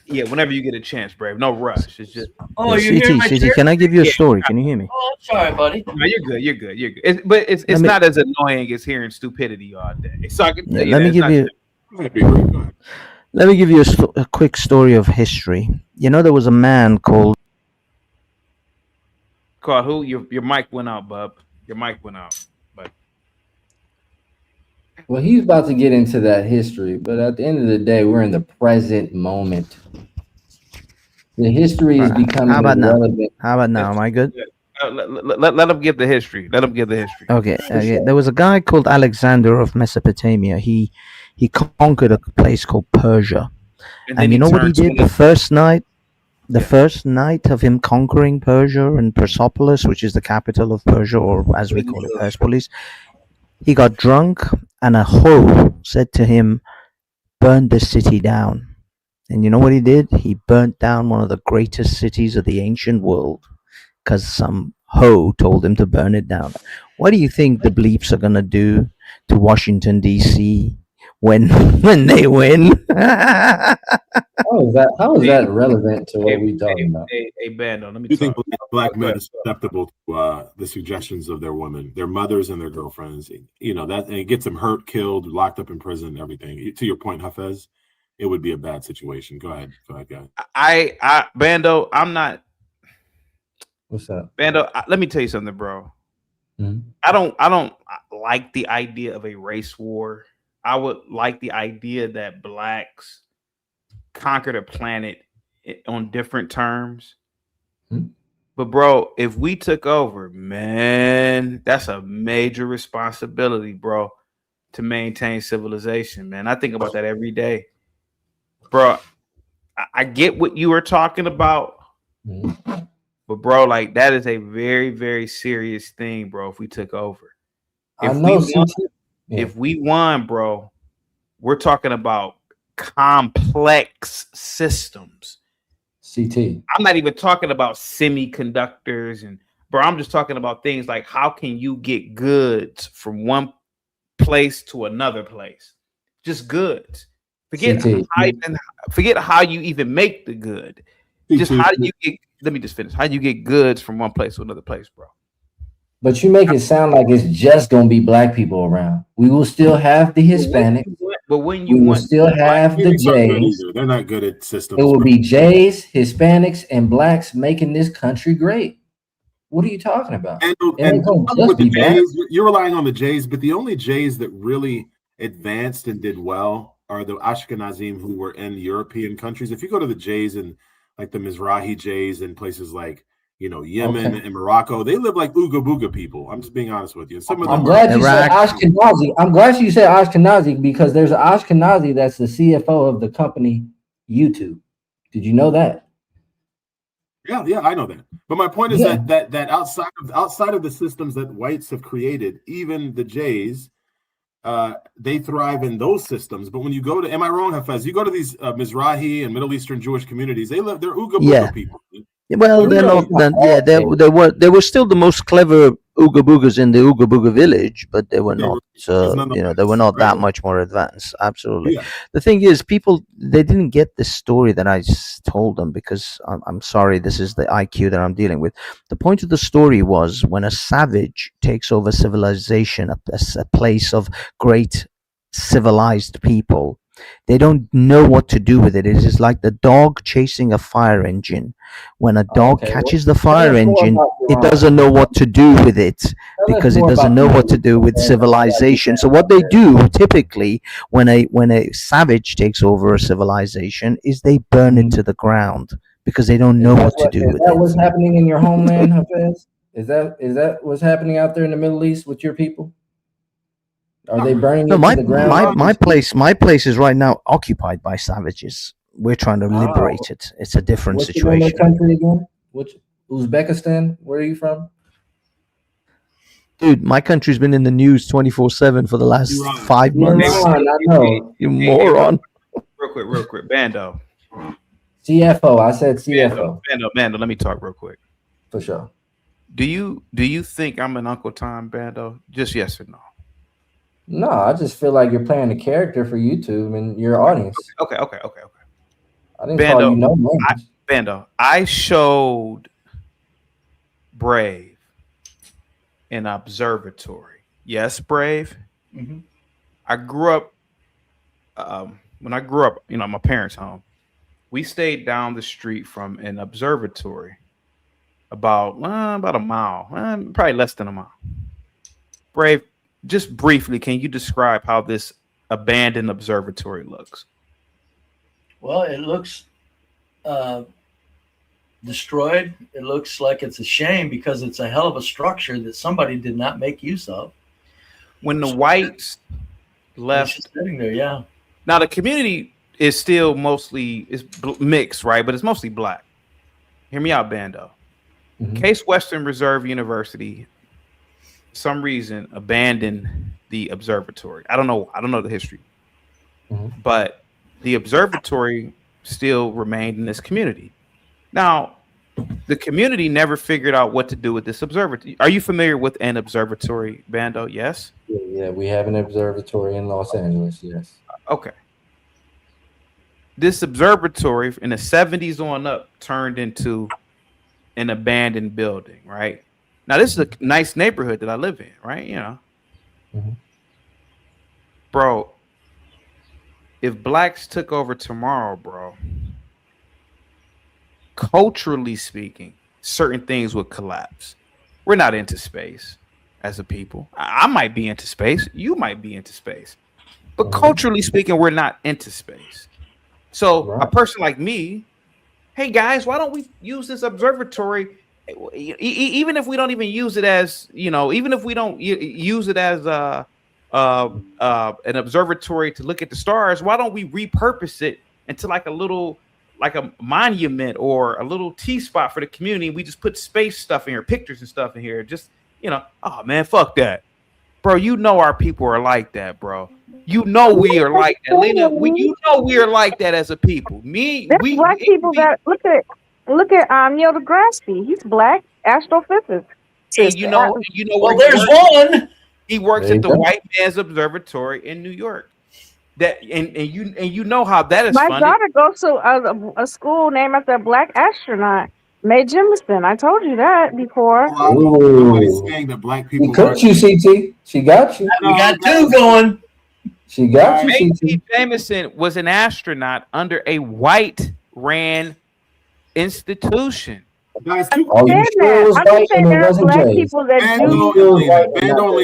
yeah. Whenever you get a chance, Brave. No rush. It's just. Oh, you hear my chair? Can I give you a story? Can you hear me? Oh, I'm sorry, buddy. No, you're good. You're good. You're good. But it's not as annoying as hearing stupidity all day. So I can tell you let me give you. Let me give you a quick story of history. You know, there was a man called. Called who? Your mic went out, bub. Your mic went out. But well, he's about to get into that history, but at the end of the day, we're in the present moment. The history is becoming irrelevant. How about now? Am I good? Let him give the history. Let him give the history. Okay. There was a guy called Alexander of Mesopotamia. He conquered a place called Persia, and you know what he did the first night? The first night of him conquering Persia and Persepolis, which is the capital of Persia, or as we call it, Persepolis, he got drunk, and a hoe said to him, "Burn this city down." And you know what he did? He burnt down one of the greatest cities of the ancient world because some hoe told him to burn it down. What do you think the bleeps are going to do to Washington, D.C. when they win? How is that relevant to what we're talking about? Hey, Bando, let me Do you think black men are susceptible to the suggestions of their women, their mothers and their girlfriends? You know, that and it gets them hurt, killed, locked up in prison, everything. To your point, Hafez, it would be a bad situation. Go ahead, guy. I Bando, I'm not. What's up, Bando? Let me tell you something, bro. Mm-hmm. I don't like the idea of a race war. I would like the idea that blacks conquer the planet on different terms. Mm-hmm. But bro, if we took over, man, that's a major responsibility, bro, to maintain civilization, man. I think about that every day. Bro, I get what you were talking about. Mm-hmm. But bro, like that is a very, very serious thing, bro. If we took over. If we won, bro, we're talking about complex systems. CT. I'm not even talking about semiconductors and bro, I'm just talking about things like how can you get goods from one place to another place? Just goods. Forget how you even make the good. Just how do you get, let me just finish. How do you get goods from one place to another place, bro? But you make it sound like it's just gonna be black people around. We will still have the Hispanics. But when you will still have the Jays. They're not good at systems. It will be Jays, Hispanics, and blacks making this country great. What are you talking about? And with the Jays, you're relying on the Jays, but the only Jays that really advanced and did well are the Ashkenazim who were in European countries. If you go to the Jays and like the Mizrahi Jays in places like Yemen and Morocco, they live like Ooga Booga people. I'm just being honest with you. Some of them I'm glad you said Ashkenazi. I'm glad you said Ashkenazi because there's an Ashkenazi that's the CFO of the company YouTube. Did you know that? Yeah, I know that. But my point is that outside of the systems that whites have created, even the Jays, they thrive in those systems. But when you go to, am I wrong, Hafez? You go to these Mizrahi and Middle Eastern Jewish communities, they're Ooga Booga people. Well, they're not. They were still the most clever Ooga Boogas in the Ooga Booga village, but they were not. They were not that much more advanced. Absolutely. Yeah. The thing is, they didn't get this story that I told them because I'm sorry, this is the IQ that I'm dealing with. The point of the story was when a savage takes over civilization, a place of great civilized people. They don't know what to do with it. It is like the dog chasing a fire engine. When a dog catches the fire engine, it doesn't know what to do with it because it doesn't know what to do with civilization. So what they do typically when a savage takes over a civilization is they burn it to the ground because they don't know what to do with it. Is that what's happening in your homeland, Hafez? Is that what's happening out there in the Middle East with your people? Are they burning it to the ground? My place is right now occupied by savages. We're trying to liberate it. It's a different situation. What's the country again? Uzbekistan? Where are you from? Dude, my country's been in the news 24/7 for the last 5 months. I know. You moron. real quick. Bando. CFO. I said CFO. Bando. Let me talk real quick. For sure. Do you think I'm an Uncle Tom, Bando? Just yes or no? No, I just feel like you're playing a character for YouTube and your audience. Okay. I didn't call you no names. Bando, I showed Brave an observatory. Yes, Brave. Mm-hmm. I grew up. When I grew up, my parents' home, we stayed down the street from an observatory, about a mile, probably less than a mile. Brave, just briefly, can you describe how this abandoned observatory looks? Well, it looks destroyed. It looks like it's a shame because it's a hell of a structure that somebody did not make use of. When the whites left, sitting there, yeah. Now the community is still mostly mixed, right? But it's mostly black. Hear me out, Bando. Mm-hmm. Case Western Reserve University, for some reason, abandoned the observatory. I don't know the history, but the observatory still remained in this community. Now, the community never figured out what to do with this observatory. Are you familiar with an observatory, Bando? Yes. Yeah, we have an observatory in Los Angeles. Yes. Okay. This observatory in the 70s on up turned into an abandoned building, right? Now, this is a nice neighborhood that I live in, right? Bro, if blacks took over tomorrow, bro, culturally speaking, certain things would collapse. We're not into space as a people. I might be into space. You might be into space. But culturally speaking, we're not into space. So a person like me, hey guys, why don't we use this observatory? Even if we don't even use it as, even if we don't use it as an observatory to look at the stars, why don't we repurpose it into like a monument or a little T spot for the community? We just put space stuff in here, pictures and stuff in here. Just, oh man, fuck that. Bro, our people are like that, bro. We are like that. Lena, we are like that as a people. There's black people that look at Neil deGrasse. He's black astrophysicist. And well, there's one. He works at the White Man's Observatory in New York. That and you know how that is. My funded. daughter goes to a school named after a black astronaut, Mae Jemison. I told you that before. Nobody's saying that black people. He cooked you, CT. She got you. We got two going. She got you. Mae Jemison was an astronaut under a white-ran institution. Guys, I'm just saying there are black people that do.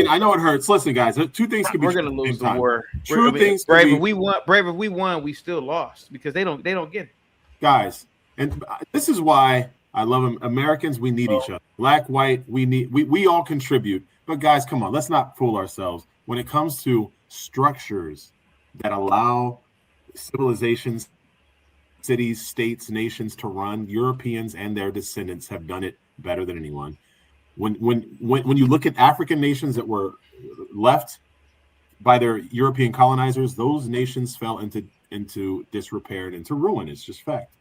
I know it hurts. Listen, guys, two things can be. We're gonna lose the war. Things. Brave, if we won, we still lost because they don't get it. Guys, and this is why I love them. Americans, we need each other. Black, white, we all contribute. But guys, come on, let's not fool ourselves. When it comes to structures that allow civilizations, cities, states, nations to run, Europeans and their descendants have done it better than anyone. When you look at African nations that were left by their European colonizers, those nations fell into disrepair and into ruin. It's just fact.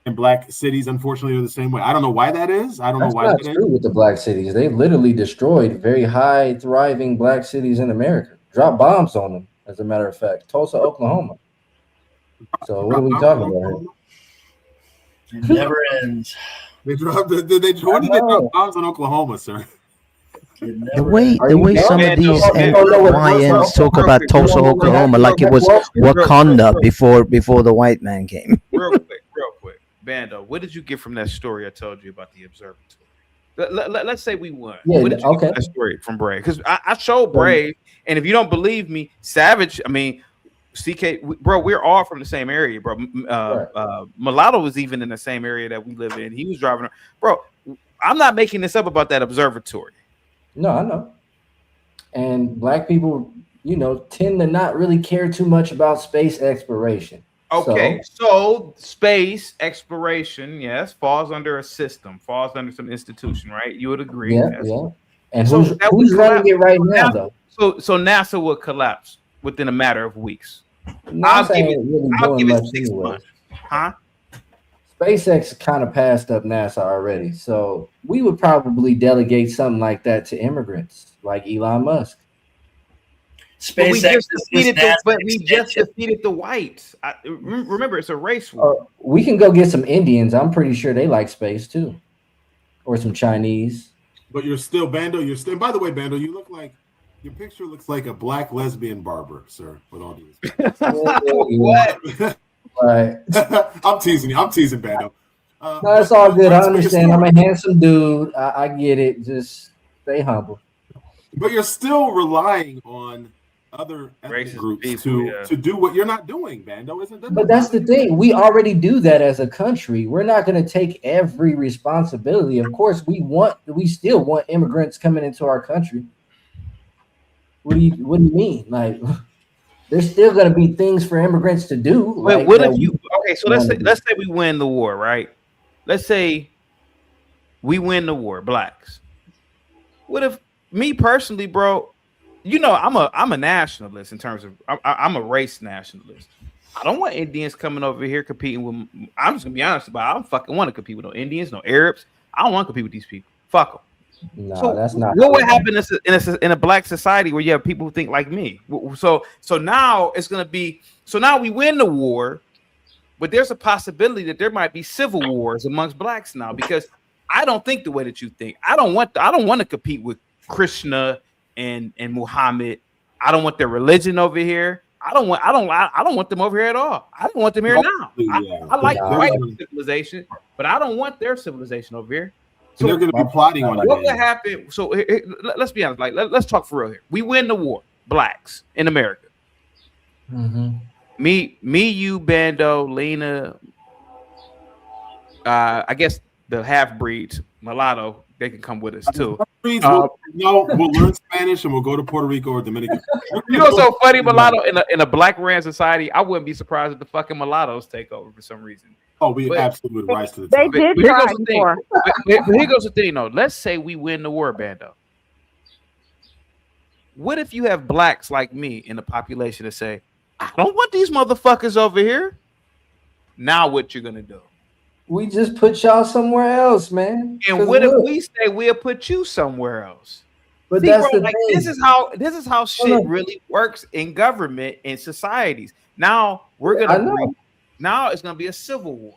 And black cities, unfortunately, are the same way. I don't know why that is. I don't know why that's not true with the black cities. They literally destroyed very high, thriving black cities in America. Dropped bombs on them, as a matter of fact. Tulsa, Oklahoma. So what are we talking about here? It never ends. They dropped. When did they drop bombs on Oklahoma, sir? The way some of these Hawaiians talk about Tulsa, Oklahoma, like it was Wakanda before the white man came. Real quick, Bando, what did you get from that story I told you about the observatory? Let's say we won. Yeah, what did you get from that story from Brave? Because I showed Brave, and if you don't believe me, Savage, CK, bro, we're all from the same area, bro. Mulatto was even in the same area that we live in. He was driving. Bro, I'm not making this up about that observatory. No, I know. And black people, tend to not really care too much about space exploration. Okay, so space exploration, yes, falls under a system, falls under some institution, right? You would agree. Yeah, yes. yeah. And who's running it right now, though? So NASA will collapse within a matter of weeks. NASA ain't really doing much anyway. months. Huh? SpaceX kind of passed up NASA already, so we would probably delegate something like that to immigrants, like Elon Musk. But we just defeated the whites. Remember, it's a race war. We can go get some Indians. I'm pretty sure they like space too, or some Chinese. But you're still Bando. You're still. By the way, Bando, you look like your picture looks like a black lesbian barber, sir. With all due respect. What? Right. I'm teasing you. I'm teasing Bando. No, it's all good. I understand. I'm a handsome dude. I get it. Just stay humble. But you're still relying on other ethnic groups to do what you're not doing, Bando, isn't that? But that's the thing. We already do that as a country. We're not going to take every responsibility. Of course, we still want immigrants coming into our country. What do you mean? Like, there's still going to be things for immigrants to do. Wait, like, what if you? Okay, so let's say we win the war, right? Let's say we win the war, blacks. What if me personally, bro? You know, I'm a nationalist in terms of I'm a race nationalist. I don't want Indians coming over here competing with. I'm just gonna be honest about it. I don't fucking want to compete with no Indians, no Arabs. I don't want to compete with these people. Fuck them. No, so that's not. What would happen in a black society where you have people who think like me? So now it's gonna be. So now we win the war, but there's a possibility that there might be civil wars amongst blacks now because I don't think the way that you think. I don't want to compete with Krishna and Muhammad. I don't want their religion over here. I don't want them over here at all. I don't want them here now. I like white civilization, but I don't want their civilization over here. So they're going to be plotting on it. What would happen? So let's be honest. Like let's talk for real here. We win the war, blacks in America. Mm-hmm. Me, you, Bando, Lena. I guess the half breeds, mulatto. They can come with us too. We'll learn Spanish and we'll go to Puerto Rico or Dominican. You know what's so funny, mulatto in a black ran society? I wouldn't be surprised if the fucking mulattoes take over for some reason. Oh, we absolutely would rise to the top. They did try before. But here goes the thing, though. Let's say we win the war, Bando. What if you have blacks like me in the population that say, "I don't want these motherfuckers over here"? Now what you're gonna do? We just put y'all somewhere else, man. And what if we say we'll put you somewhere else? But see, that's bro, the like thing. This is how shit really works in government and societies. Now we're gonna agree. Now it's gonna be a civil war.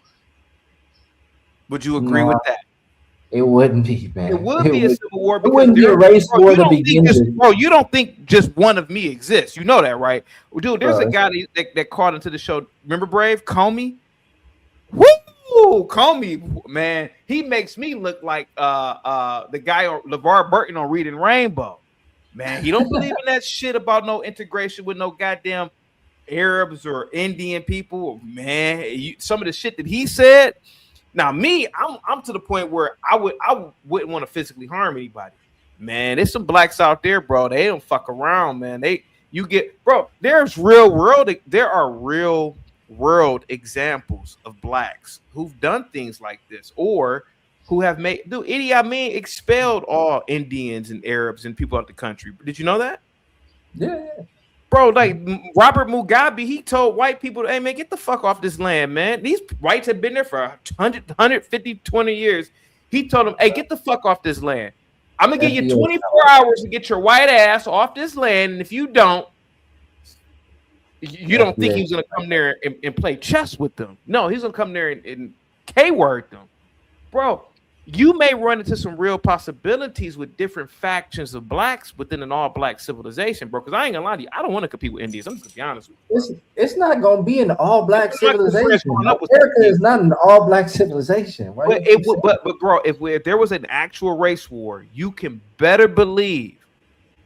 Would you agree with that? It wouldn't be, man. It would be a civil war because it wouldn't be a race war to begin with. Bro, you don't think just one of me exists. You know that, right? Dude, there's a guy that called into the show. Remember Brave? Comey? Woo! Comey, man, he makes me look like the guy on LeVar Burton on Reading Rainbow. Man, he don't believe in that shit about no integration with no goddamn Arabs or Indian people. Man, some of the shit that he said. Now, me, I'm to the point where I wouldn't want to physically harm anybody. Man, there's some blacks out there, bro. They don't fuck around, man. There are real world examples of blacks who've done things like this or who have made Idi Amin expelled all Indians and Arabs and people out the country. Did you know that? Yeah. Bro, like Robert Mugabe, he told white people, "Hey man, get the fuck off this land, man. These whites have been there for 150, 20 years." He told them, "Hey, get the fuck off this land. I'm gonna give you 24 hours to get your white ass off this land, and if you don't, you don't think he was going to come there and play chess with them. No, he's going to come there and K-word them. Bro, you may run into some real possibilities with different factions of blacks within an all-black civilization, bro, because I ain't going to lie to you. I don't want to compete with Indians. I'm just going to be honest with you. It's not going to be an all-black civilization. America is not an all-black civilization. But bro, if there was an actual race war, you can better believe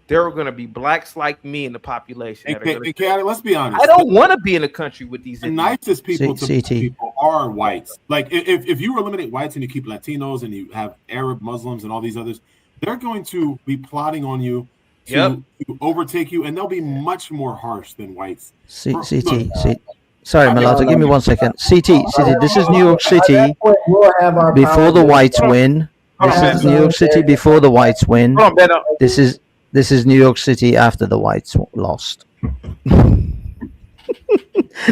there are going to be blacks like me in the population. Let's be honest. I don't want to be in a country with these. The nicest people people are whites. Like if you eliminate whites and you keep Latinos and you have Arab, Muslims, and all these others, they're going to be plotting on you to overtake you, and they'll be much more harsh than whites. CT. Sorry, Mulatto, give me 1 second. CT. This is New York City before the whites win. This is New York City before the whites win. This is New York City after the whites lost.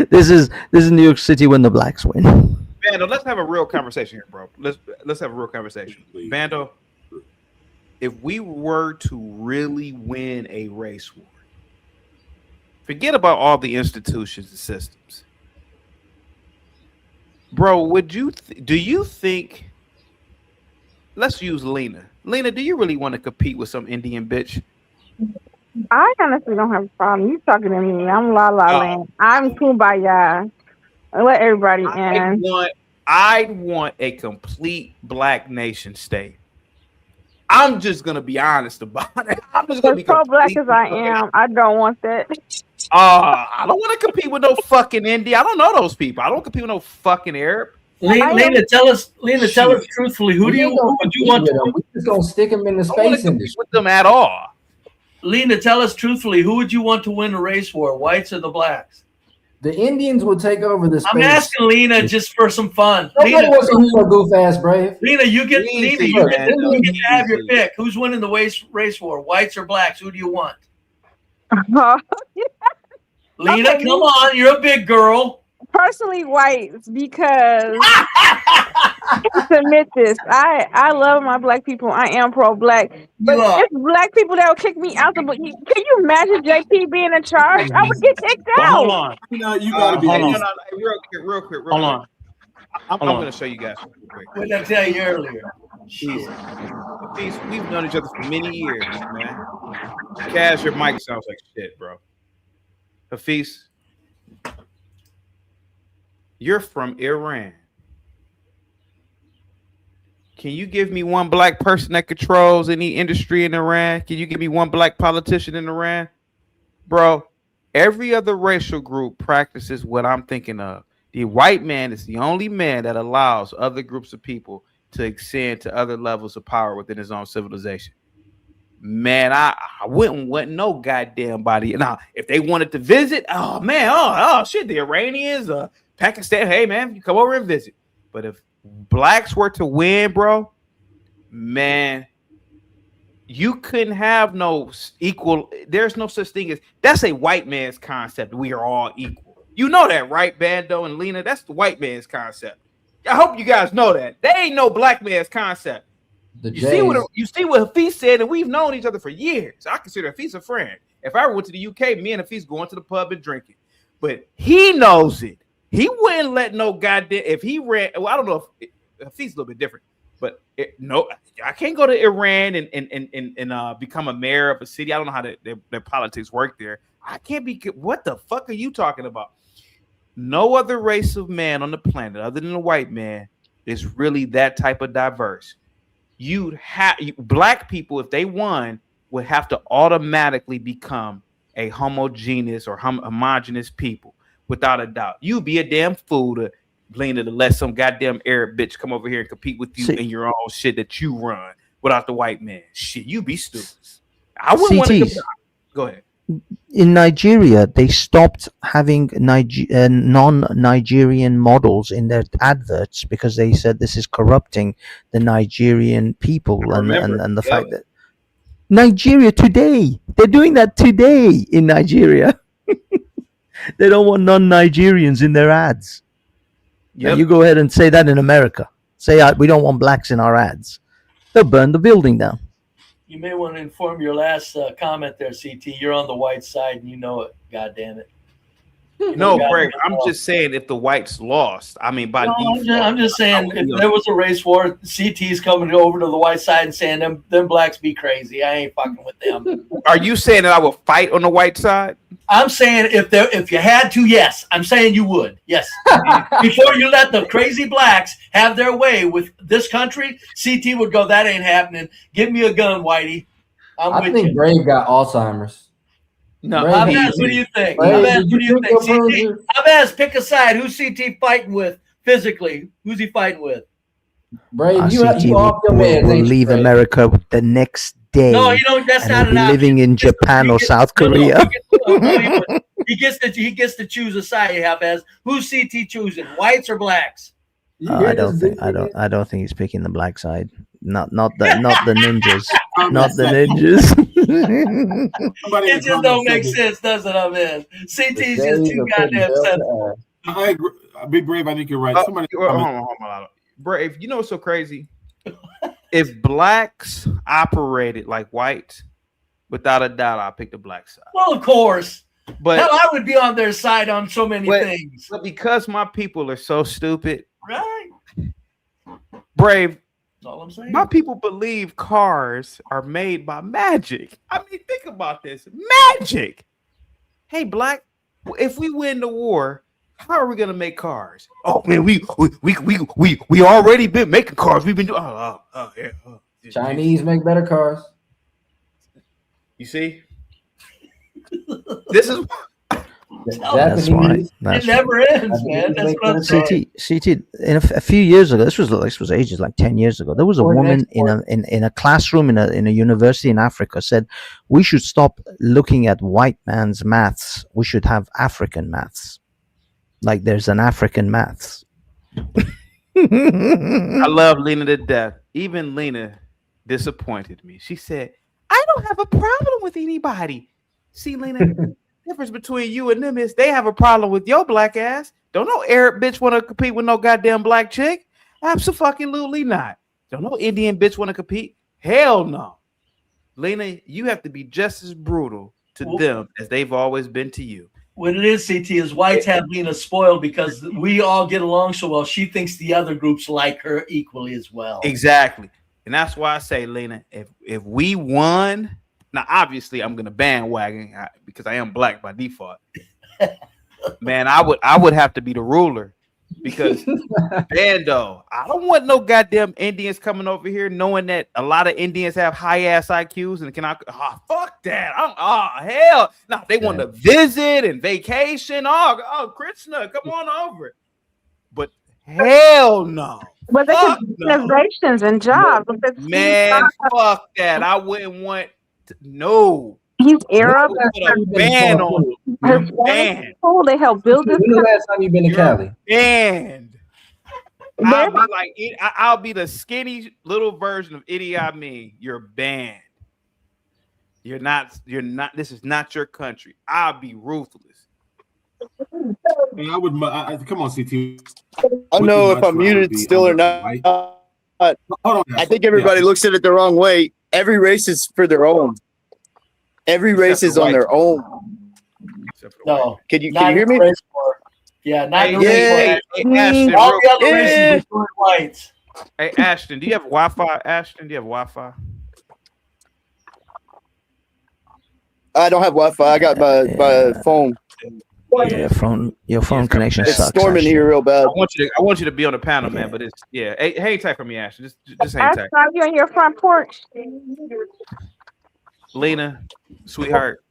This is New York City when the blacks win. Bando, let's have a real conversation here, bro. Let's have a real conversation. Bando, if we were to really win a race war, forget about all the institutions and systems. Bro, do you think, let's use Lena. Lena, do you really want to compete with some Indian bitch? I honestly don't have a problem. You talking to me. I'm La La Land. I'm Kumbaya. I let everybody in. I want a complete black nation state. I'm just gonna be honest about it. I'm just gonna be pro-black as I am. I don't want that. I don't want to compete with no fucking India. I don't know those people. I don't compete with no fucking Arab. Lena, tell us truthfully. Who would you want to? We just gonna stick them in the space industry with them at all. Lena, tell us truthfully. Who would you want to win the race war, whites or the blacks? The Indians will take over the space. I'm asking Lena just for some fun. Nobody wants to hear no goof ass Brave. Lena, you get to have your pick. Who's winning the race war, whites or blacks? Who do you want? Lena, come on, you're a big girl. Personally, whites, because submit this. I love my black people. I am pro-black, but it's black people that will kick me out. Can you imagine JP being in charge? I would get kicked out. Hold on, you gotta be. Real quick. Hold on. I'm going to show you guys real quick. What did I tell you earlier? We've known each other for many years, man. Kaz, your mic sounds like shit, bro. Hafiz, you're from Iran. Can you give me one black person that controls any industry in Iran? Can you give me one black politician in Iran? Bro, every other racial group practices what I'm thinking of. The white man is the only man that allows other groups of people to ascend to other levels of power within his own civilization. Man, I wouldn't want no goddamn body. Now, if they wanted to visit, shit, the Iranians, Pakistan, hey man, you come over and visit. But if blacks were to win, bro, man, you couldn't have no equal. There's no such thing as that's a white man's concept. We are all equal. You know that, right, Bando and Lena? That's the white man's concept. I hope you guys know that. There ain't no black man's concept. You see what Hafiz said, and we've known each other for years. I consider Hafiz a friend. If I went to the UK, me and Hafiz going to the pub and drinking. But he knows it. He wouldn't let no goddamn if he ran. Well, I don't know if Hafiz a little bit different, but no, I can't go to Iran and become a mayor of a city. I don't know how their politics work there. I can't be. What the fuck are you talking about? No other race of man on the planet other than the white man is really that type of diverse. You'd have black people, if they won, would have to automatically become a homogeneous or homogenous people without a doubt. You'd be a damn fool to let some goddamn Arab bitch come over here and compete with you in your own shit that you run without the white man. Shit, you be stupid. I wouldn't want to go ahead. In Nigeria, they stopped having non-Nigerian models in their adverts because they said this is corrupting the Nigerian people and the fact that Nigeria today, they're doing that today in Nigeria. They don't want non-Nigerians in their ads. Yep. You go ahead and say that in America. Say we don't want blacks in our ads. They'll burn the building down. You may want to inform your last comment there, CT. You're on the white side and you know it. God damn it. No, Greg, I'm just saying if the whites lost, I mean, by default. I'm just saying if there was a race war, CT's coming over to the white side and saying them blacks be crazy. I ain't fucking with them. Are you saying that I will fight on the white side? I'm saying if you had to, yes. I'm saying you would, yes. Before you let the crazy blacks have their way with this country, CT would go, that ain't happening. Give me a gun, Whitey. I think Brave got Alzheimer's. No, Abaz, what do you think? Abaz, what do you think? CT, Abaz, pick a side. Who's CT fighting with physically? Who's he fighting with? Brave, you off your man. Will leave America the next day. No, you don't. That's not an option. Living in Japan or South Korea. He gets to choose a side. Abaz, who's CT choosing? Whites or blacks? I don't think he's picking the black side. not the ninjas, not the ninjas. It just don't make sense, does it? CT's just too goddamn sensible. I agree. Be brave. I think you're right. Somebody, hold on. Brave. You know what's so crazy? If blacks operated like whites, without a doubt, I'll pick the black side. Well, of course. But hell, I would be on their side on so many things. But because my people are so stupid, right? Brave. That's all I'm saying. My people believe cars are made by magic. I mean, think about this. Magic. Hey, black, if we win the war, how are we gonna make cars? Oh man, we already been making cars. We've been doing Chinese make better cars. You see? This is That's right. It never ends, man. That's what I'm saying. CT. In a few years ago, this was ages like 10 years ago. There was a woman in a classroom in a university in Africa said we should stop looking at white man's maths. We should have African maths. Like there's an African maths. I love Lena to death. Even Lena disappointed me. She said, "I don't have a problem with anybody." See, Lena. Difference between you and them is they have a problem with your black ass. Don't no Arab bitch want to compete with no goddamn black chick. Absolutely not. Don't no Indian bitch want to compete. Hell no. Lena, you have to be just as brutal to them as they've always been to you. What it is, CT, is whites have Lena spoiled because we all get along so well. She thinks the other groups like her equally as well. Exactly. And that's why I say, Lena, if we won. Now, obviously, I'm gonna bandwagon because I am black by default. Man, I would have to be the ruler because Bando, I don't want no goddamn Indians coming over here knowing that a lot of Indians have high ass IQs and fuck that. Hell, no, they want to visit and vacation. Krishna, come on over. But hell no. But they could innovations and jobs. Man, fuck that. I wouldn't want. No, he's Arab. Ban on him. They help build this. When the last time you been to Cali? Banned. I'll be the skinny little version of Idi Amin. You're banned. You're not. This is not your country. I'll be ruthless. I would. Come on, CT. I don't know if I'm muted still or not. I think everybody looks at it the wrong way. Every race is for their own. Every race is on their own. No, can you hear me? Yeah, not Ashton, all the other races are whites. Hey, Ashton, do you have Wi-Fi? Ashton, do you have Wi-Fi? I don't have Wi-Fi. I got my phone. Yeah, your phone connection it's sucks. Storming here real bad. I want you to be on the panel, man. But it's Hey, hang tight for me, Ashton. Just hang tight. Are you on your front porch? Lena, sweetheart.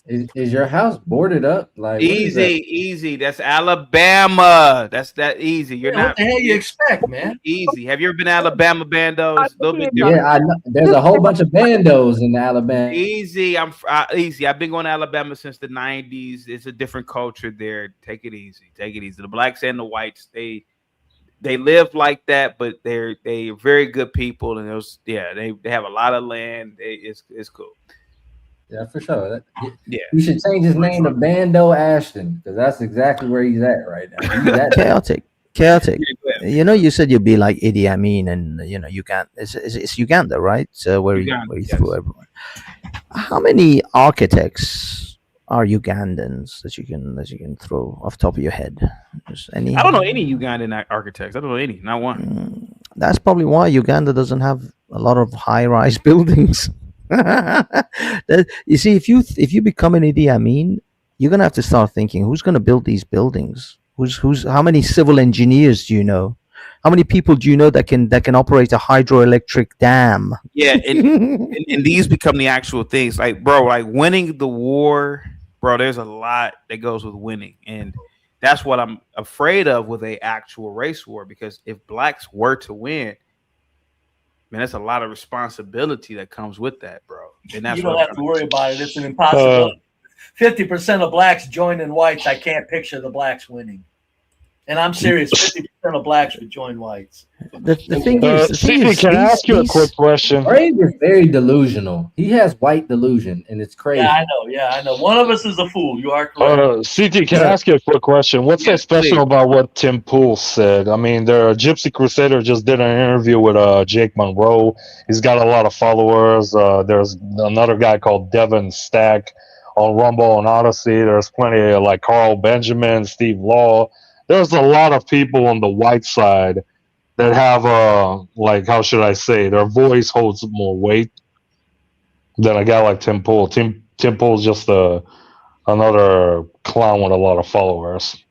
Is your house boarded up? Like easy. That's Alabama. That's that easy. You're not. What the hell you expect, man? Easy. Have you ever been to Alabama bandos? Yeah, I know. There's a whole bunch of bandos in Alabama. Easy. Easy. I've been going to Alabama since the 90s. It's a different culture there. Take it easy. The blacks and the whites, they live like that, but they're very good people, and they have a lot of land. It's cool. Yeah, for sure. You should change his name to Bando Ashton because that's exactly where he's at right now. Chaotic. You know, you said you'd be like Idi Amin, and you know it's Uganda, right? So where you threw everyone. How many architects are Ugandans that you can throw off the top of your head? Any? I don't know any Ugandan architects. I don't know any, not one. That's probably why Uganda doesn't have a lot of high-rise buildings. You see, if you become an Idi Amin, you're gonna have to start thinking, who's gonna build these buildings? How many civil engineers do you know? How many people do you know that can operate a hydroelectric dam? Yeah, and these become the actual things. Like, bro, like winning the war, bro. There's a lot that goes with winning, and that's what I'm afraid of with a actual race war. Because if blacks were to win, man, that's a lot of responsibility that comes with that, bro. And that's you don't have to worry about it. It's an impossibility. 50% of blacks joining whites. I can't picture the blacks winning. And I'm serious. 50% of blacks would join whites. The thing is, can I ask you a quick question? Brave is very delusional. He has white delusion, and it's crazy. Yeah, I know. One of us is a fool. You are correct. CT, can I ask you a quick question? What's so special about what Tim Pool said? I mean, the Gypsy Crusader just did an interview with Jake Monroe. He's got a lot of followers. There's another guy called Devin Stack on Rumble and Odyssey. There's plenty of like Carl Benjamin, Steve Law. There's a lot of people on the white side that have like, how should I say, their voice holds more weight than a guy like Tim Pool. Tim Pool's just another clown with a lot of followers.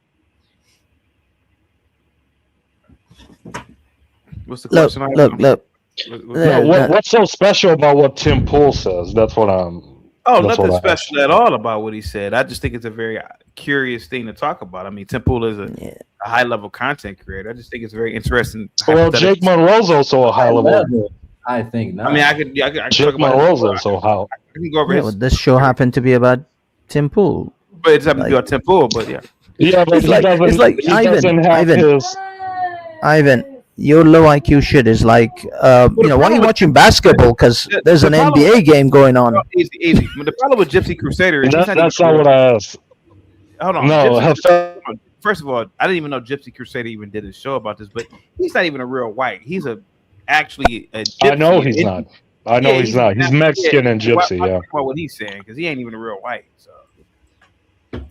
What's the question? Look. What's so special about what Tim Pool says? That's what I'm. Oh, nothing special at all about what he said. I just think it's a very curious thing to talk about. I mean, Tim Pool is a high-level content creator. I just think it's very interesting. Well, Jake Monroe's also a high-level. I think not. I mean, I could Jake Monroe's also high. I can go over well, this show happened to be about Tim Pool. But it's happened to be about Tim Pool, but yeah. Yeah, but it's like Ivan, your low IQ shit is like, why are you watching basketball? Because there's an NBA game going on. Easy. But the problem with Gypsy Crusader is that's not what I asked. Hold on. No, first of all, I didn't even know Gypsy Crusader even did a show about this, but he's not even a real white. He's actually a gypsy. I know he's not. He's not. He's Mexican and gypsy, yeah. About what he's saying, because he ain't even a real white. So.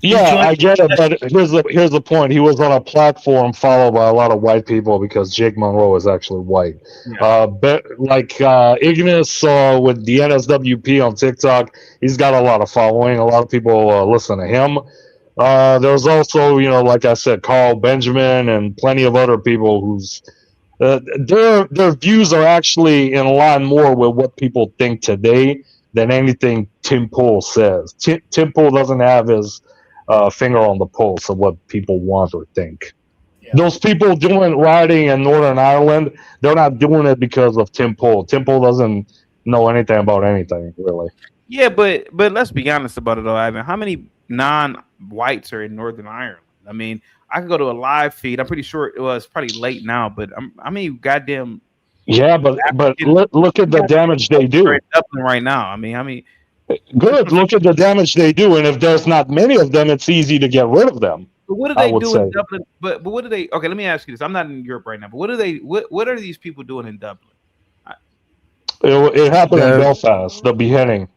Yeah, I get it, but here's the point. He was on a platform followed by a lot of white people because Jake Monroe is actually white. Yeah. Ignis with the NSWP on TikTok, he's got a lot of following. A lot of people listen to him. There's also, like I said, Carl Benjamin and plenty of other people whose their views are actually in line more with what people think today than anything Tim Pool says. Tim Pool doesn't have his finger on the pulse of what people want or think. Yeah. Those people doing rioting in Northern Ireland, they're not doing it because of Tim Pool. Tim Pool doesn't know anything about anything, really. Yeah, but let's be honest about it, though, Ivan. How many non-whites are in Northern Ireland? I mean, I could go to a live feed. I'm pretty sure it was probably late now, but I mean, goddamn. Yeah, but look at the damage they do in Dublin right now. I mean. Good. Look at the damage they do, and if there's not many of them, it's easy to get rid of them. But what do they do in Dublin? But what do they? Okay, let me ask you this. I'm not in Europe right now, but what do they? What are these people doing in Dublin? It happened in Belfast, the beheading.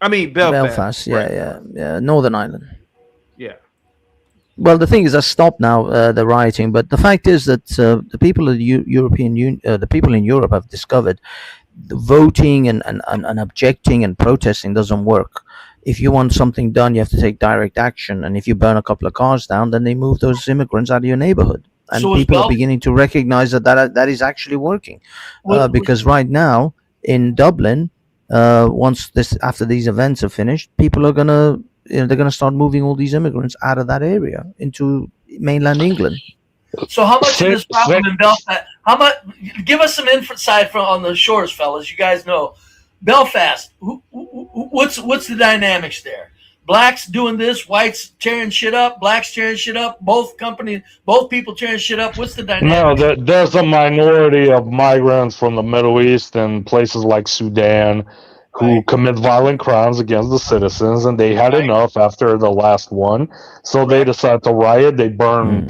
I mean, Belfast. Yeah, Northern Ireland. Yeah. Well, the thing is, that's stopped now, the rioting. But the fact is that the people of the European Union, the people in Europe have discovered the voting and objecting and protesting doesn't work. If you want something done, you have to take direct action. And if you burn a couple of cars down, then they move those immigrants out of your neighborhood. And people are beginning to recognize that is actually working. Because right now in Dublin, after these events are finished, people are gonna they're gonna start moving all these immigrants out of that area into mainland England. So how much of this problem in Belfast? How much? Give us some insight on the shores, fellas. You guys know Belfast. What's the dynamics there? Blacks doing this, whites tearing shit up, blacks tearing shit up, both people tearing shit up. What's the dynamic? No, there's a minority of migrants from the Middle East and places like Sudan who commit violent crimes against the citizens, and they had enough after the last one, so they decided to riot. They burn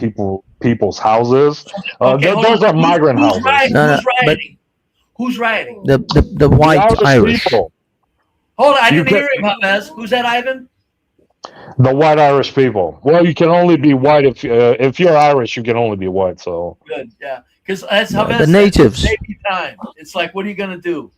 people's houses. Those are migrant houses. Who's rioting? The white Irish people. Hold on, I didn't hear him, Hafez. Who's that, Ivan? The white Irish people. Well, you can only be white if you're Irish. You can only be white. So good, yeah. Because that's how the natives. Time. It's like, what are you gonna do?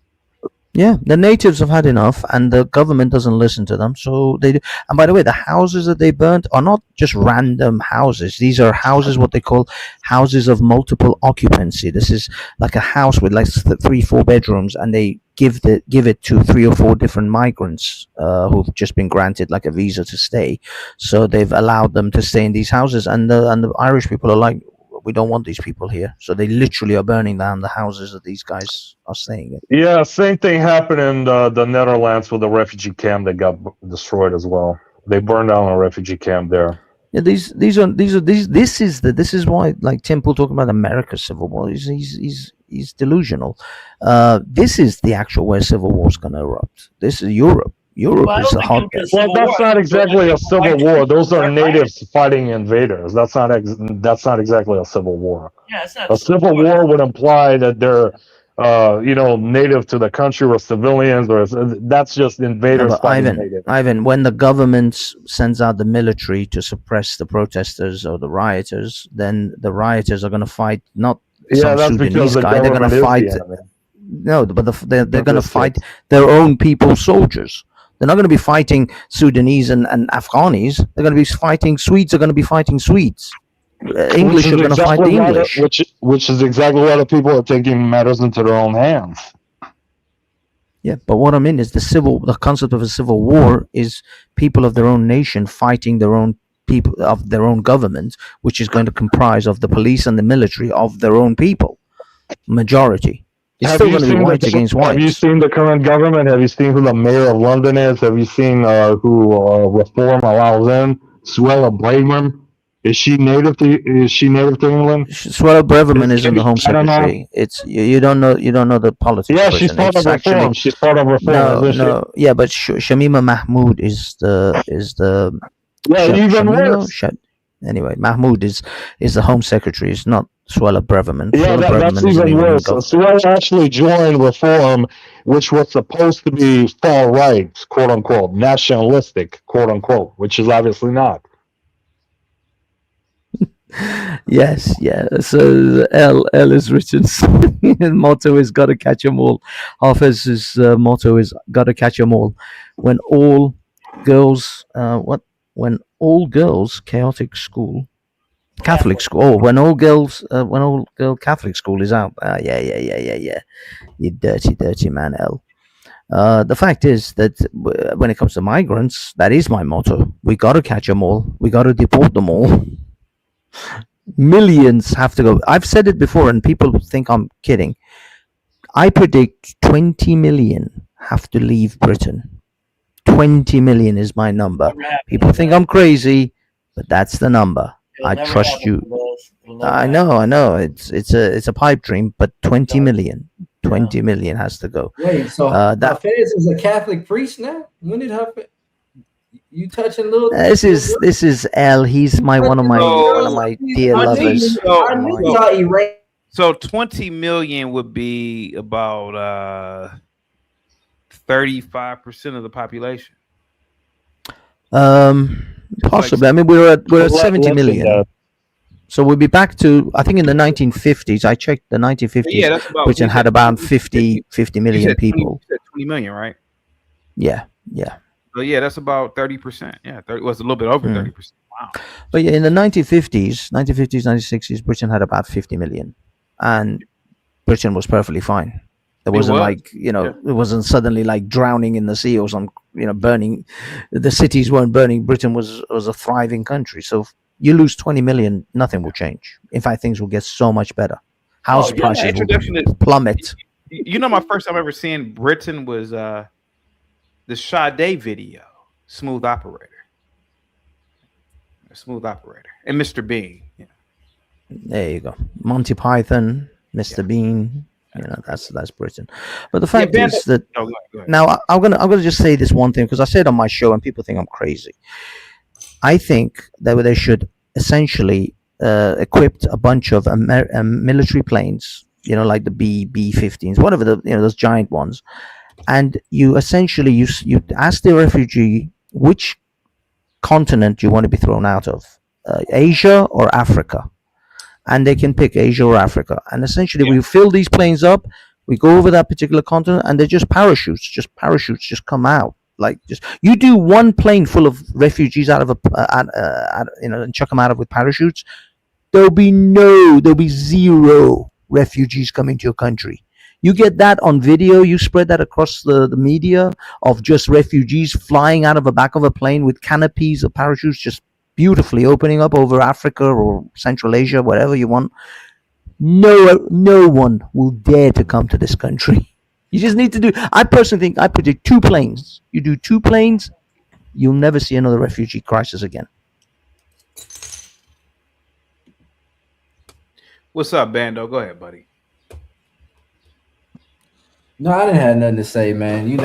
Yeah, the natives have had enough, and the government doesn't listen to them. So they do. And by the way, the houses that they burnt are not just random houses. These are houses, what they call houses of multiple occupancy. This is like a house with like 3-4 bedrooms, and they give it to 3 or 4 different migrants who've just been granted like a visa to stay. So they've allowed them to stay in these houses, and the Irish people are like, we don't want these people here. So they literally are burning down the houses that these guys are staying in. Yeah, same thing happened in the Netherlands with the refugee camp that got destroyed as well. They burned down a refugee camp there. Yeah, this is why, like Tim Pool talking about America's civil war. He's delusional. This is the actual where civil war is going to erupt. This is Europe. Europe is a hotbed. Well, that's not exactly a civil war. Those are natives fighting invaders. That's not exactly a civil war. Yeah, it's not A civil war would imply that they're, native to the country or civilians, or that's just No, invaders but fighting natives. Ivan, when the government sends out the military to suppress the protesters or the rioters, then the rioters are going to fight not Yeah, some that's because Sudanese the guy. They're going government to is fight. the enemy. No, but they're In going to this fight case. their own people's soldiers. They're not going to be fighting Sudanese and Afghanis. They're going to be fighting Swedes. Are going to be fighting Swedes. English are going to fight the English. Which is exactly why the people are taking matters into their own hands. Yeah, but what I mean is the concept of a civil war is people of their own nation fighting their own people of their own government, which is going to comprise of the police and the military of their own people. Majority. It's still going to be whites against whites. Have you seen the current government? Have you seen who the mayor of London is? Have you seen who reform allows in? Suella Braverman. Is she native to England? Suella Braverman isn't the Home Secretary. It's you don't know the politics. Yeah, she's part of reform. She's part of reform. No. Yeah, but Shamima Mahmood is the even worse. Anyway, Mahmood is the Home Secretary. It's not Suella Braverman. Yeah, that's even worse. Suella actually joined reform, which was supposed to be far right, quote unquote, nationalistic, quote unquote, which is obviously not. Yes, yeah. So L is Richard's motto is "Gotta catch 'em all." Hafez's motto is "Gotta catch 'em all." When all girls, When all girls chaotic school, Catholic school. Oh, when all girl Catholic school is out. Yeah. You dirty man, L. The fact is that when it comes to migrants, that is my motto. We gotta catch them all. We gotta deport them all. Millions have to go. I've said it before, and people think I'm kidding. I predict 20 million have to leave Britain. 20 million is my number. People think I'm crazy, but that's the number. I trust you. I know. It's a pipe dream, but 20 million. 20 million has to go. Wait, so Hafez is a Catholic priest now? When did Hafez? You touching little? This is L. He's one of my dear lovers. So 20 million would be about 35% of the population. Possibly. I mean, we're at 70 million. So we'll be back to, I think in the 1950s. I checked the 1950s. Yeah, that's about. Britain had about 50 million people. You said 20 million, right? Yeah. So yeah, that's about 30%. Yeah, it was a little bit over 30%. Wow. But yeah, in the 1950s, 1960s, Britain had about 50 million, and Britain was perfectly fine. It wasn't it wasn't suddenly like drowning in the sea or some, burning. The cities weren't burning. Britain was a thriving country. So if you lose 20 million, nothing will change. In fact, things will get so much better. House prices will plummet. My first time ever seeing Britain was the Sade video, Smooth Operator, and Mr. Bean. Yeah. There you go, Monty Python, Mr. Bean. That's Britain. But the fact is that go ahead. Now I'm gonna just say this one thing, because I said on my show and people think I'm crazy. I think that they should essentially equip a bunch of military planes, like the B-15s, whatever those giant ones, and you essentially you ask the refugee which continent you want to be thrown out of, Asia or Africa. And they can pick Asia or Africa. And essentially, we fill these planes up, we go over that particular continent, and they're just parachutes just come out. Like, just you do one plane full of refugees out of and chuck them out of with parachutes, there'll be zero refugees coming to your country. You get that on video, you spread that across the media of just refugees flying out of the back of a plane with canopies of parachutes just beautifully opening up over Africa or Central Asia, whatever you want. No one will dare to come to this country. You just need to do. I personally think I predict 2 planes. You do 2 planes, you'll never see another refugee crisis again. What's up, Bando? Go ahead, buddy. No, I didn't have nothing to say, man.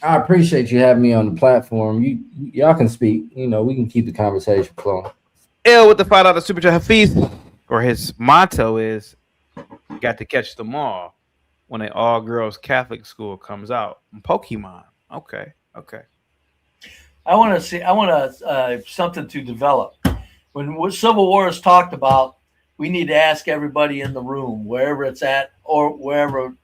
I appreciate you having me on the platform. Y'all can speak. We can keep the conversation flowing. Ill with the $5 super chat. Hafiz, or his motto is, "Got to catch them all when an all-girls Catholic school comes out." Pokemon. Okay. I want something to develop. When Civil War is talked about, we need to ask everybody in the room, wherever it's at or wherever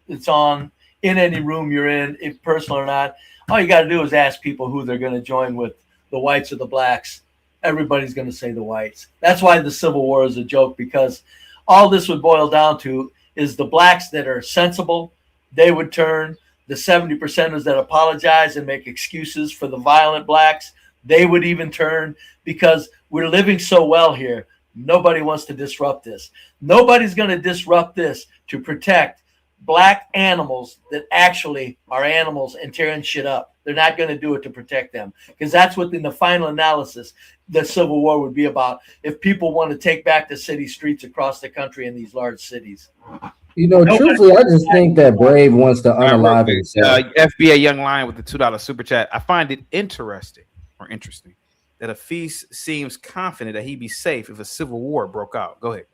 it's on, in any room you're in, if personal or not. All you got to do is ask people who they're going to join with, the whites or the blacks. Everybody's going to say the whites. That's why the Civil War is a joke, because all this would boil down to is the blacks that are sensible, they would turn. The 70%ers that apologize and make excuses for the violent blacks, they would even turn, because we're living so well here. Nobody wants to disrupt this. Nobody's going to disrupt this to protect black animals that actually are animals and tearing shit up. They're not going to do it to protect them, because that's what, in the final analysis, the Civil War would be about, if people want to take back the city streets across the country in these large cities. Truthfully, I just think that Brave wants to unalive himself. FBA Young Lion with the $2 super chat. I find it interesting that Hafiz seems confident that he'd be safe if a civil war broke out. Go ahead.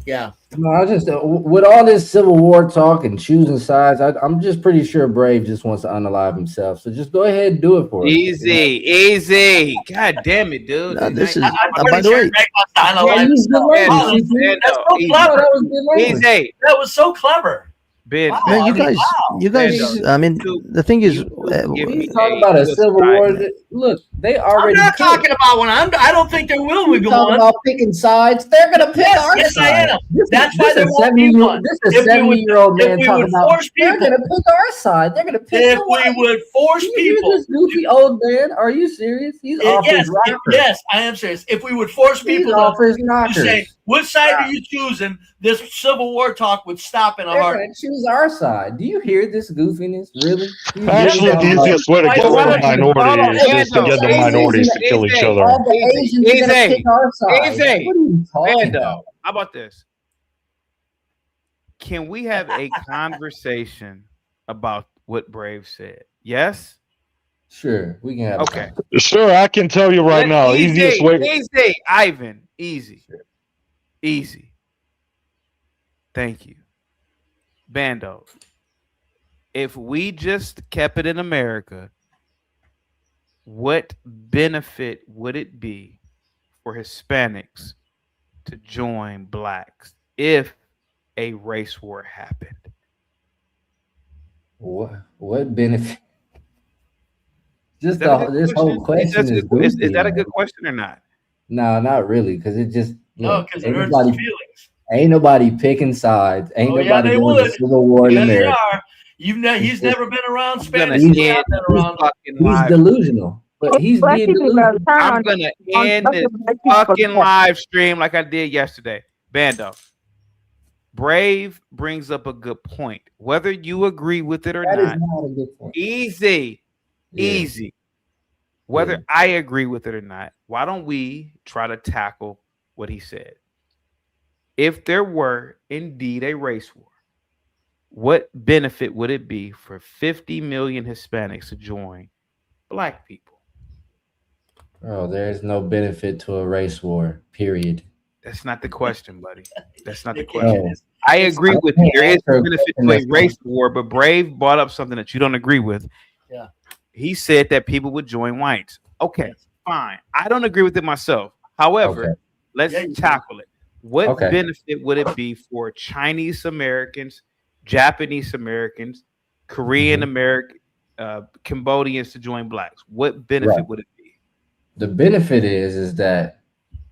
Yeah. No, I just, with all this Civil War talk and choosing sides, I'm just pretty sure Brave just wants to unalive himself. So just go ahead and do it for us. Easy. God damn it, dude. No, this is, by the way, that was so clever. Ben, wow. Man, you guys. I mean, the thing is, he's talking about a civil war. Look, they already. I'm not talking about one. I don't think there will be one. Talking about picking sides. They're gonna pick our yes, side. I am. That's why there won't be one. This is a 70-year-old man talking about. They're gonna pick our side. They're gonna pick. If we would force people. This goofy old man. Are you serious? He's off his rocker. Yes, I am serious. If we would force people to say, which side are you choosing? This Civil War talk would stop in a heartbeat. Choose our side. Do you hear this goofiness? Really? Actually, the easiest way to get rid of minorities is to get the minorities to kill each other. All the Asians are gonna pick our side. What are you talking about? How about this? Can we have a conversation about what Brave said? Yes? Sure, we can have. Okay. Sure, I can tell you right now. Easiest way. Easy, Ivan. Easy. Easy. Thank you. Bando. If we just kept it in America, what benefit would it be for Hispanics to join blacks if a race war happened? What benefit? Just this whole question is that a good question or not? No, not really, because it just because it hurts his feelings. Ain't nobody picking sides. Ain't nobody going to Civil War in America. He's never been around Spanish. He's delusional. But he's being delusional. I'm gonna end this fucking live stream like I did yesterday. Bando. Brave brings up a good point. Whether you agree with it or not, is not a good point. Easy. Whether I agree with it or not, why don't we try to tackle what he said? If there were indeed a race war, what benefit would it be for 50 million Hispanics to join black people? Oh, there's no benefit to a race war, period. That's not the question, buddy. That's not the question. I agree with you. There is a benefit to a race war, but Brave brought up something that you don't agree with. Yeah. He said that people would join whites. Okay, fine. I don't agree with it myself. However, let's tackle it. What benefit would it be for Chinese Americans, Japanese Americans, Korean American, Cambodians to join blacks? What benefit would it be? The benefit is that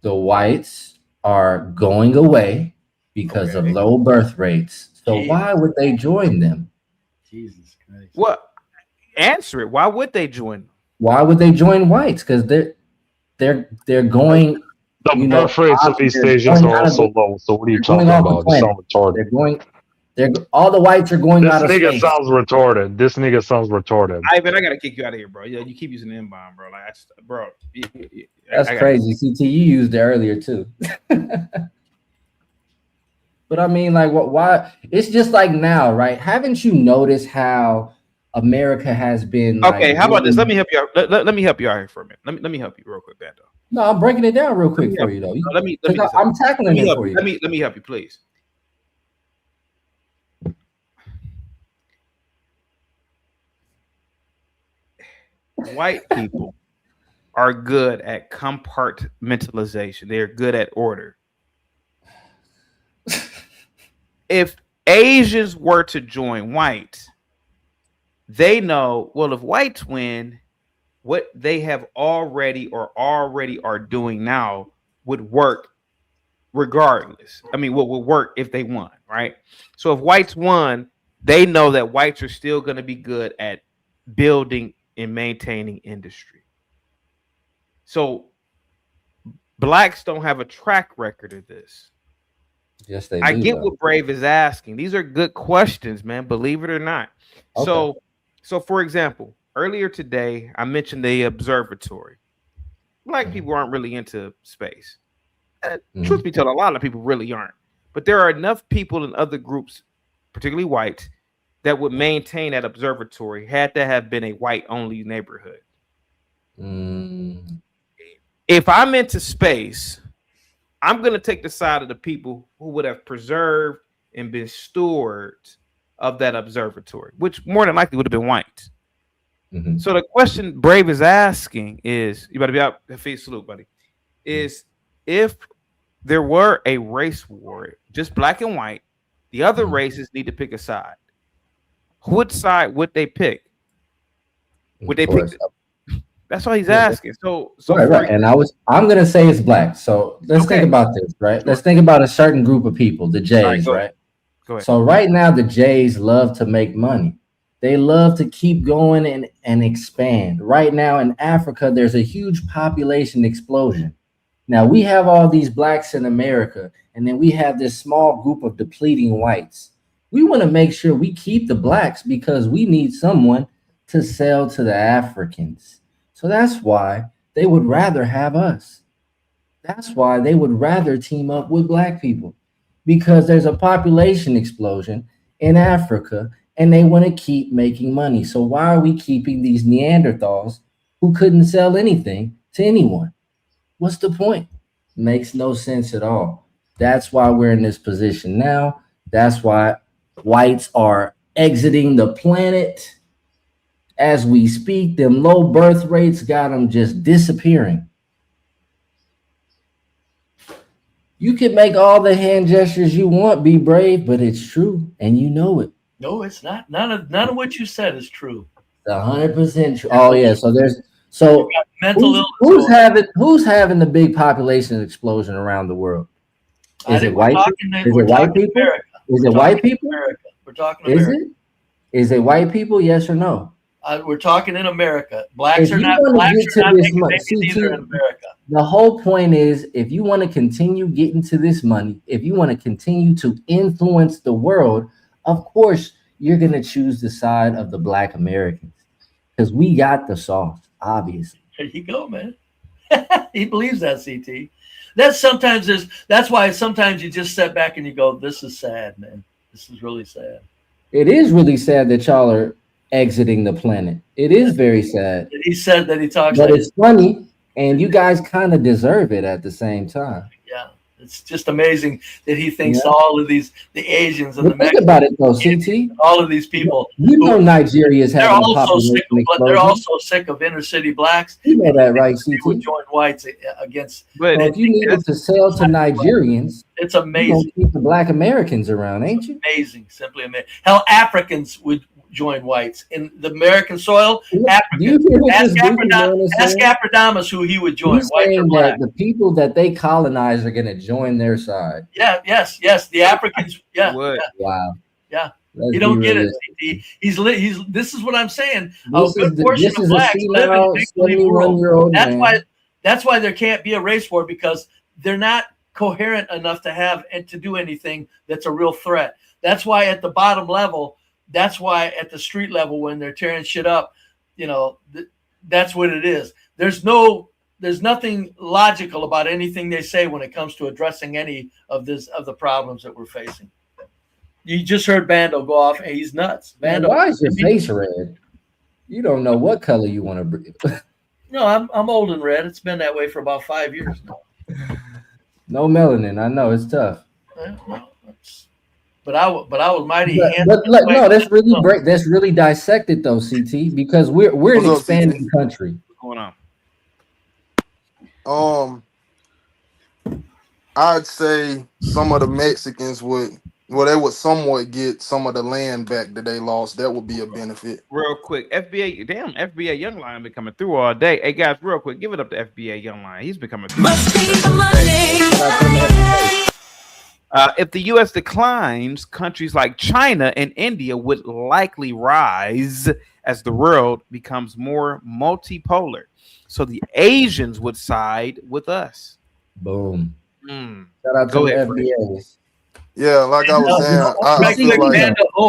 the whites are going away because of low birth rates. So why would they join them? Jesus Christ. What? Answer it. Why would they join them? Why would they join whites? Because they're going. The birth rates of East Asians are also low. So what are you talking about? You sound retarded. All the whites are going This out of nigga space. sounds retarded. This nigga sounds retarded. Ivan, I gotta kick you out of here, bro. Yeah, you keep using the inbound, bro. Like, bro, That's crazy. CT, you used it earlier too. But I mean, like, why? It's just like now, right? Haven't you noticed how America has been? Okay, like, how about this? really- Let me help you out. Let me help you out here for a minute. Let me help you real quick, Bando. No, I'm breaking it down real quick for you though. Let me I'm tackling it for you. Let me help you, please. White people are good at compartmentalization. They're good at order. If Asians were to join whites, they know, well, if whites win, what they have already are doing now would work regardless. I mean, what would work if they won, right? So if whites won, they know that whites are still going to be good at building and maintaining industry. So blacks don't have a track record of this. Yes, they do. I get though. what Brave is asking. These are good questions, man. Believe it or not. Okay. So for example, earlier today, I mentioned the observatory. Black people aren't really into space. Truth be told, a lot of people really aren't. But there are enough people in other groups, particularly whites, that would maintain that observatory had to have been a white-only neighborhood. If I'm into space, I'm going to take the side of the people who would have preserved and been stewards of that observatory, which more than likely would have been white. So the question Brave is asking is, you better be out, face salute, buddy, is if there were a race war, just black and white, the other races need to pick a side. What side would they pick? Would they pick? That's all he's asking. So right. And I'm gonna say it's black. So let's think about this, right? Sure. Let's think about a certain group of people, the Jays, right? Go ahead. So right now, the Jays love to make money. They love to keep going and expand. Right now in Africa, there's a huge population explosion. Now we have all these blacks in America, and then we have this small group of depleting whites. We want to make sure we keep the blacks because we need someone to sell to the Africans. So that's why they would rather have us. That's why they would rather team up with black people, because there's a population explosion in Africa and they want to keep making money. So why are we keeping these Neanderthals who couldn't sell anything to anyone? What's the point? Makes no sense at all. That's why we're in this position now. That's why whites are exiting the planet as we speak. Them low birth rates got them just disappearing. You can make all the hand gestures you want, be brave, but it's true, and you know it. No, it's not. None of what you said is true. 100% true. Oh yeah. So who's having the big population explosion around the world? Is it white people? Is it white people? Is it white people? We're talking America. Is it white people? Yes or no? We're talking in America. Blacks are not making babies either in America. The whole point is, if you want to continue getting to this money, if you want to continue to influence the world, of course, you're going to choose the side of the black Americans because we got the sauce, obviously. There you go, man. He believes that, CT. That's why sometimes you just step back and you go, this is sad, man. This is really sad. It is really sad that y'all are exiting the planet. It is very sad. He said that he talks but it's funny, and you guys kind of deserve it at the same time. Yeah, it's just amazing that he thinks all of the Asians and the Think about it though, CT. All of these people. You know Nigeria is having a population explosion. But they're also sick of inner city blacks. You know that, right, CT? Would join whites against. But if you needed to sell to Nigerians, it's amazing. You keep the black Americans around, ain't you? Amazing, simply amazing. Hell, Africans would join whites in the American soil. Africans. Ask Abradamas who he would join. White or black. The people that they colonize are going to join their side. Yeah, yes. The Africans. Yeah. Wow. Yeah. You don't get it. He's this is what I'm saying. A good portion of blacks live in a make-believe world. That's why there can't be a race war, because they're not coherent enough to have and to do anything that's a real threat. That's why at the bottom level, that's why at the street level when they're tearing shit up, that's what it is. There's nothing logical about anything they say when it comes to addressing any of the problems that we're facing. You just heard Bando go off. Hey, he's nuts. Bando, why is your face red? You don't know what color you want to breathe. No, I'm old and red. It's been that way for about 5 years now. No melanin. I know it's tough. But I was mighty. But no, that's really great. That's really dissected though, CT, because we're an expanding country. What's going on? I'd say some of the Mexicans would somewhat get some of the land back that they lost. That would be a benefit. Real quick, FBA Young Lion been coming through all day. Hey guys, real quick, give it up to FBA Young Lion. He's been coming through. If the U.S. declines, countries like China and India would likely rise as the world becomes more multipolar. So the Asians would side with us. Boom. Shout out to the FBA. Yeah, like I was saying, I feel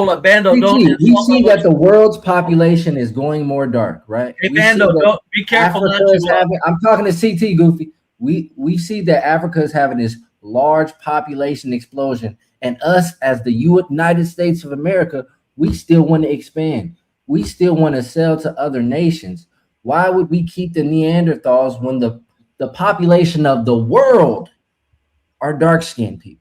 like Bando, we see that the world's population is going more dark, right? Hey, Bando, be careful. I'm talking to CT Goofy. We see that Africa is having this large population explosion, and us as the United States of America, we still want to expand. We still want to sell to other nations. Why would we keep the Neanderthals when the population of the world are dark-skinned people?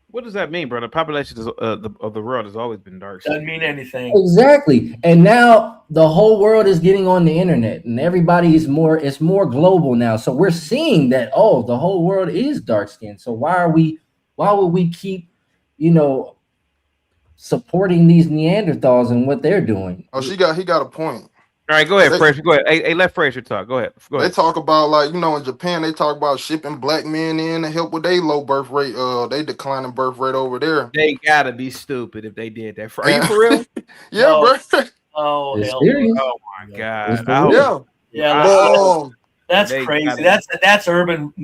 What does that mean, bro? The population of the world has always been dark. Doesn't mean anything. Exactly. And now the whole world is getting on the internet, and everybody is it's more global now. So we're seeing that, the whole world is dark-skinned. So why would we keep, supporting these Neanderthals and what they're doing? Oh, he got a point. All right, go ahead, Fraser. Go ahead. Hey, let Fraser talk. Go ahead. They talk about in Japan, they talk about shipping black men in to help with their low birth rate. They declining birth rate over there. They gotta be stupid if they did that. Are you for real? Yeah, no. Bro. Oh, hell. Oh my God. Yeah. That's crazy. That's urban,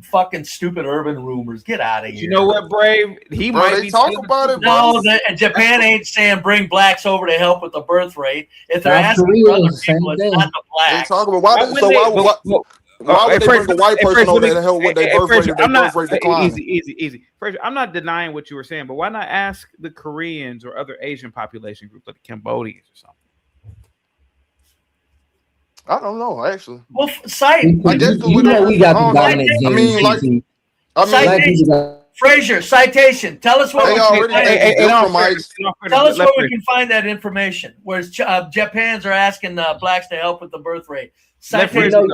fucking stupid urban rumors. Get out of here. You know what, Brave? He might be talking about it. No, Japan ain't saying bring blacks over to help with the birth rate. If they're asking for other people, it's not the blacks. They talk about why would they bring a white person over there to help with their birth rate if their birth rate decline? Easy. Fraser, I'm not denying what you were saying, but why not ask the Koreans or other Asian population groups like the Cambodians or something? I don't know, actually. Well, we got the dominant citation. Fraser, citation. Tell us where Tell us where we can find that information. Where Japans are asking blacks to help with the birth rate. Let them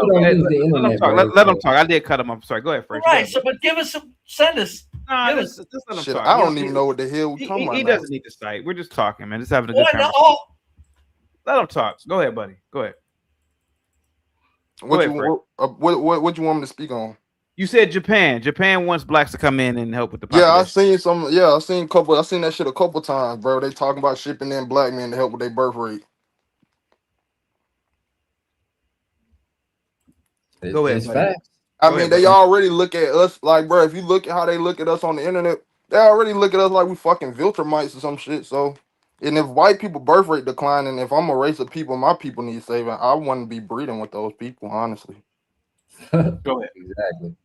talk. I did cut him off. Sorry. Go ahead, Fraser. Right. So, but send us. Just let him talk. I don't even know what the hell we talking about. He doesn't need to cite. We're just talking, man. Just having a good conversation. Let him talk. Go ahead, buddy. Go ahead. What you want me to speak on? You said Japan. Japan wants blacks to come in and help with the population. I seen that shit a couple times, bro. They talking about shipping in black men to help with their birth rate. Go ahead. They already look at us like, bro. If you look at how they look at us on the internet, they already look at us like we fucking Viltrumites or some shit. So. And if white people birth rate declining, if I'm a race of people, my people need saving. I wouldn't be breeding with those people, honestly. Go ahead. Exactly.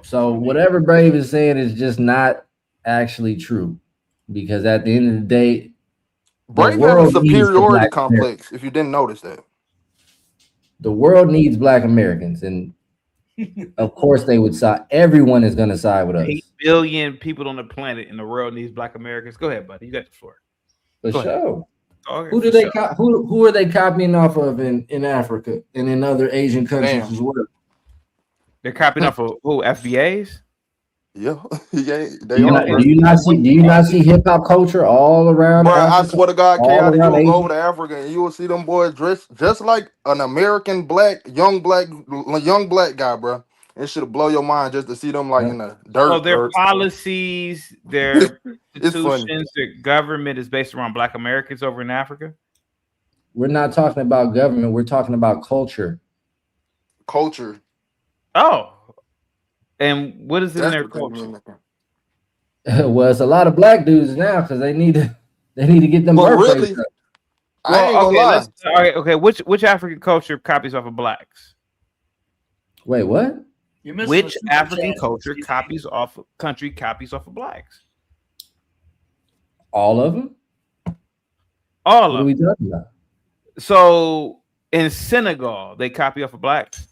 So whatever Brave is saying is just not actually true, because at the end of the day, Brave has a superiority complex. If you didn't notice that, the world needs Black Americans, and of course they would side. Everyone is going to side with us. 8 billion people on the planet, and the world needs Black Americans. Go ahead, buddy. You got the floor. For sure. Who are they copying off of in Africa and in other Asian countries as well? They're copying off of who? FBAs? Yeah. Do you not see hip hop culture all around? Bro, I swear to God, you will go over to Africa and you will see them boys dressed just like an American young black guy, bro. It should blow your mind just to see them like in the dirt. So their policies, their institutions, their government is based around Black Americans over in Africa. We're not talking about government. We're talking about culture. Culture. Oh. And what is in their culture? Well, it's a lot of black dudes now because they need to get them birth rates up. I ain't gonna lie. All right, okay. Which African culture copies off of blacks? Wait, what? Which African culture copies off of blacks? All of them. All what of are we them. talking about? So in Senegal, they copy off of blacks.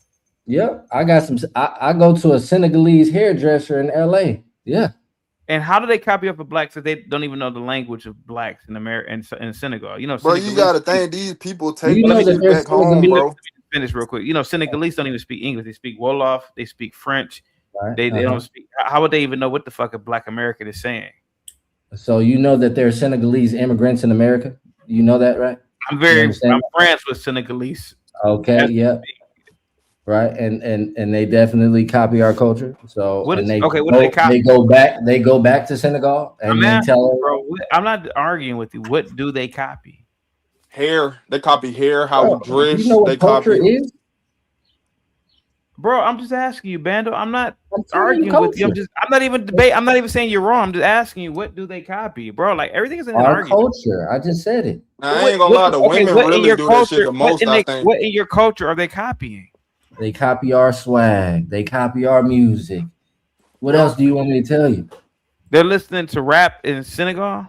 Yep, I got some. I go to a Senegalese hairdresser in LA. Yeah. And how do they copy off of blacks if they don't even know the language of blacks in America and in Senegal? You know, bro, you gotta think these people take that back home, bro. Let me finish real quick. You know, Senegalese don't even speak English; they speak Wolof, they speak French. Right. They don't speak. How would they even know what the fuck a Black American is saying? So you know that there are Senegalese immigrants in America. You know that, right? I'm friends with Senegalese. Okay. Yeah. Right, and they definitely copy our culture. So what do they They copy? go back to Senegal and they tell. Bro, I'm not arguing with you. What do they copy? Hair. They copy hair. How we dress. You know what they culture copy. is? Bro, I'm just asking you, Bando. I'm not arguing with you. I'm not even debating. I'm not even saying you're wrong. I'm just asking you, what do they copy, bro? Like everything is in an Our argument. culture. I just said it. Now, I ain't gonna lie. The women really do that shit the most. I think. What in your culture are they copying? They copy our swag. They copy our music. What else do you want me to tell you? They're listening to rap in Senegal?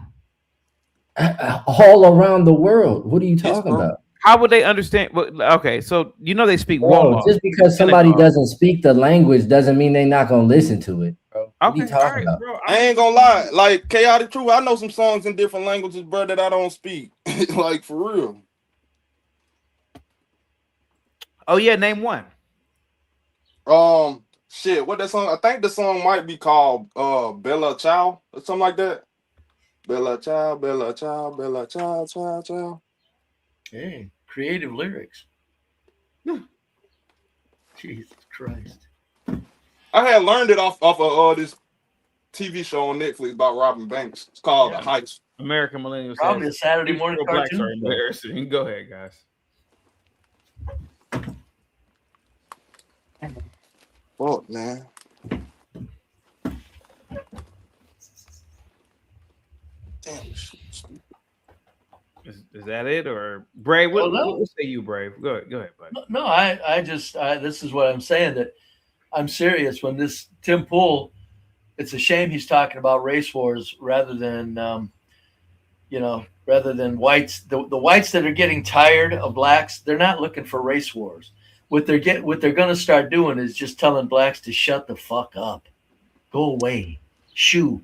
All around the world. What are you talking about? How would they understand? Okay, so you know they speak Wolof. Just because somebody doesn't speak the language doesn't mean they're not gonna listen to it, bro. What are you talking about? Bro, I ain't gonna lie. Like Chaotic Truth, I know some songs in different languages, bro, that I don't speak. Like for real. Oh yeah, name one. Shit, what that song? I think the song might be called Bella Ciao or something like that. Bella Ciao, Bella Ciao, Bella Ciao, Ciao, Ciao. Hey, creative lyrics. Jesus Christ. I had learned it off of this TV show on Netflix about Robin Banks. It's called The Heist. American Millennials. Probably a Saturday morning blacks cartoon. Are embarrassing. Go ahead, guys. Fuck, man. Damn. Is that it, or Brave? What say you, Brave? Go ahead, buddy. No, I just this is what I'm saying, that I'm serious when this Tim Pool. It's a shame he's talking about race wars rather than rather than whites. The whites that are getting tired of blacks, they're not looking for race wars. What they're going to start doing is just telling blacks to shut the fuck up, go away, shoo.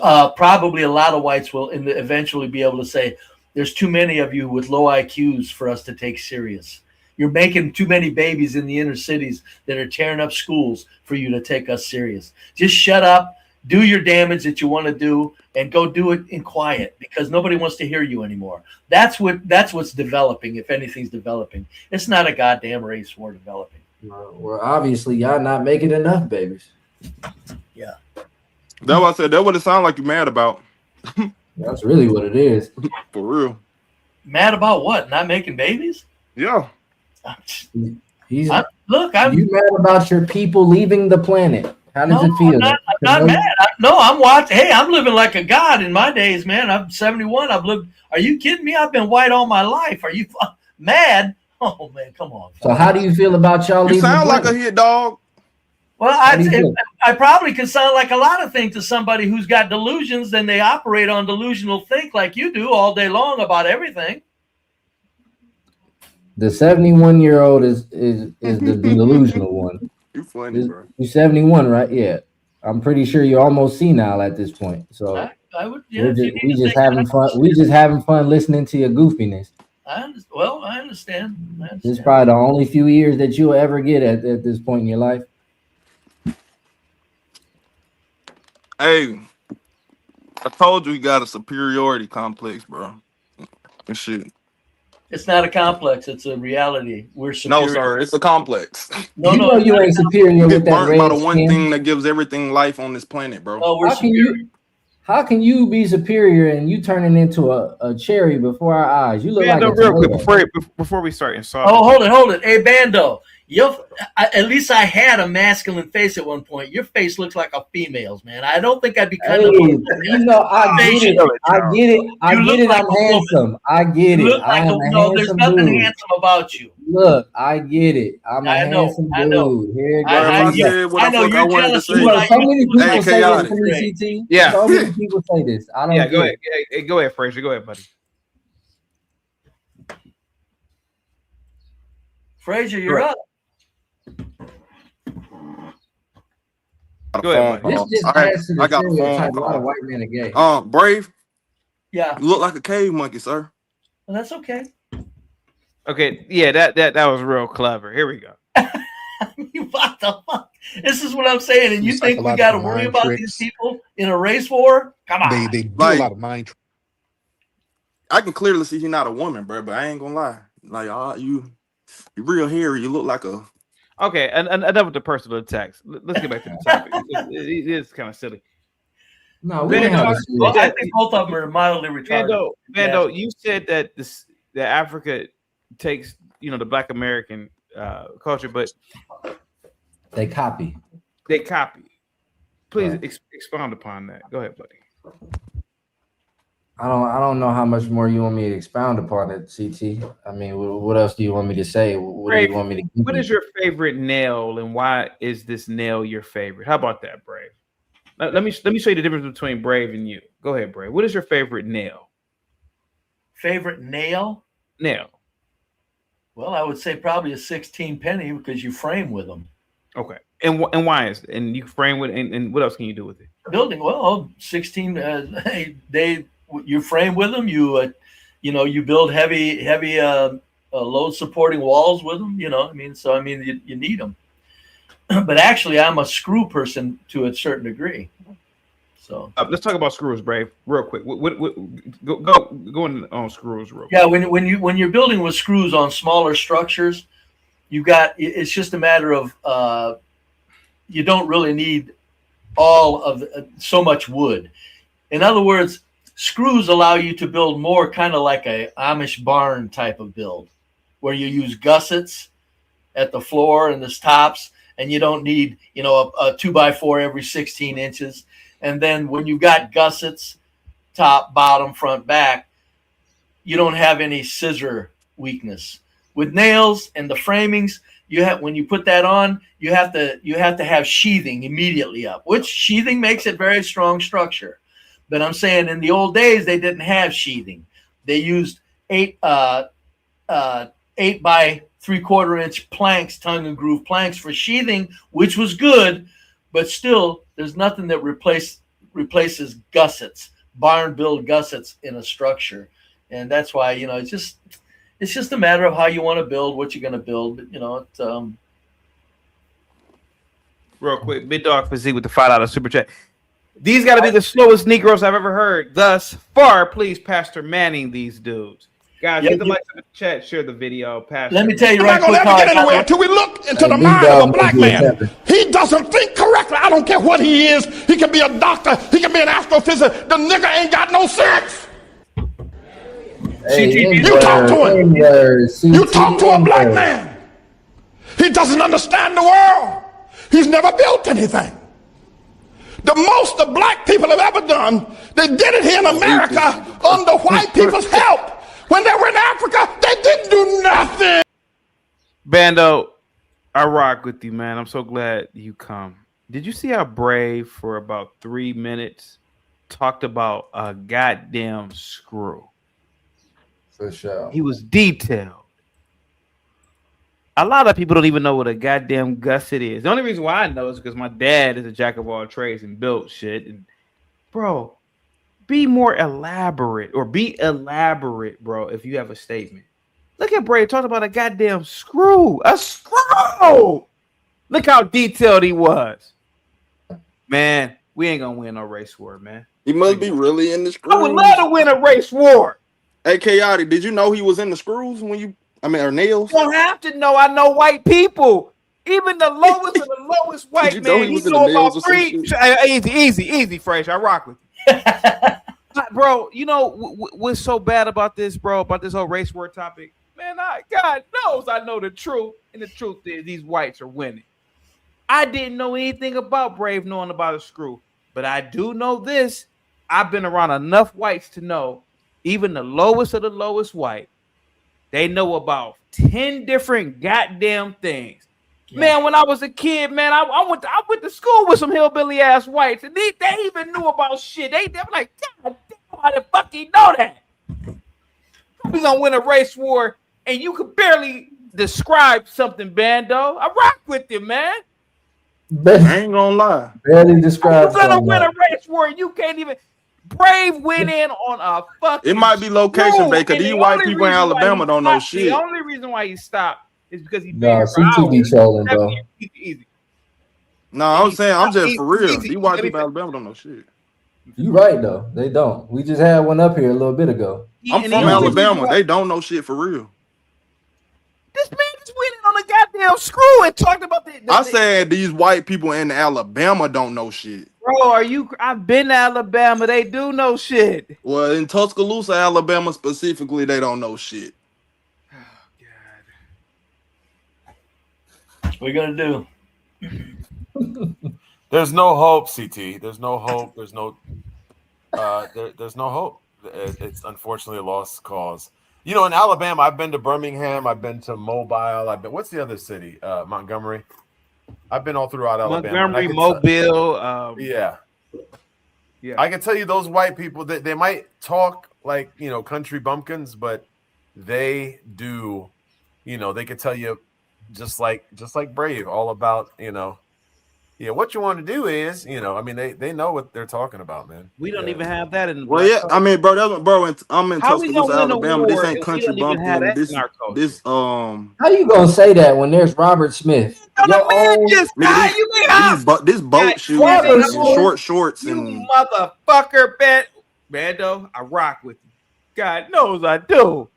Probably a lot of whites will eventually be able to say, there's too many of you with low IQs for us to take serious. You're making too many babies in the inner cities that are tearing up schools for you to take us serious. Just shut up, do your damage that you want to do, and go do it in quiet, because nobody wants to hear you anymore. That's what's developing, if anything's developing. It's not a goddamn race war developing. Well, obviously, y'all not making enough babies. Yeah. That's what I said. That's what it sounds like you're mad about. That's really what it is. For real. Mad about what? Not making babies? Yeah. You mad about your people leaving the planet. How does it feel? I'm not mad. I'm watching. Hey, I'm living like a god in my days, man. I'm 71. I've lived. Are you kidding me? I've been white all my life. Are you mad? Oh man, come on. So how do you feel about y'all leaving? You sound like a hit dog. Well, I probably could sound like a lot of things to somebody who's got delusions, and they operate on delusional think like you do all day long about everything. The 71-year-old is the delusional one. You funny, bro. You're 71, right? Yeah. I'm pretty sure you're almost senile at this point. So I would. Yeah, we just having fun. We just having fun listening to your goofiness. I understand. This is probably the only few years that you'll ever get at this point in your life. Hey, I told you he got a superiority complex, bro. And shit. It's not a complex. It's a reality. We're superior. No, sir. It's a complex. No, you ain't superior with that burnt by the one thing that gives everything life on this planet, bro. Oh, we're superior. How can you be superior and you turning into a cherry before our eyes? You look like real quick before we start insulting. Oh, hold it. Hey, Bando, At least I had a masculine face at one point. Your face looks like a female's, man. I don't think I'd be cutting up. You know, I get it. I get it. I get it. I'm handsome. I get it. I am a there's handsome nothing dude. handsome about you. Look, I get it. I'm a handsome dude. Here it goes. I know you're jealous. So many people say this chaotic. to me, CT. Yeah. So many people say this. I don't go get ahead. it. Yeah, go ahead, Frazier. Go ahead, buddy. Frazier, you're up. Go ahead. This just adds to the stereotype. A lot of white men are gay. Brave. Yeah. You look like a cave monkey, sir. Well, that's okay. Okay, yeah, that was real clever. Here we go. What the fuck? This is what I'm saying. And you think we got to worry about these people in a race war? Come on. They do a lot of mind tricks. I can clearly see you're not a woman, bro, but I ain't gonna lie. Like, you real hairy. You look like a. Okay, and enough with the personal attacks. Let's get back to the topic. It is kind of silly. No, we didn't have I think both of them are mildly retarded. Vando, you said that that Africa takes the Black American culture, but they copy. Please expound upon that. Go ahead, buddy. I don't know how much more you want me to expound upon it, CT. I mean, what else do you want me to say? What do you want me to give What you? is your favorite nail, and why is this nail your favorite? How about that, Brave? Let me show you the difference between Brave and you. Go ahead, Brave. What is your favorite nail? Favorite nail? Nail. Well, I would say probably a 16 penny because you frame with them. Okay. And why is it? And you frame with and what else can you do with it? Building, well, 16 you frame with them, you build heavy load supporting walls with them, you need them. But actually I'm a screw person to a certain degree. So let's talk about screws, Brave, real quick. Go on screws real quick. Yeah, when you're building with screws on smaller structures, it's just a matter of you don't really need all of so much wood. In other words, screws allow you to build more kind of like a Amish barn type of build, where you use gussets at the floor and the tops, and you don't need a 2x4 every 16 inches. And then when you've got gussets, top, bottom, front, back, you don't have any scissor weakness. With nails and the framings, when you put that on, you have to have sheathing immediately up, which sheathing makes it very strong structure. But I'm saying in the old days they didn't have sheathing. They used 8 by 3/4 inch planks, tongue and groove planks for sheathing, which was good, but still there's nothing that replaces gussets, barn build gussets in a structure. And that's why, it's just a matter of how you want to build, what you're going to build. But, real quick, Big Dog Physique with the $5 super chat. These got to be the slowest Negroes I've ever heard thus far. Please, Pastor Manning, these dudes. Guys, hit the likes in the chat, share the video. Pastor. Let me tell you right quick. We're not going to ever get anywhere until we look into the mind of a black man. He doesn't think correctly. I don't care what he is. He can be a doctor. He can be an astrophysicist. The nigga ain't got no sense. You talk to him. You talk to a black man. He doesn't understand the world. He's never built anything. The most the black people have ever done, they did it here in America under white people's help. When they were in Africa, they didn't do nothing. Bando, I rock with you, man. I'm so glad you come. Did you see how Brave for about 3 minutes talked about a goddamn screw? For sure. He was detailed. A lot of people don't even know what a goddamn gusset is. The only reason why I know is because my dad is a jack of all trades and built shit. And bro, be more elaborate, bro, if you have a statement. Look at Brave talking about a goddamn screw. A screw! Look how detailed he was. Man, we ain't gonna win no race war, man. He must be really in the screws. I would love to win a race war. Hey, Chaotic, did you know he was in the screws or nails? You don't have to know. I know white people. Even the lowest of the lowest white man. He was you in know the nails about or free. Easy, Fresh. I rock with you. Bro, you know what's so bad about this, bro? About this whole race war topic? man, God knows I know the truth. And the truth is these whites are winning. I didn't know anything about Brave knowing about a screw, but I do know this. I've been around enough whites to know even the lowest of the lowest white, they know about 10 different goddamn things. Yeah. Man, when I was a kid, man, I went to school with some hillbilly ass whites, and they even knew about shit. They were like, God damn, how the fuck he know that? We're gonna win a race war, and you could barely describe something, Bando. I rock with you, man. I ain't gonna lie. Barely describe. You're gonna win a race war, and you can't even. Brave went in on a fucking. It might be location based because these white people in Alabama don't know shit. The only reason why he stopped is because he no, CT be trolling, bro. Easy. No, I'm saying I'm just for real. These white people in Alabama don't know shit. You right though, they don't. We just had one up here a little bit ago. I'm from Alabama. They don't know shit for real. This man just went in on a goddamn screw and talked about I said these white people in Alabama don't know shit. Bro, I've been to Alabama. They do know shit. Well, in Tuscaloosa, Alabama specifically, they don't know shit. Oh, God. What are we gonna do? There's no hope, CT. There's no hope. There's no there's no hope. It's unfortunately a lost cause. You know, in Alabama, I've been to Birmingham, I've been to Mobile, what's the other city? Montgomery. I've been all throughout Alabama. Montgomery, Mobile. Yeah. I can tell you those white people that they might talk like, you know, country bumpkins, but they do, you know, they could tell you just like Brave, all about, you know. Yeah, what you want to do is, you know, I mean, they know what they're talking about, man. We don't even have that in. Well, yeah, I mean, bro, I'm in Tuscaloosa, Alabama. This ain't country bumpkin. This How you gonna say that when there's Robert Smith? This boat shoes and short shorts and motherfucker, Bando, I rock with you. God knows I do.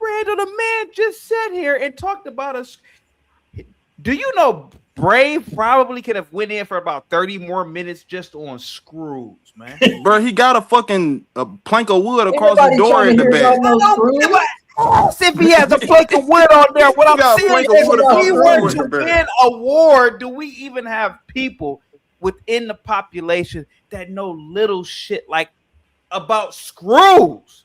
Brando, the man just sat here and talked about us. Do you know Brave probably could have went in for about 30 more minutes just on screws, man. Bro, he got a plank of wood across the door in the back. If he has a plank of wood on there, what I'm saying is if we were to win a war, do we even have people within the population that know little shit like about screws?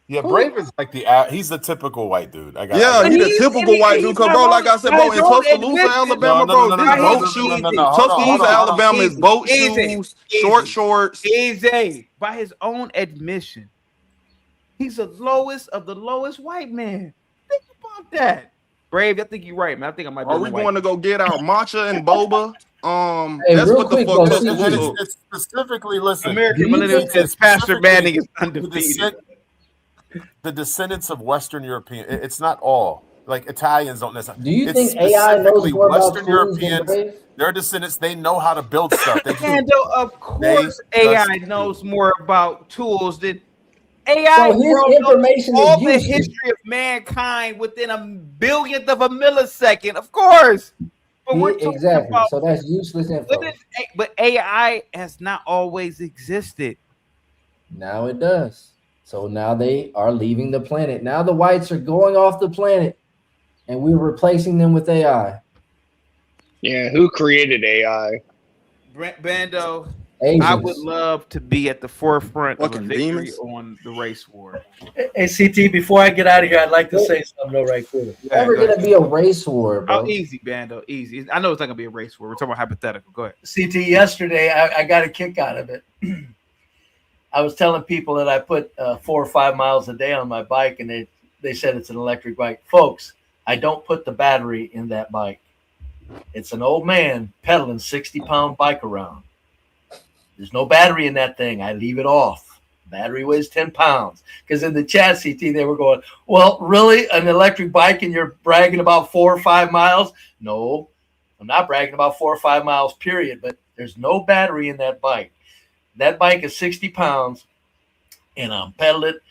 Yeah, Brave is like he's the typical white dude. He's the typical white dude. Cause bro, like I said, bro, in Tuscaloosa, Alabama, bro, these boat shoes. Tuscaloosa, Alabama is boat shoes, short shorts. Easy. By his own admission, he's the lowest of the lowest white man. Think about that. Brave, I think you're right, man. I think I might be. Are we going to go get our matcha and boba? That's what the fuck. It's specifically, listen. American millennials says Pastor Manning is undefeated. The descendants of Western European, it's not all. Like Italians don't necessarily. Do you think AI knows more Western about Europeans? Their descendants, they know how to build stuff. Of course, AI knows more about tools than AI. So his information all the history of mankind within a billionth of a millisecond. Of course, but we're exactly. About, so that's useless info. But AI has not always existed. Now it does. So now they are leaving the planet. Now the whites are going off the planet, and we're replacing them with AI. Yeah, who created AI? Bando, Asians. I would love to be at the forefront of a victory on the race war. Hey, CT, before I get out of here, I'd like to say something though right quick. It's never going to be a race war, bro. Oh, easy, Bando, easy. I know it's not going to be a race war. We're talking about hypothetical. Go ahead. CT, yesterday, I got a kick out of it. I was telling people that I put 4 or 5 miles a day on my bike, and they said it's an electric bike. Folks, I don't put the battery in that bike. It's an old man pedaling 60-pound bike around. There's no battery in that thing. I leave it off. Battery weighs 10 pounds. Because in the chat, CT, they were going, well, really? An electric bike and you're bragging about 4 or 5 miles? No, I'm not bragging about 4 or 5 miles, period. But there's no battery in that bike. That bike is 60 pounds, and I'm pedaling it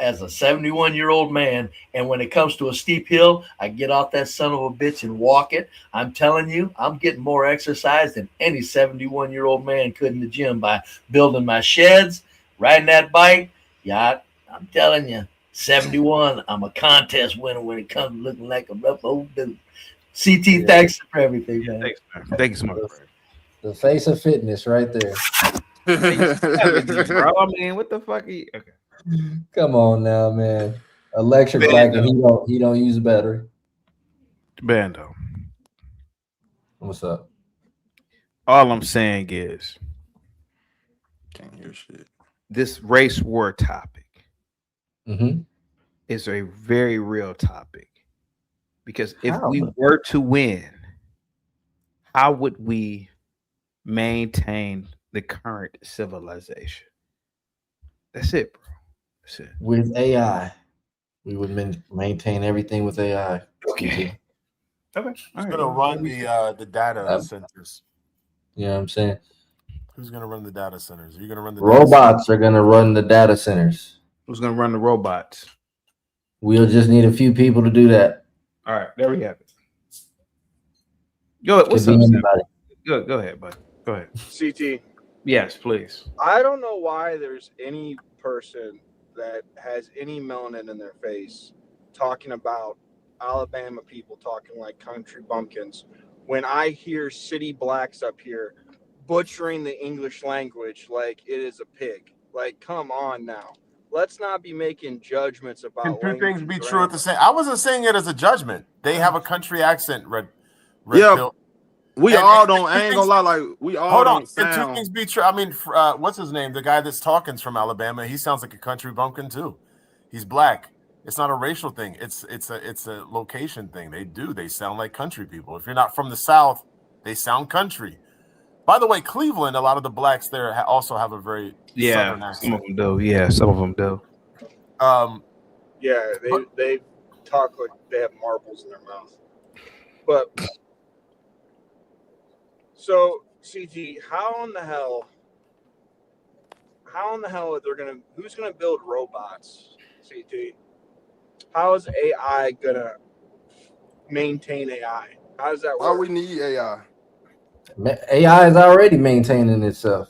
as a 71-year-old man. And when it comes to a steep hill, I get off that son of a bitch and walk it. I'm telling you, I'm getting more exercise than any 71-year-old man could in the gym by building my sheds, riding that bike. Yeah, I'm telling you, 71. I'm a contest winner when it comes to looking like a rough old dude. CT, thanks for everything, man. Thanks, man. Thank you so much. The face of fitness right there. Bro, I mean, what the fuck? Okay. Come on now, man. Electric bike, and he don't use a battery. Bando. What's up? All I'm saying is, can't hear shit. This race war topic is a very real topic, because if we were to win, how would we maintain the current civilization? That's it, bro. That's it. With AI, we would maintain everything with AI. Okay. Who's gonna run the data centers? You know what I'm saying? Who's gonna run the data centers? Are you gonna run the robots? Are gonna run the data centers. Who's gonna run the robots? We'll just need a few people to do that. All right, there we have it. Go ahead. What's up, anybody. Go ahead, bud. Go ahead. CT. Yes, please. I don't know why there's any person that has any melanin in their face talking about Alabama people talking like country bumpkins when I hear city blacks up here butchering the English language like it is a pig. Like, come on now. Let's not be making judgments about Can two things be true at the same? I wasn't saying it as a judgment. They have a country accent, Red Yeah, Pill. we And- all and don't. I two ain't things- gonna lie. Like we all Hold on. don't Can two sound. things be true? I mean, what's his name? The guy that's talking's from Alabama. He sounds like a country bumpkin too. He's black. It's not a racial thing. It's a location thing. They sound like country people. If you're not from the South, they sound country. By the way, Cleveland, a lot of the blacks there also have a very Southern accent. Some of them do. Yeah, some of them do. Yeah, they talk like they have marbles in their mouth. But so CG, how in the hell are who's gonna build robots? CT, how is AI gonna maintain AI? How does that work? Why we need AI? AI is already maintaining itself.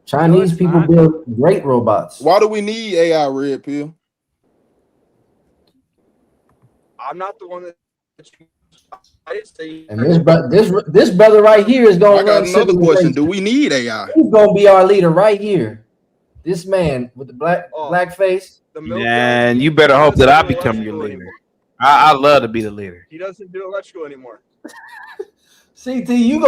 Chinese people build great robots. Why do we need AI, Red Pill? I'm not the one that. I didn't say. And this brother right here is going I to got run another question. civilization. Do we need AI? He's going to be our leader right here. This man with the black face. And you better hope that I become your leader. I love to be the leader. He doesn't do electrical anymore. CT, you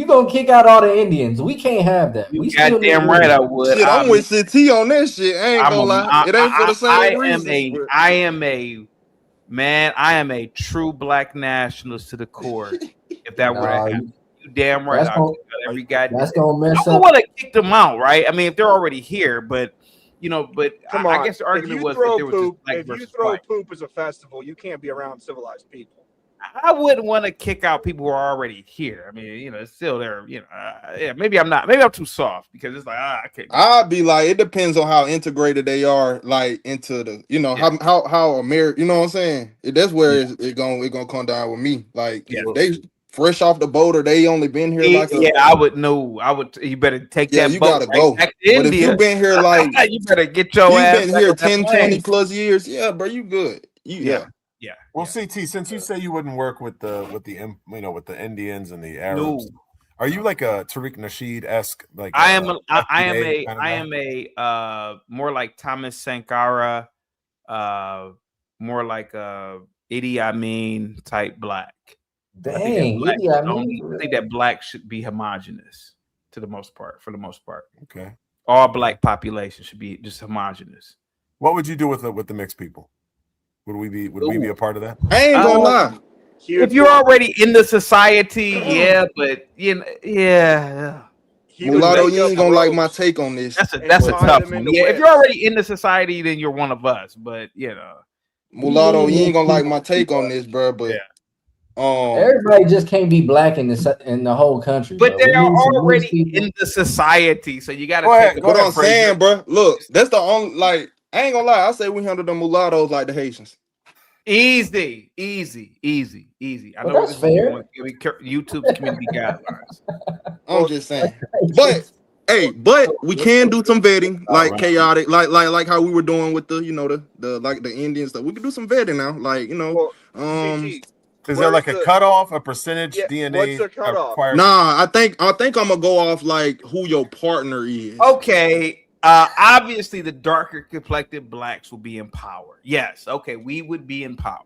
gonna kick out all the Indians. We can't have that. We still need goddamn right I would. Shit, I'm with CT on that shit. I ain't gonna lie. It ain't for the same reason. I am a true black nationalist to the core. If that were to happen, you damn right. Every goddamn. That's gonna mess I up. want to kick them out, right? I mean, if they're already here, but Come on. I guess the argument was that there was just black if you versus throw white. poop as a festival, you can't be around civilized people. I wouldn't want to kick out people who are already here. I mean, it's still there. Yeah, maybe I'm not. Maybe I'm too soft because it's like I can't. I'd be like, it depends on how integrated they are, like into the, how America. You know what I'm saying? That's where it gonna come down with me. Like if they fresh off the boat or they only been here like I would know. I would. You better take that. You boat gotta go. back to But India. if you been here like you better get your you ass. been back here on that 10, plane. 20 plus years, yeah, bro, you good. Yeah. Well, CT, since you say you wouldn't work with the Indians and the Arabs, are you like a Tariq Nasheed-esque? Like I am a more like Thomas Sankara, more like a Idi Amin type black. Dang, I think that black should be homogenous for the most part. Okay. All black population should be just homogenous. What would you do with the mixed people? Would we be a part of that? I ain't gonna lie. If you're already in the society, but yeah. Mulatto, you ain't gonna like my take on this. That's a tough one. Yeah, if you're already in the society, then you're one of us. But Mulatto, you ain't gonna like my take on this, bro. But everybody just can't be black in the whole country. But they are already in the society, so you got to take. What I'm saying, bro. Look, that's the only like. I ain't gonna lie. I say we handle the mulattoes like the Haitians. Easy. I know that's fair. YouTube's community guidelines. I'm just saying, but Hey, but we can do some vetting, like chaotic, like how we were doing with the, the Indian stuff. We can do some vetting now, Is there like a cutoff, a percentage DNA? What's the cutoff? Nah, I think I'm gonna go off like who your partner is. Okay. Obviously, the darker complected blacks will be in power. Yes. Okay, we would be in power.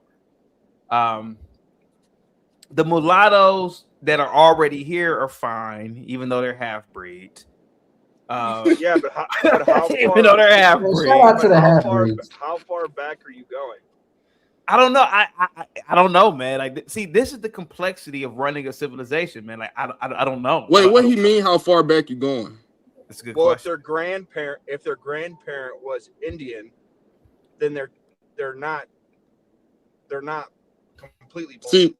The mulattoes that are already here are fine, even though they're half breeds. Yeah, but how far? Even though they're half breeds. Shout out to the half breeds. How far back are you going? I don't know. I don't know, man. Like, see, this is the complexity of running a civilization, man. Like, I don't know. Wait, what he mean? How far back you going? That's a good Well, question. if their grandparent was Indian, then they're not completely black.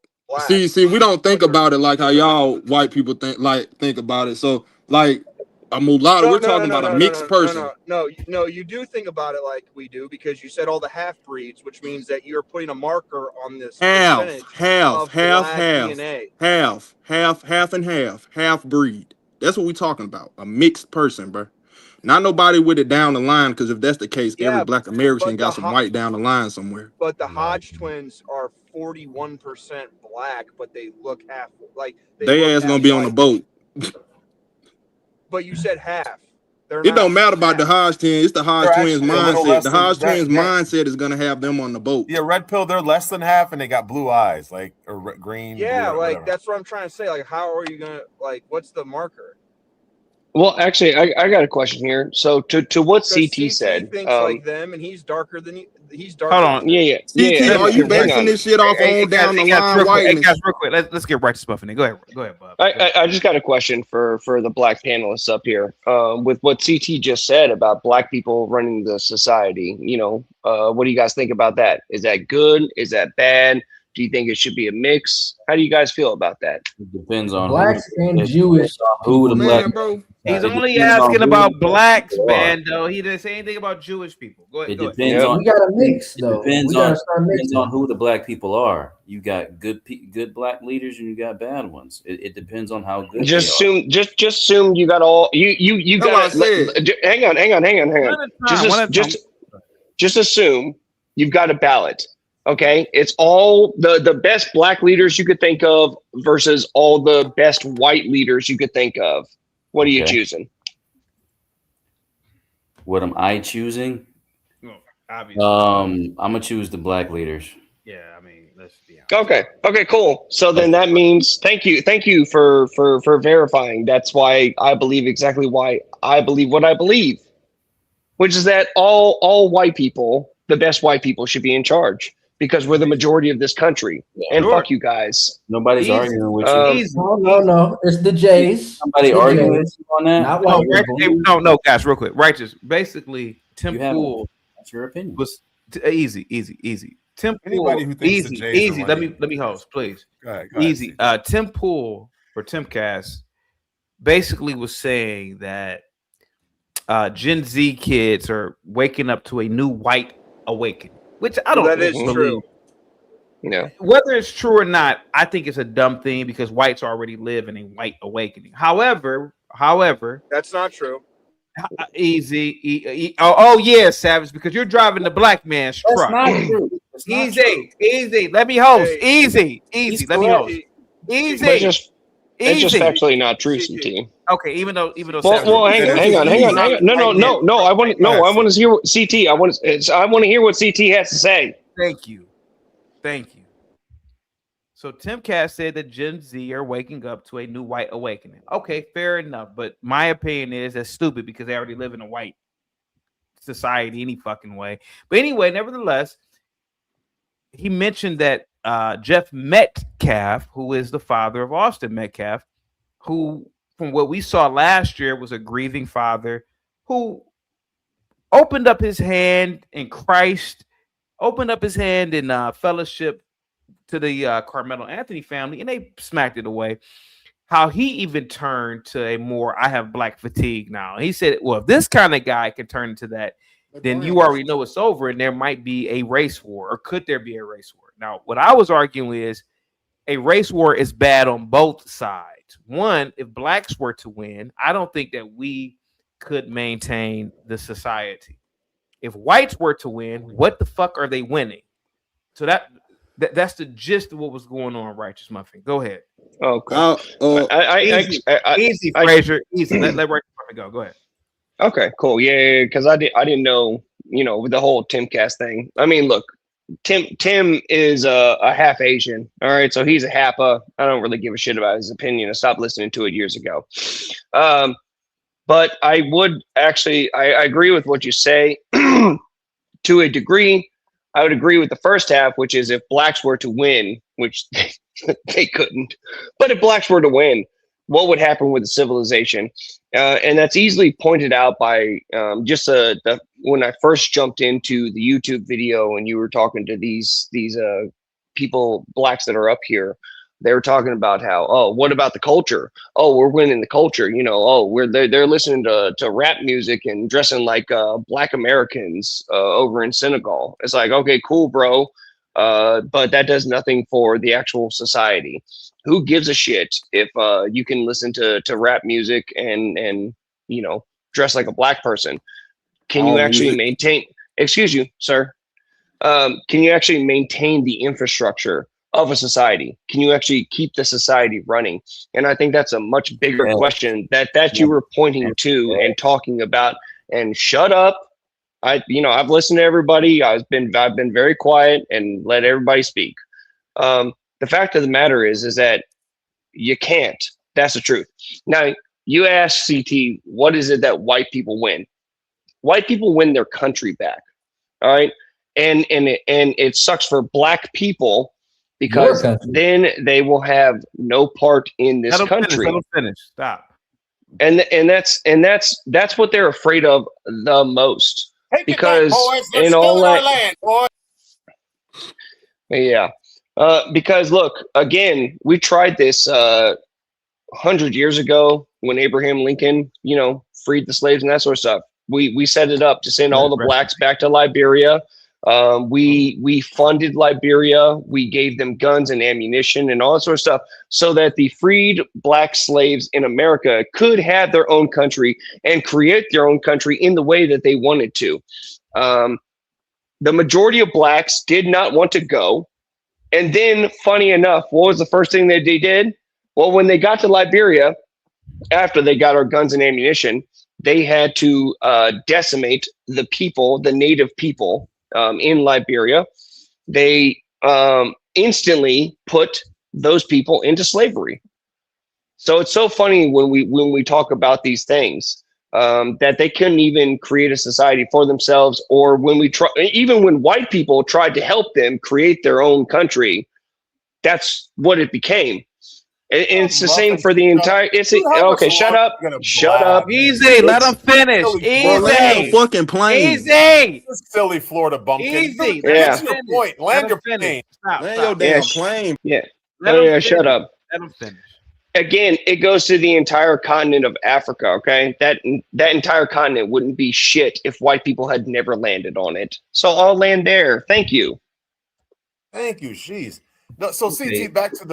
See, we don't think about it like how y'all white people think about it. So, like a mulatto, we're talking about a mixed person. No, you do think about it like we do because you said all the half breeds, which means that you're putting a marker on this half DNA. half breed. That's what we're talking about. A mixed person, bro. Not nobody with it down the line, because if that's the case, every black American got some white down the line somewhere. But the Hodge twins are 41% black, but they look half like they ass gonna be on the boat. But you said half. It don't matter about the Hodge twins. It's the Hodge twins mindset. The Hodge twins mindset is gonna have them on the boat. Yeah, red pill. They're less than half, and they got blue eyes, like or green. Yeah, blue, like that's what I'm trying to say. Like, how are you gonna what's the marker? Well, actually, I got a question here. So to what CT said, thinks like them, and he's darker than he's darker. Hold on, yeah. Are you basing this shit off on down the line whiteness? Guys, real quick, let's get right to stuff in there. Go ahead, Bob. I just got a question for the black panelists up here. With what CT just said about black people running the society, what do you guys think about that? Is that good? Is that bad? Do you think it should be a mix? How do you guys feel about that? It depends on blacks and Jewish. Who the black, bro. He's only asking about blacks, man. Though he didn't say anything about Jewish people. Go ahead. It depends on. We got a mix, though. It depends on who the black people are. You got good black leaders, and you got bad ones. It depends on how good. Just assume you got all you got. Hang on. Just assume you've got a ballot. Okay, it's all the best black leaders you could think of versus all the best white leaders you could think of. What are you choosing? What am I choosing? Well, obviously. I'm gonna choose the black leaders. Yeah, I mean, let's be honest. Okay, cool. So then that means thank you for verifying. That's why I believe exactly why I believe what I believe, which is that all white people, the best white people, should be in charge. Because we're the majority of this country, and fuck you guys. Nobody's arguing with you. No, it's the Jays. Somebody arguing with you on that? No, guys, real quick. Righteous. Basically, Tim Pool. That's your opinion. Was easy. Tim Pool. Who thinks the Jays Easy. Let me host, please. Go ahead, easy. Tim Pool for Timcast basically was saying that Gen Z kids are waking up to a new white awakening. Which I don't. That is true. Yeah. Whether it's true or not, I think it's a dumb thing because whites already live in a white awakening. However, that's not true. Easy. Oh yeah, Savage, because you're driving the black man's truck. That's not true. Easy. Let me host. Easy. Let me host. Easy. It's just factually not true, CT. Okay, even though. Well, hang on. No. I want to hear what CT. I want to hear what CT has to say. Thank you. So Timcast said that Gen Z are waking up to a new white awakening. Okay, fair enough. But my opinion is that's stupid because they already live in a white society any fucking way. But anyway, nevertheless, he mentioned that Jeff Metcalf, who is the father of Austin Metcalf, who, from what we saw last year, was a grieving father who opened up his hand in Christ, opened up his hand in fellowship to the Karmelo Anthony family, and they smacked it away. How he even turned to a more, I have black fatigue now. He said, well, if this kind of guy can turn into that, then you already know it's over and there might be a race war, or could there be a race war? Now, what I was arguing is a race war is bad on both sides. One, if blacks were to win, I don't think that we could maintain the society. If whites were to win, what the fuck are they winning? So that's the gist of what was going on. Righteous Muffin, go ahead. Okay, easy, Frazier, easy. Let Righteous Muffin go. Go ahead. Okay, cool. Yeah, because I didn't know, with the whole Timcast thing. I mean, look, Tim is a half Asian. All right, so he's a Happa. I don't really give a shit about his opinion. I stopped listening to it years ago. But I would actually, I agree with what you say to a degree. I would agree with the first half, which is if blacks were to win, which they couldn't, but if blacks were to win, what would happen with the civilization? And that's easily pointed out by just when I first jumped into the YouTube video and you were talking to these people, blacks that are up here. They were talking about how, oh, what about the culture? Oh, we're winning the culture. They're listening to rap music and dressing like black Americans over in Senegal. It's like, okay, cool, bro. But that does nothing for the actual society. Who gives a shit if you can listen to rap music and dress like a black person? Can you actually maintain? Excuse you, sir. Can you actually maintain the infrastructure of a society? Can you actually keep the society running? And I think that's a much bigger question that you were pointing to and talking about. And shut up. I've listened to everybody. I've been very quiet and let everybody speak. The fact of the matter is that you can't. That's the truth. Now, you ask CT, what is it that white people win? White people win their country back. All right. And it sucks for black people because then they will have no part in this country. Let them finish. Stop. And that's what they're afraid of the most. Take because it back, boys. in all our that land, boy. Yeah. Because look, again, we tried this 100 years ago when Abraham Lincoln, freed the slaves and that sort of stuff. We set it up to send all the blacks back to Liberia. We funded Liberia. We gave them guns and ammunition and all that sort of stuff so that the freed black slaves in America could have their own country and create their own country in the way that they wanted to. The majority of blacks did not want to go. And then, funny enough, what was the first thing that they did? Well, when they got to Liberia, after they got our guns and ammunition, they had to decimate the people, the native people in Liberia. They instantly put those people into slavery. So it's so funny when we talk about these things that they couldn't even create a society for themselves, or even when white people tried to help them create their own country, that's what it became. And it's the same for the entire. Okay, shut up. Shut up. Easy. Let them finish. Easy. Fucking plane. Easy. Silly Florida bumpkin. Easy. Yeah. Your point. Land your plane. Land your damn plane. Yeah. Yeah. Shut up. Let them finish. Again, it goes to the entire continent of Africa. Okay, that entire continent wouldn't be shit if white people had never landed on it. So I'll land there. Thank you. Thank you. Jeez. No, so CT, back to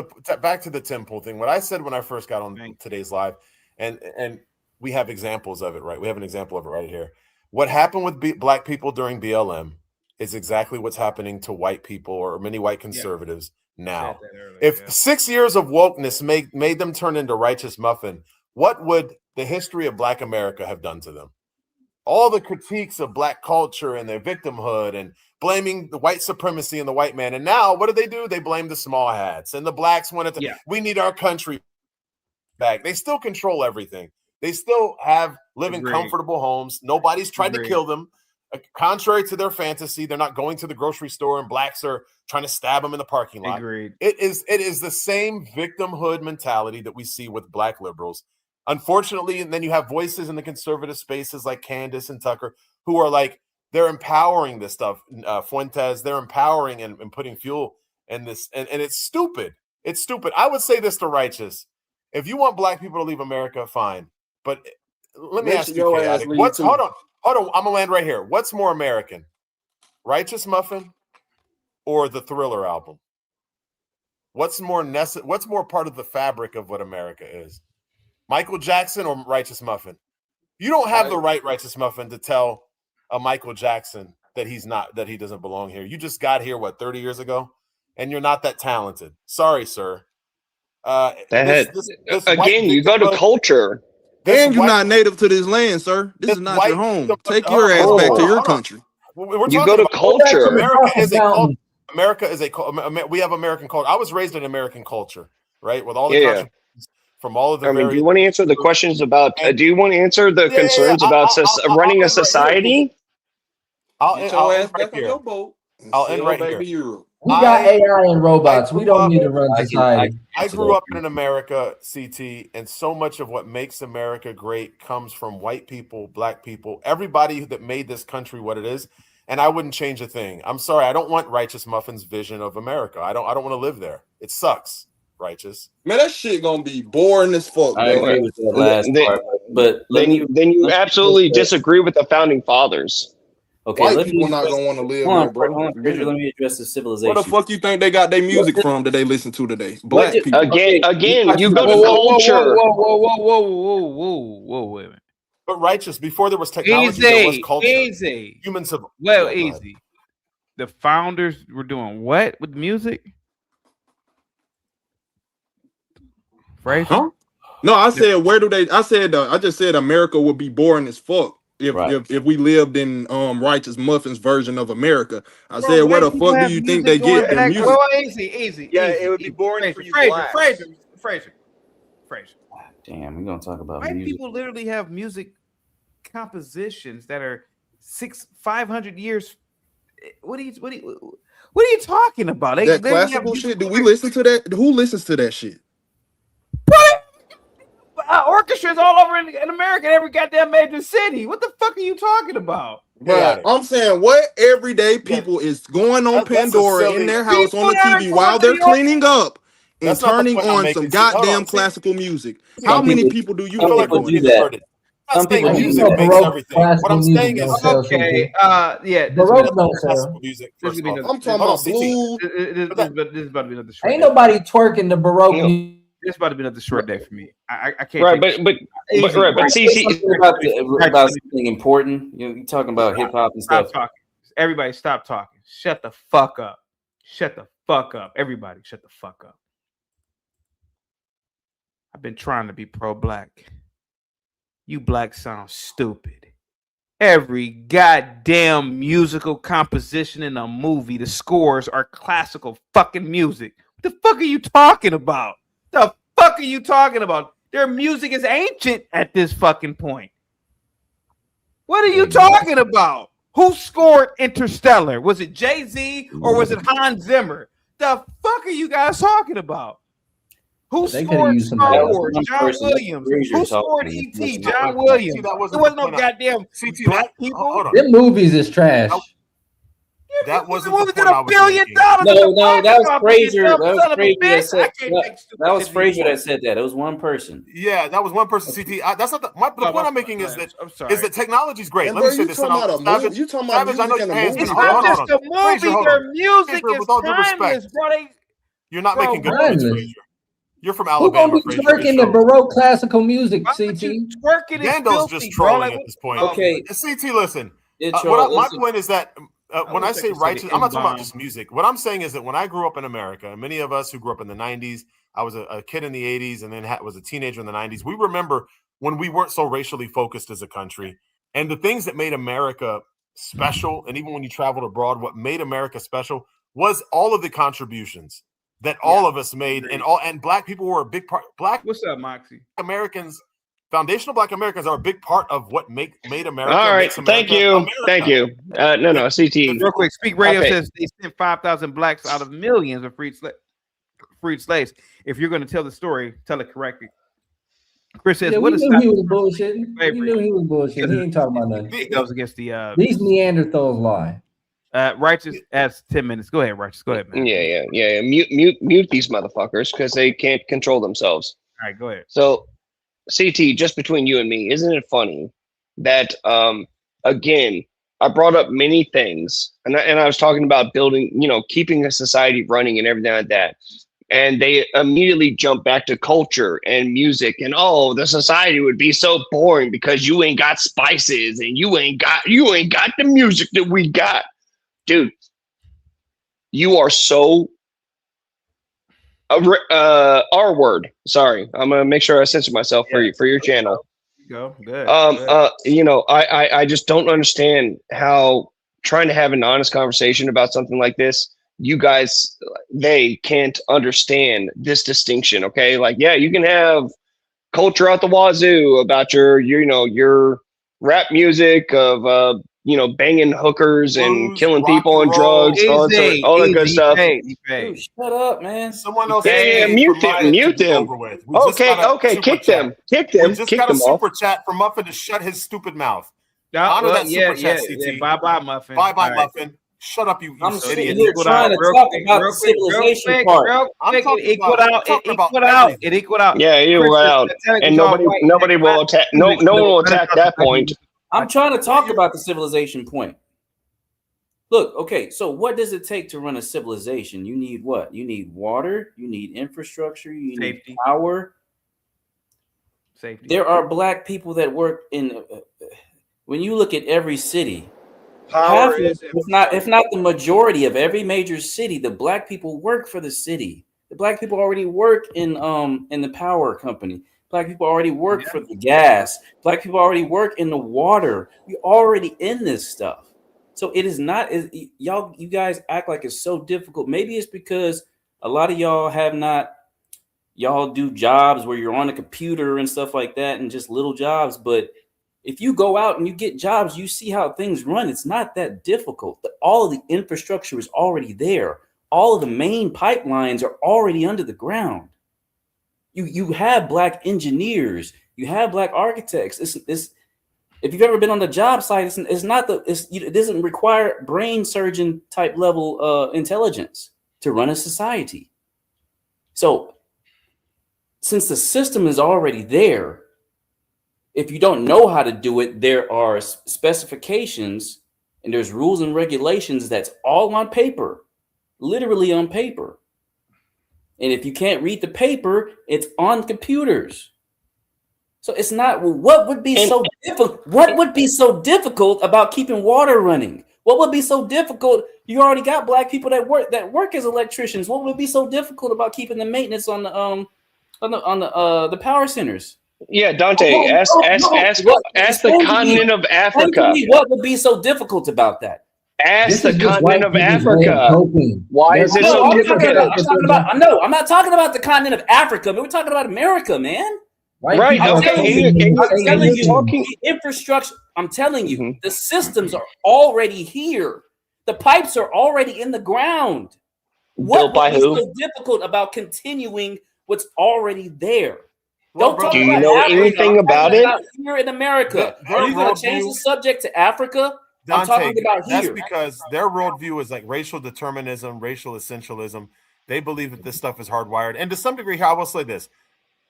the Tim Pool thing. What I said when I first got on today's live, and we have examples of it, right? We have an example of it right here. What happened with black people during BLM is exactly what's happening to white people or many white conservatives now. If 6 years of wokeness made them turn into righteous muffin, what would the history of Black America have done to them? All the critiques of black culture and their victimhood and blaming the white supremacy and the white man. And now what do? They blame the small hats and the blacks wanted to, we need our country back. They still control everything. They still live in comfortable homes. Nobody's tried to kill them. Contrary to their fantasy, they're not going to the grocery store and blacks are trying to stab them in the parking lot. Agreed. It is the same victimhood mentality that we see with black liberals. Unfortunately, and then you have voices in the conservative spaces like Candace and Tucker who are like, they're empowering this stuff. Fuentes, they're empowering and putting fuel in this. And it's stupid. It's stupid. I would say this to Righteous. If you want black people to leave America, fine. But let me ask you, hold on. I'm going to land right here. What's more American? Righteous Muffin or the Thriller album? What's more part of the fabric of what America is? Michael Jackson or Righteous Muffin? You don't have the right, Righteous Muffin, to tell a Michael Jackson that he doesn't belong here. You just got here, 30 years ago? And you're not that talented. Sorry, sir. Again, you go to culture. And you're not native to this land, sir. This is not your home. Take your ass back to your country. You go to culture. America is we have American culture. I was raised in American culture, right? With all the contributions from all of the. Do you want to answer the questions about? Do you want to answer the concerns about running a society? I'll end right here. I'll end right here. We got AI and robots. We don't need to run society. I grew up in America, CT, and so much of what makes America great comes from white people, black people, everybody that made this country what it is. And I wouldn't change a thing. I'm sorry. I don't want Righteous Muffin's vision of America. I don't want to live there. It sucks, Righteous. Man, that shit gonna be boring as fuck. I agree with that last part, but then you absolutely disagree with the founding fathers. Okay, white people not gonna want to live there, bro. Let me address the civilization. Where the fuck you think they got their music from that they listen to today? Black people. Again, you go to culture. Whoa, wait a minute. But Righteous, before there was technology, there was culture. Easy. Humans have easy. The founders were doing what with music? Fraser? Huh? No, I said where do they? I just said America would be boring as fuck. If we lived in Righteous Muffin's version of America. I said, where the fuck do you think they get their music? Well, easy. Yeah, it would be boring for you. Fraser. Damn, we're gonna talk about white music. people literally have music compositions that are 500 years. What are you talking about? That classical shit. Do we listen to that? Who listens to that shit? What? Orchestras all over in America, in every goddamn major city. What the fuck are you talking about? Bro, I'm saying what everyday people is going on Pandora in their house on the TV while they're cleaning up and turning on some goddamn classical music. How many people do you feel like do that? Some people music makes everything. What I'm saying is Baroque don't sell. I'm talking about blues. This is about to be another short. Ain't nobody twerking the Baroque music. This is about to be another short day for me. I can't. Right, but see about something important. You're talking about hip hop and stuff. Stop talking. Everybody, stop talking. Shut the fuck up. Shut the fuck up. Everybody, shut the fuck up. I've been trying to be pro-black. You blacks sound stupid. Every goddamn musical composition in a movie, the scores are classical fucking music. What the fuck are you talking about? The fuck are you talking about? Their music is ancient at this fucking point. What are you talking about? Who scored Interstellar? Was it Jay-Z or was it Hans Zimmer? The fuck are you guys talking about? Who scored Star Wars? John Williams. Who scored E.T.? John Williams. There was no goddamn black people. Them movies is trash. That wasn't the point I was making. No, that was Fraser. That was Fraser that said that. It was one person. Yeah, that was one person. CT. That's not the point I'm making. Is that technology's great. Let me say this. You talking about music in the movie? It's not just a movie. Their music is timeless, bro. You're not making good points, Fraser. You're from Alabama. Who gonna be twerking the Baroque classical music, CT? Gandalf's just trolling at this point. Okay, CT, listen. My point is that when I say righteous, I'm not talking about just music. What I'm saying is that when I grew up in America, and many of us who grew up in the 90s, I was a kid in the 80s and then was a teenager in the 90s. We remember when we weren't so racially focused as a country. And the things that made America special, and even when you traveled abroad, what made America special was all of the contributions that all of us made, and black people were a big part. What's up, Moxie? Americans, foundational black Americans are a big part of what made America. All right, thank you. No, CT. Real quick, Speak Radio says they sent 5,000 blacks out of millions of freed slaves. If you're going to tell the story, tell it correctly. Chris says, "What is he was bullshitting? We knew he was bullshitting. He ain't talking about nothing. That was against the these Neanderthals lie." Righteous has 10 minutes. Go ahead, Righteous. Go ahead, man. Yeah. Mute these motherfuckers because they can't control themselves. All right, go ahead. So, CT, just between you and me, isn't it funny that again, I brought up many things, and I was talking about building, keeping a society running and everything like that. and they immediately jump back to culture and music, and oh, the society would be so boring because you ain't got spices and you ain't got the music that we got. Dude, you are so R word. Sorry, I'm gonna make sure I censor myself for your channel. Go good. You know, I just don't understand how trying to have an honest conversation about something like this, you guys, they can't understand this distinction. Okay, like, yeah, you can have culture out the wazoo about your rap music of banging hookers and killing people and drugs, all that good stuff. Dude, shut up, man. Someone else. Yeah, mute them. Okay, kick them off. Super chat for Muffin to shut his stupid mouth. Honor that super chat, CT. Bye, Muffin. Bye, Muffin. Shut up, you I'm idiot. sitting here trying to talk about the civilization part. It equaled out. Yeah, you were out, and nobody will attack. No one will attack that point. I'm trying to talk about the civilization point. Look, okay, so what does it take to run a civilization? You need what? You need water, you need infrastructure, you need power. Safety. There are black people that work in, when you look at every city, if not the majority of every major city, the black people work for the city. The black people already work in the power company. Black people already work for the gas. Black people already work in the water. We're already in this stuff. So it is not, you guys act like it's so difficult. Maybe it's because a lot of y'all do jobs where you're on a computer and stuff like that and just little jobs. But if you go out and you get jobs, you see how things run. It's not that difficult. All of the infrastructure is already there. All of the main pipelines are already under the ground. You have black engineers. You have black architects. If you've ever been on the job site, it doesn't require brain surgeon type level intelligence to run a society. So since the system is already there, if you don't know how to do it, there are specifications and there's rules and regulations that's all on paper, literally on paper. And if you can't read the paper, it's on computers. So it's not, what would be so difficult? What would be so difficult about keeping water running? What would be so difficult? You already got black people that work as electricians. What would be so difficult about keeping the maintenance on the power centers? Yeah, Dante, ask the continent of Africa. What would be so difficult about that? Ask the continent of Africa. Why is it so difficult? I'm not talking about the continent of Africa, but we're talking about America, man. Right. Okay. The infrastructure. I'm telling you, the systems are already here. The pipes are already in the ground. What would be so difficult about continuing what's already there? Do you know anything about it? Here in America, are you going to change the subject to Africa? I'm talking about here. That's because their worldview is like racial determinism, racial essentialism. They believe that this stuff is hardwired. And to some degree, I will say this,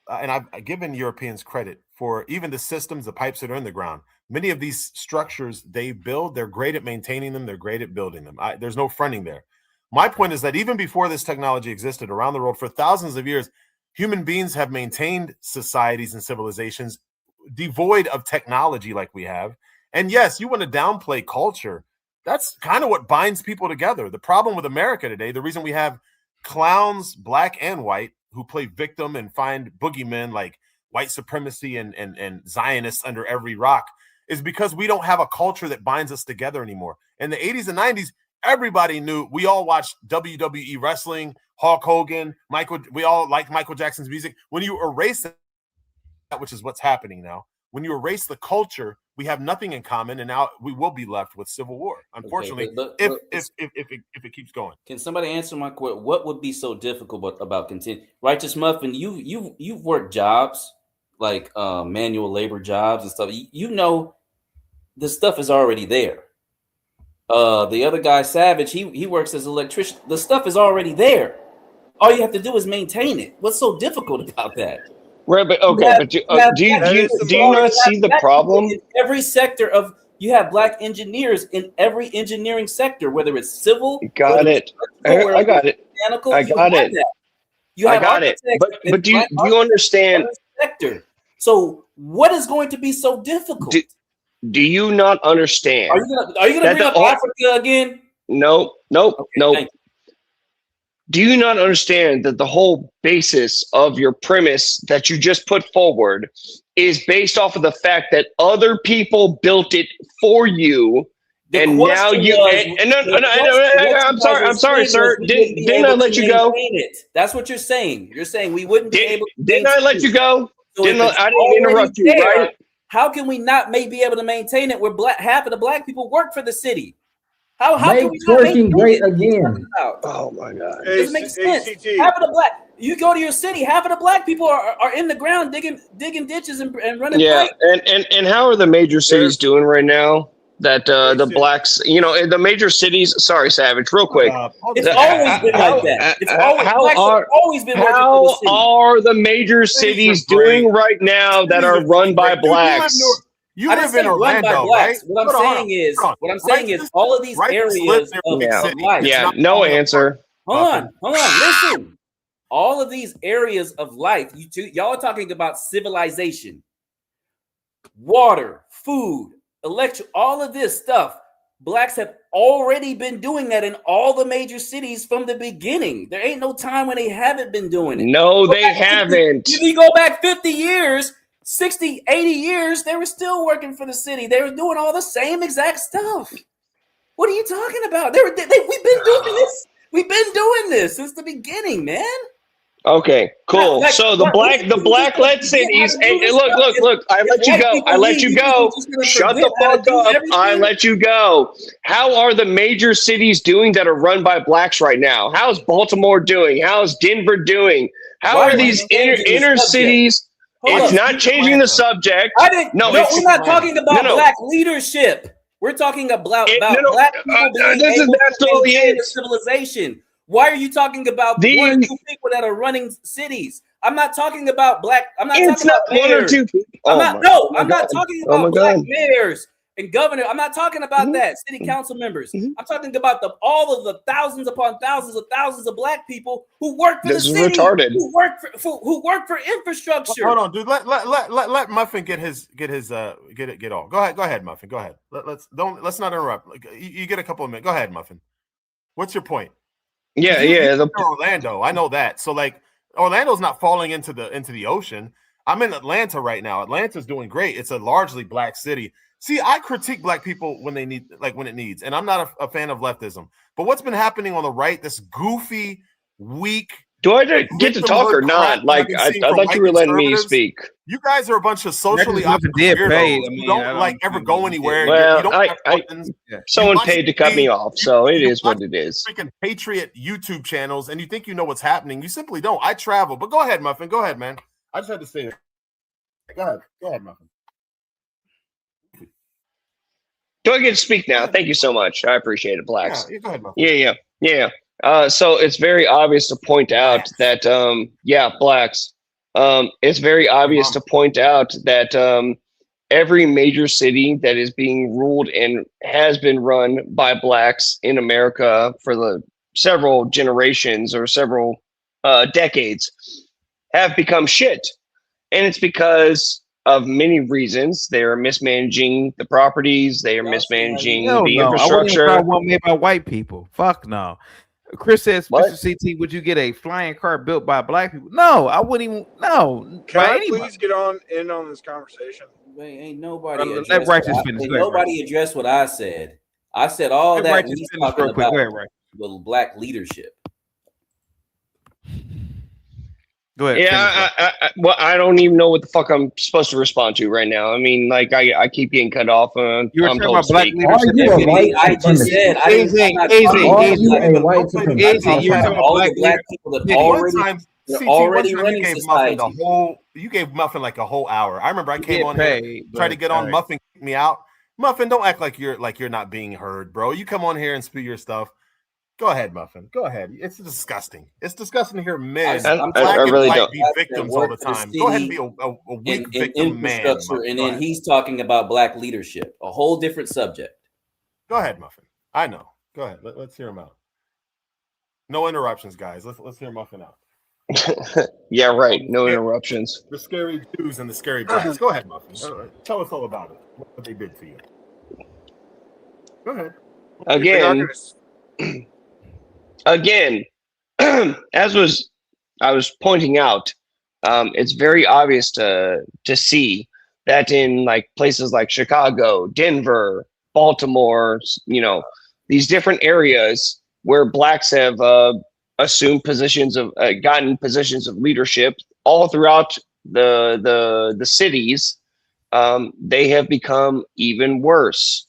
and I've given Europeans credit for even the systems, the pipes that are in the ground. Many of these structures they build, they're great at maintaining them. They're great at building them. There's no fronting there. My point is that even before this technology existed around the world for thousands of years, human beings have maintained societies and civilizations devoid of technology like we have. And yes, you want to downplay culture. That's kind of what binds people together. The problem with America today, the reason we have clowns, black and white, who play victim and find boogeymen like white supremacy and Zionists under every rock, is because we don't have a culture that binds us together anymore. In the 80s and 90s, everybody knew. We all watched WWE wrestling, Hulk Hogan, we all liked Michael Jackson's music. When you erase that, which is what's happening now, when you erase the culture, we have nothing in common, and now we will be left with civil war. Unfortunately, if it keeps going. Can somebody answer my question? What would be so difficult about continuing? Righteous Muffin, you've worked jobs like manual labor jobs and stuff. You know, the stuff is already there. The other guy, Savage, he works as an electrician. The stuff is already there. All you have to do is maintain it. What's so difficult about that? Right, but okay, but do you not see the problem? In every sector you have black engineers in every engineering sector, whether it's civil. I got it. Mechanical, You have I got it. But do you understand? Sector. So what is going to be so difficult? Do you not understand? Are you gonna bring up Africa again? Nope. Okay, Do you not understand that the whole basis of your premise that you just put forward is based off of the fact that other people built it for you? And now you I'm sorry, sir. Didn't I let you go? That's what you're saying. You're saying we wouldn't be able to. Didn't I let you go? So I didn't interrupt you, right? How can we not be able to maintain it where half of the black people work for the city? How can we not working great again? Oh my God! It doesn't make sense. Half of the black, you go to your city, half of the black people are in the ground digging ditches and running. Yeah, pipes. and how are the major cities doing right now? That the blacks, in the major cities. Sorry, Savage, real quick. It's always been like that. It's always been. How are the major cities doing right now that are run by blacks? You live in Orlando, right? What I'm saying is all of these areas of life. Yeah, no answer. Hold on, listen. All of these areas of life, y'all are talking about civilization, water, food, electric, all of this stuff. Blacks have already been doing that in all the major cities from the beginning. There ain't no time when they haven't been doing it. No, they haven't. If you go back 50 years, 60, 80 years, they were still working for the city. They were doing all the same exact stuff. What are you talking about? We've been doing this. We've been doing this since the beginning, man. Okay, cool. So the black-led cities. Hey, look. I let you go. Shut the fuck up. I let you go. How are the major cities doing that are run by blacks right now? How's Baltimore doing? How's Denver doing? How are these inner cities? It's not changing the subject. We're not talking about black leadership. We're talking about black people being able to maintain the civilization. Why are you talking about one or two people that are running cities? I'm not talking about black. I'm not talking about one or two people. I'm not talking about black mayors and governor. I'm not talking about that. City council members. I'm talking about all of the thousands upon thousands of black people who work for the city. This is retarded. Who work for infrastructure. Hold on, dude. Let Muffin get all. Go ahead, Muffin. Go ahead. Let's not interrupt. You get a couple of minutes. Go ahead, Muffin. What's your point? Yeah. Orlando. I know that. So Orlando's not falling into the ocean. I'm in Atlanta right now. Atlanta's doing great. It's a largely black city. See, I critique black people when it needs, and I'm not a fan of leftism. But what's been happening on the right, this goofy, weak. Do I get to talk or not? I thought you were letting me speak. You guys are a bunch of socially awkward weirdos who don't ever go anywhere. Well, someone paid to cut me off, so it is what it is. Freaking patriot YouTube channels, and you think you know what's happening. You simply don't. I travel, but go ahead, Muffin. Go ahead, man. I just had to say that. Go ahead, Muffin. Do I get to speak now? Thank you so much. I appreciate it, blacks. Yeah, go ahead, Muffin. Yeah. So it's very obvious to point out that blacks. It's very obvious to point out that every major city that is being ruled and has been run by blacks in America for the several generations or several decades have become shit. And it's because of many reasons. They are mismanaging the properties. They are mismanaging the infrastructure. I wouldn't one made by white people. Fuck no. Chris says, what? Mr. CT, would you get a flying car built by black people? No, I wouldn't even. No. Can I please get in on this conversation? Ain't nobody addressed what I said. I said all that. He's talking about little black leadership. Go ahead. Yeah, I don't even know what the fuck I'm supposed to respond to right now. I mean, I keep getting cut off. You were talking about black leadership. I just said, you're talking about black people that already running society. You gave Muffin like a whole hour. I remember I came on here, tried to get on Muffin, kicked me out. Muffin, don't act like you're not being heard, bro. You come on here and spew your stuff. Go ahead, Muffin. Go ahead. It's disgusting. It's disgusting to hear men I really don't be victims all the time. Go ahead and be a weak victim man. And then he's talking about black leadership, a whole different subject. Go ahead, Muffin. I know. Go ahead. Let's hear him out. No interruptions, guys. Let's hear Muffin out. Yeah, right. No interruptions. The scary Jews and the scary blacks. Go ahead, Muffin. Tell us all about it. What they did to you. Go ahead. Again, as I was pointing out, it's very obvious to see that in like places like Chicago, Denver, Baltimore, these different areas where blacks have assumed positions of gotten positions of leadership all throughout the cities, they have become even worse.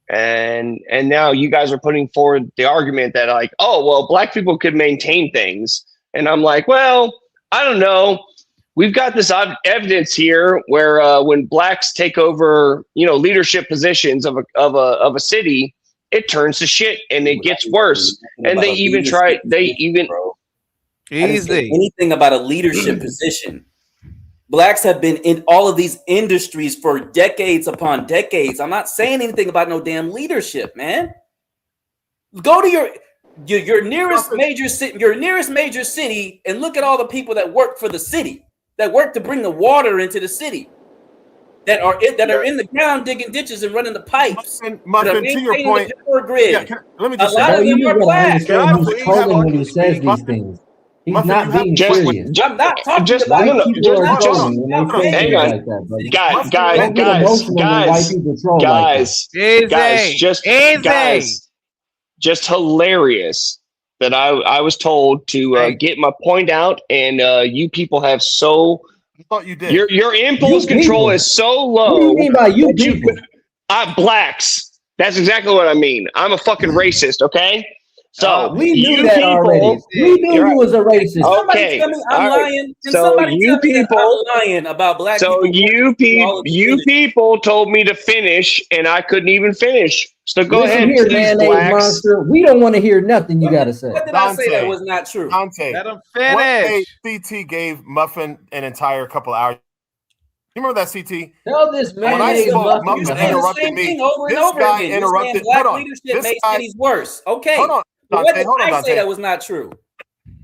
And now you guys are putting forward the argument that like, oh well, black people could maintain things, and I'm like, well, I don't know. We've got this evidence here where when blacks take over, leadership positions of a city, it turns to shit and it gets worse. And they even try. They even anything about a leadership position. Blacks have been in all of these industries for decades upon decades. I'm not saying anything about no damn leadership, man. Go to your nearest major city and look at all the people that work for the city, that work to bring the water into the city, that are in the ground digging ditches and running the pipes. Muffin, to your point, grid. Let me just say, a lot of them are black. He's trolling when he says these things. He's not being serious. I'm not talking about white people are trolling when they say things like that, buddy. Guys, just hilarious that I was told to get my point out, and you people have so. I thought you did. Your impulse control is so low. What do you mean by you people? Blacks. That's exactly what I mean. I'm a fucking racist, okay? So we knew that already. We knew you was a racist. Okay. I'm lying. Can so somebody you tell me that people I'm lying about black people? So you people told me to finish, and I couldn't even finish. So go ahead, here, please, blacks. Monster. We don't want to hear nothing you got to say. What did I say that was not true? Dante, let him finish. CT gave Muffin an entire couple hours. You remember that, CT? Tell this man. When I spoke, Muffin interrupted me. Over and this over guy again. interrupted. Black Hold on. leadership This makes guy, cities worse. Okay. Hold on. Dante, What did hold on, I Dante. say that was not true?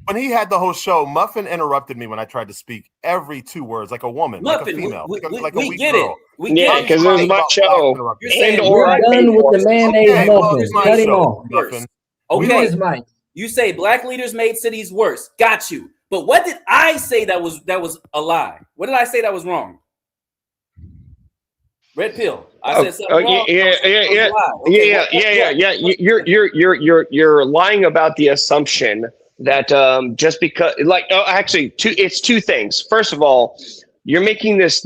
When he had the whole show, Muffin interrupted me when I tried to speak every 2 words, like a woman, Muffin, like a female, like a we weak get girl. it. We get it. Because it was my show. We're done with the mayonnaise muffins. Cut him off. Muffin. Okay. You say black leaders made cities worse. Got you. But what did I say that was a lie? What did I say that was wrong? Red pill. I said something wrong. Yeah. You're lying about the assumption that just because, it's 2 things. First of all, you're making this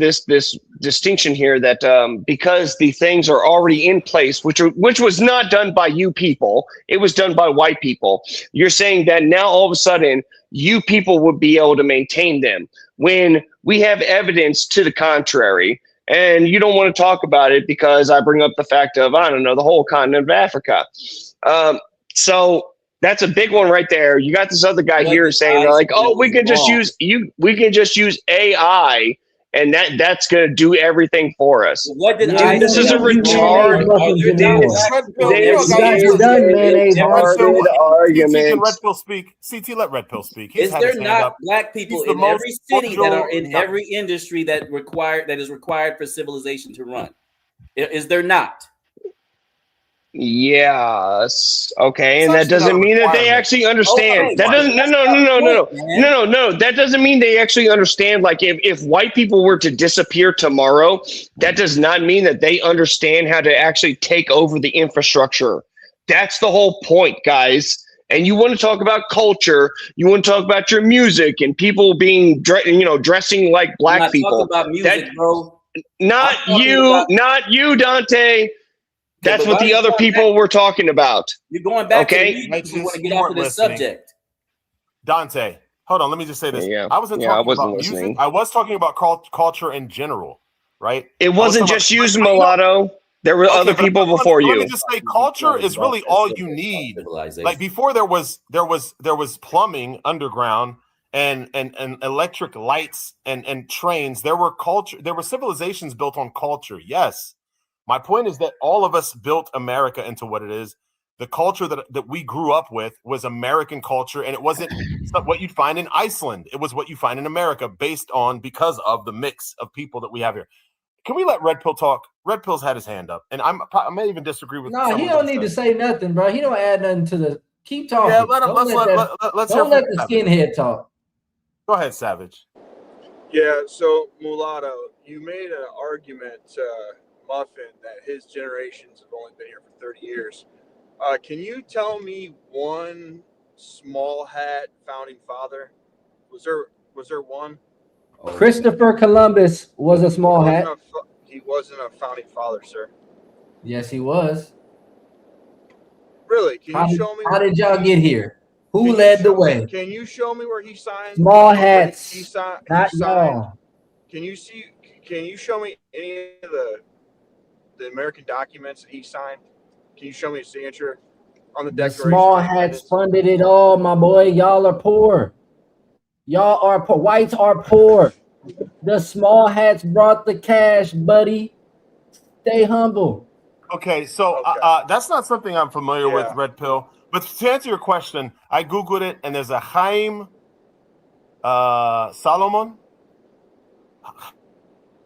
distinction here that because the things are already in place, which was not done by you people, it was done by white people. You're saying that now all of a sudden you people would be able to maintain them when we have evidence to the contrary. And you don't want to talk about it because I bring up the fact of, I don't know, the whole continent of Africa. So that's a big one right there. You got this other guy here saying like, oh, we can just use AI and that's going to do everything for us. What did I This say? is a retard. Can Red Pill speak? CT, let Red Pill speak. Is there not black people in every city that are in every industry that is required for civilization to run? Is there not? Yes. Okay. And that doesn't mean that they actually understand. That doesn't. No. That doesn't mean they actually understand. Like if white people were to disappear tomorrow, that does not mean that they understand how to actually take over the infrastructure. That's the whole point, guys. And you want to talk about culture, you want to talk about your music and people being, dressing like black people. About music, bro. Not you, Dante. That's what the other people were talking about. You're going back. Okay. You want to get off of this subject. Dante, hold on. Let me just say this. I wasn't talking about music. I was talking about culture in general, right? It wasn't just used, Mulatto. There were other people before you. Let me just say, culture is really all you need. Like before, there was plumbing underground and electric lights and trains. There were civilizations built on culture. Yes. My point is that all of us built America into what it is the culture that we grew up with was American culture, and it wasn't what you'd find in Iceland. It was what you find in America because of the mix of people that we have here. Can we let Red Pill talk? Red Pill's had his hand up, and I may even disagree with. No, he don't need to say nothing, bro. He don't add nothing to the. Keep talking. Yeah, let's don't let the skinhead talk. Go ahead, Savage. Yeah, so Mulatto, you made an argument, Muffin, that his generations have only been here for 30 years. Can you tell me one small hat founding father? Was there one? Christopher Columbus was a small hat. He wasn't a founding father, sir. Yes, he was. Really? Can you show me? How did y'all get here? Who led the way? Can you show me where he signed? Small hats, not y'all. Can you show me any of the American documents that he signed? Can you show me a signature on the Declaration? Small hats funded it all, my boy. Y'all are poor. Y'all are poor. Whites are poor. The small hats brought the cash, buddy. Stay humble. Okay, so that's not something I'm familiar with, Red Pill. But to answer your question, I Googled it, and there's a Chaim Solomon.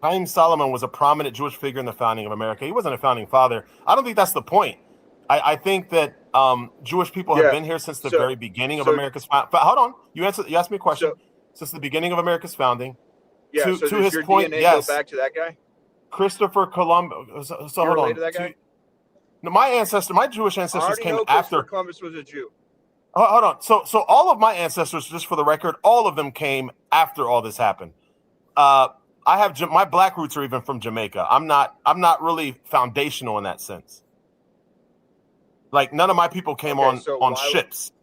Chaim Solomon was a prominent Jewish figure in the founding of America. He wasn't a founding father. I don't think that's the point. I think that Jewish people have been here since the very beginning of America's founding. But hold on, you asked me a question. Since the beginning of America's founding. Yeah, to does his your point, DNA yes. go back to that guy? Christopher Columbus. So You're hold on. To that guy? No, my Jewish ancestors came after. Columbus was a Jew. Hold on. So all of my ancestors, just for the record, all of them came after all this happened. I have my black roots are even from Jamaica. I'm not really foundational in that sense. Like none of my people came on ships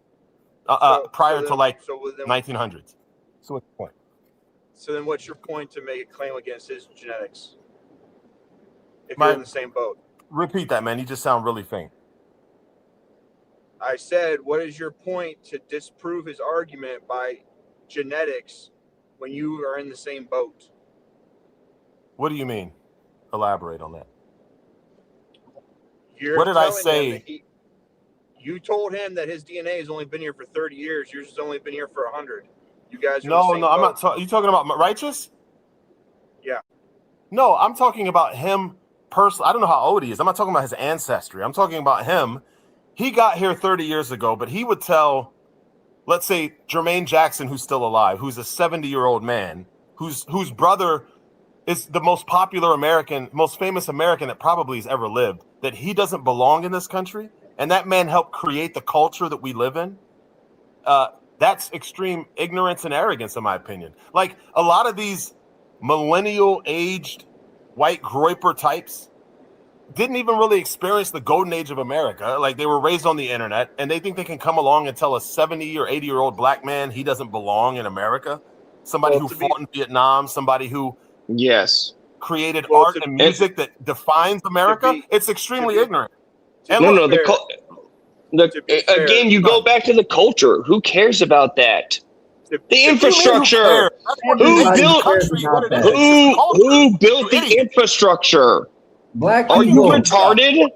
prior to 1900s. So what's the point? So then, what's your point to make a claim against his genetics? If you're in the same boat. Repeat that, man. You just sound really faint. I said, what is your point to disprove his argument by genetics when you are in the same boat? What do you mean? Elaborate on that. What did I say? You told him that his DNA has only been here for 30 years. Yours has only been here for 100. You guys are No, I'm not talking. You talking about Righteous? Yeah. No, I'm talking about him personally. I don't know how old he is. I'm not talking about his ancestry. I'm talking about him. He got here 30 years ago, but he would tell, let's say, Jermaine Jackson, who's still alive, who's a 70-year-old man, whose brother is the most popular American, most famous American that probably has ever lived, that he doesn't belong in this country, and that man helped create the culture that we live in. That's extreme ignorance and arrogance, in my opinion. Like a lot of these millennial-aged white groyper types didn't even really experience the golden age of America. Like they were raised on the internet, and they think they can come along and tell a 70 or 80-year-old black man he doesn't belong in America. Somebody who fought in Vietnam, somebody who created art and music that defines America. It's extremely ignorant. Again, you go back to the culture. Who cares about that? The infrastructure. Who built the infrastructure? Black people. Are you retarded?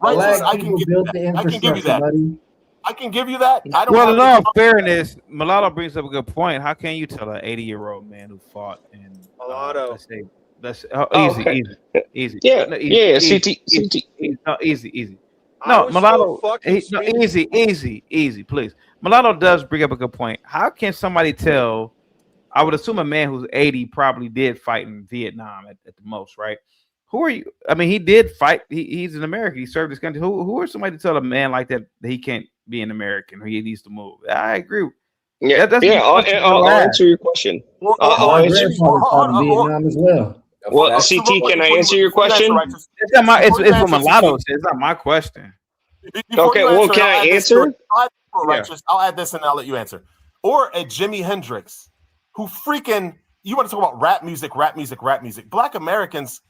Black people built the infrastructure. I can give you that. I don't. Well, in all fairness, Mulatto brings up a good point. How can you tell an 80-year-old man who fought in Mulatto? Easy. Easy. No, Mulatto. Easy, please. Mulatto does bring up a good point. How can somebody tell? I would assume a man who's 80 probably did fight in Vietnam at the most, right? Who are you? I mean, he did fight. He's an American. He served his country. Who are somebody to tell a man like that he can't be an American or he needs to move? I agree. I'll answer your question. I'll answer Vietnam as well. Well, CT, can I answer your question? It's not my. It's from Mulatto. It's not my question. Okay. Well, can I answer? I'll add this and I'll let you answer. Or a Jimi Hendrix, who freaking you want to talk about rap music. Black Americans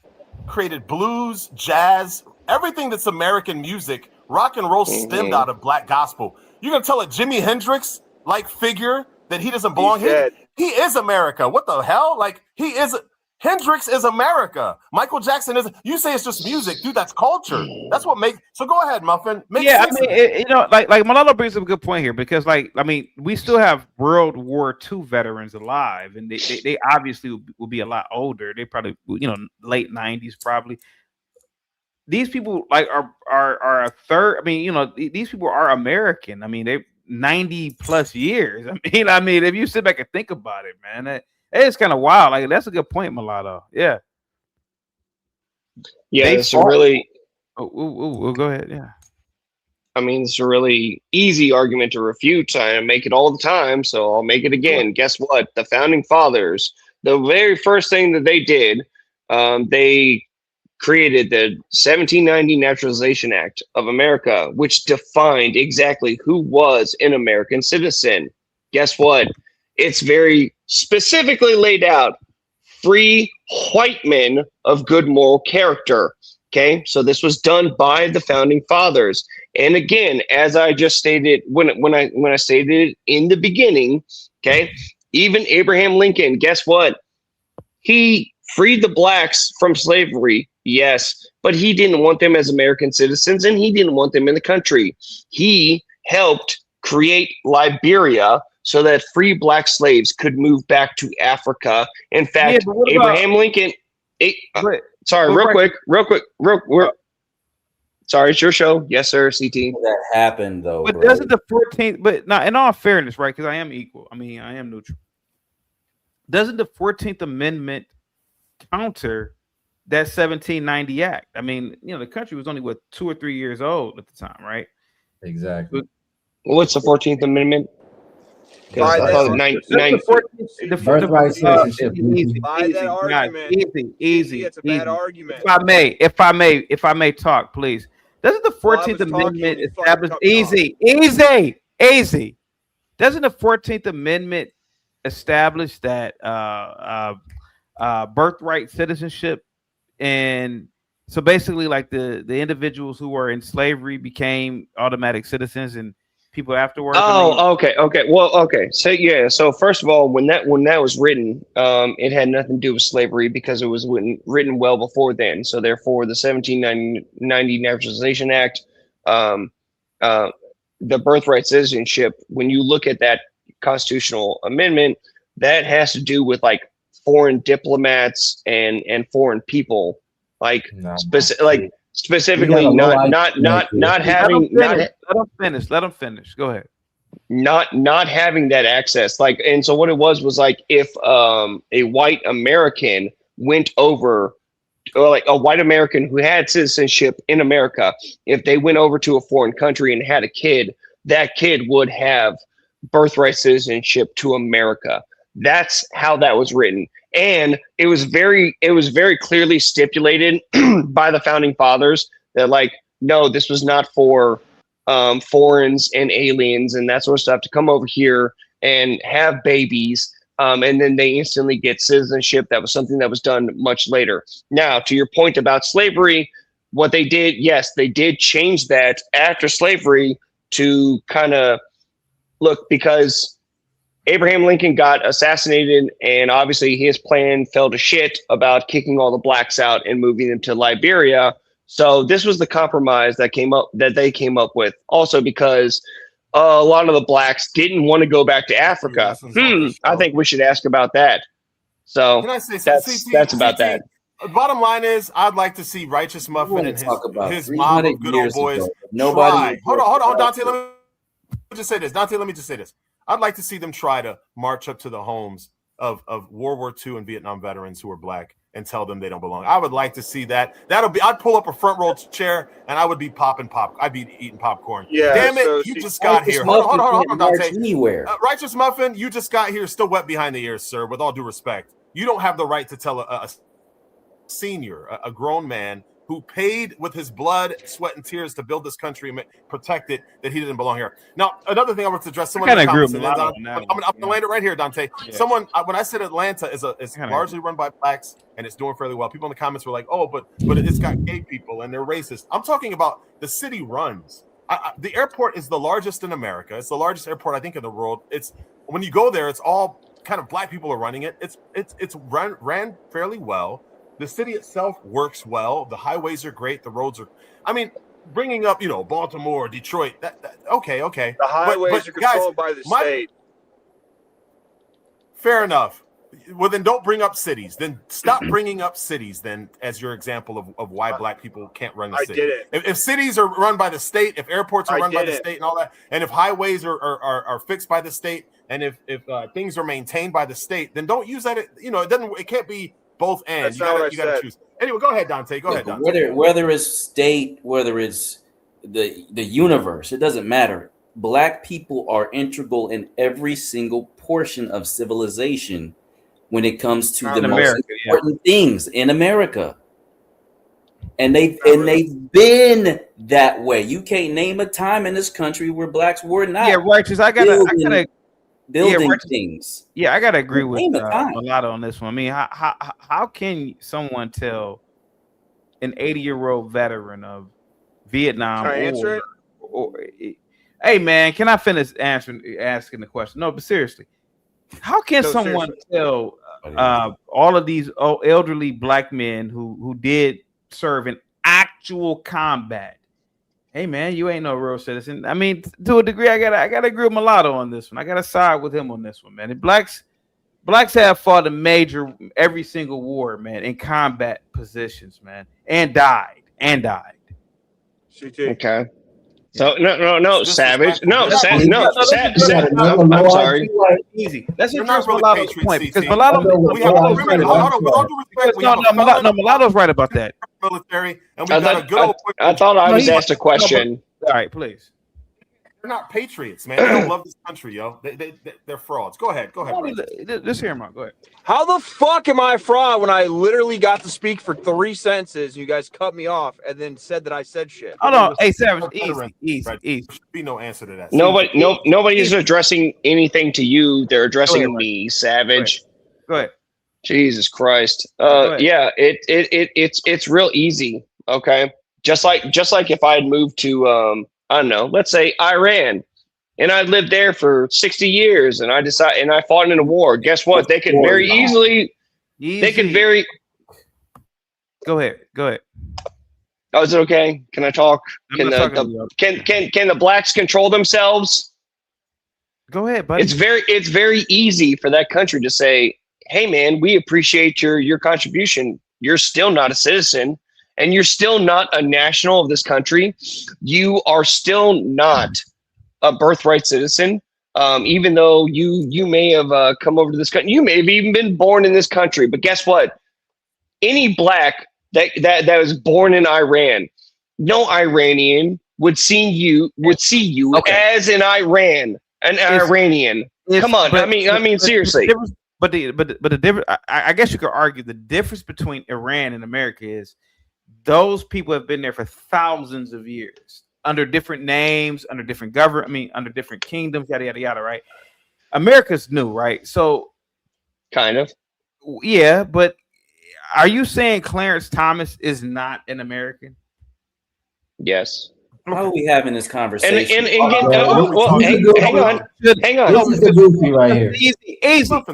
created blues, jazz, everything that's American music. Rock and roll stemmed out of black gospel. You're gonna tell a Jimi Hendrix like figure that he doesn't belong here? He is America. What the hell? Like he is. Hendrix is America. Michael Jackson is. You say it's just music, dude. That's culture. That's what makes. So go ahead, Muffin. I mean, like Malala brings up a good point here because, like, I mean, we still have World War II veterans alive, and they obviously will be a lot older. They probably, late 90s probably. These people like are a third. I mean, these people are American. I mean, they 90 plus years. I mean, if you sit back and think about it, man. It's kind of wild. Like, that's a good point, Mulatto. Yeah. Yeah, it's a really. Oh, go ahead. Yeah. I mean, it's a really easy argument to refute. I make it all the time, so I'll make it again. Guess what? The founding fathers, the very first thing that they did, they created the 1790 Naturalization Act of America, which defined exactly who was an American citizen. Guess what? It's very specifically laid out: free white men of good moral character. Okay, so this was done by the founding fathers. And again, as I just stated when I stated it in the beginning, okay, even Abraham Lincoln, guess what? He freed the blacks from slavery, yes, but he didn't want them as American citizens, and he didn't want them in the country. He helped create Liberia so that free black slaves could move back to Africa. In fact, Abraham Lincoln. Real quick. Sorry, it's your show. Yes, sir, CT. That happened, though. But doesn't the 14th, but now, in all fairness, right, because I am equal. I mean, I am neutral. Doesn't the 14th Amendment counter that 1790 Act? I mean, the country was only, 2 or 3 years old at the time, right? Exactly. What's the 14th Amendment? The birthright citizenship. Easy. It's a bad argument. If I may talk, please. Doesn't the 14th Amendment establish easy? Doesn't the 14th Amendment establish that birthright citizenship? And so basically, like the individuals who were in slavery became automatic citizens, and people afterwards. Okay. Well, okay. So yeah. So first of all, when that was written, it had nothing to do with slavery because it was written well before then. So therefore, the 1790 Naturalization Act, the birthright citizenship. When you look at that constitutional amendment, that has to do with like foreign diplomats and foreign people, specifically not having. Let them finish. Go ahead. Not having that access, and so what it was like if a white American went over, or like a white American who had citizenship in America, if they went over to a foreign country and had a kid, that kid would have birthright citizenship to America. That's how that was written. And it was very clearly stipulated by the founding fathers that, like, no, this was not for foreigners and aliens and that sort of stuff to come over here and have babies, and then they instantly get citizenship. That was something that was done much later. Now, to your point about slavery, what they did, yes, they did change that after slavery to kind of look, because Abraham Lincoln got assassinated, and obviously his plan fell to shit about kicking all the blacks out and moving them to Liberia. So this was the compromise that they came up with. Also because a lot of the blacks didn't want to go back to Africa. I think we should ask about that. So can I say that's about that. Bottom line is, I'd like to see Righteous Muffin and his mob of good old boys try. Hold on, Dante. Let me just say this. I'd like to see them try to march up to the homes of World War II and Vietnam veterans who are black and tell them they don't belong. I would like to see that. I'd pull up a front row chair and I would be popping pop. I'd be eating popcorn. Yeah. Damn it, you just got here. Hold on, Dante. Anywhere. Righteous Muffin, you just got here, still wet behind the ears, sir. With all due respect, you don't have the right to tell a senior, a grown man who paid with his blood, sweat, and tears to build this country and protect it, that he didn't belong here. Now, another thing I want to address, someone in the comments, I'm going to land it right here, Dante. Yeah. Someone, when I said Atlanta is largely run by blacks and it's doing fairly well, people in the comments were like, oh, but it's got gay people and they're racist. I'm talking about the city runs. The airport is the largest in America. It's the largest airport, I think, in the world. It's when you go there, it's all kind of black people are running it. It's ran fairly well. The city itself works well. The highways are great. The roads are. I mean, bringing up Baltimore, Detroit. Okay. The highways are controlled by the state. Fair enough. Well, then don't bring up cities. Then stop bringing up cities. Then as your example of why black people can't run the city. I did it. If cities are run by the state, if airports are run by the state and all that, and if highways are fixed by the state, and if things are maintained by the state, then don't use that. It can't be both and. You gotta choose. Anyway, go ahead, Dante. Go ahead, Dante. Whether it's state, whether it's the universe, it doesn't matter. Black people are integral in every single portion of civilization when it comes to the most important things in America. And they've been that way. You can't name a time in this country where blacks were not. Yeah, righteous. I gotta building things. Yeah, I gotta agree with Mulatto on this one. I mean, how can someone tell an 80-year-old veteran of Vietnam hey man, can I finish asking the question? No, but seriously, how can someone tell all of these elderly black men who did serve in actual combat, hey man, you ain't no real citizen? I mean, to a degree, I gotta agree with Mulatto on this one. I gotta side with him on this one, man. And blacks have fought every single war, man, in combat positions, man, and died. Okay. So no, Savage. I'm sorry. Easy. Let's address Mulatto's point because Mulatto's right about that. Military, and we got a good old. I thought I was asked a question. All right, please. They're not patriots, man. They don't love this country, yo. They're frauds. Go ahead. Just hear him out. Go ahead. How the fuck am I a fraud when I literally got to speak for 3 sentences? You guys cut me off and then said that I said shit. Hold on, hey Savage, easy. There should be no answer to that. Nobody is addressing anything to you. They're addressing me, Savage. Go ahead. Jesus Christ. Yeah, it's real easy. Okay, just like if I had moved to I don't know, let's say Iran, and I lived there for 60 years, and I fought in a war. Guess what? They could very easily. They could very. Go ahead. Oh, is it okay? Can I talk? Can the blacks control themselves? Go ahead, buddy. It's very easy for that country to say, "Hey, man, we appreciate your contribution. You're still not a citizen, and you're still not a national of this country. You are still not a birthright citizen, even though you may have come over to this country. You may have even been born in this country. But guess what? Any black that was born in Iran, no Iranian would see you as an Iranian. Come on, I mean seriously. But the difference, I guess you could argue the difference between Iran and America is those people have been there for thousands of years under different names, under different government, under different kingdoms, yada yada yada. Right? America's new, right? So, kind of, yeah. But are you saying Clarence Thomas is not an American? Yes. How are we having this conversation? Hang on. This is the goofy right here.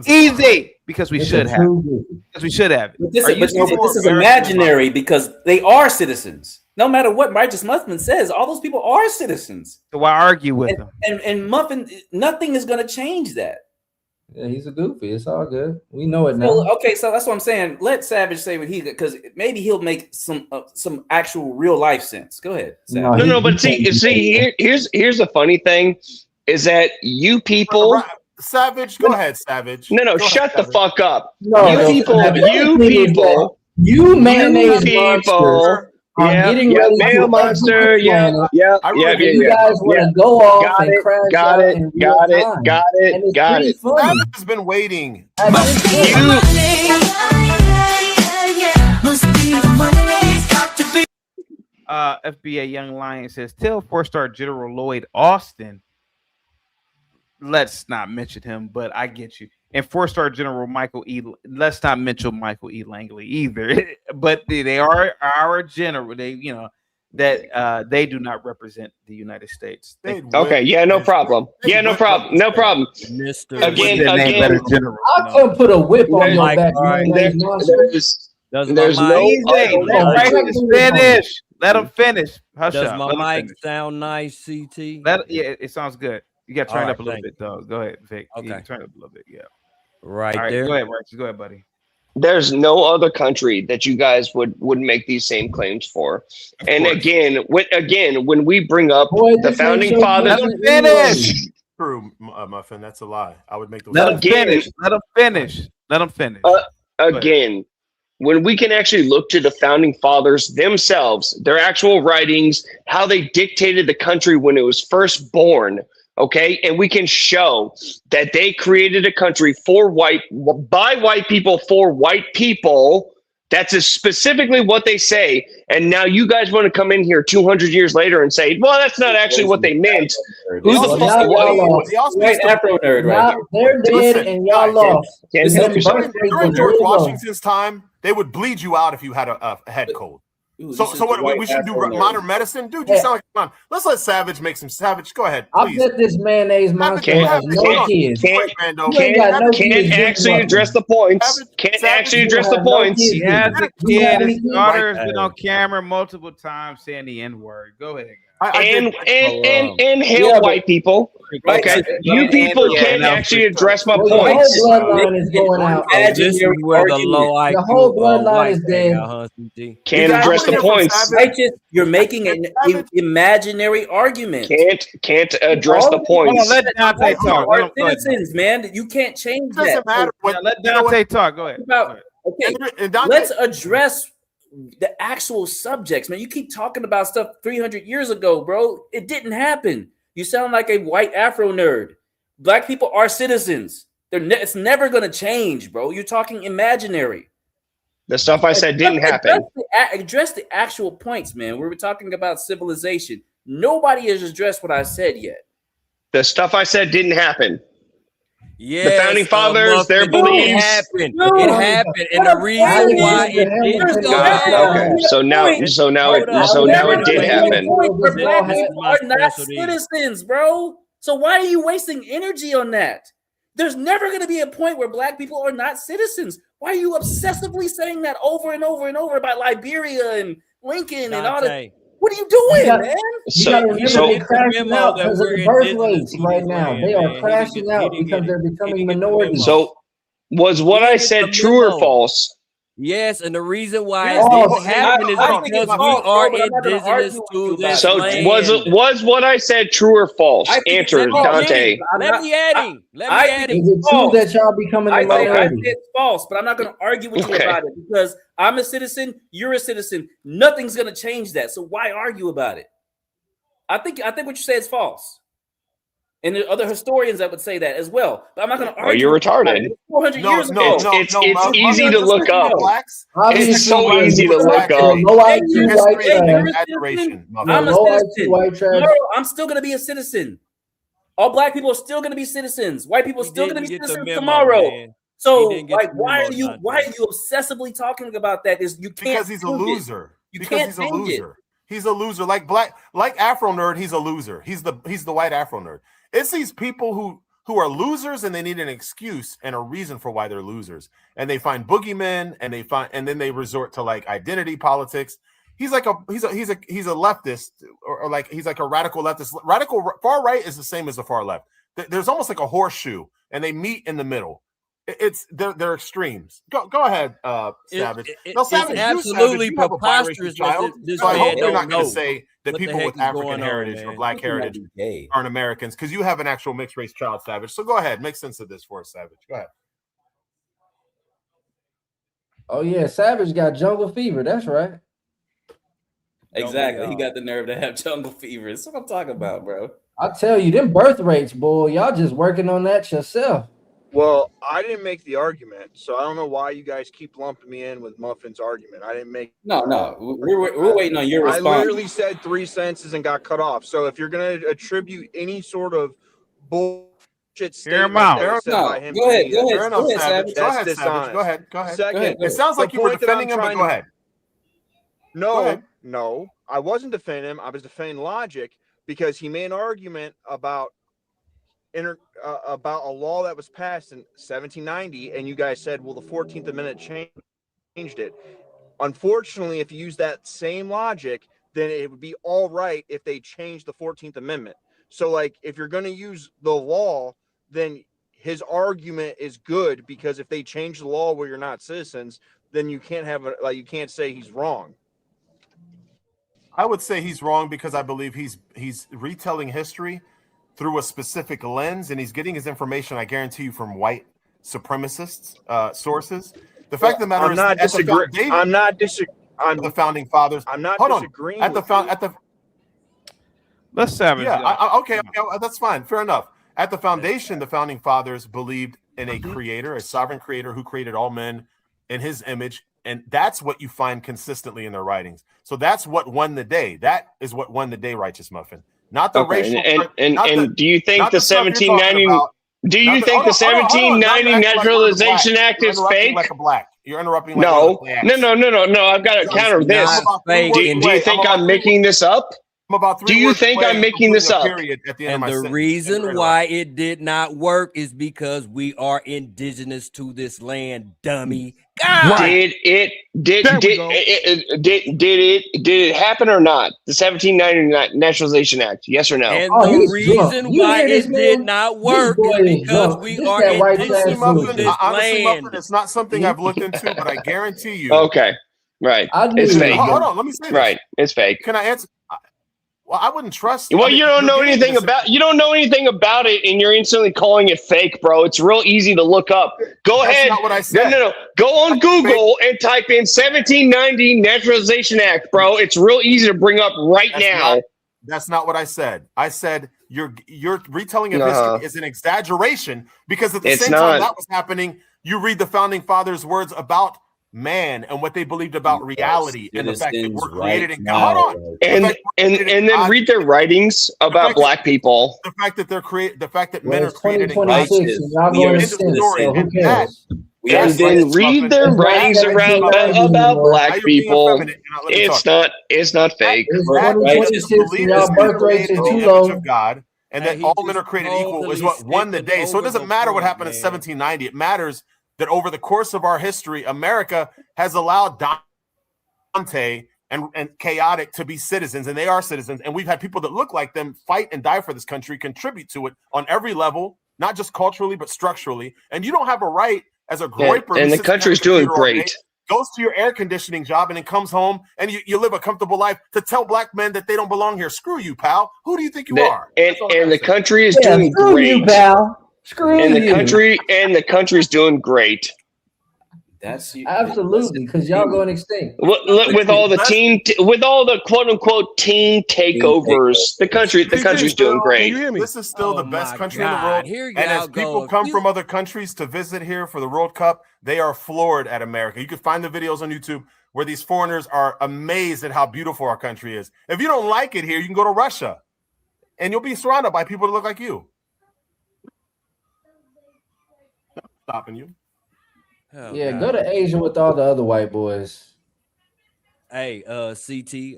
Easy. Because we should have. But this is imaginary because they are citizens. No matter what Righteous Muffin says, all those people are citizens. So why argue with them? And Muffin, nothing is going to change that. Yeah, he's a goofy. It's all good. We know it now. Well, okay, so that's what I'm saying. Let Savage say what because maybe he'll make some actual real life sense. Go ahead. Savage. No, but see, here's the funny thing is that you people. Savage, go ahead, Savage. No, shut the fuck up. You mayonnaise people. Getting ready to monster. You guys want to go off and crash got it. Savage has been waiting. FBA Young Lion says, tell 4-star General Lloyd Austin. Let's not mention him, but I get you. And 4-star General Michael E. Let's not mention Michael E. Langley either. But they are our general. that they do not represent the United States. Okay, yeah, no problem. Yeah, no problem. No problem. Again, I couldn't put a whip on your back. There's no finish. Let him finish. Hush Does up. my Let him mic finish. sound nice, CT? Yeah, it sounds good. You got to turn it up a little bit, though. Go ahead, Vic. Okay. You can turn it up a little bit. Yeah. Right, All right there. Go ahead, Rex. Go ahead, buddy. There's no other country that you guys would make these same claims for. And again, when we bring up the founding fathers, let him finish. True, Muffin. That's a lie. I would make those. Let him finish. Let him finish. Let him finish. Again, when we can actually look to the founding fathers themselves, their actual writings, how they dictated the country when it was first born. Okay, and we can show that they created a country by white people for white people. That's specifically what they say. And now you guys want to come in here 200 years later and say, well, that's not actually what they meant. Who the fuck was White Afro nerd, right? They're dead and y'all lost. During George Washington's time, they would bleed you out if you had a head cold. So what we should do modern medicine, dude? You sound like come on. Let's let Savage make some Savage. Go ahead, please. I bet this mayonnaise monster has no kids. Can't actually address the points. Can't actually address the points. He has a kid. His daughter has been on camera multiple times saying the N-word. Go ahead. And hail white people. Okay, you people can't actually address my points. The whole bloodline is going out. This is where the low IQ. The whole bloodline is dead. Can't address the points. You're making an imaginary argument. Can't address the points. Let Dante talk. Are citizens, man. You can't change that. Doesn't matter. Let Dante talk. Go ahead. Okay, let's address the actual subjects, man. You keep talking about stuff 300 years ago, bro. It didn't happen. You sound like a white Afro nerd. Black people are citizens. It's never going to change, bro. You're talking imaginary. The stuff I said didn't happen. Address the actual points, man. We were talking about civilization. Nobody has addressed what I said yet. The stuff I said didn't happen. Yes, the founding fathers, their beliefs. It happened, and the reason why it did. So now it did happen. Black people are not citizens, bro. So why are you wasting energy on that? There's never going to be a point where black people are not citizens. Why are you obsessively saying that over and over and over about Liberia and Lincoln and all that? What are you doing, man? They're crashing out because of the birth rates right now. They are crashing out because they're becoming minorities. So, was what I said true or false? Yes, and the reason why it didn't happen is because we are indigenous to this land. Was what I said true or false? Answer, Dante. Let me add him. Is it true that y'all becoming a minority? I said it's false, but I'm not going to argue with you about it because I'm a citizen, you're a citizen. Nothing's going to change that. So why argue about it? I think what you say is false. And there are other historians that would say that as well. But I'm not going to argue. Oh, you're retarded. 400 years ago. It's easy to look up. It's so easy to look up. I'm still going to be a citizen. All black people are still going to be citizens. White people are still going to be citizens tomorrow. Man. So, like, why are you obsessively talking about that? Because he's a loser. Because he's a loser. He's a loser. Like Afro nerd, he's a loser. He's the white Afro nerd. It's these people who are losers and they need an excuse and a reason for why they're losers. And they find boogeymen and then they resort to like identity politics. He's a leftist or like he's like a radical leftist. Radical far right is the same as the far left. There's almost like a horseshoe and they meet in the middle. They're extremes. Go ahead, Savage. It's absolutely preposterous. So I hope you're not going to say that people with African heritage or black heritage aren't Americans because you have an actual mixed race child, Savage. So go ahead, make sense of this for us, Savage. Go ahead. Oh yeah, Savage got jungle fever. That's right. Exactly. He got the nerve to have jungle fever. That's what I'm talking about, bro. I tell you, them birth rates, boy. Y'all just working on that yourself. Well, I didn't make the argument, so I don't know why you guys keep lumping me in with Muffin's argument. I didn't make. No. We're waiting on your response. I literally said 3 sentences and got cut off. So if you're going to attribute any sort of bullshit statement that said by him, go ahead, Savage. Go ahead. Second, it sounds like you were defending him, but go ahead. No, No, I wasn't defending him. I was defending logic because he made an argument about about a law that was passed in 1790, and you guys said, well, the 14th Amendment changed it. Unfortunately, if you use that same logic, then it would be all right if they changed the 14th Amendment. So, like, if you're going to use the law, then his argument is good, because if they change the law where you're not citizens, then you can't have you can't say he's wrong. I would say he's wrong because I believe he's retelling history through a specific lens, and he's getting his information, I guarantee you, from white supremacists sources. The fact of the matter I'm is, not disagreeing. I'm not disagreeing. The founding fathers. I'm not Hold disagreeing on. Let's savage. Yeah. Okay. That's fine. Fair enough. At the foundation, the founding fathers believed in a creator, a sovereign creator who created all men in his image. And that's what you find consistently in their writings. So that's what won the day. That is what won the day, Righteous Muffin. Not the racial. And do you think the 1790? Do you think the 1790 Naturalization Act is fake? Like a black. You're interrupting. Like No. I've got to counter this. Do you think I'm making this up? Do you think I'm making this up? And the reason why it did not work is because we are indigenous to this land, dummy. God. Did it happen or not? The 1790 Naturalization Act, yes or no? And the reason why it did not work is because we are indigenous to this land. It's not something I've looked into, but I guarantee you. Okay, right. It's fake. Hold on, let me say this. Right, it's fake. Can I answer? Well, I wouldn't trust. Well, you don't know anything about it, and you're instantly calling it fake, bro. It's real easy to look up. Go ahead. That's not what I said. No. Go on Google and type in 1790 Naturalization Act, bro. It's real easy to bring up right now. That's not what I said. I said your retelling of history is an exaggeration, because at the same time that was happening, you read the founding fathers' words about man and what they believed about reality and the fact that we're created in God. Hold on. And then read their writings about black people. The fact that the fact that men are It's created in God. 2026 and y'all going to sin, so who cares? And then read their writings around about black people. It's not fake. It's 2026 and y'all birth rates are too low. God, and that all men are created equal is what won the day. So it doesn't matter what happened in 1790. It matters that over the course of our history, America has allowed Dante and Chaotic to be citizens, and they are citizens. And we've had people that look like them fight and die for this country, contribute to it on every level, not just culturally, but structurally. And you don't have a right as a groiper. And the country's doing great. Goes to your air conditioning job and then comes home and you live a comfortable life to tell black men that they don't belong here. Screw you, pal. Who do you think you are? And the country is doing screw great. You, pal. Screw and you. The country's doing great. That's absolutely, because y'all going extinct. With all the quote unquote teen takeovers, the country's doing great. This is still the best country in the world. And as people come from other countries to visit here for the World Cup, they are floored at America. You can find the videos on YouTube where these foreigners are amazed at how beautiful our country is. If you don't like it here, you can go to Russia, and you'll be surrounded by people that look like you. Stopping you. Oh, yeah, God. Go to Asia with all the other white boys. Hey, CT,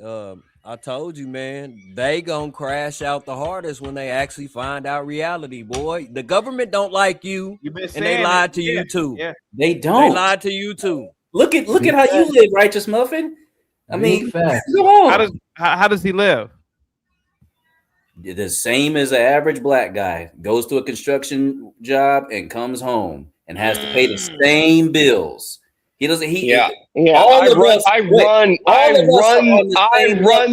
I told you, man, they gonna crash out the hardest when they actually find out reality, boy. The government don't like you, and they lied to you too. Yeah. They don't. They lied to you too. Look at how you live, Righteous Muffin. I mean, how does he live? The same as an average black guy. Goes to a construction job and comes home and has to pay the same bills. He doesn't. I run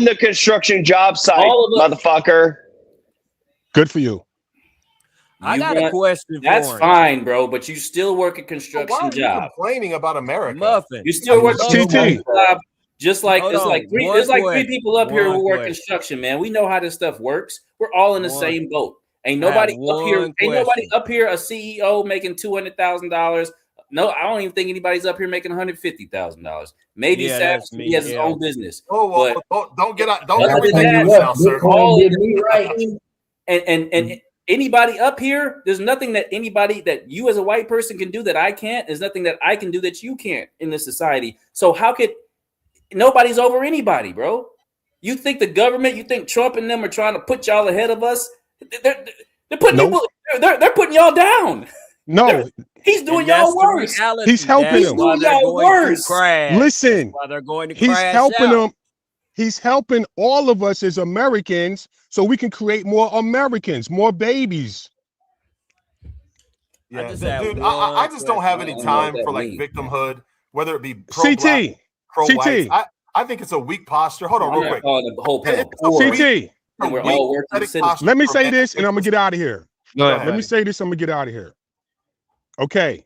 the construction job site, motherfucker. Good for you. I got a question. That's fine, bro. But you still work a construction job. Complaining about America, Muffin. You still work a TT. job. Just like there's like three people up here who work construction, man. We know how this stuff works. We're all in the same boat. Ain't nobody up here a CEO making $200,000. No, I don't even think anybody's up here making $150,000. Maybe Savage, he has his own business. Don't get ridiculous now, sir. And anybody up here, there's nothing that anybody that you as a white person can do that I can't. There's nothing that I can do that you can't in this society. So how could nobody's over anybody, bro. You think the government, you think Trump and them are trying to put y'all ahead of us? They're putting you, they're putting y'all down. No, he's doing y'all worse. He's helping them. Doing y'all worse. Listen, why they're going to he's crash helping out. them. He's helping all of us as Americans so we can create more Americans, more babies. Yeah, dude, I just don't have any time for like victimhood, whether it be pro-black, pro-whites. I think it's a weak posture. Hold on, real quick. The whole panel. CT, And we're all working. let me say this, and I'm gonna get out of here. Go ahead, Let buddy. me say this, I'm gonna get out of here. Okay,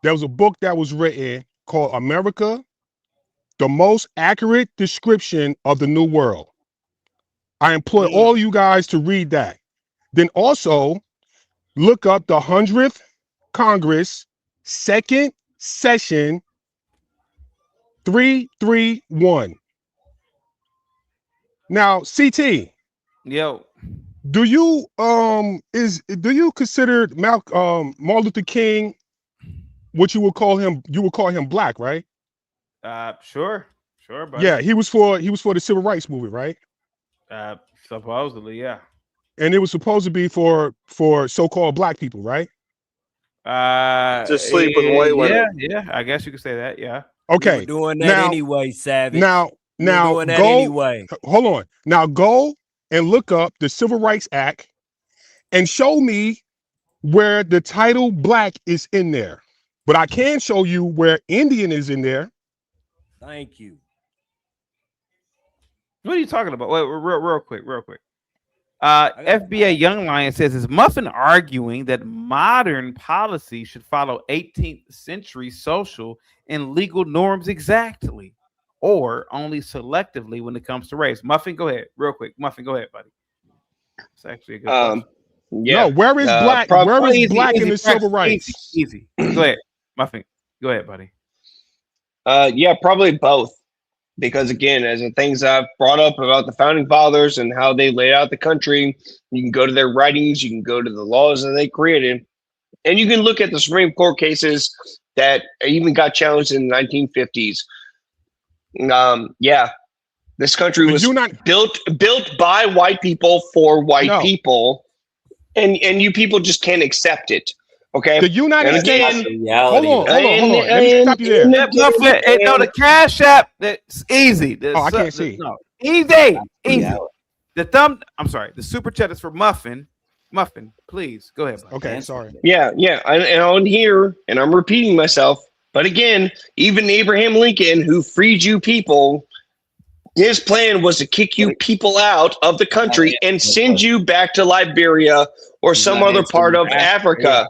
there was a book that was written called America, the Most Accurate Description of the New World. I implore all you guys to read that. Then also look up the 100th Congress, second session, 331. Now, CT. Yo. Do you consider Martin Luther King what you would call him? You would call him black, right? Sure, buddy. Yeah, he was for the civil rights movement, right? Supposedly, yeah. And it was supposed to be for so-called black people, right? To sleep with white women. Yeah, I guess you could say that. Yeah. Okay. You were doing that anyway, Savage. Now doing that go. Anyway. Hold on. Now go and look up the Civil Rights Act and show me where the title black is in there. But I can show you where Indian is in there. Thank you. What are you talking about? Wait, real quick. FBA Young Lion says, is Muffin arguing that modern policy should follow 18th century social and legal norms exactly, or only selectively when it comes to race? Muffin, go ahead. Real quick. Muffin, go ahead, buddy. It's actually a good question. Yeah. No, where is black? Where is black in the civil rights? Easy. Go ahead, Muffin. Go ahead, buddy. Yeah, probably both. Because again, as the things I've brought up about the founding fathers and how they laid out the country, you can go to their writings, you can go to the laws that they created, and you can look at the Supreme Court cases that even got challenged in the 1950s. Yeah, this country was built by white people for white people, and you people just can't accept it. Okay. The United States. Hold on. Let me stop you there. No, the Cash App. That's easy. I can't see. No, easy. I'm sorry. The super chat is for Muffin. Muffin, please go ahead. Buddy. Okay, sorry. Yeah. And on here, and I'm repeating myself, but again, even Abraham Lincoln, who freed you people, his plan was to kick you people out of the country and send you back to Liberia or some other part of Africa.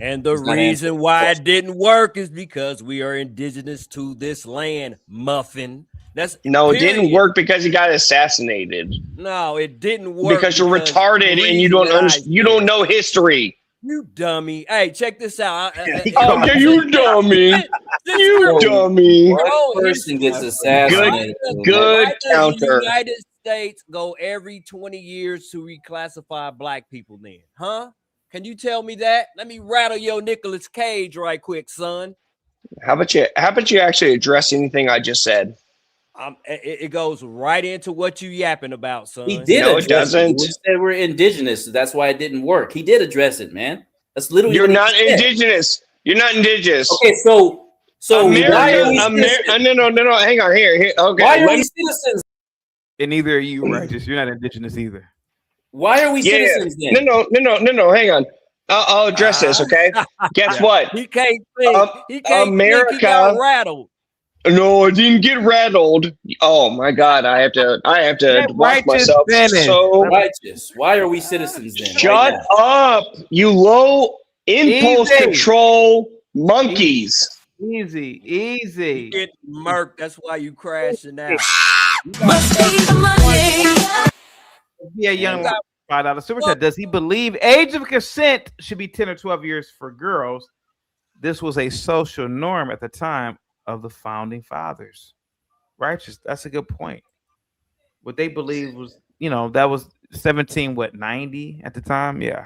And the reason why it didn't work is because we are indigenous to this land, Muffin. It didn't work because he got assassinated. No, it didn't work because you're retarded and you don't know history. You dummy. Hey, check this out. You dummy. You dummy. One person gets assassinated. Good counter. The United States go every 20 years to reclassify black people then, huh? Can you tell me that? Let me rattle your Nicolas Cage right quick, son. How about you actually address anything I just said? It goes right into what you yapping about, son. He did. No, it doesn't. He said we're indigenous. That's why it didn't work. He did address it, man. That's literally. You're not indigenous. You're not indigenous. Okay, so why are we no. Hang on here. Okay. Why are we citizens? And neither are you righteous. You're not indigenous either. Why are we citizens then? No. Hang on. I'll address this. Okay. Guess what? He can't think. He can't America. Think. He got rattled. No, I didn't get rattled. Oh my God! I have to watch myself. So righteous. Why are we citizens then? Shut up, you low impulse control monkeys. Easy. Get murked. That's why you crashing out. Yeah, young $5 super chat. Does he believe age of consent should be 10 or 12 years for girls? This was a social norm at the time of the founding fathers. Righteous. That's a good point. What they believed was, that was 90 at the time. Yeah.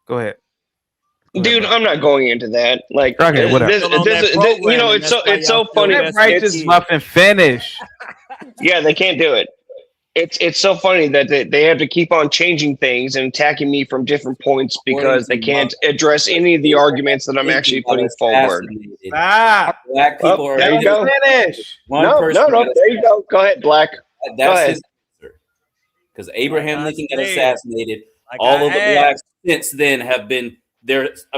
Go ahead. Dude, I'm not going into that. Like, Okay, whatever. You know, it's so funny. Let Righteous Muffin finish. Yeah, they can't do it. It's so funny that they have to keep on changing things and attacking me from different points because they can't address any of the arguments that I'm actually putting forward. Stop. Black people are. There you go. Finish. No. There you go. Go ahead, Black. That's his answer. Because Abraham Lincoln got assassinated. All of the blacks since then have been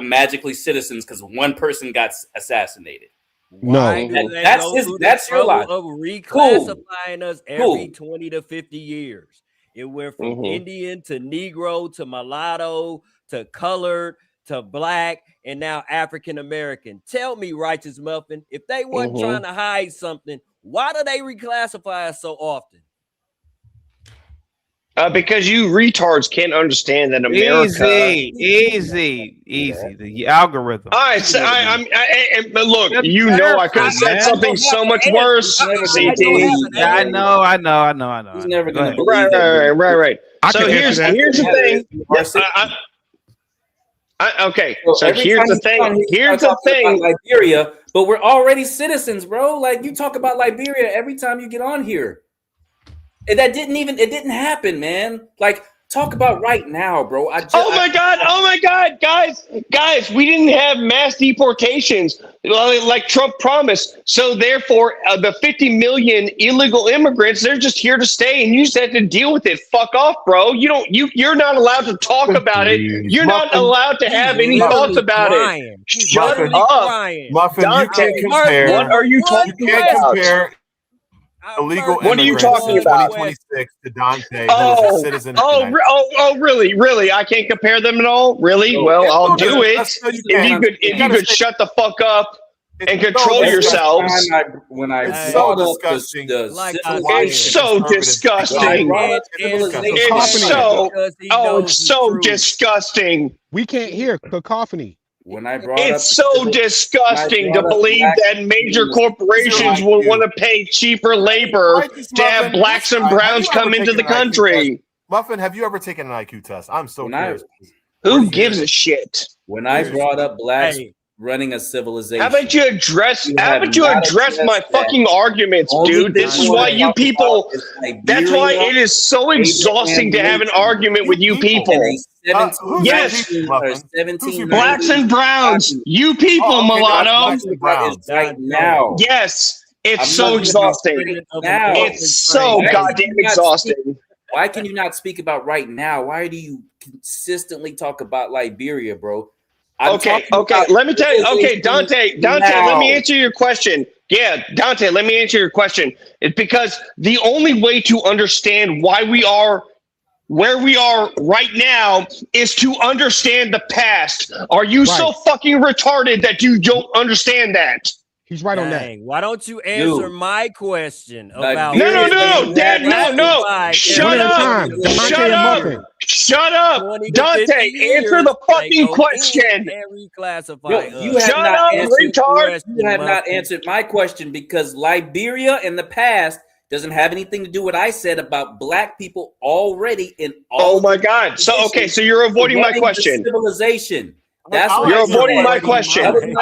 magically citizens because one person got assassinated. No, That's your line. Of reclassifying us every 20 to 50 years. It went from Indian to Negro to mulatto to colored to black and now African American. Tell me, Righteous Muffin, if they weren't trying to hide something, why do they reclassify us so often? Because you retards can't understand that America. Easy. The algorithm. All right, so but look, you know, I could have said something so much worse. CT. I know. He's never gonna. Right. So here's the thing. Okay, so here's the thing. Here's the thing. Liberia, but we're already citizens, bro. Like you talk about Liberia every time you get on here. And it didn't happen, man. Like, talk about right now, bro. Oh my God, guys, we didn't have mass deportations like Trump promised. So therefore, the 50 million illegal immigrants, they're just here to stay, and you just have to deal with it. Fuck off, bro. You're not allowed to talk about it. You're not allowed to have any thoughts about it. Shut up, Muffin. You can't compare. What are you talking about? Illegal what are you talking about? 2026 to Dante, who is a citizen. Really? I can't compare them at all. Really? Well, I'll do it. If you could shut the fuck up and control yourselves. It's so disgusting. It's so disgusting. It's so disgusting. We can't hear cacophony. When I brought it's so disgusting to believe that major corporations will want to pay cheaper labor to have blacks and browns come into the country. Muffin, have you ever taken an IQ test? I'm so curious. Who gives a shit? When I brought up blacks running a civilization, haven't you addressed my fucking arguments, dude? This is why you people. That's why it is so exhausting to have an argument with you people. Yes, 17 blacks and browns. You people, mulatto. Right now. Yes, it's so exhausting. It's so goddamn exhausting. Why can you not speak about right now? Why do you consistently talk about Liberia, bro? Okay. Let me tell you. Okay, Dante, let me answer your question. Yeah, Dante, let me answer your question. It's because the only way to understand why we are where we are right now is to understand the past. Are you so fucking retarded that you don't understand that? He's right on that. Why don't you answer my question about No, Dad, no. Shut up. Dante, answer the fucking question. Shut up, retard. You have not answered my question because Liberia in the past doesn't have anything to do with what I said about black people already in all. Oh my God. So you're avoiding my question. Civilization. That's what you're avoiding my question. You're avoiding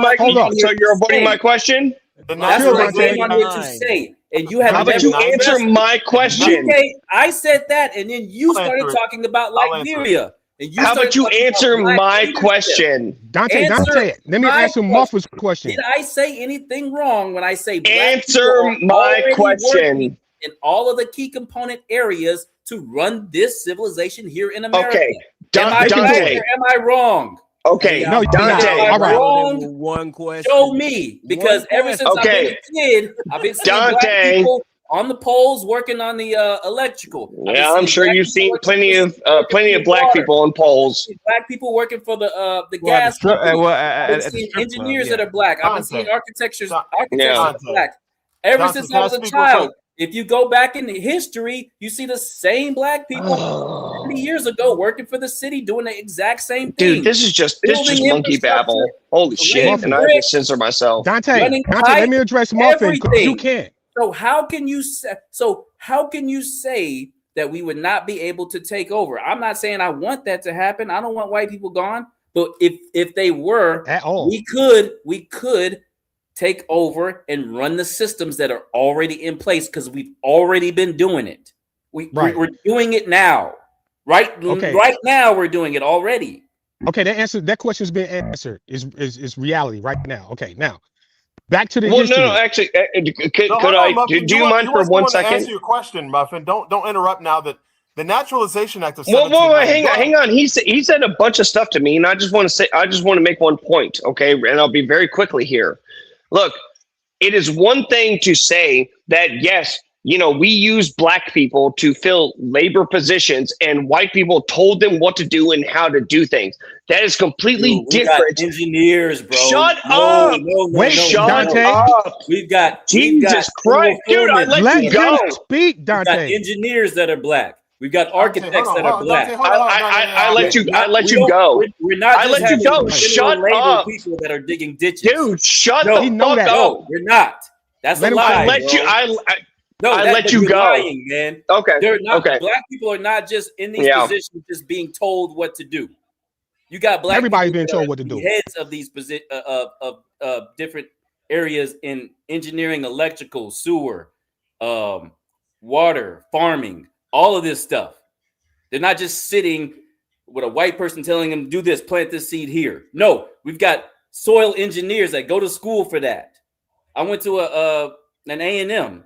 my question. So you're avoiding my question? That's what I came on here to say. And you have. How about you answer my question? Okay, I said that, and then you started talking about Liberia. How about you answer my question? Dante, let me answer Muffin's question. Did I say anything wrong when I say black answer my question? In all of the key component areas to run this civilization here in America. Okay, Dante. Am I wrong? Okay, no, Dante. All right. One question. Show me, because ever since I've been a kid, I've been seeing black people on the poles working on the electrical. Yeah, I'm sure you've seen plenty of black people on poles. Black people working for the gas company. I've seen engineers that are black. I've been seeing architects that are black. Ever since I was a child. If you go back in history, you see the same black people 30 years ago working for the city doing the exact same thing. Dude, this is just monkey babble. Holy shit! And I have to censor myself. Dante, let me address Muffin because you can't. So how can you say that we would not be able to take over? I'm not saying I want that to happen. I don't want white people gone, But if they were, at all, we could take over and run the systems that are already in place because we've already been doing it. We're doing it now. Right now, we're doing it already. Okay, that question's been answered. Is reality right now? Okay, now back to the well, history. No, actually, could I? Muffin, do you mind for 1 second? Answer your question, Muffin. Don't interrupt now. That the Naturalization Act of Whoa, hang on. He said a bunch of stuff to me, and I just want to make one point, okay? And I'll be very quickly here. Look, it is one thing to say that yes, we use black people to fill labor positions, and white people told them what to do and how to do things. That is completely different. Got engineers, bro. Shut up! Shut up! We've got Jesus Christ, dude! I let you go. Speak, Dante. We've got engineers that are black. We've got architects that are black. I let you go. We're not. I let you go. Shut up! People that are digging ditches, dude. Shut the fuck up. No, we're not. That's a lie. I let you. I let you go. Lying, man. Okay. They're not, okay. Black people are not just in these positions, just being told what to do. You got black. Everybody's being told what to do. Heads of these of different areas in engineering, electrical, sewer, water, farming, all of this stuff. They're not just sitting with a white person telling them do this, plant this seed here. No, we've got soil engineers that go to school for that. I went to an A&M.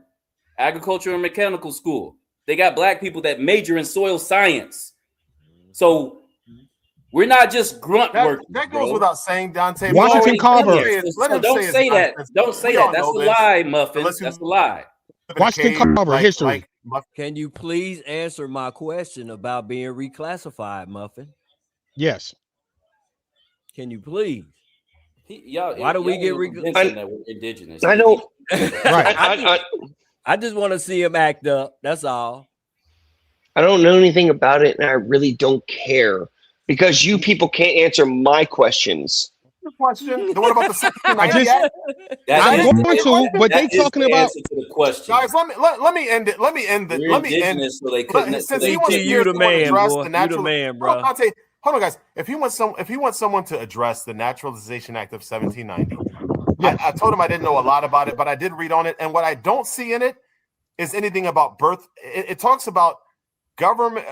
Agricultural and mechanical school. They got black people that major in soil science. So we're not just grunt work. That goes without saying, Dante. Washington Carver. Don't say that. Don't say that. That's a lie, Muffin. That's a lie. Washington Carver history. Can you please answer my question about being reclassified, Muffin? Yes. Can you please? Why do we get indigenous? I don't. Right. I just want to see him act up. That's all. I don't know anything about it, and I really don't care because you people can't answer my questions. Question. What about the 1790 Act? I'm going to, but they talking about the question. Guys, let me end it. Let me end it. Let me end it. So they couldn't. Since he wants you the man, boy. You the man, bro. Hold on, guys. If he wants someone to address the Naturalization Act of 1790. I told him I didn't know a lot about it, but I did read on it. And what I don't see in it is anything about birth. It talks about government,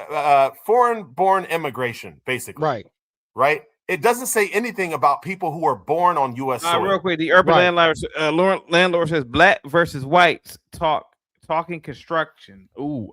foreign-born immigration, basically. Right. It doesn't say anything about people who are born on U.S. soil. Real quick, the urban landlord says black versus whites talking construction. Ooh,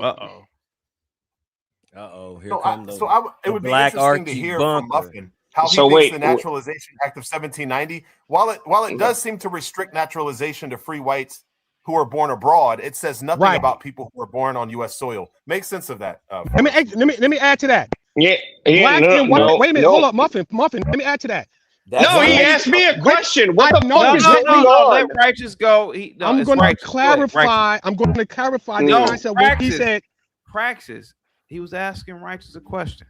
Here comes it would be interesting to hear from Muffin. How he thinks the Naturalization Act of 1790, while it does seem to restrict naturalization to free whites who are born abroad, it says nothing about people who are born on U.S. soil. Make sense of that. Let me add to that. Yeah. Black and white. Wait a minute. Hold up, Muffin. Let me add to that. He asked me a question. What the fuck is going on? Let Righteous go. I'm going to clarify. I'm going to clarify the concept. What he said. Praxis. He was asking Righteous a question.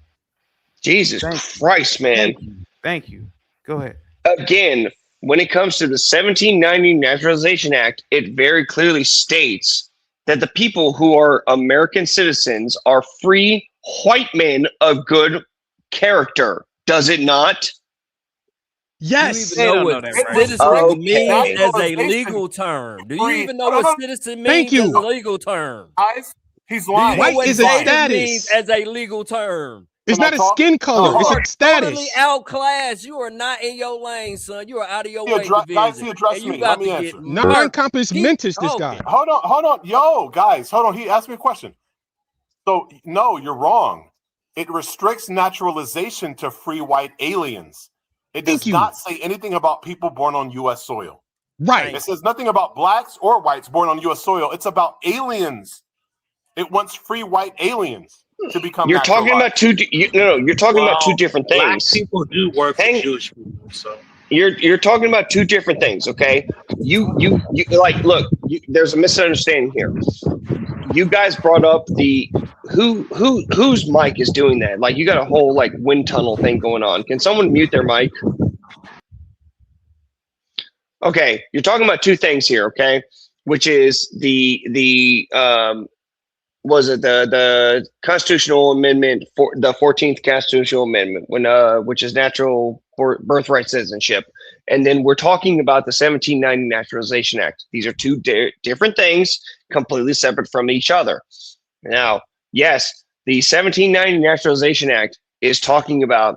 Jesus Christ, man. Thank you. Go ahead. Again, when it comes to the 1790 Naturalization Act, it very clearly states that the people who are American citizens are free white men of good character. Does it not? Yes. Do you even know what citizen means as a legal term? Do you even know what citizen means as a legal term? He's lying. White is a status. As a legal term. It's not a skin color. It's a status. Totally outclassed. You are not in your lane, son. You are out of your way. Guys, he addressed me. Let me answer. Non-compass mentis, this guy. Hold on. Yo, guys, hold on. He asked me a question. So, no, you're wrong. It restricts naturalization to free white aliens. It does not say anything about people born on U.S. soil. Right. It says nothing about blacks or whites born on U.S. soil. It's about aliens. It wants free white aliens to become. You're talking about two. You're talking about two different things. Black people do work for Jewish people, so you're talking about two different things. Okay, you look. There's a misunderstanding here. You guys brought up the whose mic is doing that? Like you got a whole like wind tunnel thing going on. Can someone mute their mic? Okay, you're talking about two things here. Okay, which is the was it the constitutional amendment for the 14th constitutional amendment which is natural birthright citizenship, and then we're talking about the 1790 Naturalization Act. These are two different things, completely separate from each other. Now, yes, the 1790 Naturalization Act is talking about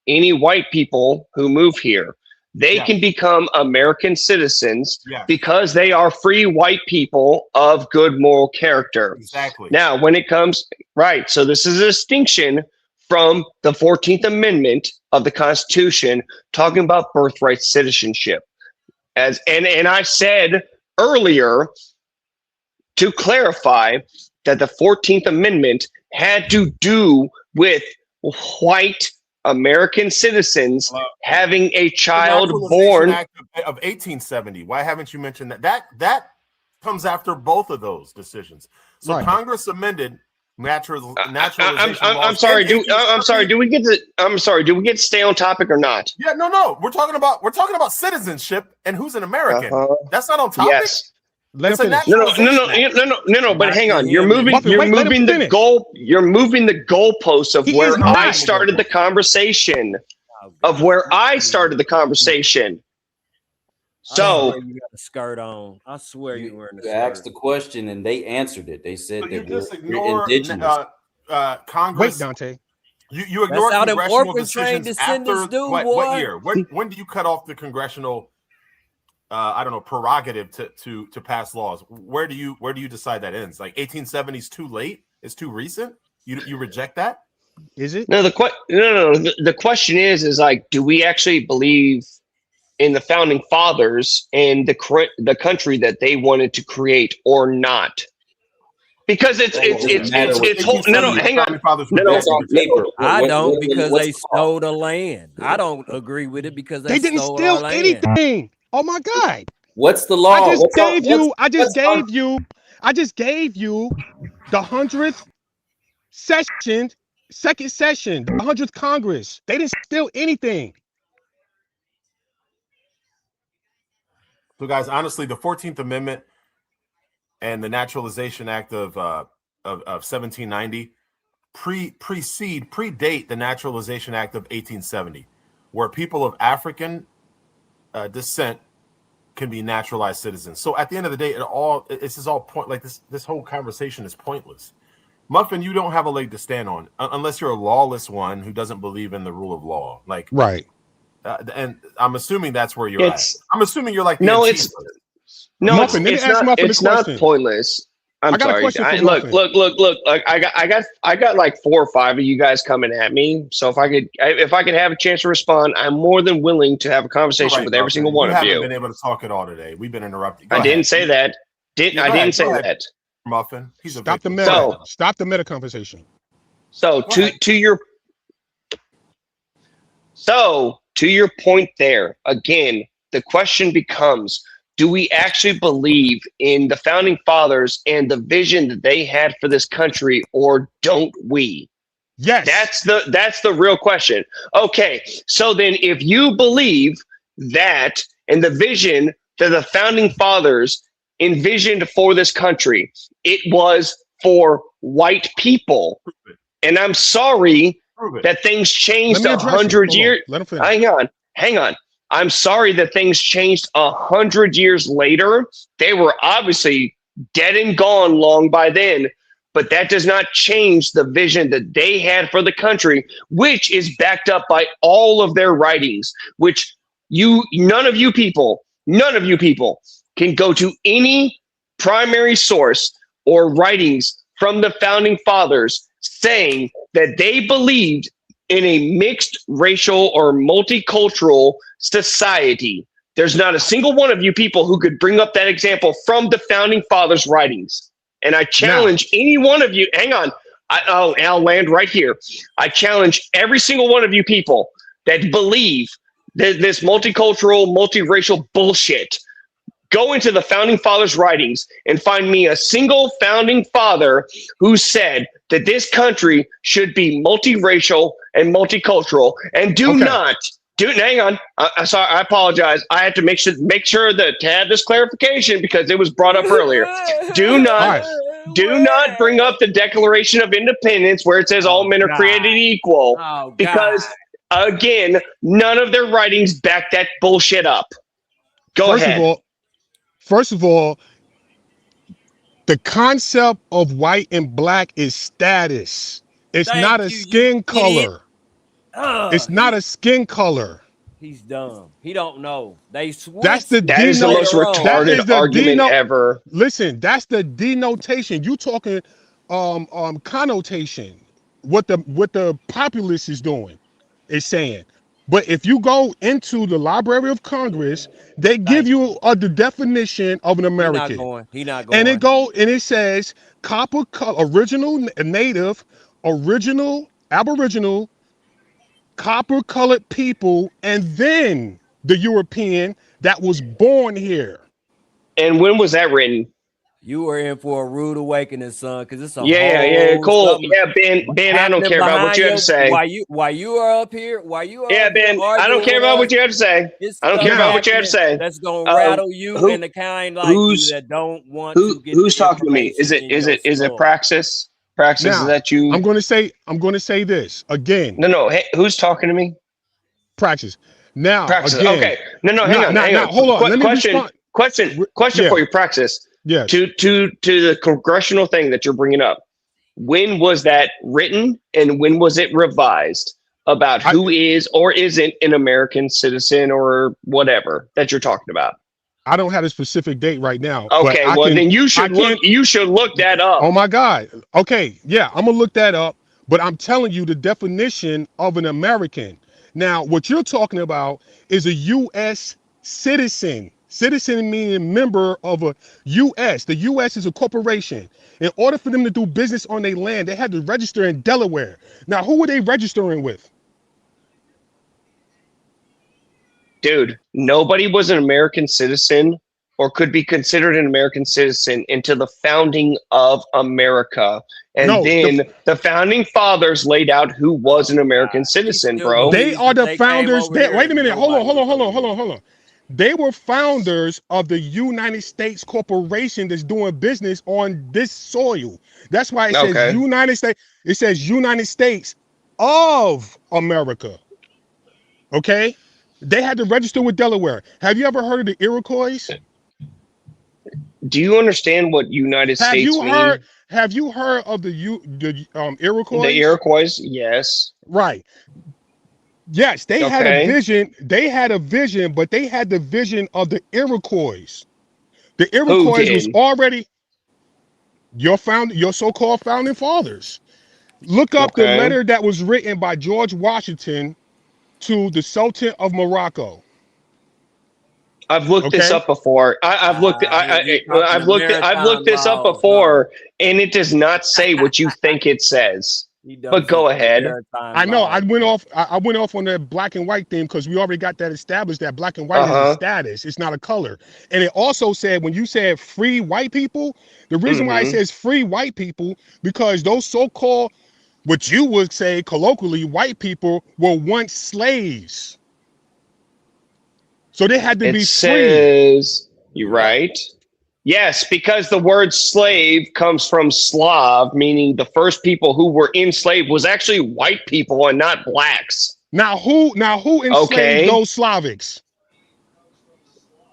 any white people who move here. They can become American citizens because they are free white people of good moral character. Exactly. Now, when it comes, right, so this is a distinction from the 14th Amendment of the Constitution talking about birthright citizenship. And I said earlier, to clarify, that the 14th Amendment had to do with white American citizens having a child born Act of 1870. Why haven't you mentioned that? That comes after both of those decisions. So Congress amended naturalization. I'm sorry. Do we get to stay on topic or not? Yeah, no. We're talking about citizenship and who's an American. That's not on topic. Yes. Let him finish. No. But hang on. You're moving the goalposts of where I started the conversation. So you got a skirt on. I swear you wearing a skirt. You asked the question and they answered it. They said you that just we're indigenous. Wait, Congress. Dante. You ignore congressional decisions after what year? When do you cut off the congressional? I don't know, prerogative to pass laws. Where do you decide that ends? Like 1870 is too late? It's too recent? You reject that? Is it? No, the question is like, do we actually believe in the founding fathers and the country that they wanted to create or not? Because it's hang on. I don't, because they stole the land. I don't agree with it because they didn't stole steal our land. anything. Oh my God. What's the law? I just gave you the 100th second session, the 100th Congress. They didn't steal anything. So guys, honestly, the 14th Amendment and the Naturalization Act of 1790 predate the Naturalization Act of 1870, where people of African descent can be naturalized citizens. So at the end of the day, this is all point. Like this whole conversation is pointless. Muffin, you don't have a leg to stand on unless you're a lawless one who doesn't believe in the rule of law. Like right. And I'm assuming that's where you're at. I'm assuming you're like it's not pointless. I'm sorry. Look. I got like 4 or 5 of you guys coming at me. So if I could have a chance to respond, I'm more than willing to have a conversation with every single one of you. We haven't been able to talk at all today. We've been interrupted. I didn't say that. I didn't say that. Muffin, stop the meta. Stop the meta conversation. So to your point there, again, the question becomes, do we actually believe in the founding fathers and the vision that they had for this country, or don't we? Yes. That's the real question. Okay, so then if you believe that and the vision that the founding fathers envisioned for this country, it was for white people. And I'm sorry that things changed 100 years. Hang on. I'm sorry that things changed 100 years later. They were obviously dead and gone long by then, but that does not change the vision that they had for the country, which is backed up by all of their writings, which none of you people can go to any primary source or writings from the founding fathers saying that they believed in a mixed racial or multicultural society. There's not a single one of you people who could bring up that example from the founding fathers' writings. And I challenge any one of you, hang on, I'll land right here. I challenge every single one of you people that believe that this multicultural, multiracial bullshit. Go into the founding fathers' writings and find me a single founding father who said that this country should be multiracial and multicultural. And hang on. I'm sorry. I apologize. I had to make sure that to have this clarification because it was brought up earlier. Do not Do not bring up the Declaration of Independence where it says all men are created equal. Because, again, none of their writings back that bullshit up. Go ahead. First of all, the concept of white and black is status. It's not a skin color. It's not a skin color. He's dumb. He don't know. They switched. That is the most retarded argument ever. Listen, that's the denotation. You talking connotation. What the populace is doing is saying. But if you go into the Library of Congress, they give you the definition of an American. He not going. And it says copper color, original native, original aboriginal, copper colored people, and then the European that was born here. And when was that written? You were in for a rude awakening, son, because it's a cool. Yeah, Ben, I don't care about what you have to say. While you are up here, Ben, I don't care about what you have to say. I don't care about what you have to say. That's gonna rattle you and the kind like you that don't want to get. Who's talking to me? Is it Praxis? Praxis, now, is that you? I'm going to say this again. No. Hey, who's talking to me? Praxis. Now, Praxis. Again, Okay. No. Hang on. Hold on. Question for you, Praxis. Yeah. To the congressional thing that you're bringing up. When was that written, and when was it revised about who is or isn't an American citizen or whatever that you're talking about? I don't have a specific date right now. Okay, then you should look that up. Oh my God. Okay, yeah, I'm gonna look that up. But I'm telling you the definition of an American. Now, what you're talking about is a U.S. citizen. Citizen meaning member of a U.S. The U.S. is a corporation. In order for them to do business on their land, they had to register in Delaware. Now, who were they registering with? Dude, nobody was an American citizen or could be considered an American citizen until the founding of America. And the founding fathers laid out who was an American citizen, bro. They are the founders. Wait a minute. Hold on. They were founders of the United States corporation that's doing business on this soil. That's why it says United States. It says United States of America. Okay? They had to register with Delaware. Have you ever heard of the Iroquois? Do you understand what United States mean? Have you heard of the Iroquois? The Iroquois, yes. Right. Yes, they had a vision. They had a vision, but they had the vision of the Iroquois. The Iroquois was already your so-called founding fathers. Look up the letter that was written by George Washington to the Sultan of Morocco. I've looked this up before. I've looked this up before, and it does not say what you think it says. But go ahead. I know. I went off on the black and white thing because we already got that established that black and white is a status. It's not a color. And it also said when you said free white people, the reason why it says free white people because those so-called what you would say colloquially white people were once slaves. So they had to be free. You're right. Yes, because the word slave comes from Slav, meaning the first people who were enslaved was actually white people and not blacks. Now who enslaved those Slavics?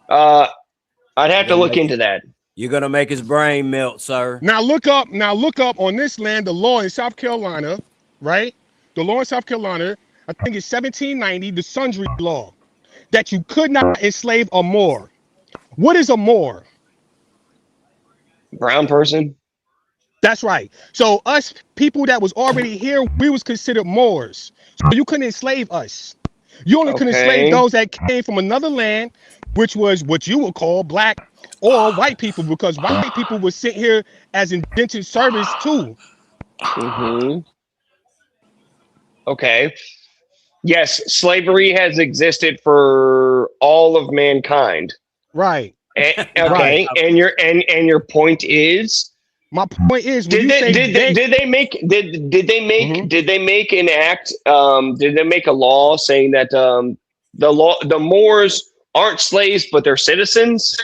I'd have to look into that. You're gonna make his brain melt, sir. Now look up on this land the law in South Carolina, right? The law in South Carolina, I think it's 1790, the Sundry Law, that you could not enslave a Moor. What is a Moor? Brown person. That's right. So us people that was already here, we was considered Moors. So you couldn't enslave us. You only could enslave those that came from another land, which was what you would call black or white people, because white people were sent here as indentured service too. Okay. Yes, slavery has existed for all of mankind. Right. Okay. And your point is? My point is did they make an act? Did they make a law saying that the Moors aren't slaves but they're citizens?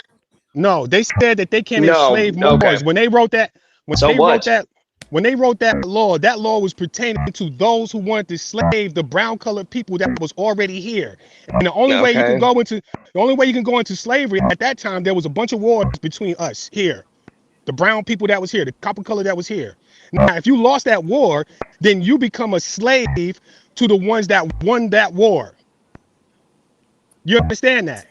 No, they said that they can't enslave Moors. When they wrote that, When they wrote that law was pertaining to those who wanted to slave the brown colored people that was already here. And the only way you can go into slavery at that time, there was a bunch of wars between us here, the brown people that was here, the copper color that was here. Now, if you lost that war, then you become a slave to the ones that won that war. You understand that?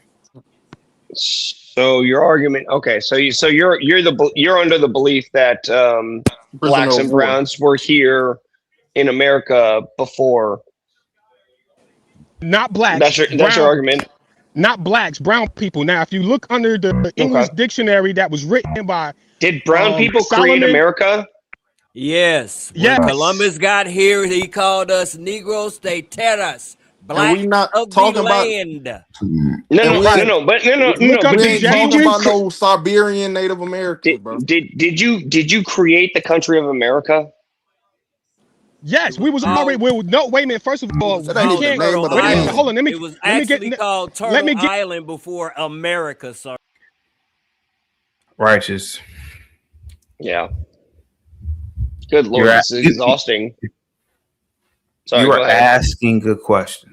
So your argument, okay? So you're under the belief that blacks and browns were here in America before. Not blacks. That's your argument. Not blacks, brown people. Now, if you look under the English dictionary that was written by did brown people create America? Yes. When Columbus got here, he called us Negros de Terras. Blacks we not of talking the about land. No. We ain't talking about no Siberian Native Americans, bro. Did you create the country of America? Yes, we was already. No, wait a minute. First of all, we can't. Hold on. It was actually called Turtle Island before America, sir. Righteous. Yeah. Good Lord, this is exhausting. Sorry, you are asking good questions.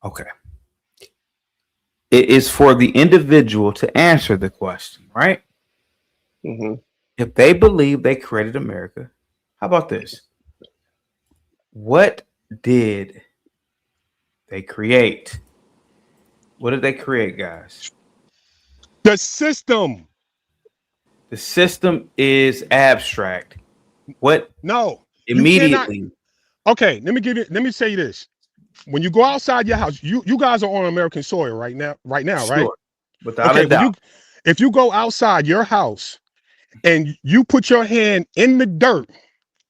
Okay. It is for the individual to answer the question, right? Mm-hmm. If they believe they created America, how about this? What did they create? What did they create, guys? The system. The system is abstract. What? No. Immediately. Okay, let me say you this. When you go outside your house, you guys are on American soil right now, sure. right? Without a doubt. If you go outside your house and you put your hand in the dirt,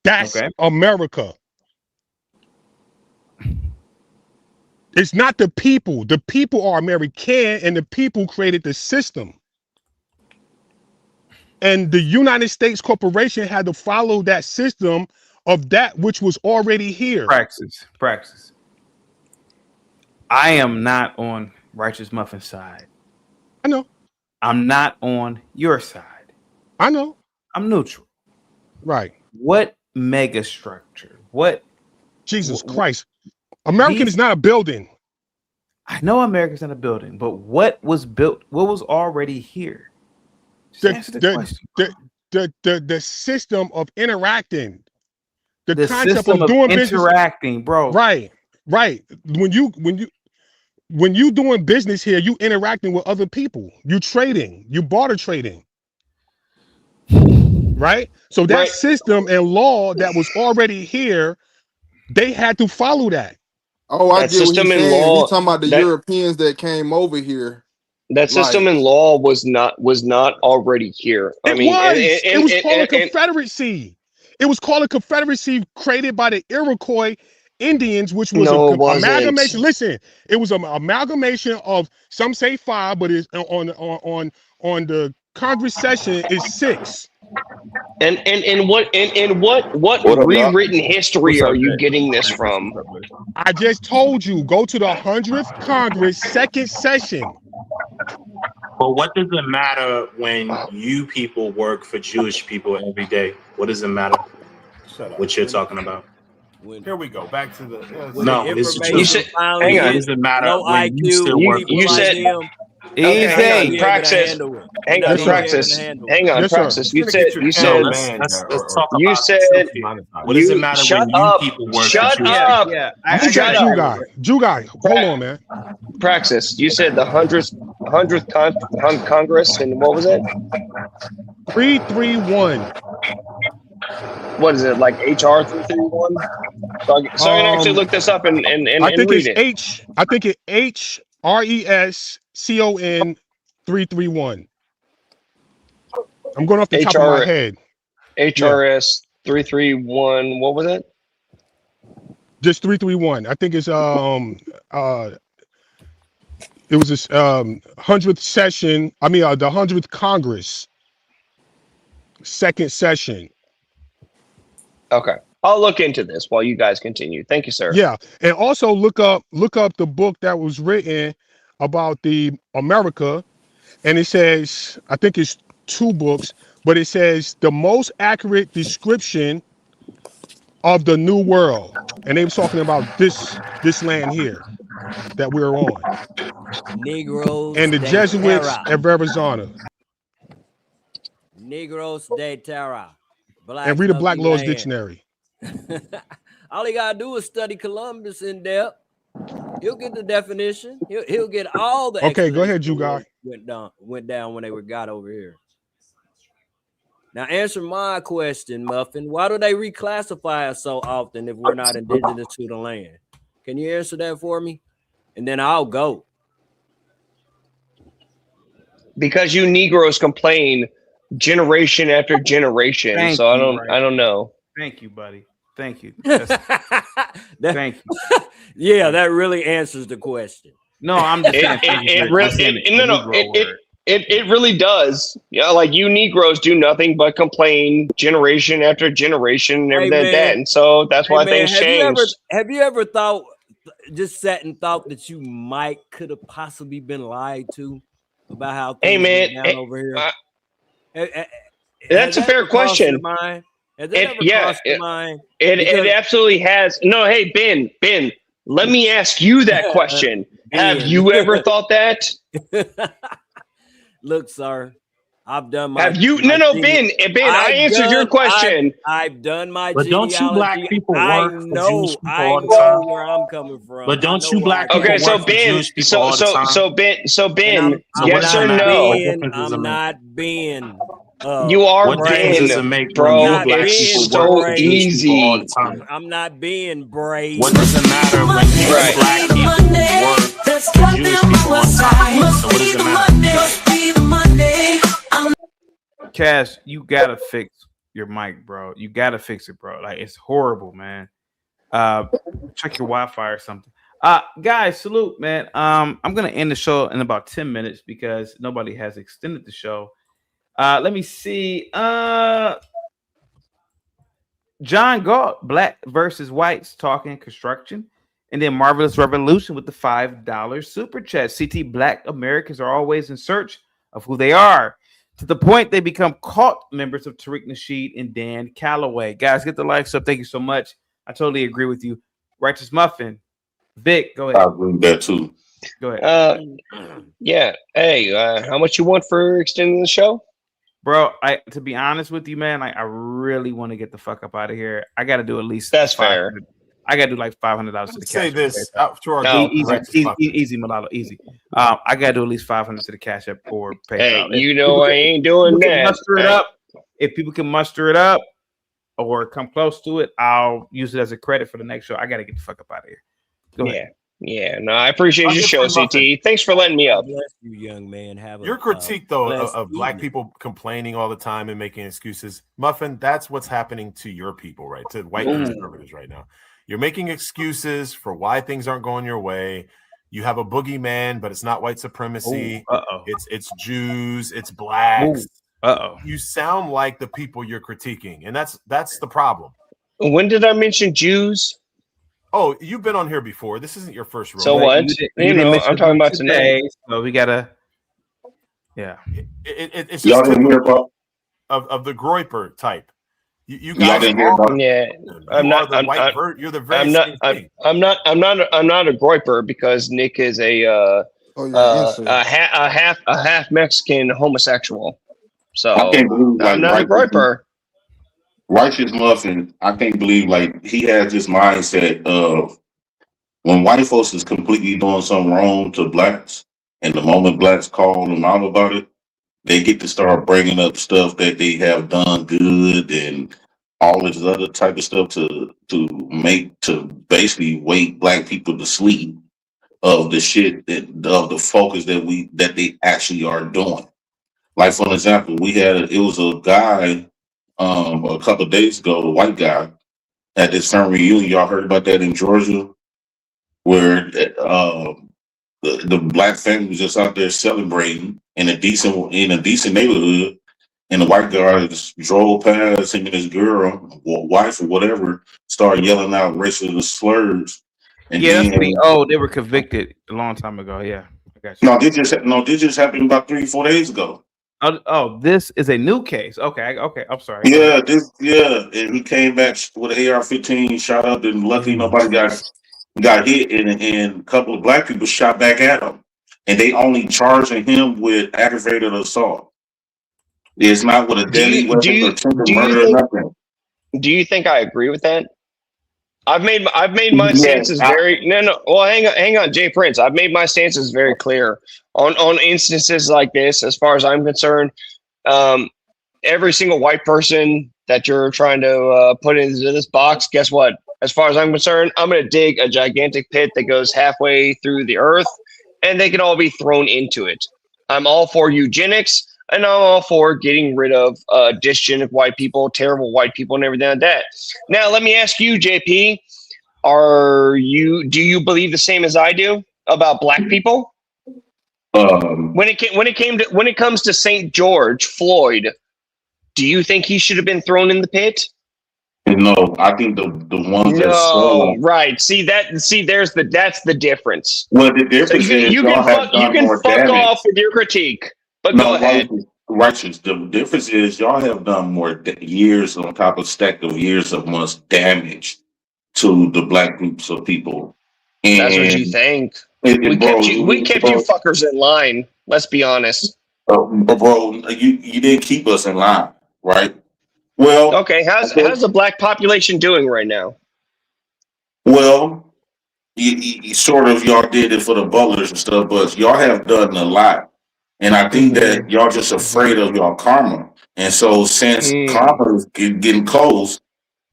that's America. It's not the people. The people are American, and the people created the system. And the United States Corporation had to follow that system of that which was already here. Praxis. I am not on Righteous Muffin's side. I know. I'm not on your side. I know. I'm neutral. Right. What mega structure? What? Jesus Christ. American is not a building. I know America's not a building, but what was built? What was already here? The system of interacting. The concept system of doing interacting, business. bro. Right. When you doing business here, you interacting with other people. You trading. You barter trading. Right. So that system and law that was already here, they had to follow that. Oh, I get what you're saying. He's talking about the Europeans that came over here. That system and law was not already here. It was called a confederacy. It was called a confederacy created by the Iroquois Indians, which was an amalgamation. Listen, it was an amalgamation of, some say 5, but it's on the Congress session is 6. And what rewritten history are you getting this from? I just told you, go to the 100th Congress second session. But what does it matter when you people work for Jewish people every day? What does it matter? What you're talking about? Here we go. Back to the no. It's you said, hang on. It doesn't matter no when IQ, you still work. You said. Easy. Praxis. Hang on, Praxis. Hang on, Praxis. You said. Let's talk about what does it matter when you people work? Shut up. Shut up. Jew guy. Hold on, man. Praxis. You said the 100th Congress, and what was it? 331. What is it, like HR 331? So I can actually look this up and I think read it's it. I think it's HRESCON 331. I'm going off the top of my head. HRS 331. What was it? Just 331. I think it's it was this 100th session. I mean the 100th Congress second session. Okay. I'll look into this while you guys continue. Thank you, sir. Yeah. And also look up the book that was written about the America. And it says, I think it's 2 books, but it says the most accurate description of the New World, and they were talking about this land here that we're on, Negroes and the de Jesuits terra. of Arizona. Negros de terra. Blacks And read the of Black the Laws land. Dictionary. All he gotta do is study Columbus in depth. He'll get the definition. He'll get all the. Okay, go ahead, you guy. Went down when they got over here. Now answer my question, Muffin. Why do they reclassify us so often if we're not indigenous to the land? Can you answer that for me? And then I'll go. Because you Negroes complain generation after generation. Thank so you, I don't know. Thank you, buddy. Thank you. Thank you. Yeah, that really answers the question. No, I'm just saying. It really does. Yeah, like you Negroes do nothing but complain generation after generation and everything like that. And so that's why things change. Have you ever thought, just sat and thought that you could have possibly been lied to about how things went down over here? That's a fair question. It absolutely has. No, hey, Ben, let me ask you that question. Have you ever thought that? Look, sir, I've done my. Have you? Ben, I answered your question. I've done my. But don't you black people work for Jewish people all the know time? where I'm coming from. But don't you black people Okay, so work for Jewish people all the time? So Ben, yes or no? I'm not Ben. You are what difference does it make, bro? It's so easy. I'm not being brave. What does it matter when you black people work for Jewish people all the time? So what does it matter? Cash, you gotta fix your mic, bro. You gotta fix it, bro. Like it's horrible, man. Check your Wi-Fi or something. Guys, salute, man. I'm gonna end the show in about 10 minutes because nobody has extended the show. Let me see. John Galt, black versus whites talking construction, and then Marvelous Revolution with the $5 super chat. CT, black Americans are always in search of who they are, to the point they become cult members of Tariq Nasheed and Dan Calloway. Guys, get the likes up. Thank you so much. I totally agree with you. Righteous Muffin, Vic, go ahead. I agree with that too. Go ahead. Yeah. Hey, how much you want for extending the show? Bro, to be honest with you, man, I really want to get the fuck up out of here. I got to do at least. That's fair. I got to do like $500 to the cash. Say this to our easy, Malala, easy. I got to do at least $500 to the cash app or PayPal. Hey, I ain't doing that. Muster it up. If people can muster it up or come close to it, I'll use it as a credit for the next show. I got to get the fuck up out of here. Go ahead. Yeah, no, I appreciate your show, CT. Thanks for letting me up. Bless you, young man. Your critique, though, of black people complaining all the time and making excuses, Muffin, that's what's happening to your people, right? To white conservatives right now. You're making excuses for why things aren't going your way. You have a boogeyman, but it's not white supremacy. It's Jews, it's blacks. You sound like the people you're critiquing, and that's the problem. When did I mention Jews? Oh, you've been on here before. This isn't your first rodeo. So what? I'm talking about today. So we gotta, it's just typical of the Groyper type. You guys I'm not. You're the very same thing. I'm not a Groyper because Nick is a half Mexican homosexual. So I'm not a Groyper. Righteous Muffin, I can't believe he has this mindset of when white folks is completely doing something wrong to blacks, and the moment blacks call them out about it, they get to start bringing up stuff that they have done good and all this other type of stuff to basically wake black people to sleep of the shit of the focus that they actually are doing. Like for example, it was a guy. A couple of days ago, a white guy at this family reunion. Y'all heard about that in Georgia, where the black family was just out there celebrating in a decent neighborhood, and the white guy just drove past him and his girl, or wife, or whatever, started yelling out racial slurs. And they were convicted a long time ago. Yeah, I got you. No, this just happened about 3-4 days ago. Oh, this is a new case. Okay, I'm sorry. Yeah, and he came back with an AR-15, shot up, and luckily nobody got hit, and a couple of black people shot back at him, and they only charging him with aggravated assault. It's not with a deadly weapon or attempted murder or nothing. Do you think I agree with that? I've made my stances very Well, hang on, Jay Prince. I've made my stances very clear on instances like this. As far as I'm concerned, every single white person that you're trying to put into this box, guess what? As far as I'm concerned, I'm going to dig a gigantic pit that goes halfway through the earth, and they can all be thrown into it. I'm all for eugenics, and I'm all for getting rid of dysgenic white people, terrible white people, and everything like that. Now, let me ask you, JP, do you believe the same as I do about black people? When it comes to St. George Floyd, do you think he should have been thrown in the pit? No, I think the ones that saw. Right. That's the difference. Well, the difference is you can fuck off with your critique, but go ahead. Righteous. The difference is y'all have done more years on top of stack of years of much damage to the black groups of people. And that's what you think. We kept you fuckers in line. Let's be honest. Bro, you didn't keep us in line, right? Well, okay. How's the black population doing right now? Well, you sort of y'all did it for the butlers and stuff, but y'all have done a lot, and I think that y'all just afraid of y'all karma. And so since karma is getting close,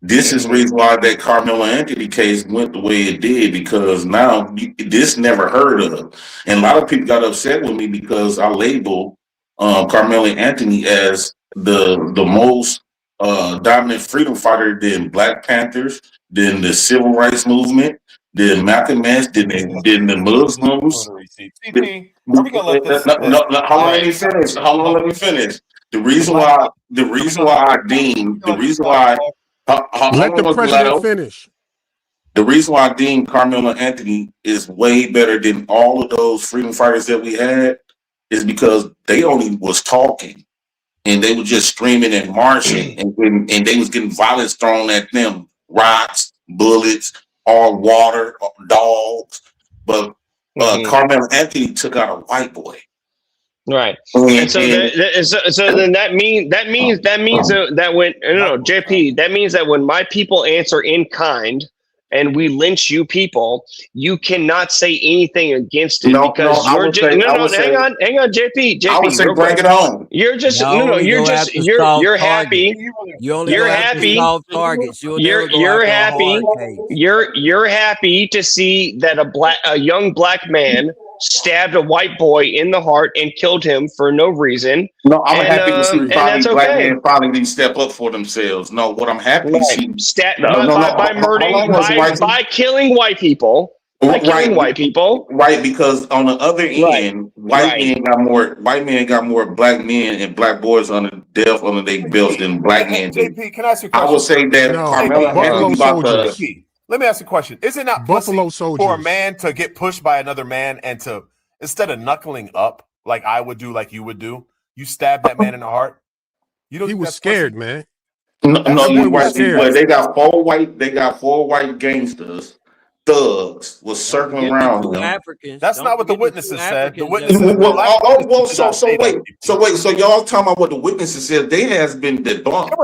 this is the reason why that Karmelo Anthony case went the way it did, because now this never heard of, and a lot of people got upset with me because I labeled Karmelo Anthony as the most dominant freedom fighter than Black Panthers, than the Civil Rights Movement, than Malcolm X, than the Muslims. Hold on, let me finish. The reason why I deem let the president finish. The reason why I deem Karmelo Anthony is way better than all of those freedom fighters that we had is because they only was talking. And they were just screaming and marching, and they was getting violence thrown at them, rocks, bullets, all water, dogs. But Karmelo Anthony took out a white boy, right? And so then that means that when JP, that means that when my people answer in kind, and we lynch you people, you cannot say anything against it because you're just hang on, JP. I would say bring it on. You're just you're happy. You're happy. You're happy to see that a young black man stabbed a white boy in the heart and killed him for no reason. No, I'm happy to see black men finally step up for themselves. No, what I'm happy to see by murdering, by killing white people. White people. Right, because on the other end, white men got more black men and black boys under their belts than black men. JP, can I ask you a question? I would say that Karmelo let me ask you a question. Is it not Buffalo soldiers for a man to get pushed by another man and to, instead of knuckling up like I would do, like you would do, you stab that man in the heart? You don't. He was scared, man. No, you're right. They got four white gangsters, thugs, was circling around them. Africans. That's not what the witnesses said. The witnesses. So y'all talking about what the witnesses said? They has been debunked.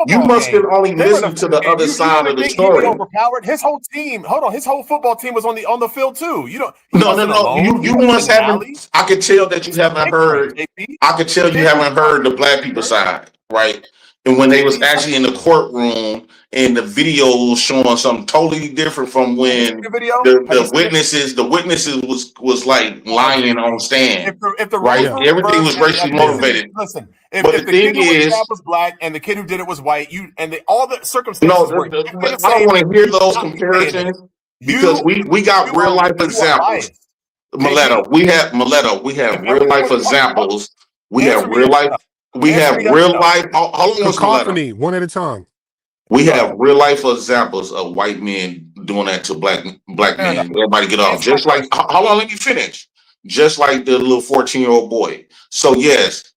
You must have only listened to the other side of the story. Overpowered. His whole team. Hold on. His whole football team was on the field too. You don't. No. You must haven't. I can tell that you haven't heard. I can tell you haven't heard the black people side, right? And when they was actually in the courtroom and the video was showing something totally different from when the witnesses was like lying on stand. Right? Everything was racially motivated. Listen, if the kid who was stabbed was black and the kid who did it was white, all the circumstances. No, I don't want to hear those comparisons because we got real life examples. Mileto, we have real life examples. We have real life. Cacophony, one at a time. We have real life examples of white men doing that to black men. Everybody get off. Just like, hold on, let me finish. Just like the little 14-year-old boy. So yes,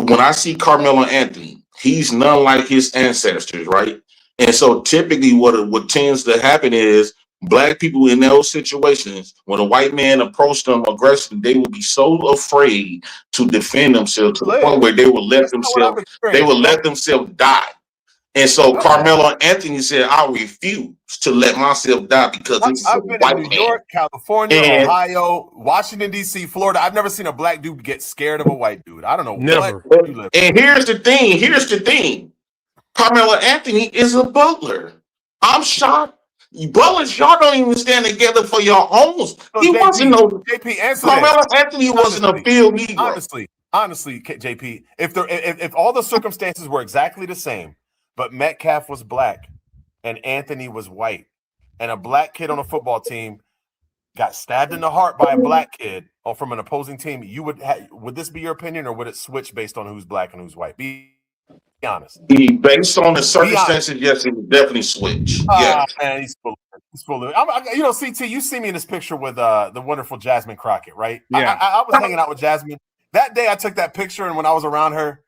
when I see Karmelo Anthony, he's none like his ancestors, right? And so typically what tends to happen is black people in those situations, when a white man approached them aggressively, they would be so afraid to defend themselves to the point where they would let themselves die. And so Karmelo Anthony said, I refuse to let myself die because I've been in New York, California, Ohio, Washington, D.C., Florida. I've never seen a black dude get scared of a white dude. I don't know. Never. And here's the thing. Karmelo Anthony is a butler. I'm shocked. Butlers, y'all don't even stand together for your homes. He wasn't no JP. Answer Karmelo Anthony wasn't a field Negro. Honestly, JP, if all the circumstances were exactly the same, but Metcalf was black and Anthony was white, and a black kid on a football team got stabbed in the heart by a black kid or from an opposing team, would this be your opinion, or would it switch based on who's black and who's white? Be honest. Based on the circumstances, yes, it would definitely switch. Yeah, man, he's full of it. CT, you see me in this picture with the wonderful Jasmine Crockett, right? Yeah. I was hanging out with Jasmine that day. I took that picture, and when I was around her,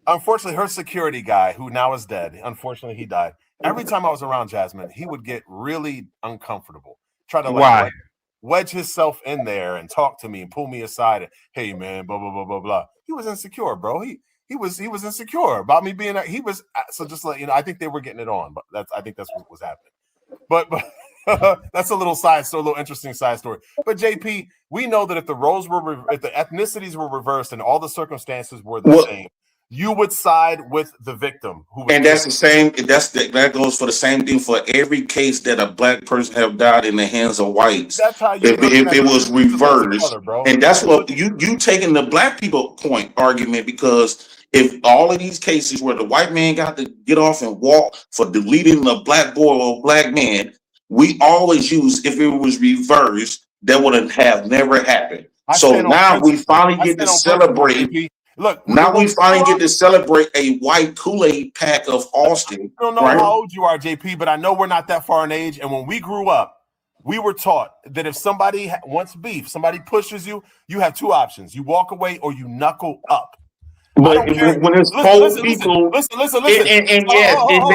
unfortunately, her security guy, who now is dead, unfortunately, he died. Every time I was around Jasmine, he would get really uncomfortable, try to wedge himself in there and talk to me and pull me aside. And, hey, man, blah blah blah blah blah. He was insecure, bro. He was insecure about me being. He was so just like I think they were getting it on, but I think that's what was happening. But that's a little interesting side story. But JP, we know that if the roles if the ethnicities were reversed and all the circumstances were the same, you would side with the victim. That's the same. That goes for the same thing for every case that a black person have died in the hands of whites. That's how if it was reversed, and that's what you taking the black people point argument, because if all of these cases where the white man got to get off and walk for deleting a black boy or a black man, we always use if it was reversed, that wouldn't have never happened. So now we finally get to celebrate. Look, now we finally get to celebrate a white Kool-Aid pack of Austin. I don't know how old you are, JP, but I know we're not that far in age. And when we grew up, we were taught that if somebody wants beef, somebody pushes you, you have two options: you walk away or you knuckle up. But when it's cold people, listen. And they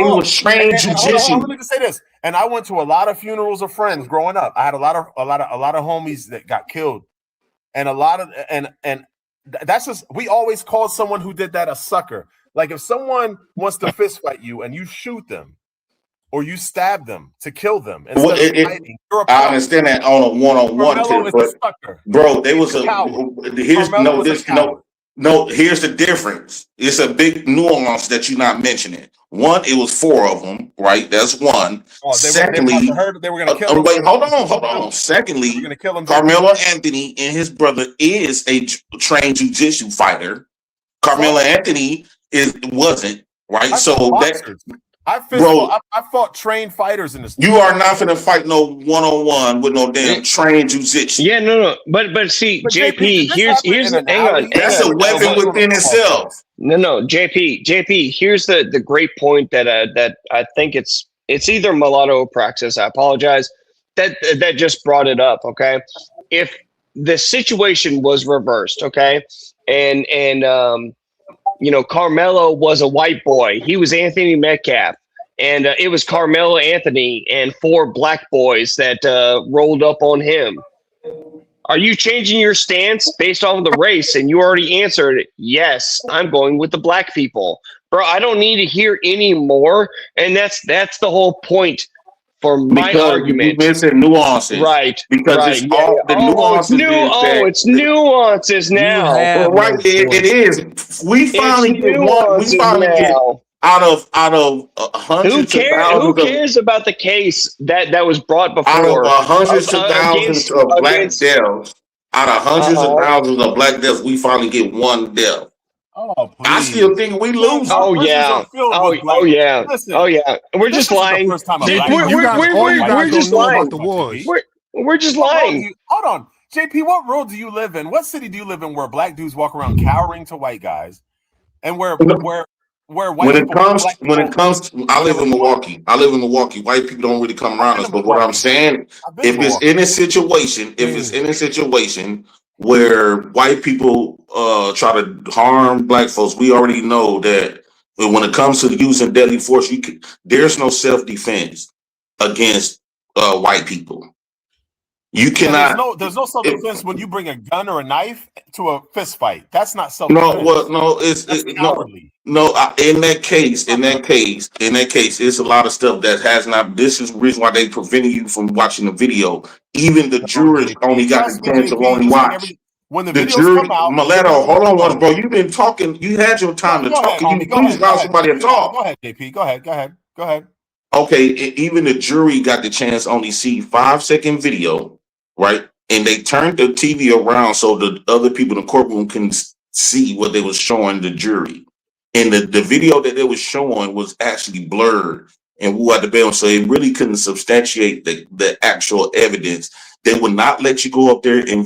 were trained jujitsu. Let me just say this. And I went to a lot of funerals of friends growing up. I had a lot of homies that got killed, and that's just, we always called someone who did that a sucker. Like if someone wants to fist fight you and you shoot them or you stab them to kill them instead of fighting, I understand that on a one-on-one tip, but bro, they was here's the difference. It's a big nuance that you're not mentioning. One, it was 4 of them, right? That's one. Secondly, they were gonna kill him. Wait, hold on. Secondly, Karmelo Anthony and his brother is a trained jiu-jitsu fighter. Karmelo Anthony wasn't, right? I fought trained fighters in this. You are not gonna fight no one-on-one with no damn trained jiu-jitsu. Yeah, no. But see, JP, here's hang on. That's a weapon within itself. No, JP. Here's the great point that I think it's either Mulatto or Praxis. I apologize. That just brought it up. Okay, if the situation was reversed, okay, and Karmelo was a white boy. He was Anthony Metcalf, and it was Karmelo Anthony and 4 black boys that rolled up on him. Are you changing your stance based off of the race? And you already answered, yes, I'm going with the black people. Bro, I don't need to hear any more. And that's the whole point for my argument. You're missing nuances. Right. Because it's all the nuances. It's nuances now. Right. It is. We finally get out of hundreds of thousands. Who cares about the case that was brought before? Out of hundreds of thousands of black deaths, of thousands, we finally get one death. Oh, please. I still think we lose. Oh yeah. We're just lying. We're just lying. We're just lying. Hold on, JP. What world do you live in? What city do you live in where black dudes walk around cowering to white guys, and where white when it comes, I live in Milwaukee. White people don't really come around us. But what I'm saying, if it's in a situation where white people try to harm black folks, we already know that when it comes to using deadly force, there's no self-defense against white people. You cannot. There's no self-defense when you bring a gun or a knife to a fist fight. That's not self-defense. In that case, it's a lot of stuff that has not. This is the reason why they prevented you from watching the video. Even the jurors only got the chance to only watch. When the jury, come out, Mileto, hold on once, bro. You've been talking. You had your time to talk. Can you please allow somebody to talk? Go ahead, JP. Go ahead. Okay, even the jury got the chance to only see 5-second video, right? And they turned the TV around so the other people in the courtroom can see what they was showing the jury. And the video that they was showing was actually blurred and who had the bail, so it really couldn't substantiate the actual evidence. They would not let you go up there and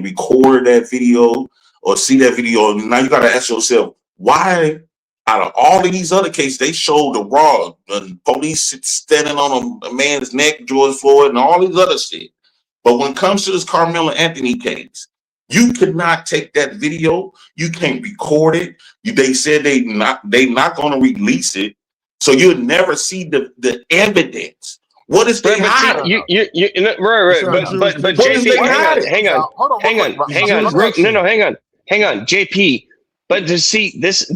record that video or see that video. Now you got to ask yourself, why out of all of these other cases, they showed the raw, the police standing on a man's neck, George Floyd, and all these other shit. But when it comes to this Karmelo Anthony case, you could not take that video. You can't record it. They said they not going to release it, so you'll never see the evidence. What is they hiding? But JP, hang on, JP. But to see this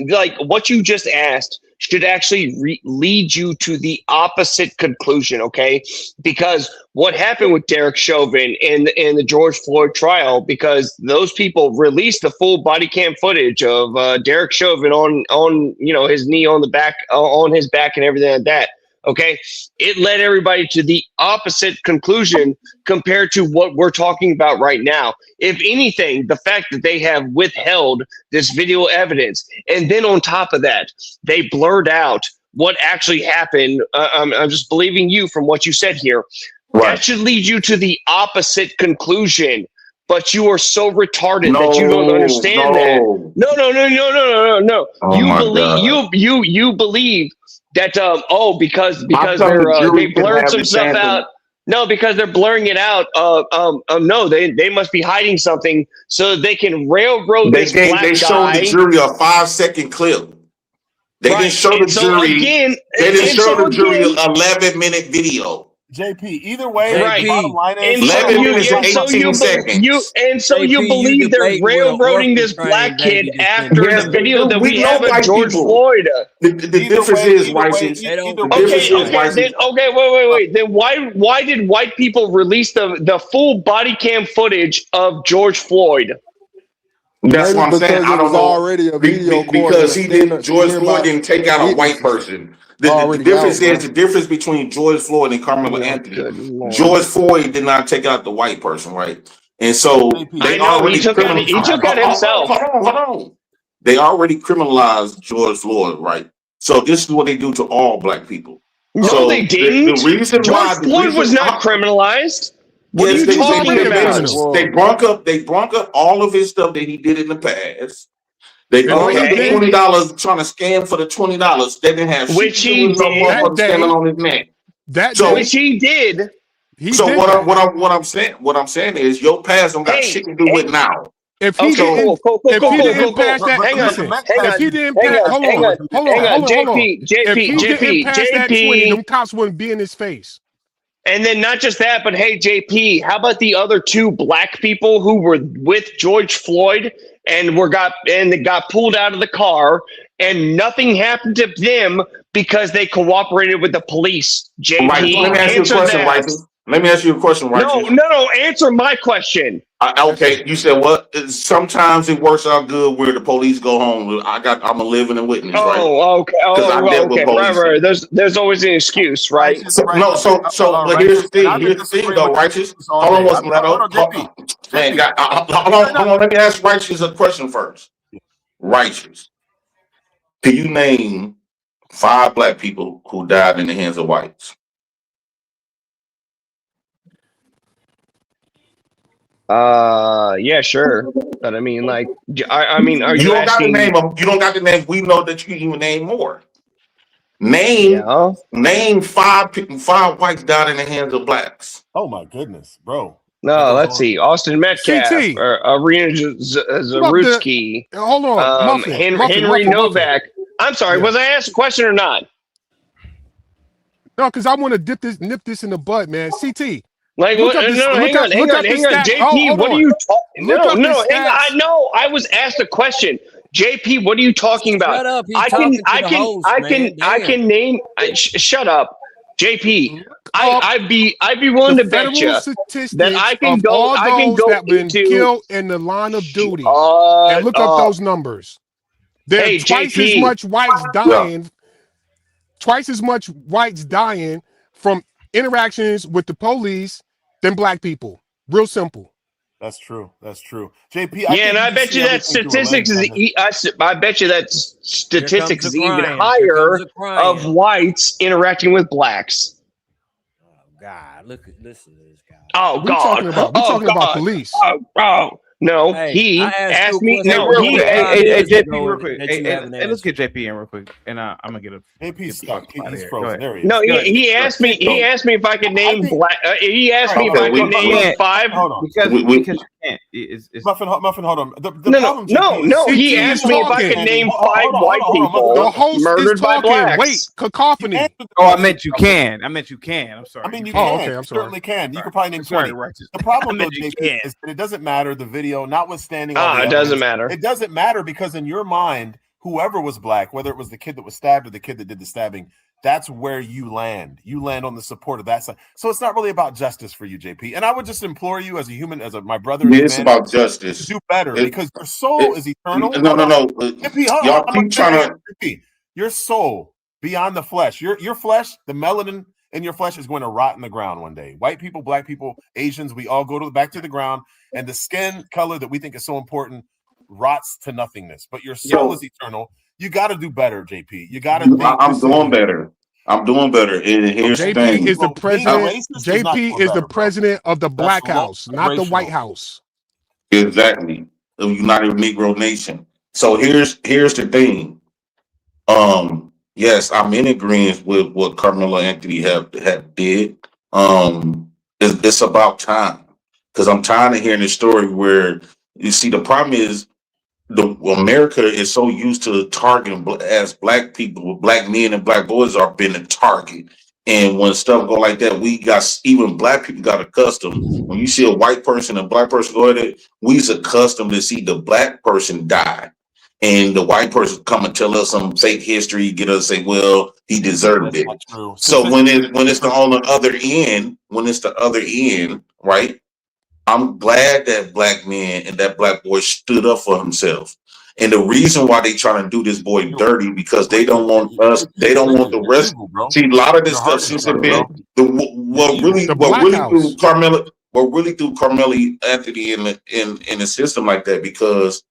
like what you just asked should actually lead you to the opposite conclusion, okay? Because what happened with Derek Chauvin in the George Floyd trial, because those people released the full body cam footage of Derek Chauvin on his knee on the back, on his back and everything like that. Okay, it led everybody to the opposite conclusion compared to what we're talking about right now. If anything, the fact that they have withheld this video evidence, and then on top of that, they blurred out what actually happened. I'm just believing you from what you said here. Right. That should lead you to the opposite conclusion. But you are so retarded that you don't understand that. No. Oh you believe that because they blurred some stuff out. No, because they're blurring it out. No, they must be hiding something so they can railroad this black guy. They showed the jury a 5-second clip. They didn't show the jury. They didn't show the jury an 11-minute video. JP, either way, right? Bottom line is 11 minutes and 18 seconds. You believe they're railroading this black kid after the video that we have of George Floyd. The difference is, Righteous. Wait. Then why did white people release the full body cam footage of George Floyd? That's what I'm saying. I don't know. Already a video because George Floyd didn't take out a white person. The difference is the difference between George Floyd and Karmelo Anthony. George Floyd did not take out the white person, right? And so they already he took out himself. Hold on. They already criminalized George Floyd, right? So this is what they do to all black people. No, so they didn't. The reason George Floyd was not criminalized. What are you talking about? They brunk up all of his stuff that he did in the past. They only had $20 trying to scam for the $20. They didn't have which he did standing on his neck. Which he did. What I'm saying is your past don't got shit to do with now. If he didn't pass that 20, them cops wouldn't be in his face. And then not just that, but hey, JP, how about the other two black people who were with George Floyd and they got pulled out of the car and nothing happened to them because they cooperated with the police? JP, let me ask you a question, Righteous. Let me ask you a question, Righteous. No, answer my question. Okay, you said what? Sometimes it works out good where the police go home. I'm a living witness, right? Oh, okay. Right. There's always an excuse, right? Here's the thing. Here's the thing, though, Righteous. Hold on. Let me ask Righteous a question first. Righteous, can you name 5 black people who died in the hands of whites? Yeah, sure. But I mean, like, are you don't got to asking? name them. You don't got to name. We know that you can even name more. Name 5 whites died in the hands of blacks. Oh my goodness, bro. No, let's see. Austin Metcalf, CT. Arena Zarutsky, hold on, Henry Novak. I'm sorry, was I asked a question or not? No, because I want to nip this in the bud, man. CT. Like, hang on. JP, what are you talking? No, hang on. No, I was asked a question. JP, what are you talking about? Shut up. I can name. Shut up, JP. I'd be willing to bet you that I can go. I can go that been killed in the line of duty and look up those numbers. There are twice as much whites dying. Twice as much whites dying from interactions with the police than black people. Real simple. That's true. JP. And I bet you that statistics is. I bet you that statistics is even higher of whites interacting with blacks. Oh God! Listen to this guy. Oh God! We're talking about police. No, Hey, he I asked asked you a me. question No, real he. quick. Hey, JP, real ago quick. that you haven't Hey, let's answered. get JP in real quick, and I'm gonna get a. JP's stuck. He's Go frozen. ahead. There he is. No, he asked me. He asked me if I could name black. He asked me if I could name 5. Hold on. Because you can't. It's Muffin, hold on. The No. He asked me if I could name 5 white people The host murdered is by talking. blacks. Wait, cacophony. Oh, I meant you can. I'm sorry. I mean, you Oh, can. okay, I'm You certainly can. You could probably name Sorry, 20. righteous. The problem, I though, meant you JP, can. is that it doesn't matter the video, notwithstanding all the It evidence. doesn't matter. It doesn't matter because in your mind, whoever was black, whether it was the kid that was stabbed or the kid that did the stabbing, that's where you land. You land on the support of that side. So it's not really about justice for you, JP. And I would just implore you as a human, my brother, It's about justice. to do better because your soul is eternal. No. JP, Y'all keep trying to. JP, your soul beyond the flesh. Your flesh, the melanin in your flesh is going to rot in the ground one day. White people, black people, Asians, we all go back to the ground, and the skin color that we think is so important rots to nothingness. But your soul is eternal. You got to do better, JP. You got to. I'm doing better. And here's the thing. JP is the president. JP is the president of the Black House, not the White House. Exactly. The United Negro Nation. So here's the thing. Yes, I'm in agreement with what Karmelo Anthony have did. It's about time because I'm tired of hearing the story where you see the problem is America is so used to targeting as black people, black men and black boys are being a target. And when stuff go like that, even black people got accustomed. When you see a white person and a black person go at it, we's accustomed to see the black person die. And the white person come and tell us some fake history, get us to say, well, he deserved it. So when it's on the other end, right? I'm glad that black man and that black boy stood up for himself. And the reason why they trying to do this boy dirty because they don't want us, they don't want the rest. See, a lot of this stuff since it been what really threw Karmelo Anthony in the system like that because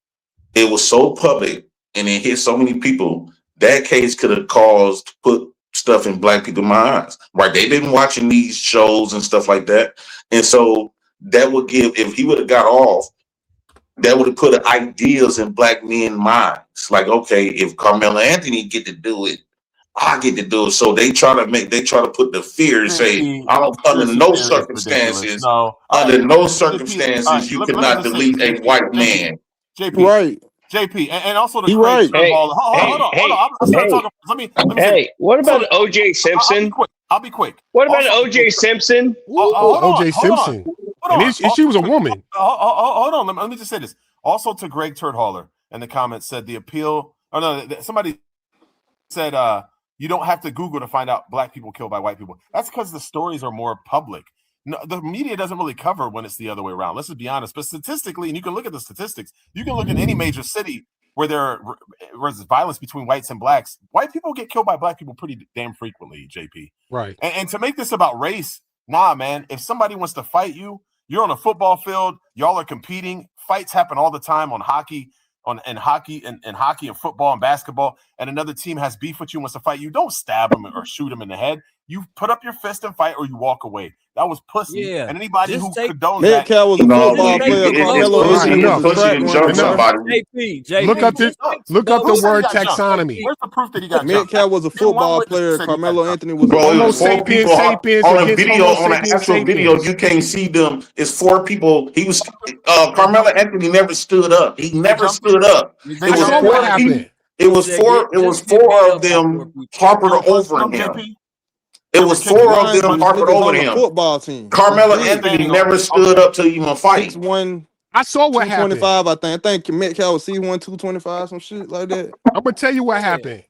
it was so public and it hit so many people. That case could have caused put stuff in black people's minds, right? They've been watching these shows and stuff like that, and so that would give, if he would have got off, that would have put ideas in black men's minds. Like, okay, if Karmelo Anthony get to do it, I get to do it. So they try to put the fear and say, under no circumstances, you cannot delete a white man. JP, right? JP, and also the right. Hold on. I'm talking. Let me. Hey, what about O.J. Simpson? I'll be quick. What about O.J. Simpson? O.J. Simpson. And she was a woman. Hold on. Let me just say this. Also to Greg Turthaler in the comments said the appeal. Oh no, somebody said you don't have to Google to find out black people killed by white people. That's because the stories are more public. No, the media doesn't really cover when it's the other way around. Let's just be honest. But statistically, and you can look at the statistics, you can look in any major city where there's violence between whites and blacks. White people get killed by black people pretty damn frequently, JP. Right. And to make this about race, nah, man. If somebody wants to fight you, you're on a football field. Y'all are competing. Fights happen all the time on hockey, and football and basketball. And another team has beef with you and wants to fight you. Don't stab them or shoot them in the head. You put up your fist and fight, or you walk away. That was pussy. Yeah. And anybody Just who take- condones Metcalf that, was a football player. Carmelo Anthony was a pussy track and runner. jump somebody. JP, Look up the Who said he word got jumped? taxonomy. Where's the proof that he got jumped? Metcalf was a Name one football witness who player. said he got Carmelo jumped. Anthony was a Bro, it track was runner. four people sapiens on a against video, Homo on an sapiens actual video. sapiens. You can't see them. It's four people. He was Carmelo Anthony never stood up. He never stood up. It I was saw four. what happened. It was four. It was four of them harping over him. It was four of them harping over on the him. football team. Carmelo Anthony never stood up to even fight. 6'1", I saw what happened. 225, I think. I think Metcalf was C1, 225, some shit like that. I'm gonna tell you what happened.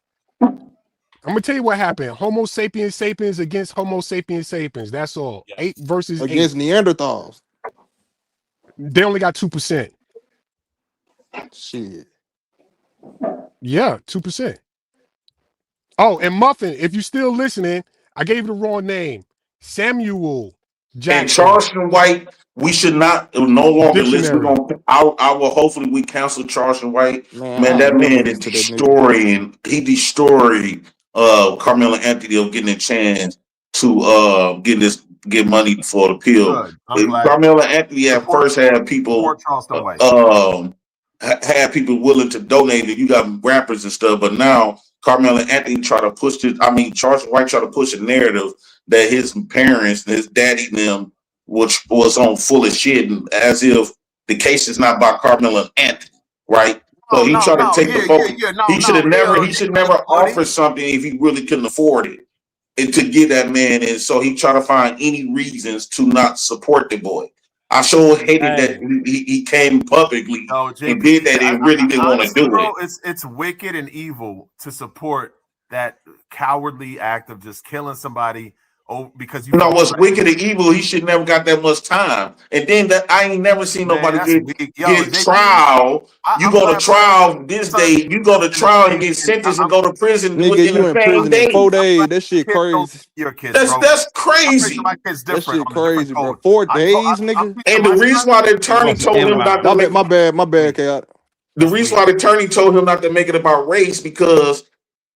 Homo sapiens sapiens against Homo sapiens sapiens. That's all. 8 versus 8 against Neanderthals. They only got 2%. Shit. Yeah, 2%. Oh, and Muffin, if you're still listening, I gave you the wrong name. Samuel Jackson. And Charleston White, we should not no longer listen. Dictionary. I will hopefully we cancel Charleston White. Man, that I'll never man is listen to that nigga. destroying. He destroyed Carmelo Anthony of getting a chance to get money for the pill. Carmelo Anthony at first had people had people willing to donate it. You got rappers and stuff, but now Carmelo Anthony Charleston White try to push a narrative that his parents and his daddy and them, which was on full of shit, as if the case is not by Carmelo Anthony, right? So he tried to take the focus. He should never offer something if he really couldn't afford it, and to get that man. And so he tried to find any reasons to not support the boy. I sure hated that he came publicly and did that and really didn't want to do it. It's wicked and evil to support that cowardly act of just killing somebody. Oh, because you know what's wicked and evil, he should never got that much time. And then I ain't never seen nobody get trial. You go to trial this day, you go to trial and get sentenced and go to prison. Nigga, you in prison in 4 days. That shit crazy. That's crazy. That shit crazy, bro. 4 days, nigga. And the reason why the attorney told him not to make my bad, Kat. The reason why the attorney told him not to make it about race because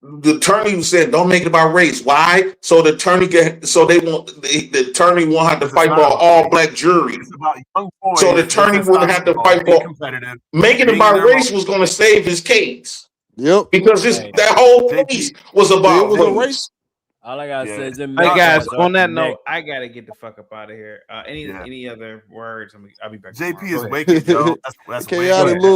the attorney said, "Don't make it about race." Why? So the attorney the attorney won't have to fight for an all-black jury. So the attorney wouldn't have to fight for making it about race was going to save his case. Yep, because that whole case was about race. All I gotta say is, hey guys, on that note, I gotta get the fuck up out of here. Any other words? I'll be back. JP is wicked, yo. That's chaotic. My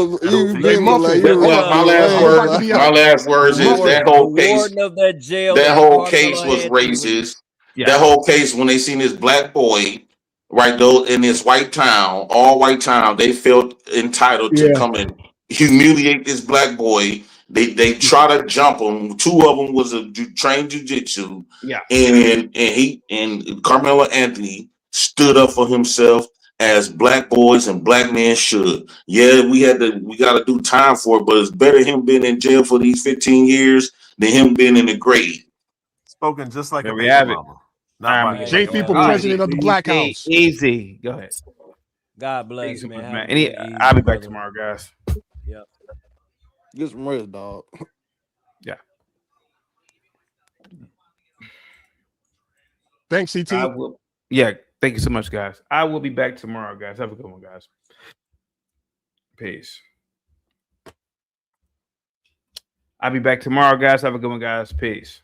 last words is that whole case. That whole case was racist. Yeah. That whole case, when they seen this black boy, right though, in this white town, all white town, they felt entitled to come and humiliate this black boy. They try to jump him. 2 of them was a trained jiu-jitsu. Yeah. And Carmelo Anthony stood up for himself as black boys and black men should. Yeah, we got to do time for it, but it's better him being in jail for these 15 years than him being in the grave. Spoken just like there a we have it. JP for president of the Black House. Easy. Go ahead. God bless, man. I'll be back tomorrow, guys. Yep. Get some rest, dog. Yeah. Thanks, CT. Thank you so much, guys. I will be back tomorrow, guys. Have a good one, guys. Peace. I'll be back tomorrow, guys. Have a good one, guys. Peace.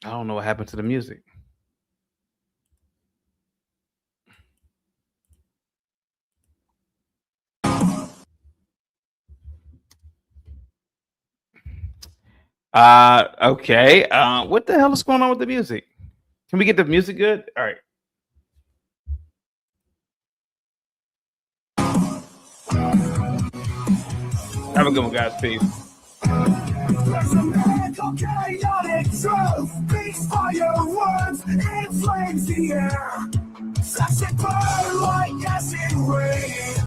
I don't know what happened to the music. Okay. What the hell is going on with the music? Can we get the music good? All right. Have a good one, guys. Peace. Chaotic truth, beats fire words, inflames the air. Such a